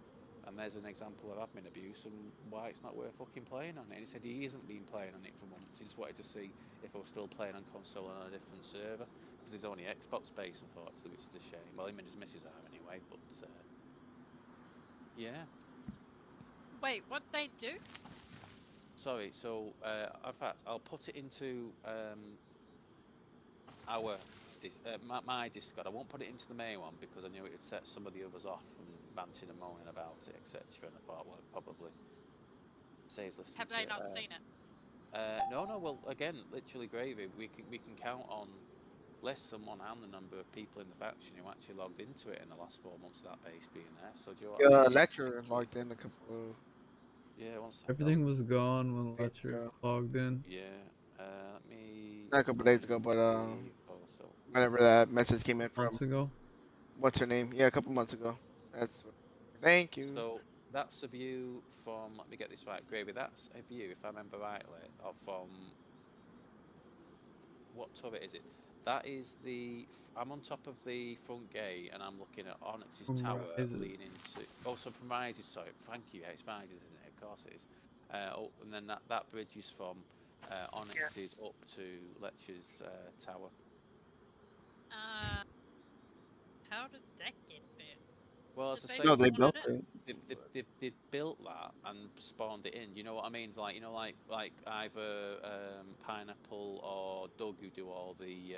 and there's an example of admin abuse and why it's not worth fucking playing on it. And he said he hasn't been playing on it for months. He just wanted to see if I was still playing on console on a different server, because there's only Xbox base, unfortunately, which is a shame. Well, him and his missus are anyway, but yeah. Wait, what they do? Sorry, so in fact, I'll put it into my Discord. I won't put it into the main one because I knew it would set some of the others off and ranting and moaning about it, etc. And I thought, well, it probably saves listening Have to they it. not seen it? No. Well, again, literally gravy. We can count on less than one hand the number of people in the faction who actually logged into it in the last 4 months of that base being there. So do you know what I mean? Lecturer logged in a couple of Yeah, one sec. Everything was gone when days Lecture ago. logged in. Yeah. Let me. Not a couple days ago, but The photo. whenever that message came in from months ago. what's her name? Yeah, a couple months ago. That's what, thank you. So that's a view from. Let me get this right, Gravy. That's a view, if I remember rightly, of from what turret is it? That is the. I'm on top of the front gate, and I'm looking at Onyx's From tower Rises. leaning to. Oh, so from Rises. Sorry, thank you. Yeah, it's Rises, isn't it? Of course it is. Oh, and then that bridge is from Onyx's up to Letcher's tower. Uh, how did that get there? Well, Did as I they say, No, they spawn built it? it. they've built that and spawned it in. You know what I mean? Like like either Pineapple or Doug, who do all the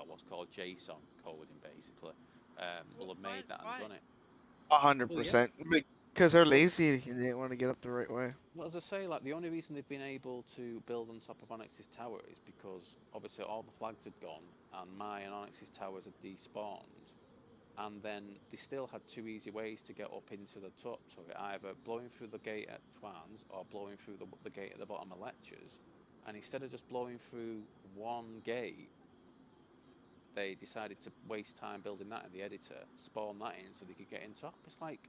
what's called JSON coding, basically, will have made that and Why? done it. Oh yeah. 100%. Because they're lazy and they didn't want to get up the right way. Well, as I say, like the only reason they've been able to build on top of Onyx's tower is because obviously all the flags had gone and my and Onyx's towers had despawned. And then they still had two easy ways to get up into the top turret, either blowing through the gate at Twans or blowing through the gate at the bottom of Lectures. And instead of just blowing through one gate, they decided to waste time building that in the editor, spawn that in so they could get in top. It's like,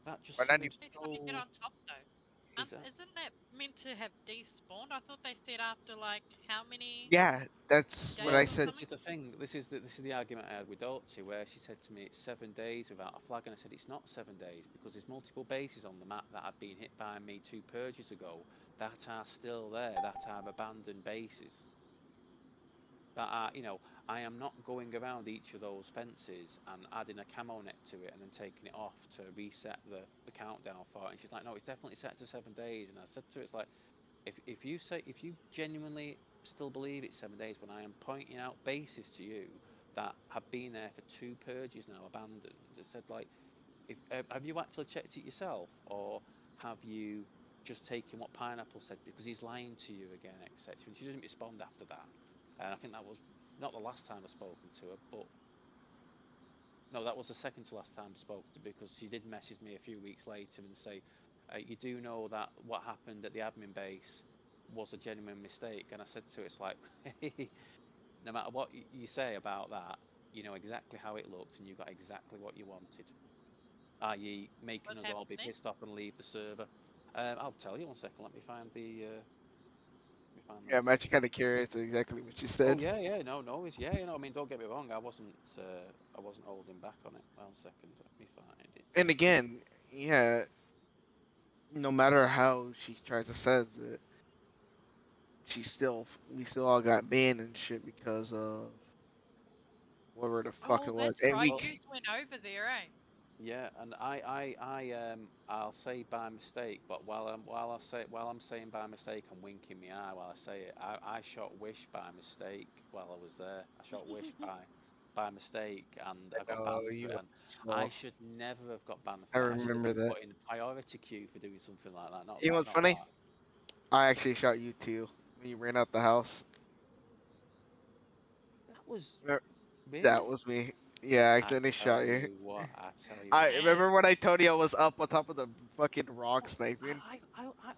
that just But 90, seems They trying to get so... on top though. Is that? Isn't that meant to have despawned? I thought they said after like how many yeah, that's what I days Well, or said. this something? is the thing. This is the argument I had with Dolce, where she said to me it's 7 days without a flag, and I said it's not 7 days because there's multiple bases on the map that have been hit by me 2 purges ago that are still there, that are abandoned bases. That are, I am not going around each of those fences and adding a camo net to it and then taking it off to reset the countdown for it. And she's like, no, it's definitely set to 7 days. And I said to her, it's like, if you genuinely still believe it's 7 days when I am pointing out bases to you that have been there for 2 purges now abandoned, I said like, if have you actually checked it yourself, or have you just taken what Pineapple said because he's lying to you again, etc. And she didn't respond after that, and I think that was not the last time I've spoken to her, but no, that was the second to last time I spoke to her, because she did message me a few weeks later and say, you do know that what happened at the admin base was a genuine mistake. And I said to her, it's like, no matter what you say about that, you know exactly how it looked and you got exactly what you wanted, i.e. making What us all happened be then? pissed off and leave the server. I'll tell you, 1 second, let me find the Yeah, I'm message. actually kind of curious exactly what you Oh said. yeah, no, no, it's yeah, I mean, don't get me wrong, I wasn't holding back on it. 1 second, let me find it. And again, yeah, no matter how she tries to say it, we still all got banned and shit because of whatever the fuck Oh, it was. that's And right. Well, You went over there, eh? yeah, and I'll say by mistake, but while I'm saying by mistake, I'm winking my eye while I say it. I shot Wish by mistake while I was there. I shot Wish by mistake, and I got oh, banned for you it. were And I small. should never have got banned I for that. I should have remember been that. put in priority queue for doing something like that. You know what's Not funny? that. I actually shot you too when you ran out the house. That was That really. was me. Yeah, I I accidentally shot tell you. you what. I tell you I what. Damn. remember when I told you I was up on top of the fucking rock Well, sniping.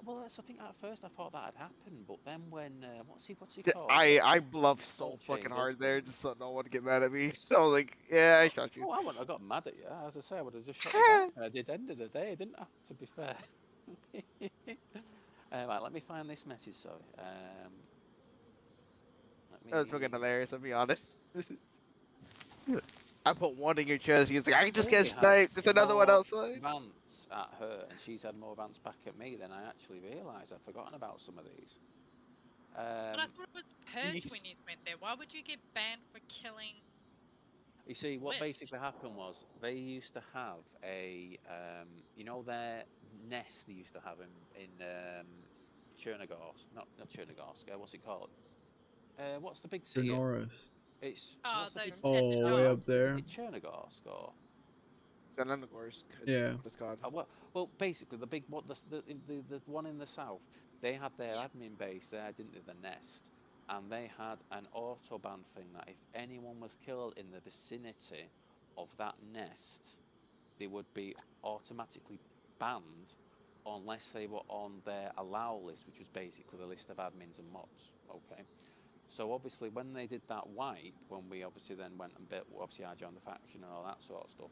well, that's the thing. At first, I thought that had happened, but then when what's he called? I bluffed so fucking Dolce's hard there husband. just so no one get mad at me. So like, yeah, I shot you. Oh, I wouldn't have got mad at you. As I say, I would have just shot you back. I did end of the day, didn't I? To be fair. Right, let me find this message. Sorry. Let That was fucking me. hilarious. I'll be honest. I put one in your chest. He's like, I just get Clearly had sniped. There's another one more outside. rants at her, and she's had more rants back at me than I actually realised. I've forgotten about some of these. But I Um, thought it was purged when you went there. Why would you get banned for killing You see, what Wish? basically happened was they used to have their nest they used to have in Chernogorsk, not Chernogorsk. What's it called? What's the big city? Norris. It's Oh, what's the big those city? at the Oh, way top. up there. Is it Chernogorsk or? Zelenogorsk. Yeah. It's called. Well, basically the big what the one in the south, they had their Yeah. admin base there, didn't they? The nest, and they had an autoban thing that if anyone was killed in the vicinity of that nest, they would be automatically banned unless they were on their allow list, which was basically the list of admins and mods. Okay, So obviously, when they did that wipe, when we obviously then went and built, obviously I joined the faction and all that sort of stuff,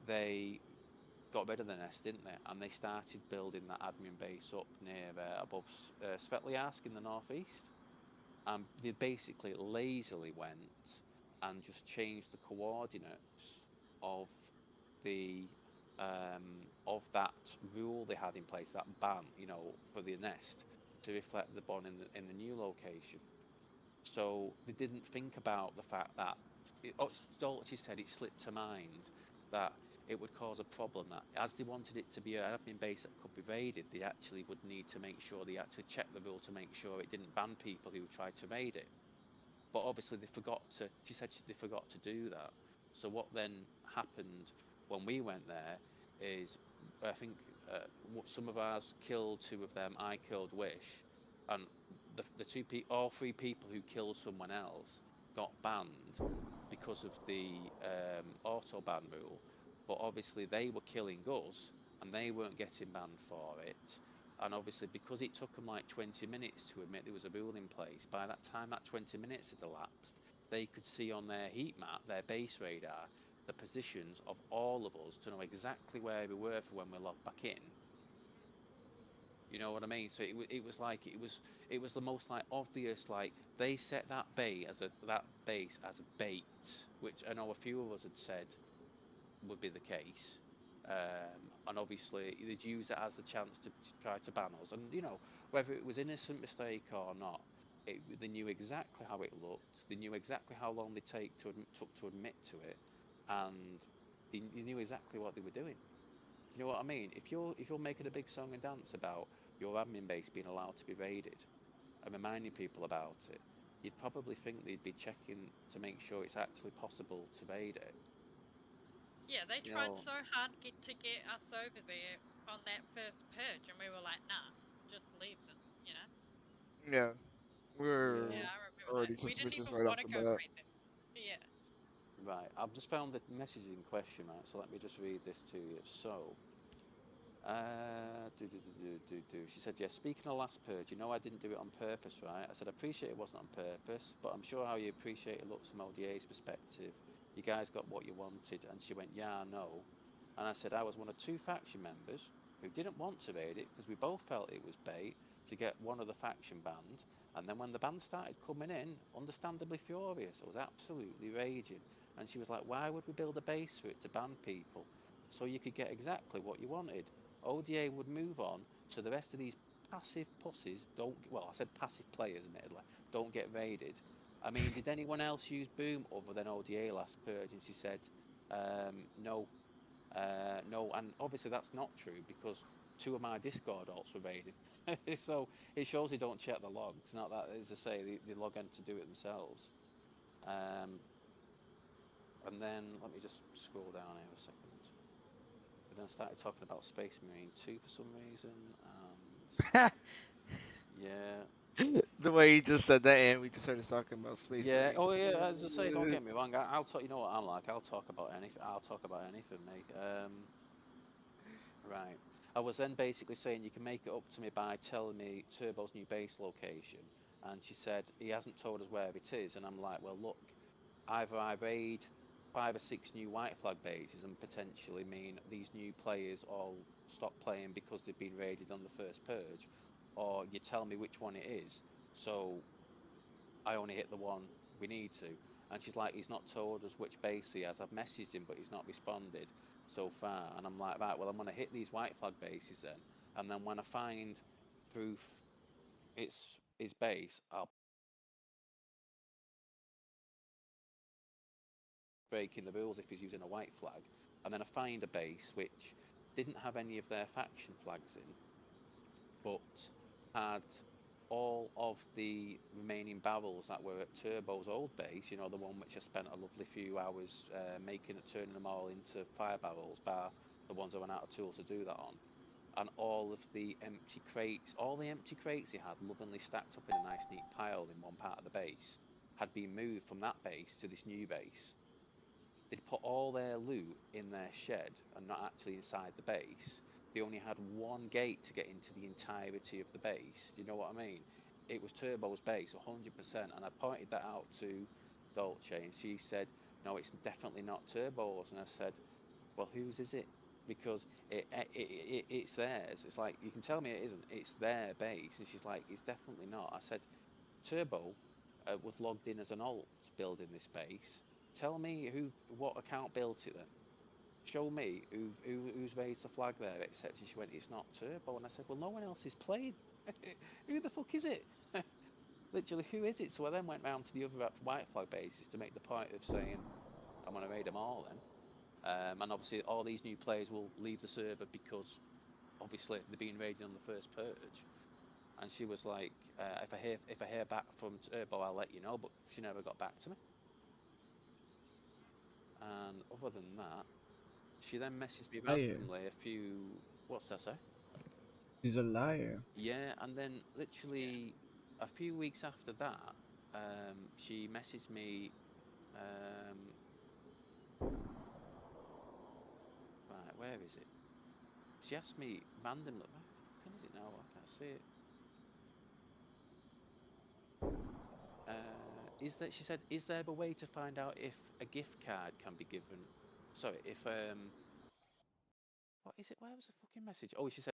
they got rid of the nest, didn't they? And they started building that admin base up near above Svetliarsk in the northeast. And they basically lazily went and just changed the coordinates of the that rule they had in place, that ban, for the nest, to reflect the ban in the new location. So they didn't think about the fact that, Dolce said it slipped to mind that it would cause a problem, that as they wanted it to be an admin base that could be raided, they actually would need to make sure they actually checked the rule to make sure it didn't ban people who tried to raid it. But obviously they forgot to, she said they forgot to do that. So what then happened when we went there is, I think some of ours killed two of them, I killed Wish, and all three people who killed someone else got banned because of the auto ban rule. But obviously they were killing us and they weren't getting banned for it. And obviously, because it took them like 20 minutes to admit there was a rule in place, by that time that 20 minutes had elapsed, they could see on their heat map, their base radar, the positions of all of us to know exactly where we were for when we logged back in. You know what I mean? So it was like it was the most like obvious, like they set that base as a bait, which I know a few of us had said would be the case. And obviously they'd use it as a chance to try to ban us. And whether it was innocent mistake or not, they knew exactly how it looked. They knew exactly how long they took to admit to it, and they knew exactly what they were doing. You know what I mean? If you're making a big song and dance about your admin base being allowed to be raided and reminding people about it, you'd probably think they'd be checking to make sure it's actually possible to raid it. Yeah, they You tried know, so hard to get us over there on that first purge, and we were like, nah, just leave them, you know? Yeah, we're yeah. Yeah, I remember that. already We didn't suspicious even right off want to the go bat. raid them. Yeah. Right, I've just found the message in question, right? So let me just read this to you. So, she said, yeah, speaking of last purge, I didn't do it on purpose, right? I said, I appreciate it wasn't on purpose, but I'm sure how you appreciate it looks from ODA's perspective. You guys got what you wanted. And she went, yeah, I know. And I said, I was one of two faction members who didn't want to raid it because we both felt it was bait to get one of the faction banned. And then when the ban started coming in, understandably furious, I was absolutely raging. And she was like, why would we build a base for it to ban people? So you could get exactly what you wanted. ODA would move on to the rest of these passive pussies. I said passive players, admittedly, don't get raided. I mean, did anyone else use Boom other than ODA last purge? And she said, no. No, and obviously that's not true because two of my Discord alts were raided. So it shows they don't check the logs. Not that, as I say, they log in to do it themselves. And then let me just scroll down here a second. We then started talking about Space Marine 2 for some reason, and yeah, The way he just said that, and we just started talking about Space yeah. Marine. Oh yeah, as I say, don't get me wrong. I'll talk. You know what I'm like. I'll talk about anything. I'll talk about anything, mate. Right. I was then basically saying you can make it up to me by telling me Turbo's new base location, and she said he hasn't told us where it is, and I'm like, well, look, either I raid 5 or 6 new white flag bases and potentially mean these new players all stop playing because they've been raided on the first purge, or you tell me which one it is, so I only hit the one we need to. And she's like, he's not told us which base he has. I've messaged him, but he's not responded so far. And I'm like, right, well, I'm going to hit these white flag bases then. And then when I find proof it's his base, I'll break in the rules if he's using a white flag. And then I find a base which didn't have any of their faction flags in, but had all of the remaining barrels that were at Turbo's old base, the one which I spent a lovely few hours turning them all into fire barrels, bar the ones I went out of tools to do that on. And all of the empty crates, all the empty crates he had lovingly stacked up in a nice neat pile in one part of the base, had been moved from that base to this new base. They'd put all their loot in their shed and not actually inside the base. They only had one gate to get into the entirety of the base. You know what I mean? it was Turbo's base, 100%. And I pointed that out to Dolce, and she said, no, it's definitely not Turbo's. And I said, well, whose is it? Because it's theirs. It's like, you can tell me it isn't. It's their base. And she's like, it's definitely not. I said, Turbo was logged in as an alt building this base. Tell me what account built it then. Show me who's raised the flag there, etc. She went, it's not Turbo. And I said, well, no one else is playing. Who the fuck is it? Literally, who is it? So I then went round to the other white flag bases to make the point of saying, I'm going to raid them all then. And obviously, all these new players will leave the server because obviously they're being raided on the first purge. And she was like, if I hear back from Turbo, I'll let you know. But she never got back to me. And other than that, she then messaged me randomly a few. What's that say? He's a liar. Yeah, and then literally a few weeks after that, she messaged me. Right, where is it? She asked me randomly. Where is it now? I can't see it. She said, is there a way to find out if a gift card can be given? Sorry, if what is it? Where was the fucking message? Oh, she said,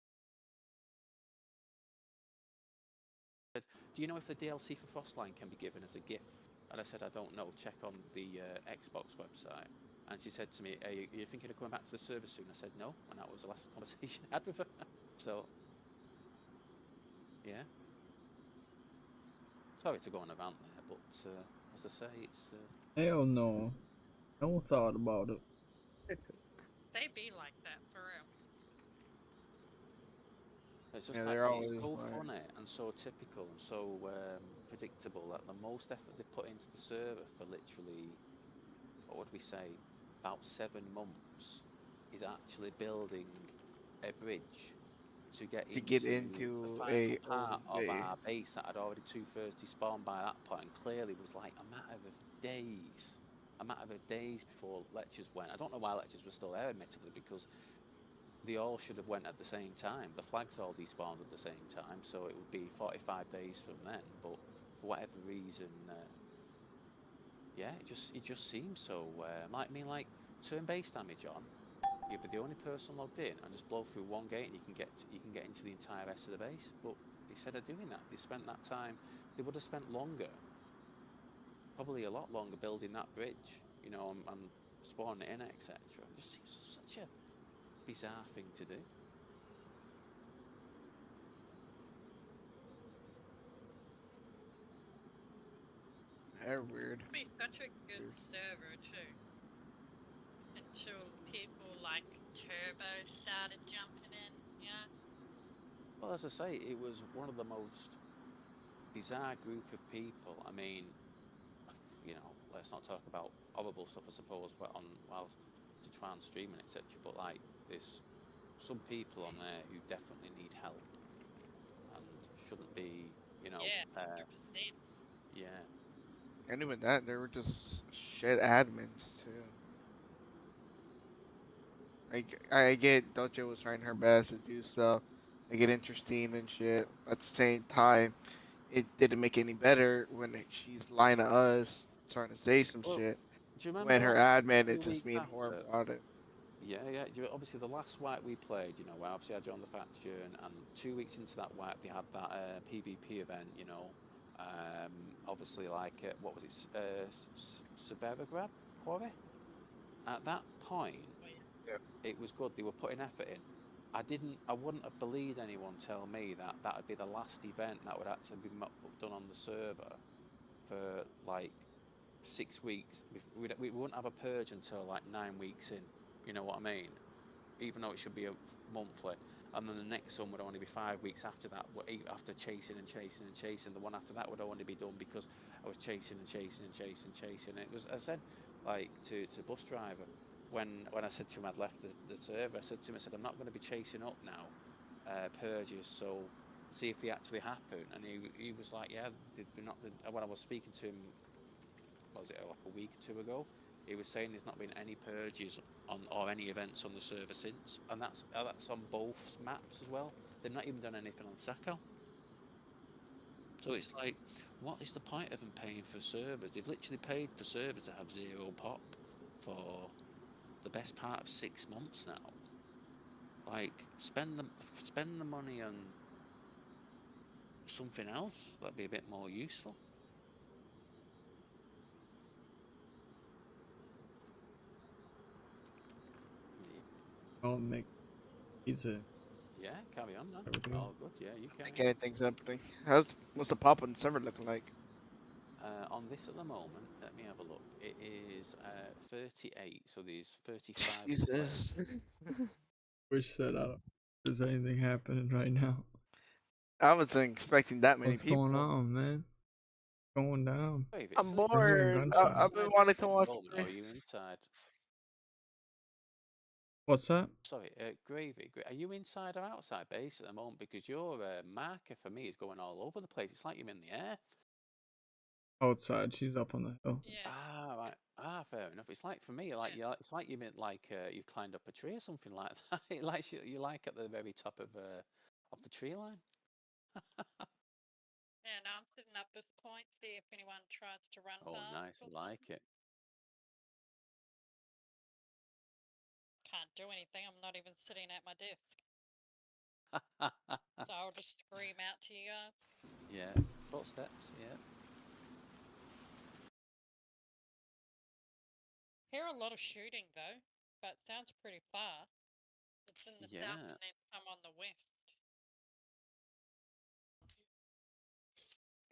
do you know if the DLC for Frostline can be given as a gift? And I said, I don't know. Check on the Xbox website. And she said to me, are you thinking of coming back to the server soon? I said, no. And that was the last conversation I had with her. So, yeah. Sorry to go on a rant there, but as I say, it's... Hell no. No thought about it. They be like that, for real. It's just Yeah, like, they're it's always so like... funny and so typical and so predictable that the most effort they put into the server for literally, what would we say, about 7 months is actually building a bridge to get into the final part of our base that had already 2/3 despawned by that point, and clearly was like a matter of days before lectures went. I don't know why lectures were still there, admittedly, because they all should have went at the same time. The flags all despawned at the same time, so it would be 45 days from then. But for whatever reason, yeah, it just seems so. Like turn-based damage on, you'd be the only person logged in and just blow through one gate, and you can get into the entire rest of the base. But instead of doing that, they spent that time. They would have spent longer, probably a lot longer, building that bridge, you know, and spawning it in, etc. It just seems such a bizarre thing to do. They're weird. It'd be such a good server too. Until people like Turbo started jumping in, you know? Well, as I say, it was one of the most bizarre group of people. I mean, you know, let's not talk about horrible stuff, I suppose, but while to try and streaming, etc. But like, there's some people on there who definitely need help and shouldn't be, you know, Yeah, 100%. yeah. And even that, they were just shit admins too. I get Dolce was trying her best to do stuff, make it interesting and shit. At the same time, it didn't make any better when she's lying to us, trying to say some Well, shit. do you remember When her like admin a is few just weeks being after? horrible about it. Yeah, yeah. Obviously, the last wipe we played, you know, where obviously I joined the faction, and 2 weeks into that wipe, they had that PvP event, you know. Obviously, like, what was it, Severograd Quarry? At that point, Oh, yeah. it was good. They were putting effort in. I wouldn't have believed anyone tell me that that would be the last event that would actually be done on the server for like 6 weeks. We wouldn't have a purge until like 9 weeks in. You know what I mean? Even though it should be a monthly. And then the next one would only be 5 weeks after that. After chasing and chasing and chasing, the one after that would only be done because I was chasing and chasing and chasing and chasing. And it was, I said, like to the bus driver, when I said to him I'd left the server, I said to him, I'm not going to be chasing up now purges, so see if they actually happen. And he was like, yeah, they're not. When I was speaking to him, was it like a week or two ago? He was saying there's not been any purges on or any events on the server since, and that's on both maps as well. They've not even done anything on Sacco. So it's like, what is the point of them paying for servers? They've literally paid for servers that have 0 pop for the best part of 6 months now. Like, spend the money on something else that'd be a bit more useful. I'll make pizza. Yeah, carry on, man. Everything. Oh, good. Yeah, you I think carry on. anything's happening. What's the pop on the server looking like? On this at the moment, let me have a look. It is 38, so there's 35 players. Jesus. Wish that I don't. There's anything happening right now? I wasn't expecting that many What's people. going on, man? Going down. Wait, I'm We're hearing bored. gunshots. I've been outside wanting base to at the watch. moment, or are you inside? What's that? Sorry, Gravy, are you inside or outside base at the moment? Because your marker for me is going all over the place. It's like you're in the air. Outside. She's up on the hill. Yeah. Ah, right. Ah, fair enough. It's like for me, like Yeah. it's like you meant like you've climbed up a tree or something like that. It like you like at the very top of the tree line. Yeah, now I'm sitting up this point, see if anyone tries to run Oh, past. nice. I like it. Can't do anything, I'm not even sitting at my desk. So I'll just scream out to you guys. Yeah, footsteps. Yeah. Hear a lot of shooting though, but sounds pretty far. It's in the south Yeah. and then some on the west.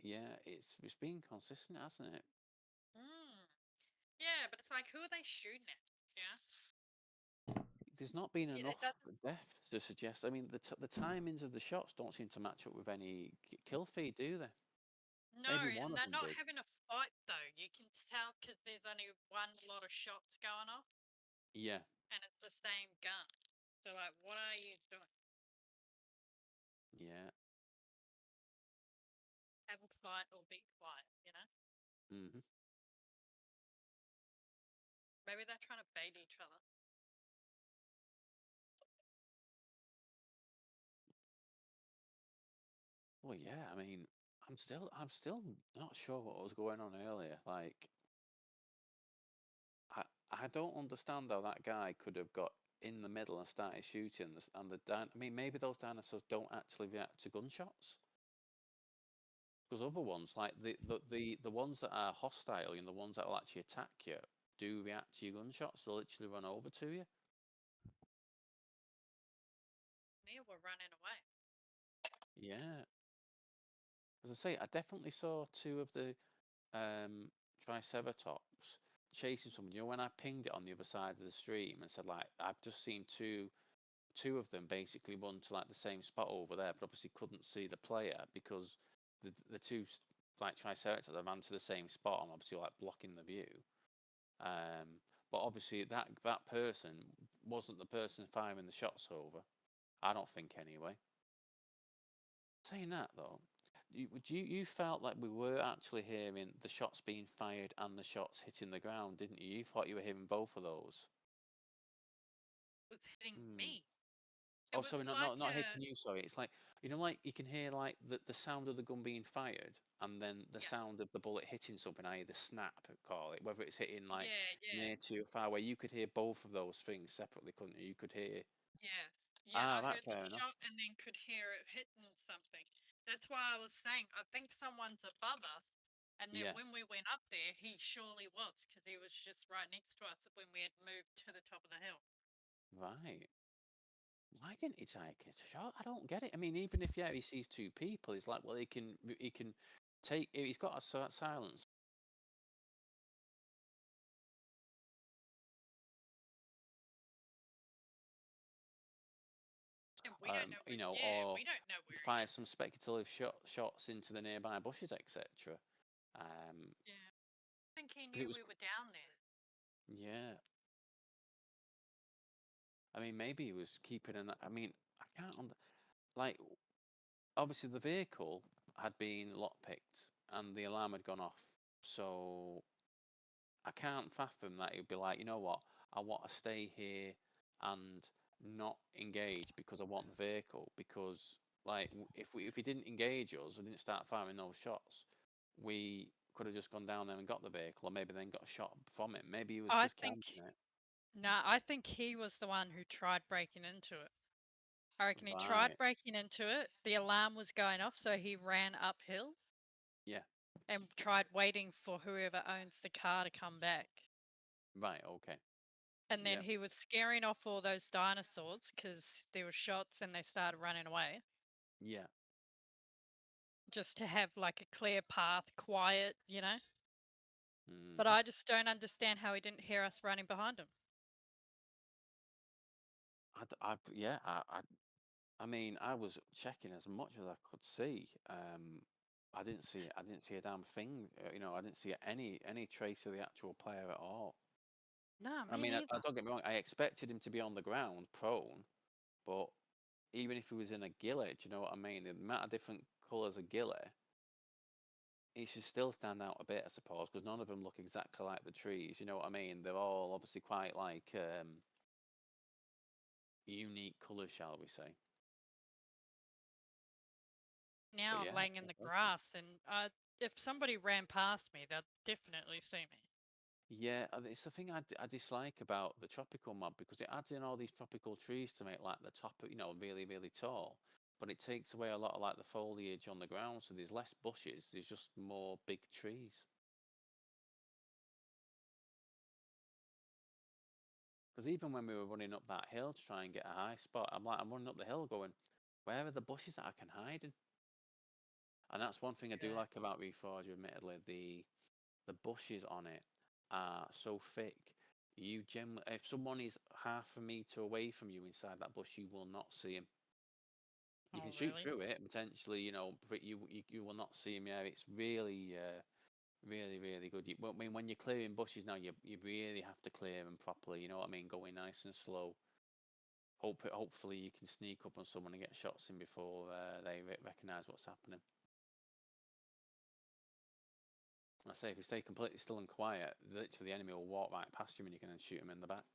Yeah, it's been consistent, hasn't it? Yeah, but it's like, who are they shooting at? Yeah. There's not been It enough doesn't. deaths to suggest. I mean, the timings of the shots don't seem to match up with any kill feed, do they? No, Maybe one and of they're them not did. having a fight though. You can tell because there's only one lot of shots going off, Yeah. and it's the same gun. So like, what are you doing? Yeah. Have a fight or be quiet, you know? Mhm. Maybe they're trying to bait each other. Well, yeah. I mean, I'm still not sure what was going on earlier. Like, I don't understand how that guy could have got in the middle and started shooting. And I mean, maybe those dinosaurs don't actually react to gunshots. Because other ones, like the ones that are hostile and the ones that will actually attack you, do react to your gunshots. They'll literally run over to you. Neil were running away. Yeah. As I say, I definitely saw two of the Triceratops chasing someone. You know, when I pinged it on the other side of the stream and said, like, I've just seen two of them basically run to like the same spot over there, but obviously couldn't see the player because the two like Triceratops ran to the same spot and obviously like blocking the view. But obviously that person wasn't the person firing the shots over. I don't think anyway. Saying that though, you felt like we were actually hearing the shots being fired and the shots hitting the ground, didn't you? You thought you were hearing both of those. It was hitting Hmm. me. It Oh, was sorry, not like not not hitting you. Sorry, it's like like you can hear like the sound of the gun being fired, and then the yeah, sound of the bullet hitting something, i.e. the snap, call it, whether it's hitting like yeah, near to or far away. You could hear both of those things separately, couldn't you? You could hear. yeah, yeah. Ah, I right, heard the fair enough. shot and then could hear it hitting something. That's why I was saying I think someone's above us. And then Yeah, when we went up there, he surely was because he was just right next to us when we had moved to the top of the hill. right. Why didn't he take it? I don't get it. I mean, even if he sees two people, he's like, well, he can take. He's got a silence. And we don't know where. Yeah, Or we don't know where he fire is. some speculative shots into the nearby bushes, etc. Yeah, I think he Because it knew was, we were down there. yeah. I mean, maybe he was keeping an. I mean, I can't like. Obviously, the vehicle had been lockpicked and the alarm had gone off. So I can't fathom that he'd be like, you know what, I want to stay here and not engage because I want the vehicle. Because Like if he didn't engage us and didn't start firing those shots, we could have just gone down there and got the vehicle, or maybe then got a shot from it. Maybe he was I just think camping it. no, I think he was the one who tried breaking into it. I reckon he tried Right. breaking into it. The alarm was going off, so he ran uphill Yeah. and tried waiting for whoever owns the car to come back. Right. Okay. And then Yeah. he was scaring off all those dinosaurs because there were shots and they started running away. Yeah. Just to have like a clear path, quiet, you know? But Hmm. I just don't understand how he didn't hear us running behind him. Yeah. I mean, I was checking as much as I could see. I didn't see. I didn't see a damn thing. I didn't see any trace of the actual player at all. Nah, I me mean, I neither. don't get me wrong. I expected him to be on the ground, prone, but even if he was in a ghillie, do you know what I mean? The amount of different colours of ghillie, it should still stand out a bit, I suppose, because none of them look exactly like the trees. You know what I mean? They're all obviously quite like unique colours, shall we say? But Now I'm yeah, laying in the grass, and if somebody ran past me, they'd definitely see me. yeah, it's the thing I dislike about the tropical mod because it adds in all these tropical trees to make like the top, really, really tall. But it takes away a lot of like the foliage on the ground, so there's less bushes. There's just more big trees. Because even when we were running up that hill to try and get a high spot, I'm running up the hill going, where are the bushes that I can hide in? And that's one thing I do Yeah. like about Reforger, admittedly, the bushes on it are so thick. If someone is half a meter away from you inside that bush, you will not see him. You Oh, can shoot really? through it potentially, but you will not see him. Yeah, it's really really really good. I mean, when you're clearing bushes now, you really have to clear them properly. You know what I mean? Going nice and slow. Hopefully you can sneak up on someone and get shots in before they recognise what's happening. I say if you stay completely still and quiet, literally the enemy will walk right past you and you can then shoot them in the back.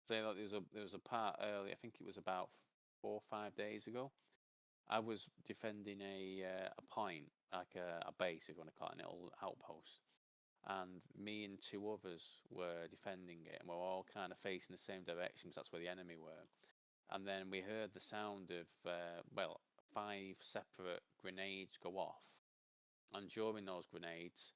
Say like there was a part early. I think it was about 4 or 5 days ago. I was defending a point, like a base, if you want to call it, an little outpost, and me and two others were defending it, and we're all kind of facing the same direction because that's where the enemy were. And then we heard the sound of five separate grenades go off, and during those grenades,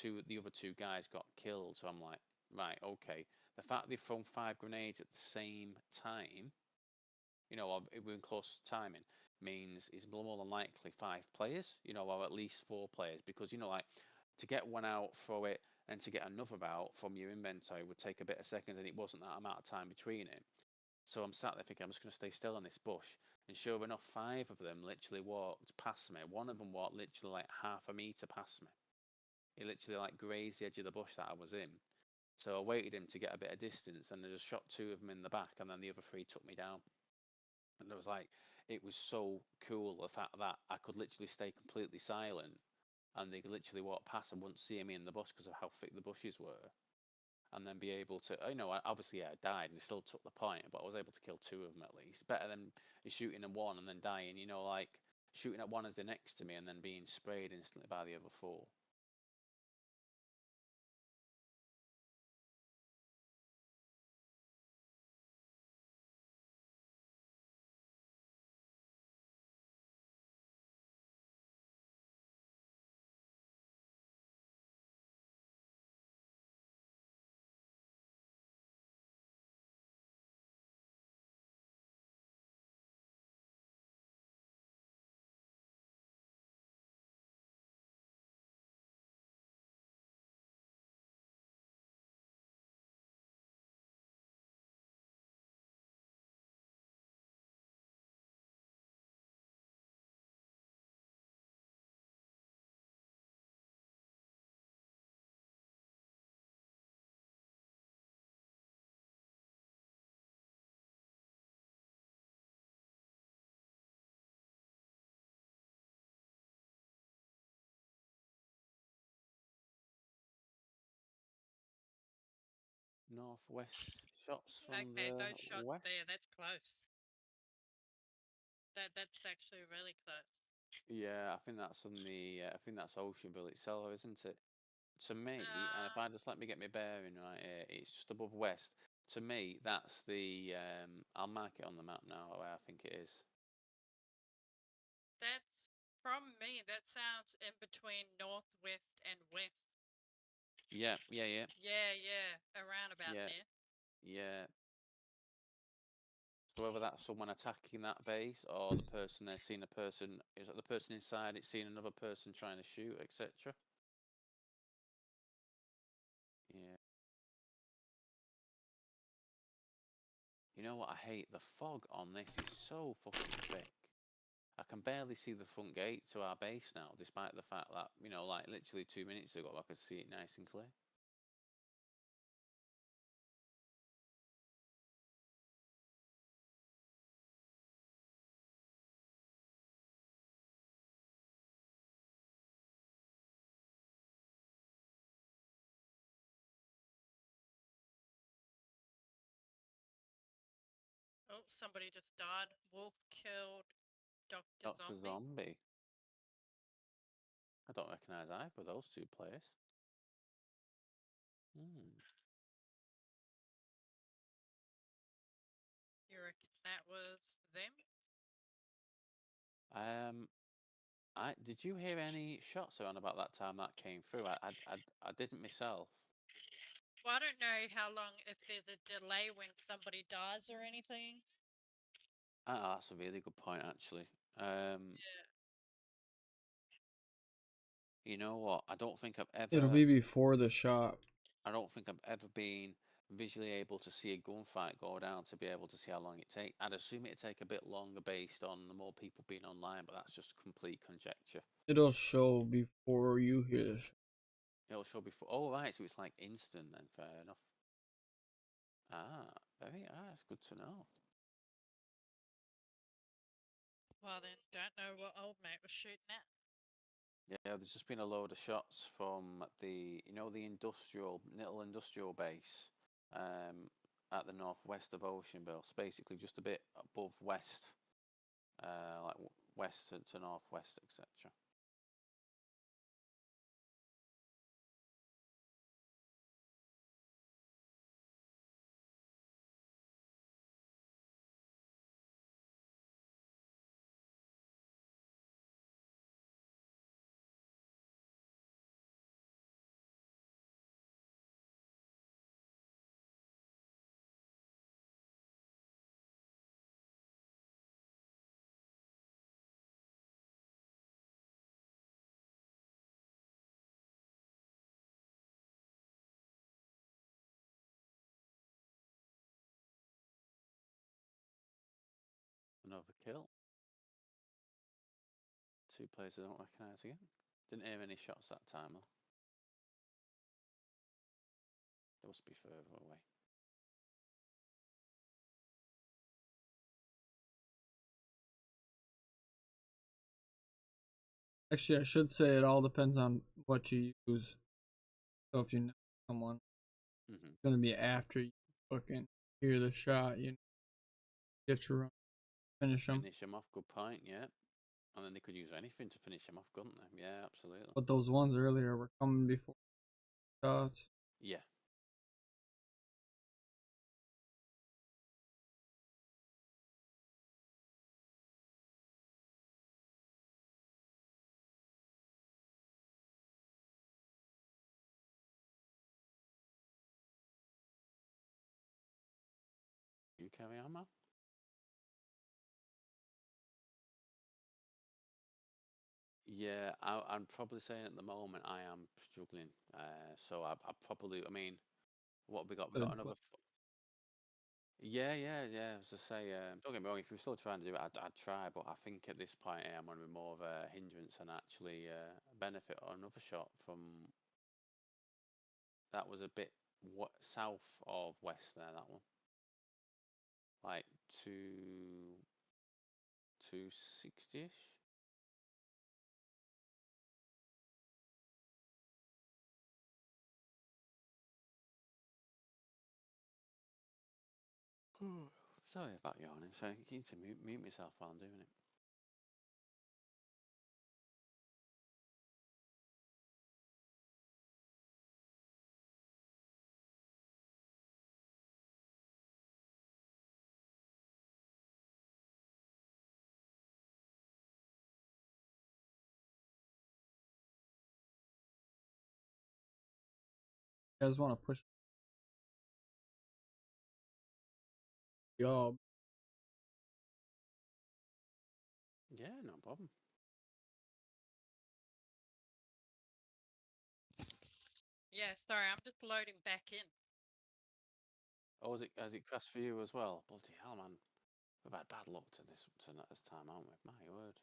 the other two guys got killed. So I'm like, right, okay. The fact they've thrown five grenades at the same time, we're in close timing, means it's more than likely five players, or at least four players, because like to get one out, throw it, and to get another out from your inventory would take a bit of seconds, and it wasn't that amount of time between it. So I'm sat there thinking I'm just going to stay still in this bush. And sure enough, five of them literally walked past me. One of them walked literally like half a meter past me. He literally like grazed the edge of the bush that I was in. So I waited him to get a bit of distance, and I just shot two of them in the back, and then the other three took me down. And it was so cool the fact that I could literally stay completely silent, and they could literally walk past and wouldn't see me in the bush because of how thick the bushes were, and then be able to, obviously, yeah, I died and they still took the point, but I was able to kill two of them at least. Better than shooting at one and then dying, like shooting at one as they're next to me and then being sprayed instantly by the other four. northwest shots from Okay, the those shots there, west. that's close. That's actually really close. Yeah, I think that's on the. I think that's Oceanville itself, isn't it? To me, and if I just let me get my bearing right here, it's just above west. To me, that's the. I'll mark it on the map now. Where I think it is. That's from me. That sounds in between northwest and west. Yeah, yeah, yeah, Yeah, around about yeah, there. yeah. So whether that's someone attacking that base or the person they're seeing a person, is it the person inside? It's seeing another person trying to shoot, etc. Yeah. You know what I hate? The fog on this is so fucking thick. I can barely see the front gate to our base now, despite the fact that, like literally 2 minutes ago, I could see it nice and clear. Oh, somebody just died. Wolf killed Dr. Dr. Zombie. Zombie. I don't recognise either of those two players. Hmm. You reckon that was them? Did you hear any shots around about that time that came through? I didn't myself. Well, I don't know how long, if there's a delay when somebody dies or anything. Ah, that's a really good point, actually. Yeah. You know what? I don't think I've It'll ever. be before the shot. I don't think I've ever been visually able to see a gunfight go down to be able to see how long it takes. I'd assume it'd take a bit longer based on the more people being online, but that's just complete conjecture. It'll show before you hear the shot. It'll show before. Oh, right, so it's like instant then. Fair enough. That's good to know. Well, then, don't know what old mate was shooting at. Yeah, there's just been a load of shots from the little industrial base, at the northwest of Oceanville. So basically, just a bit above west, like west to northwest, etc. Another kill. Two players I don't recognise again. Didn't hear any shots that time though. They must be further away. Actually, I should say it all depends on what you use. So if you know someone, Mm-hmm. it's gonna be after you fucking hear the shot. You have to run, finish them. Finish them off. Good point. Yeah. And then they could use anything to finish them off, couldn't they? Yeah, absolutely. But those ones earlier were coming before shots. Yeah. You carry on, man. Yeah, I'm probably saying at the moment I am struggling. So I probably, I mean, what have we got? We got another. Yeah. As I say, don't get me wrong. If you're still trying to do it, I'd try. But I think at this point, I'm going to be more of a hindrance than actually benefit. Or another shot from that was a bit south of west there. That one, like 260ish. Sorry about yawning. So I need to mute myself while I'm doing it. You guys want to push? Yo, Yeah, no problem. Yeah, sorry, I'm just loading back in. Oh, has it crashed for you as well? Bloody hell, man. We've had bad luck to this time, haven't we? My word.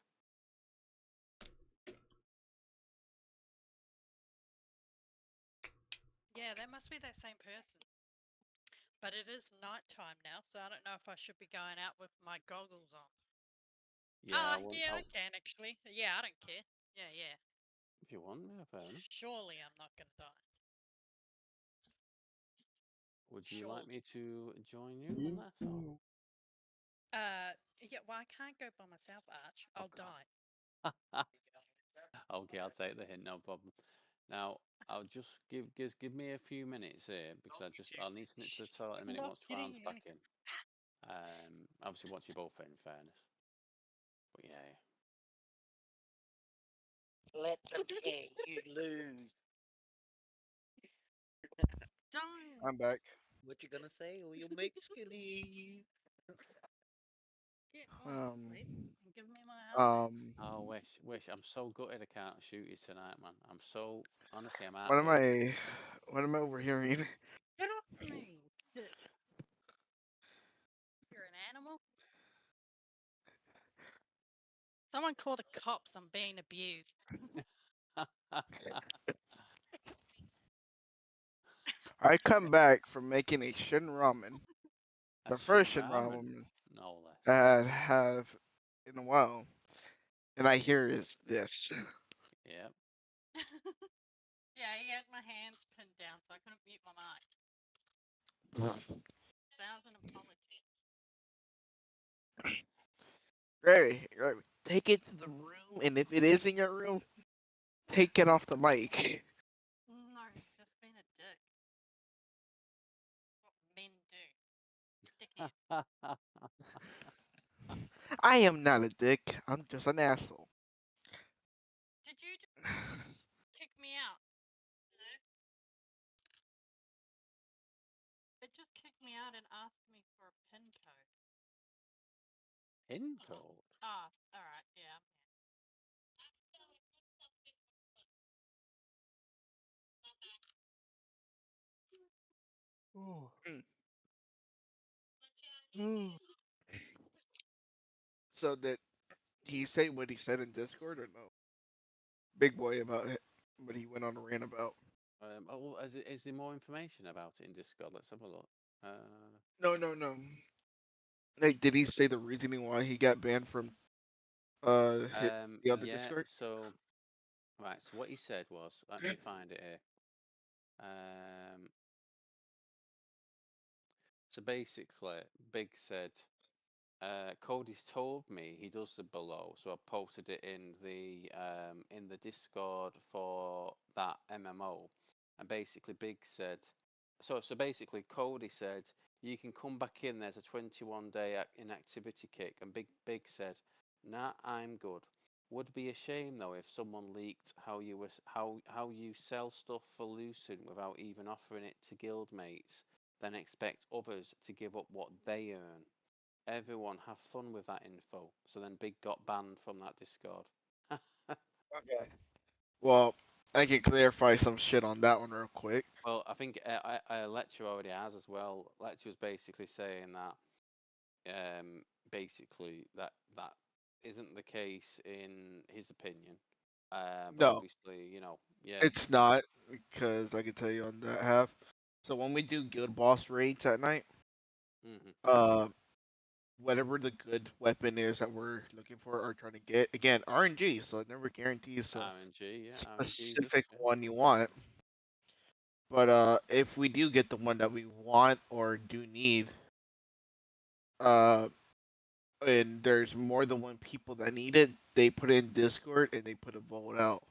Yeah, that must be that same person. But it is night time now, so I don't know if I should be going out with my goggles on. Yeah, Yeah, I can actually. Yeah, I don't care. Yeah, yeah. If you want, yeah, fair enough. Surely I'm not gonna die. Would you like me to join you on that? Or? Yeah, well, I can't go by myself, Arch. I'll die. Okay, I'll take the hint, no problem. Now, I'll just give me a few minutes here because I'll need to nip to the toilet in a minute once Twan's back in. Obviously, watch you both in fairness. But yeah. Let them pay you lose. Don't. I'm back. What you gonna say? Oh, you Mexican leave. Get off, Um, please, and give me my helmet. Oh, wish. I'm so gutted I can't shoot you tonight, man. I'm so honestly, I'm what am heartbroken. what am I overhearing? Get off me! You're an animal. Someone call the cops. I'm being abused. I come back from making a Shin ramen, A the shin first Shin ramen, ramen no less. I have in a while, and I hear is this. Yep. Yeah, he had my hands pinned down, so I couldn't mute my mic. Sounds an apology. Gravy, take it to the room, and if it is in your room, take it off the mic. No, just being a dick. What men do. Dickhead. I am not a dick. I'm just an asshole. Did you just kick me out? It just kicked me out and asked me for a PIN code. Pin code. Ah, alright, yeah. So did he say what he said in Discord or no? Big boy about it, what he went on a rant about. Is there more information about it in Discord? Let's have a look. No. Like, did he say the reasoning why he got banned from the other Yeah. Discord? So, right. So what he said was, let me find it here. So basically, Big said, Cody's told me he does the below, so I posted it in the Discord for that MMO, and basically Big said, so basically Cody said you can come back in. There's a 21-day inactivity kick, and Big said, nah, I'm good. Would be a shame though if someone leaked how you sell stuff for Lucent without even offering it to guildmates, then expect others to give up what they earn. Everyone have fun with that info. So then Big got banned from that Discord. Okay. Well, I can clarify some shit on that one real quick. Well, I think Lecture already has as well. Lecture was basically saying that, basically that isn't the case in his opinion. But No, obviously, yeah. it's not, because I can tell you on that half. So when we do guild boss raids at night, Hmm. uh, whatever the good weapon is that we're looking for or trying to get, again, RNG, so it never guarantees a RNG, yeah, RNG this, specific yeah. one you want. But if we do get the one that we want or do need, uh, and there's more than one people that need it, they put it in Discord and they put a vote out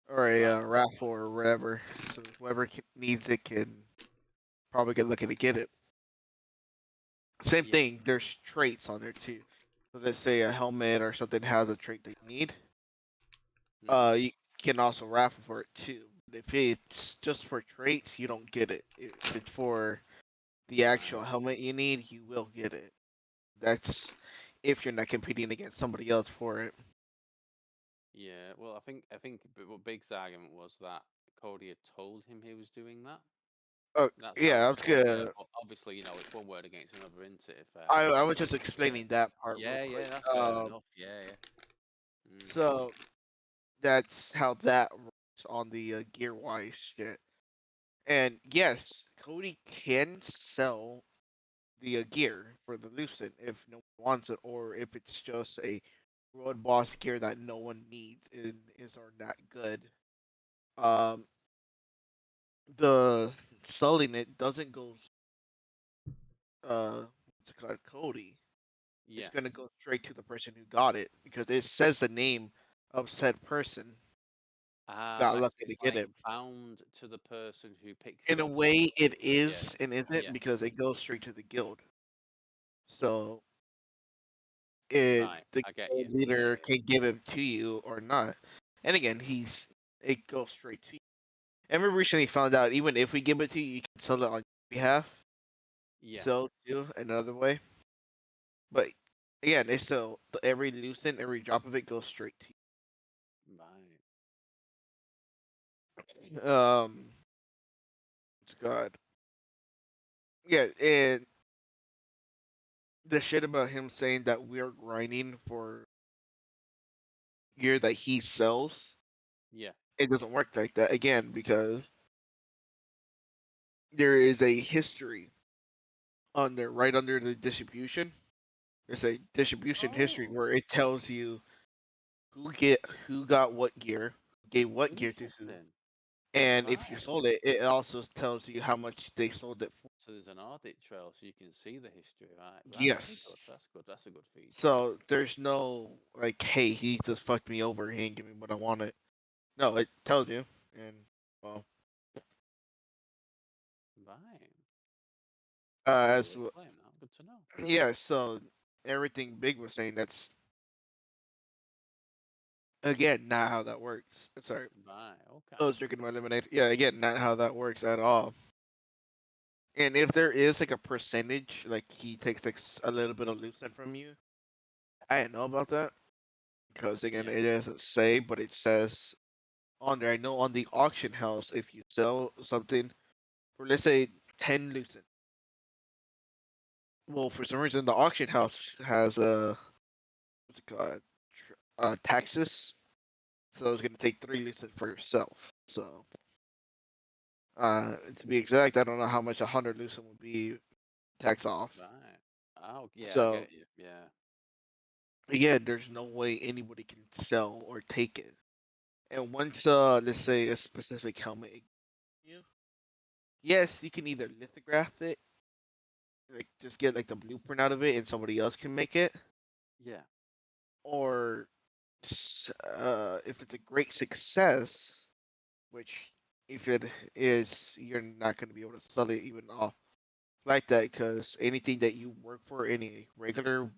or a Right. raffle or whatever. So whoever needs it can probably get lucky to get it. Same Yeah. thing. There's traits on there too. So let's say a helmet or something has a trait that you need. You can also raffle for it too. If it's just for traits, you don't get it. If it's for the actual Right. helmet you need, you will get it. That's if you're not competing against somebody else for it. Yeah. Well, I think what Big's argument was that Cody had told him he was doing that. Oh That's how yeah, I it was sort of gonna. but obviously, it's one word against another, isn't it? If I was just somebody, explaining that part real yeah, quick. that's fair enough. Yeah, yeah. So that's how that works on the gear wise shit. And yes, Cody can sell the gear for the Lucent if no one wants it, or if it's just a road boss gear that no one needs and is or not good. Um, the selling it doesn't go what's it called, Cody. It's Yeah. gonna go straight to the person who got it because it says the name of said person got Ah, so lucky to it's get like it. bound to the person who picks it In a up, so to way, it speak. Yeah, is and isn't yeah. because it goes straight to the guild. So it Right. the I get you. guild Yeah, leader yeah. can give it to you or not. And again, it goes straight to you. And we recently found out even if we give it to you, you can sell it on your behalf. Yeah. Sell to another way. But again, it's still every lucent, every drop of it goes straight to Right. you. God. Yeah, and the shit about him saying that we're grinding for gear that he sells, Yeah. it doesn't work like that again because there is a history on there right under the distribution. There's a distribution history Oh, where it tells you who got what gear, gave what gear to who, interesting. and if you Right. sold it, it also tells you how much they sold it for. So there's an audit trail, so you can see the history. Right. That's very Yes. good. That's good. That's a good feature. So there's no like, hey, he just fucked me over. He ain't give me what I wanted. No, it tells you, and well, Right. That's a as good claim. Now, good to know. yeah. So everything Big was saying, that's again not how that works. Sorry, Right. I Okay. was drinking my lemonade. Yeah, again, not how that works at all. And if there is like a percentage, like he takes like a little bit of lucent from you, I didn't know about that because again, Yeah. it doesn't say, but it says on there. I know on the auction house, if you sell something for let's say 10 lucent, well, for some reason the auction house has a what's it called, taxes, so it's gonna take 3 lucent for yourself. So, to be exact, I don't know how much 100 lucent would be tax off. Right. Oh, yeah. I So get you. Yeah. again, there's no way anybody can sell or take it. And once, let's say a specific helmet, you yes, you can either lithograph it, like just get like the blueprint out of it, and somebody else can make it, Yeah. or if it's a great success, which if it is, you're not going to be able to sell it even off like that because anything that you work for, any regular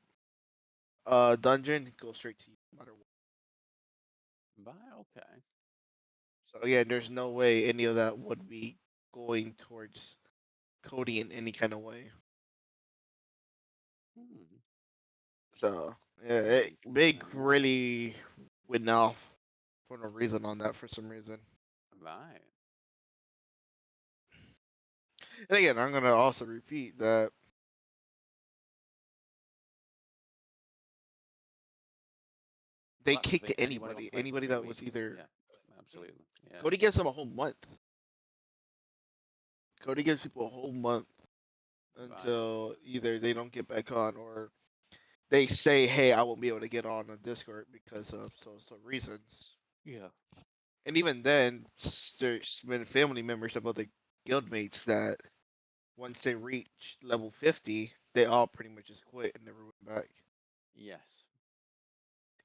dungeon, goes straight to you no matter what. Right. Okay. So yeah, there's no way any of that would be going towards Cody in any kind of way. Hmm. So yeah, Very Big interesting. Yeah. really went off for no reason on that for some reason. Right. And again, I'm gonna also repeat that Well, they that's the kicked thing. Anybody can anybody, play for anybody three that was weeks. either Yeah. Absolutely. Yeah. Cody gives them a whole month. Cody gives people a whole month Right. until either they don't get back on or they say, "Hey, I won't be able to get on Discord because of so reasons." Yeah. And even then, there's been family members of other guildmates that once they reach level 50, they all pretty much just quit and never went back. Yes.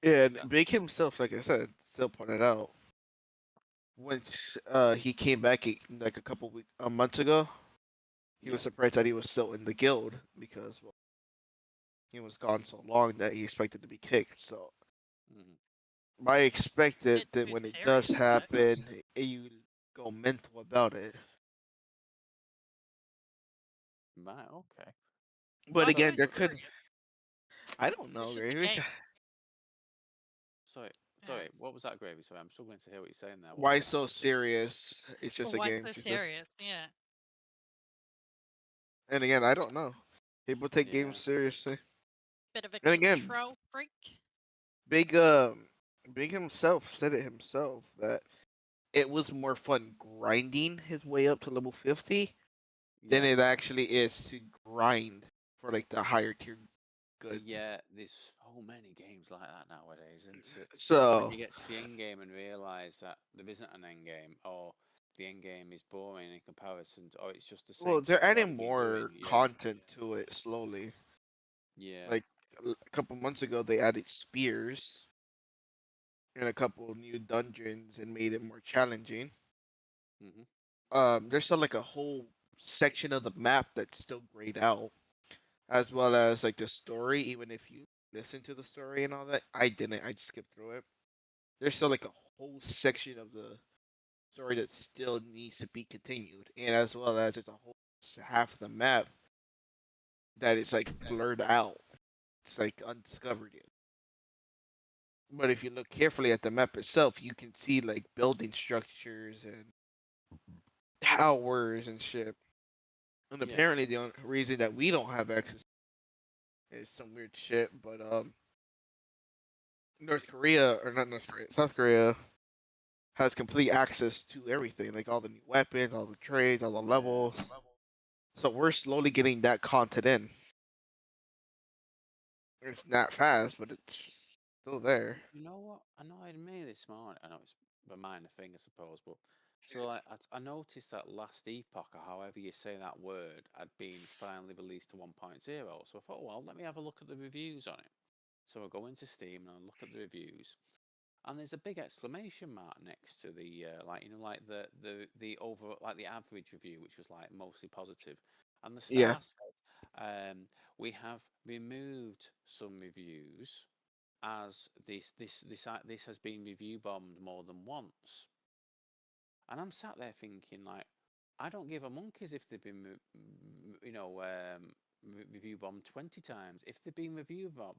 And That, Big himself, like I said, still pointed out once he came back like a months ago, he yeah. was surprised that he was still in the guild because well, he was gone so long that he expected to be kicked. So Hmm. I expect It's that too when it does serious, though. happen, you go mental about it. Right. Okay. But Why again, So, so there could serious? I don't know, It's just a Gravy. game. sorry. Yeah. Sorry. What was that, Gravy? Sorry, I'm struggling to hear what you're saying there. What was Why that? so serious? It's just Well, a why game, so she said. serious? Yeah. And again, I don't know. People take Yeah. games seriously. Bit of a And again, control freak. Big Big himself said it himself that it was more fun grinding his way up to level 50 than Yeah. it actually is to grind for like the higher tier goods. Yeah. There's so many games like that nowadays, isn't it? When So, you get to the end game and realize that there isn't an end game, or the end game is boring in comparison, or it's just the well, same they're tutorial adding you're doing. more Yeah. content to it slowly. Yeah. Like a couple months ago, they added spears and a couple new dungeons and made it more challenging. Hmm. There's still like a whole section of the map that's still grayed out, as well as like the story. Even if you listen to the story and all that, I didn't. I skipped through it. There's still like a whole section of the story that still needs to be continued, and as well as there's a whole half of the map that is like blurred out. It's like undiscovered yet. But if you look carefully at the map itself, you can see like building structures and towers and shit. And Yeah. apparently the only reason that we don't have access is some weird shit. But North Korea or not North Korea, South Korea has complete access to everything, like all the new weapons, all the trades, all the Yeah. levels. So we're slowly getting that content in. It's not fast, but it's still there. You know what? I know I made this morning. I know it's a minor thing, I suppose, but so like I noticed that last epoch, or however you say that word, had been finally released to 1.0. So I thought, well, let me have a look at the reviews on it. So I go into Steam and I look at the reviews, and there's a big exclamation mark next to the like like the over like the average review, which was like mostly positive, and the Yeah. star said, we have removed some reviews as this has been review bombed more than once, and I'm sat there thinking like, I don't give a monkeys if they've been review bombed 20 times. If they've been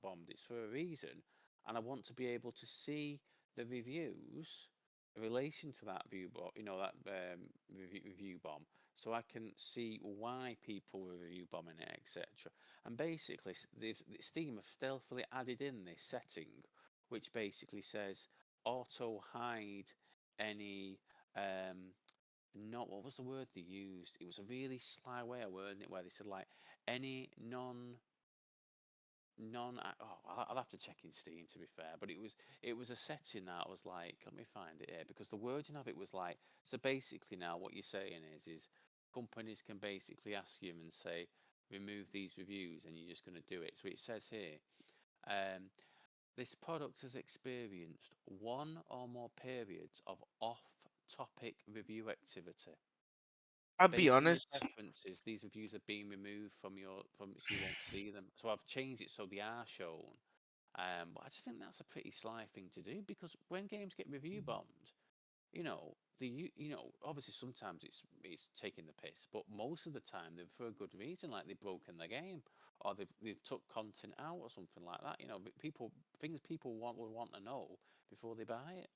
bombed, it's for a reason, and I want to be able to see the reviews in relation to that that review bomb, so I can see why people were review bombing it, etc. And basically, Steam have stealthily added in this setting, which basically says auto hide any not what was the word they used? It was a really sly way of wording it, where they said like any oh, I'll have to check in Steam to be fair, but it was a setting that I was like, let me find it here, because the wording of it was like, so basically now what you're saying is companies can basically ask you and say remove these reviews, and you're just going to do it. So it says here, um, this product has experienced one or more periods of off-topic review activity. I'll be Based on your honest. preferences, these reviews are being removed so you won't see them. So I've changed it so they are shown. But I just think that's a pretty sly thing to do, because when games get review bombed, obviously sometimes it's taking the piss, but most of the time they're for a good reason, like they've broken the game, or they've took content out or something like that. People would want to know before they buy it.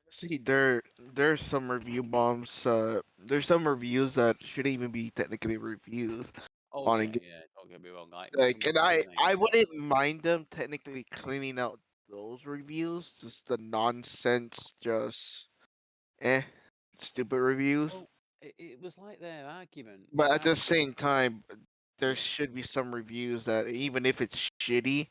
See, there's some review bombs. There's some reviews that shouldn't even be technically reviews Oh on a yeah, game. yeah. Don't get me wrong. Like Like, some and games, I wouldn't mind them technically cleaning out those reviews, just the nonsense, just eh, stupid reviews. well, it was like their argument. But Their at the argument, same time, there yeah, should be some reviews that even if it's shitty,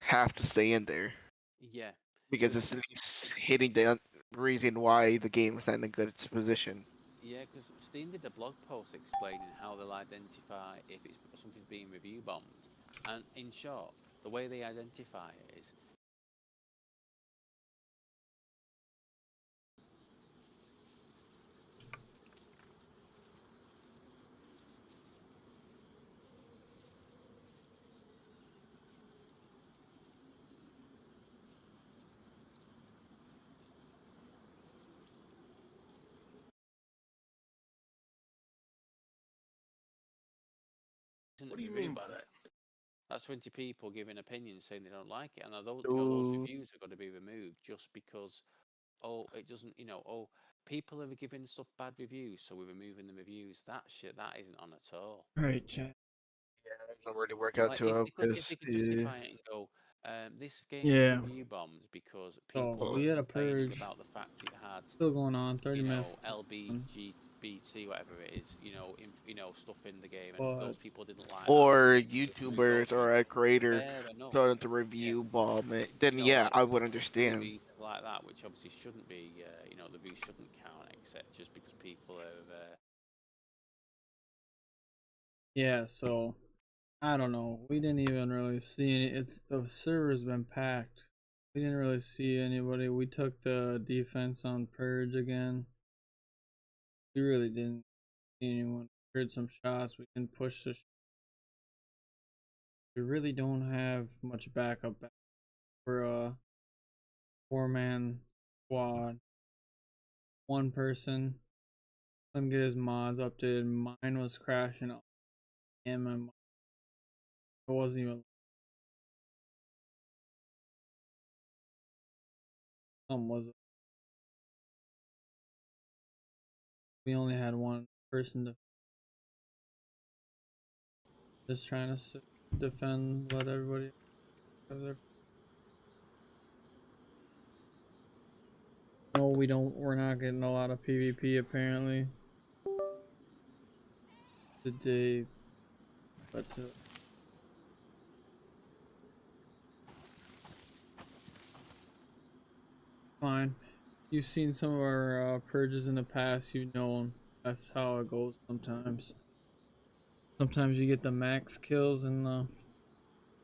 have to stay in there yeah, because because it's at least hitting the reason why the game is not in a good position. Yeah, because Steam did a blog post explaining how they'll identify if it's something's being review bombed, and in short, the way they identify it is isn't What a do you review mean by bomb. that? That's 20 people giving opinions saying they don't like it, and those Ooh. reviews are going to be removed just because it doesn't, people are giving stuff bad reviews, so we're removing the reviews. That shit, that isn't on at all. Right, chat. Yeah, that's not really work out Like too well if because they could justify it and go, this game was Yeah. review bombed because So people we are had a complaining purge. about the fact it had, Still going on. 30 minutes. LBGBT, whatever it is, stuff in the game, and But those people didn't like that, so or they removed those YouTubers or a people. creator Fair enough. starting to Yeah, review bomb it, then yeah, like I would understand. movies like that, which obviously shouldn't be, the views shouldn't count, except just because people are. yeah, so I don't know. We didn't even really see any. It's the server's been packed. We didn't really see anybody. We took the defense on purge again. We really didn't see anyone. Heard some shots. We didn't push the. We really don't have much backup for a 4-man squad. One person couldn't get his mods updated. Mine was crashing. Him and it wasn't even. Something was. We only had one person to just trying to defend. Let everybody have their. No, we don't. We're not getting a lot of PvP apparently today, but fine. You've seen some of our purges in the past. You know that's how it goes sometimes. Sometimes you get the max kills in the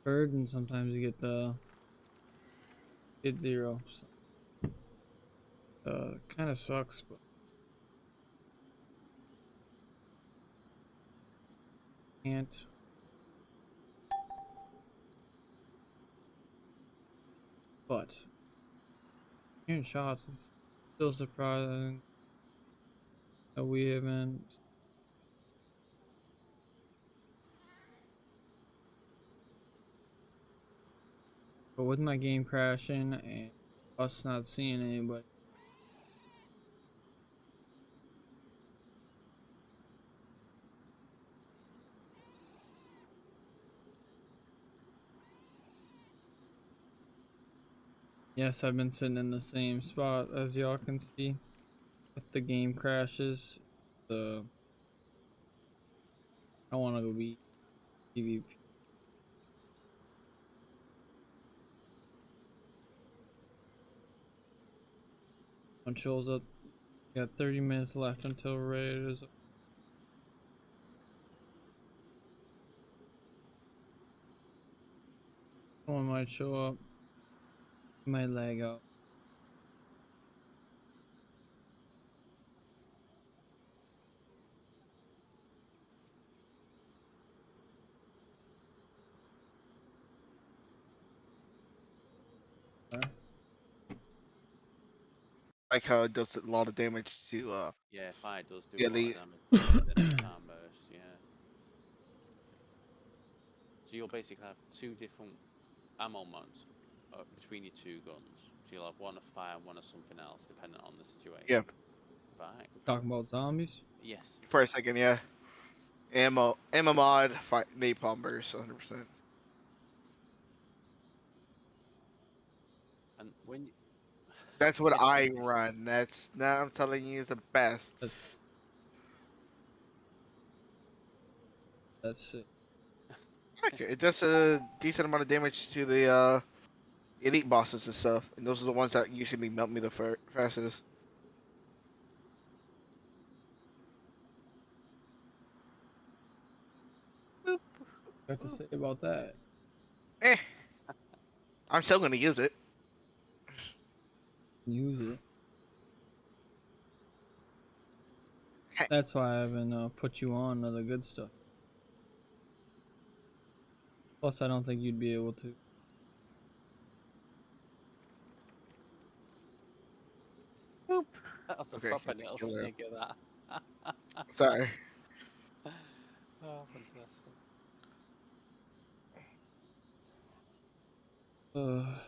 purge, and sometimes you get the hit zero. So, kind of sucks, but can't. But hearing shots is still surprising that we haven't. But with my game crashing and us not seeing anybody, yes, I've been sitting in the same spot as y'all can see. With the game crashes, I want to go be PvP. One shows up. Got 30 minutes left until raid is. Someone might show up. Might lag out. Like how it does a lot of damage to Yeah, fire does do the a lot of elite. damage to the time burst. Yeah. So you'll basically have two different ammo modes between your two guns. So you'll have one of fire and one of something else, depending on the situation. Yeah. Right. Talking about zombies. Yes. For a second, yeah. Ammo mod, napalm burst, 100%. And when you... That's what I run. That's now I'm telling you is the best. That's it. Okay, it does a decent amount of damage to the elite bosses and stuff, and those are the ones that usually melt me the fastest. got to say about that? Eh, I'm still gonna use it. Use it. Heck. That's why I haven't put you on to the good stuff. Plus, I don't think you'd be able to. Boop. That was a Okay, proper hit the little killer. snigger, that. Sorry. Oh, fantastic. Uh,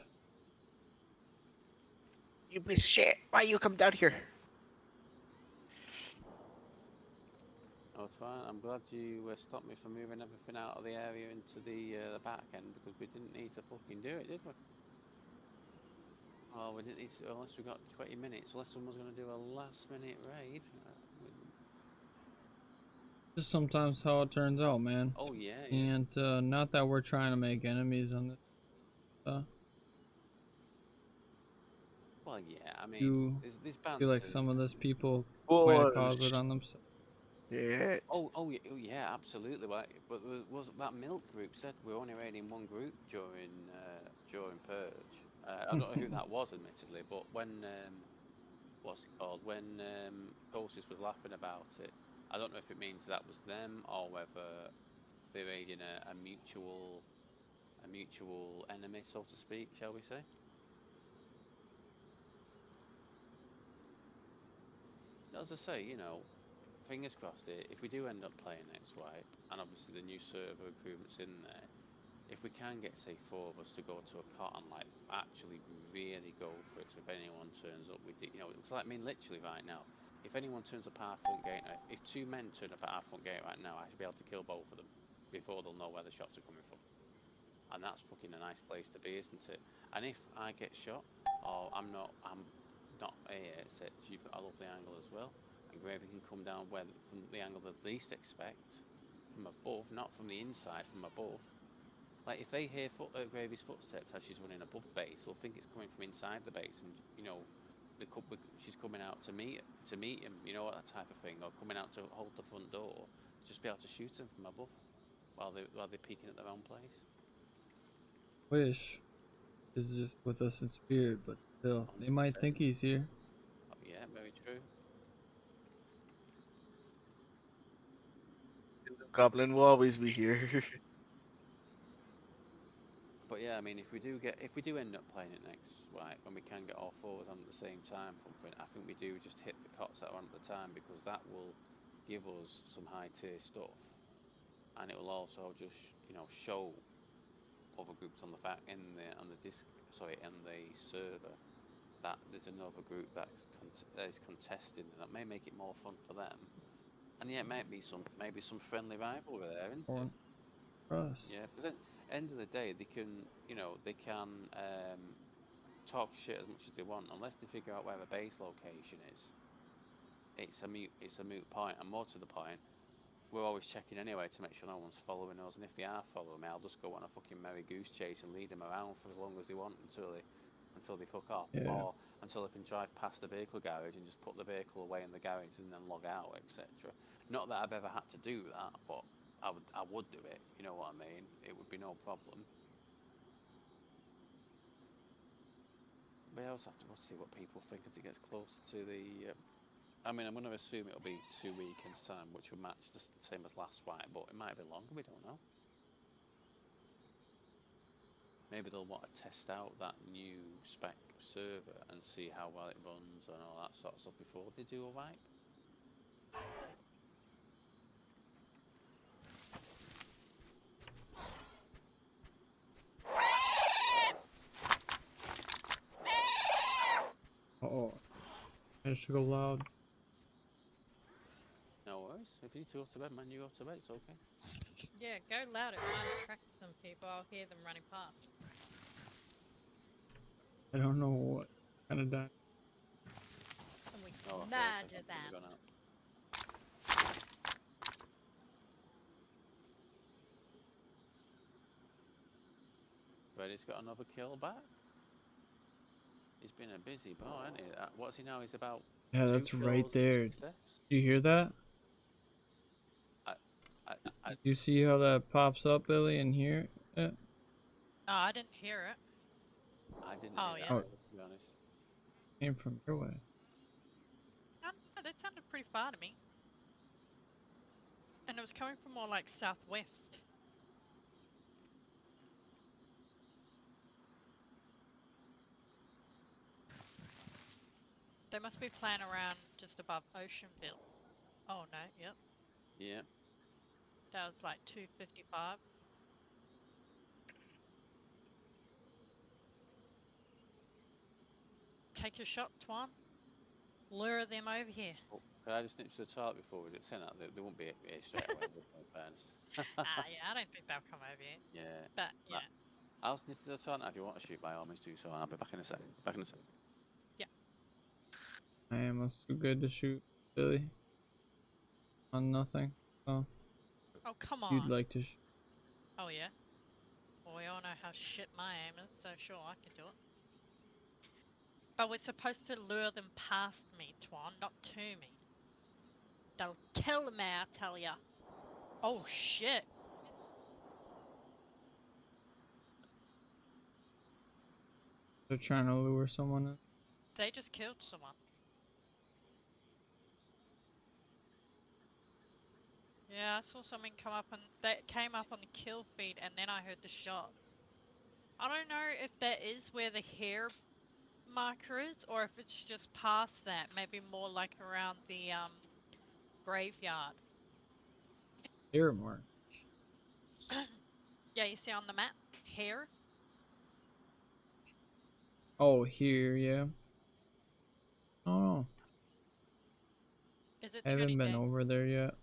You piece of shit. Why you come down here? Oh, it's fine. I'm glad you stopped me from moving everything out of the area into the back end, because we didn't need to fucking do it, did we? Oh, we didn't need to, unless we got 20 minutes, unless someone's going to do a last minute raid. just sometimes how it turns out, man. Oh, yeah, yeah. And not that we're trying to make enemies on this. Well, yeah, I mean, You there's feel like banter. some of those people might have caused it Bullshit. on themselves. Oh yeah, absolutely. But there was that milk group said we're only raiding one group during purge. I don't know who that was, admittedly, but when what's it called? When Colsis was laughing about it, I don't know if it means that was them or whether they're raiding a mutual enemy, so to speak, shall we say? As I say, fingers crossed. If we do end up playing next wipe, and obviously the new server improvements in there, if we can get, say, 4 of us to go to a cot and like actually really go for it. So if anyone turns up, it's like, I mean, literally right now, if anyone turns up our front gate, if 2 men turn up at our front gate right now, I should be able to kill both of them before they'll know where the shots are coming from. And that's fucking a nice place to be, isn't it? And if I get shot, or I'm not here, you've got a lovely angle as well. And Gravy can come down from the angle they least expect, from above, not from the inside, from above. Like if they hear Gravy's footsteps as she's running above base, they'll think it's coming from inside the base, and she's coming out to meet him, that type of thing, or coming out to hold the front door. Just be able to shoot them from above while they're peeking at their own place. Wish is just with us in spirit, but still, they might 100%. think he's here. Oh, yeah, very true. Goblin will always be here. But yeah, I mean, if we do end up playing it next, right, when we can get all 4s on at the same time, I think we do just hit the cots that are on at the time, because that will give us some high tier stuff, and it will also just show other groups on the server that there's another group that is contesting, and that may make it more fun for them. And yeah, it might be some friendly rivalry there, isn't it? For us. Yeah, because at the end of the day, they can talk shit as much as they want, unless they figure out where the base location is. It's a moot point, and more to the point, we're always checking anyway to make sure no one's following us. And if they are following me, I'll just go on a fucking merry goose chase and lead them around for as long as they want until they fuck off, Yeah. or until I can drive past the vehicle garage and just put the vehicle away in the garage and then log out, etc. Not that I've ever had to do that, but I would do it. You know what I mean? It would be no problem. But I also have to see what people think as it gets closer to the. I mean, I'm going to assume it'll be 2 weekends time, which will match the same as last wipe, but it might be longer. We don't know. Maybe they'll want to test out that new spec server and see how well it runs and all that sort of stuff before they do a wipe. Oh, I should go loud. No worries. If you need to go to bed, man, you go to bed. It's okay. Yeah, go loud. It might attract some people. I'll hear them running past. I don't know what kind of die. And we Oh, okay, murder so them. gone out. Reddy's got another kill back. He's been a busy boy, hasn't he? What's he now? He's about Yeah, 2 that's right kills and there. 6 deaths. Do you hear that? I Did you see how that pops up, Billy, in here? Oh, I didn't hear it. didn't Oh, hear that yeah. Oh, either, to be honest. came from your way. I don't know, that sounded pretty far to me. And it was coming from more like southwest. They must be playing around just above Oceanville. Oh no, yep. Yeah. That was like 255. Take your shot, Twan. Lure them over here. Oh, could I just nip to the toilet before we did say that? They won't be here straight away, would they, in fairness? Yeah, I don't think they'll come over here. Yeah. But Right. yeah, I'll nip to the toilet now. If you want to shoot, by all means do so, and I'll be back in a second. Back in a second. yeah. I am almost too good to shoot, Billy. On nothing. Oh, Oh come you'd on. like to shoot. Oh yeah. Well, we all know how shit my aim is, so sure I can do it. But we're supposed to lure them past me, Twan, not to me. They'll kill me, I tell ya. Oh shit. They're trying to lure someone in. They just killed someone. Yeah, I saw something come up and that came up on the kill feed, and then I heard the shots. I don't know if that is where the hair marker is, or if it's just past that. Maybe more like around the graveyard. Hair mark. Yeah, you see on the map, hair. Oh, here, yeah. Oh, no. Is it I haven't been 20 days? over there yet. Oh,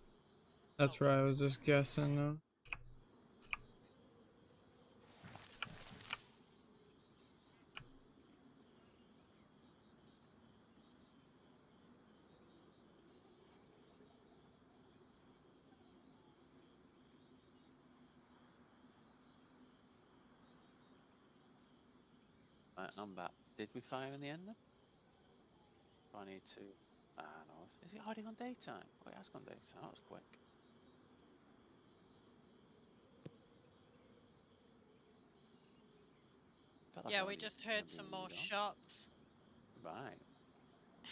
That's right, I was just guessing. Right, I'm back. Did we fire in the end then? I need to. Ah, no. Is it hiding on daytime? Oh, it has gone daytime. That was quick. Felt like I yeah, we only just gonna heard be some more on. shots. Right.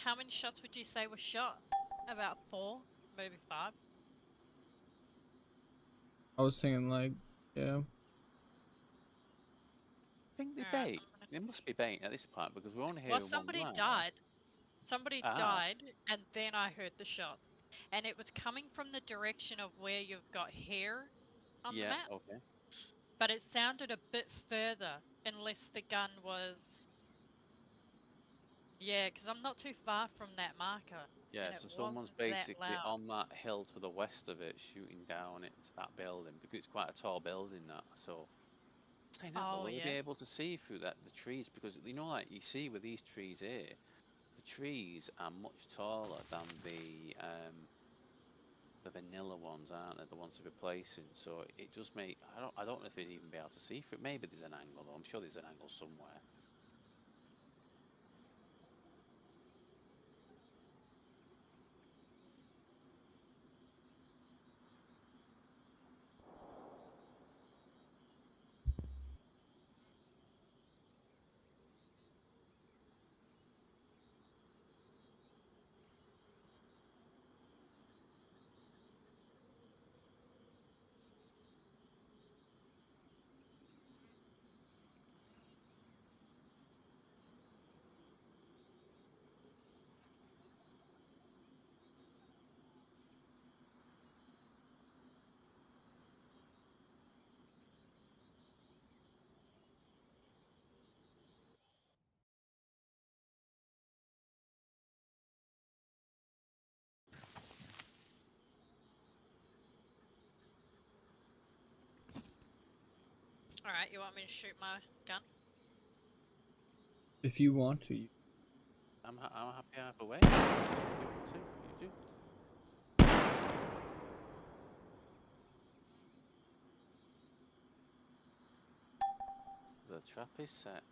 How many shots would you say were shot? About 4, maybe 5. I was thinking, like, yeah. I think they Alright, bait. I'm gonna. They must be baiting at this point because we're only Well, hearing one somebody blast. died. Somebody Ah, died, and then I heard the shot. And it was coming from the direction of where you've got hair on the yeah, map. okay. But it sounded a bit further, unless the gun was. Yeah, because I'm not too far from that marker, Yeah, and it so someone's wasn't that basically loud. on that hill to the west of it, shooting down into that building because it's quite a tall building. That so saying that though, Oh will they be yeah. able to see through that the trees? Because you know, like you see with these trees here, the trees are much taller than the vanilla ones, aren't they? The ones they're replacing. So it does make I don't know if they'd even be able to see through it. Maybe there's an angle though. I'm sure there's an angle somewhere. All right, you want me to shoot my gun? If you want to. I'm happy either way. If you want to, you do. The trap is set.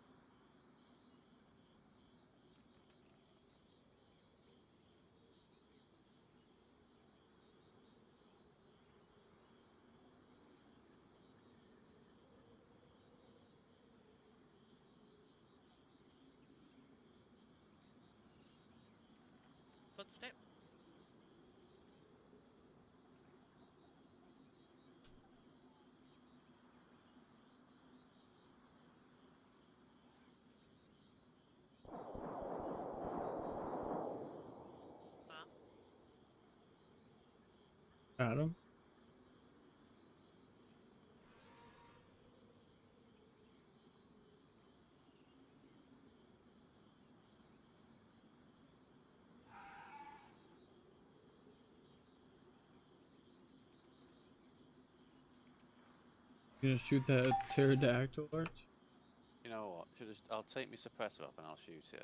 step. Got him. You gonna shoot that pterodactyl arch? You know what? I'll take my suppressor off and I'll shoot it. Eh?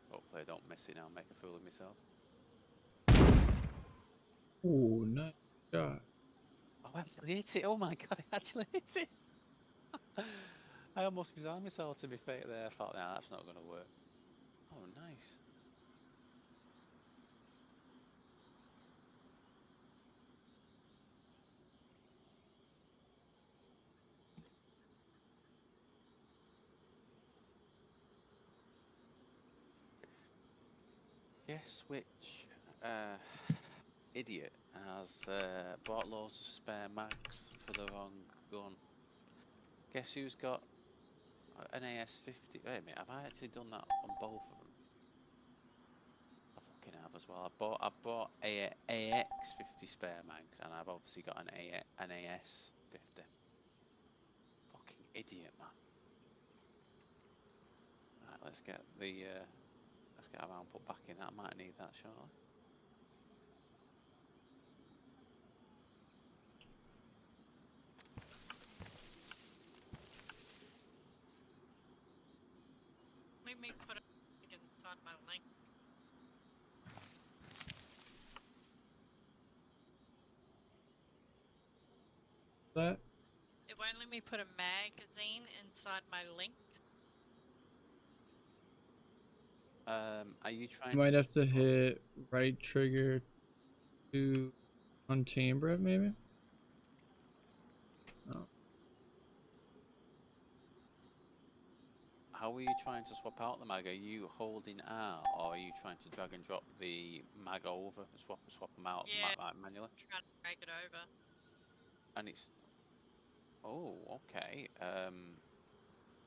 Hopefully I don't miss it now and make a fool of myself. Oh, nice shot. Oh, I actually hit it. Oh my god, I actually hit it. I almost resigned myself to be fake there. I thought, nah, that's not going to work. Oh, nice. Guess which idiot has bought loads of spare mags for the wrong gun? Guess who's got an AS-50? Wait a minute, have I actually done that on both of them? I fucking have as well. I bought AX-50 spare mags, and I've obviously got an AS-50. Fucking idiot, man. Right, let's get our round put back in. I might need that shortly. Let me put it inside my link. That? It won't let me put a magazine inside my link. Are you trying You might to... have to hit right trigger to unchamber it, maybe? Oh. How are you trying to swap out the mag? Are you holding R, or are you trying to drag and drop the mag over and swap them out Yeah, manually? I'm trying to drag it over. And it's... Oh, okay.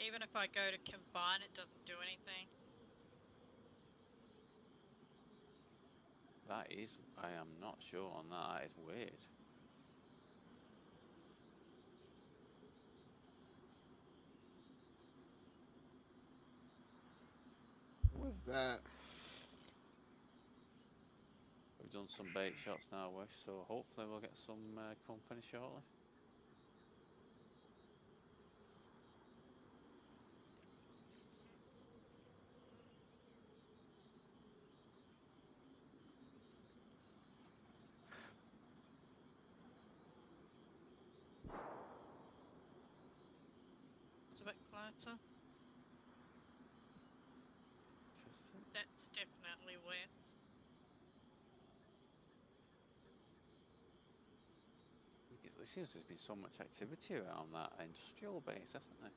Even if I go to combine, it doesn't do anything. That is... I am not sure on that. That is weird. What's that? We've done some bait shots now, Wish, so hopefully we'll get some company shortly. It's a bit closer. Interesting. That's definitely west. It seems there's been so much activity around that industrial base, hasn't there?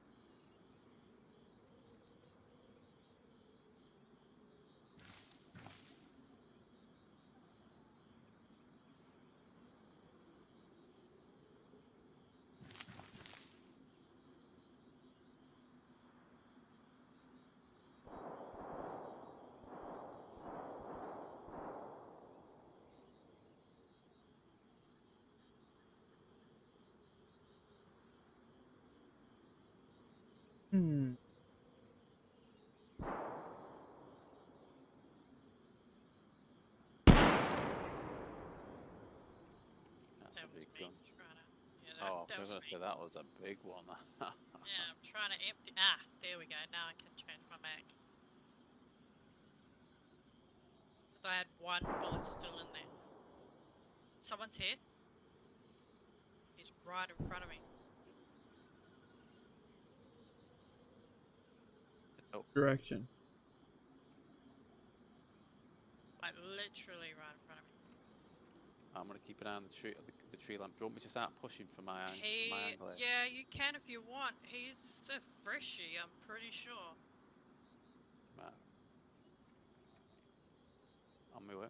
Hmm. That's That a was big me gun. trying to. Yeah, Oh, that I was was going to me. say that was a big one. Yeah, I'm trying to empty. Ah, there we go. Now I can change my mag. Because I had one bullet still in there. Someone's here. He's right in front of me. Direction. Like literally right in front of me. I'm gonna keep an eye on the tree lamp. Do you want me to start pushing for my angle? Here? Yeah, you can if you want. He's a freshie, I'm pretty sure. Right. On my way.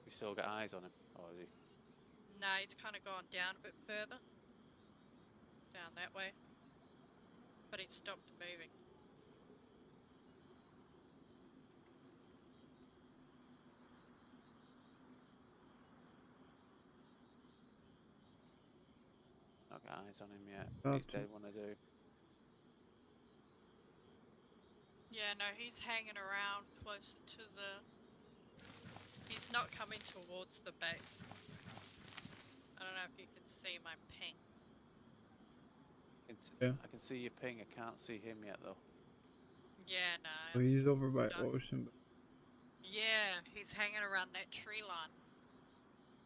We still got eyes on him, or is he? No, he's kind of gone down a bit further. Down that way. But he stopped moving. Not got eyes on him yet. About He's to. dead when I do. Yeah, no, he's hanging around closer to the... He's not coming towards the base. I don't know if you can see my ping. Yeah. I can see your ping. I can't see him yet though. Yeah, no. Well, he's over by Done. Ocean. Yeah, he's hanging around that tree line.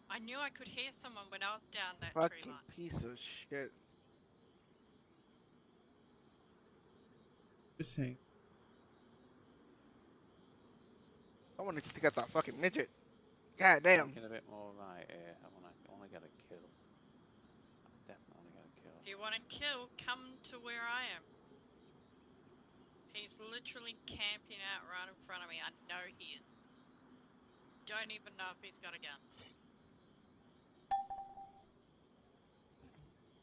I knew I could hear someone when I was down that tree Fucking line. piece of shit. Just hang. Someone needs to get that fucking midget. God damn. Thinking a bit more right here. I wanna get a kill. I definitely wanna get a kill. If you want to kill, come to where I am. He's literally camping out right in front of me. I know he is. Don't even know if he's got a gun.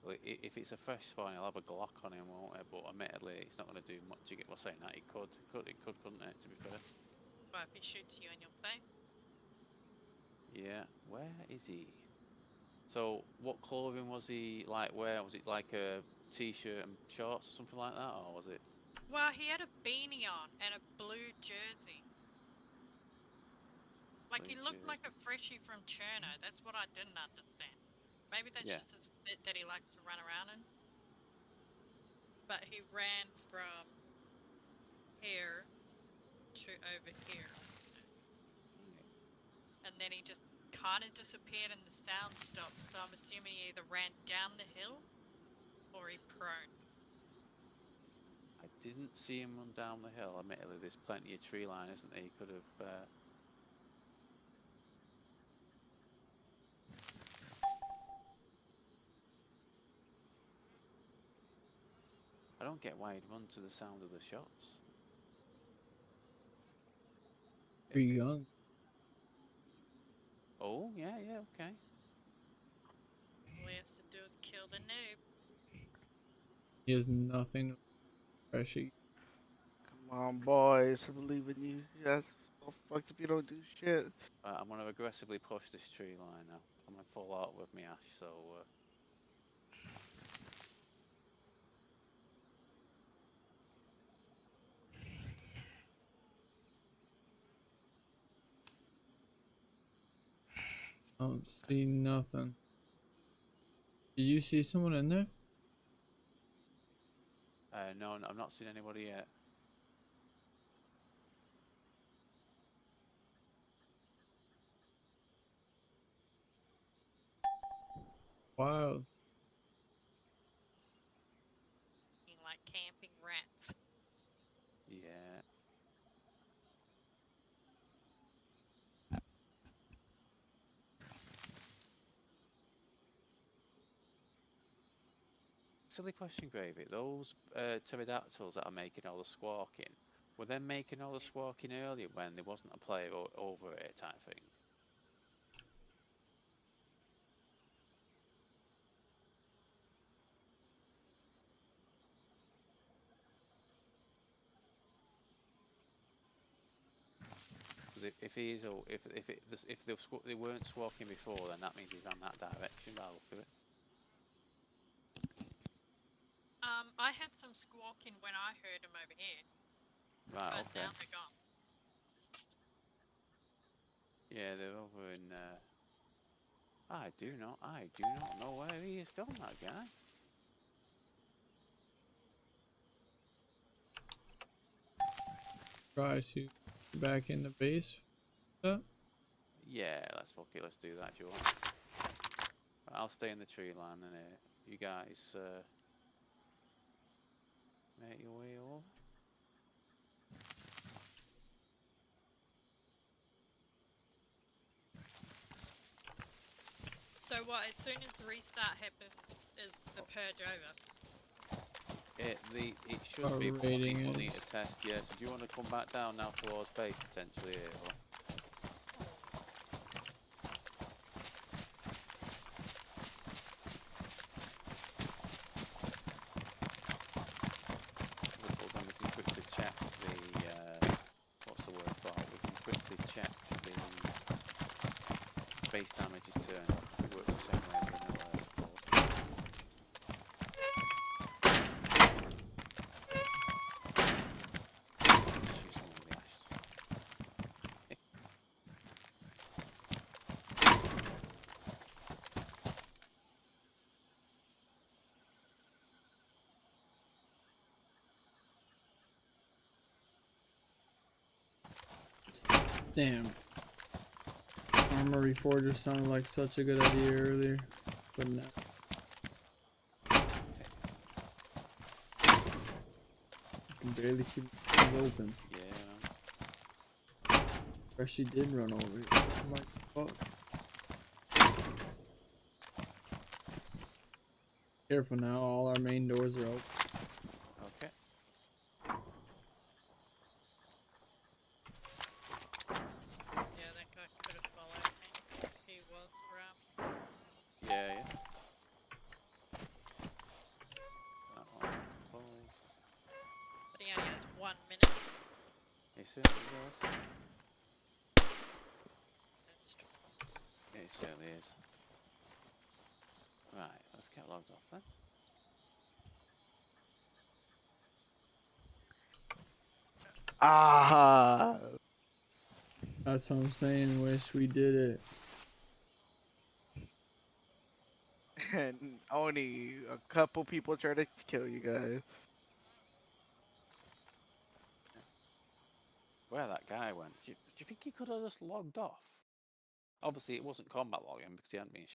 Well, if it's a fresh spawn, he'll have a Glock on him, won't it? But admittedly, it's not going to do much. You get what I'm saying? That it could, couldn't it? To be fair. But if he shoots you in your face. Yeah. Where is he? So, what clothing was he like? Where was it? Like a t-shirt and shorts or something like that, or was it? Well, he had a beanie on and a blue jersey. Like he looked like a freshie from Cherno. That's what I didn't understand. Maybe that's just his fit that he likes to run around in. But he ran from here to over here. And then he just kind of disappeared and the sound stopped. So I'm assuming he either ran down the hill or he prone. I didn't see him run down the hill. Admittedly, there's plenty of tree line, isn't there? He could have. I don't get why he'd run to the sound of the shots. Pretty young. Oh, yeah, okay. All he has to do is kill the noob. He has nothing freshy. Come on, boys. I believe in you. Yes. So fucked if you don't do shit. I'm going to aggressively push this tree line now. I'm going to fall out with me ash, so... I don't see nothing. Did you see someone in there? No, I've not seen anybody yet. Wow. Like camping rats. Yeah. Silly question, Gravy. Those pterodactyls that are making all the squawking, were they making all the squawking earlier when there wasn't a player over it type thing? If he is, or if they weren't squawking before, then that means he's on that direction by the look of it. I had some squawking when I heard him over here. Right, but okay. now they're gone. Yeah, they're over in. I do not know where he is gone, that guy. Try to back in the base. Yeah, let's fuck it. Let's do that if you want. Right, I'll stay in the tree line, and you guys make your way over. So what? As soon as the restart happens, is the purge over? It should Start be, but raiding we'll it. need to test. Yeah. So do you want to come back down now towards base potentially, or? Well, then we can quickly check the what's the word for it? We can quickly check the base damage is turned. It works the same way as vanilla, I suppose. Let's use one of the ash. Damn. Armory Forger sounded like such a good idea earlier, but no. I can barely keep things open. Yeah, Or she did run over here. I'm like, fuck. Careful now, all our main doors are open. okay. Yeah, that guy could have followed me. He was around. Yeah, yeah. That one closed. But he only has 1 minute. It certainly does. That's true. It certainly is. Right, let's get logged off then. Ah. That's what I'm saying, wish we did it. And only a couple people try to kill you guys. Where that guy went? Do you think he could have just logged off? Obviously, it wasn't combat logging because he hadn't been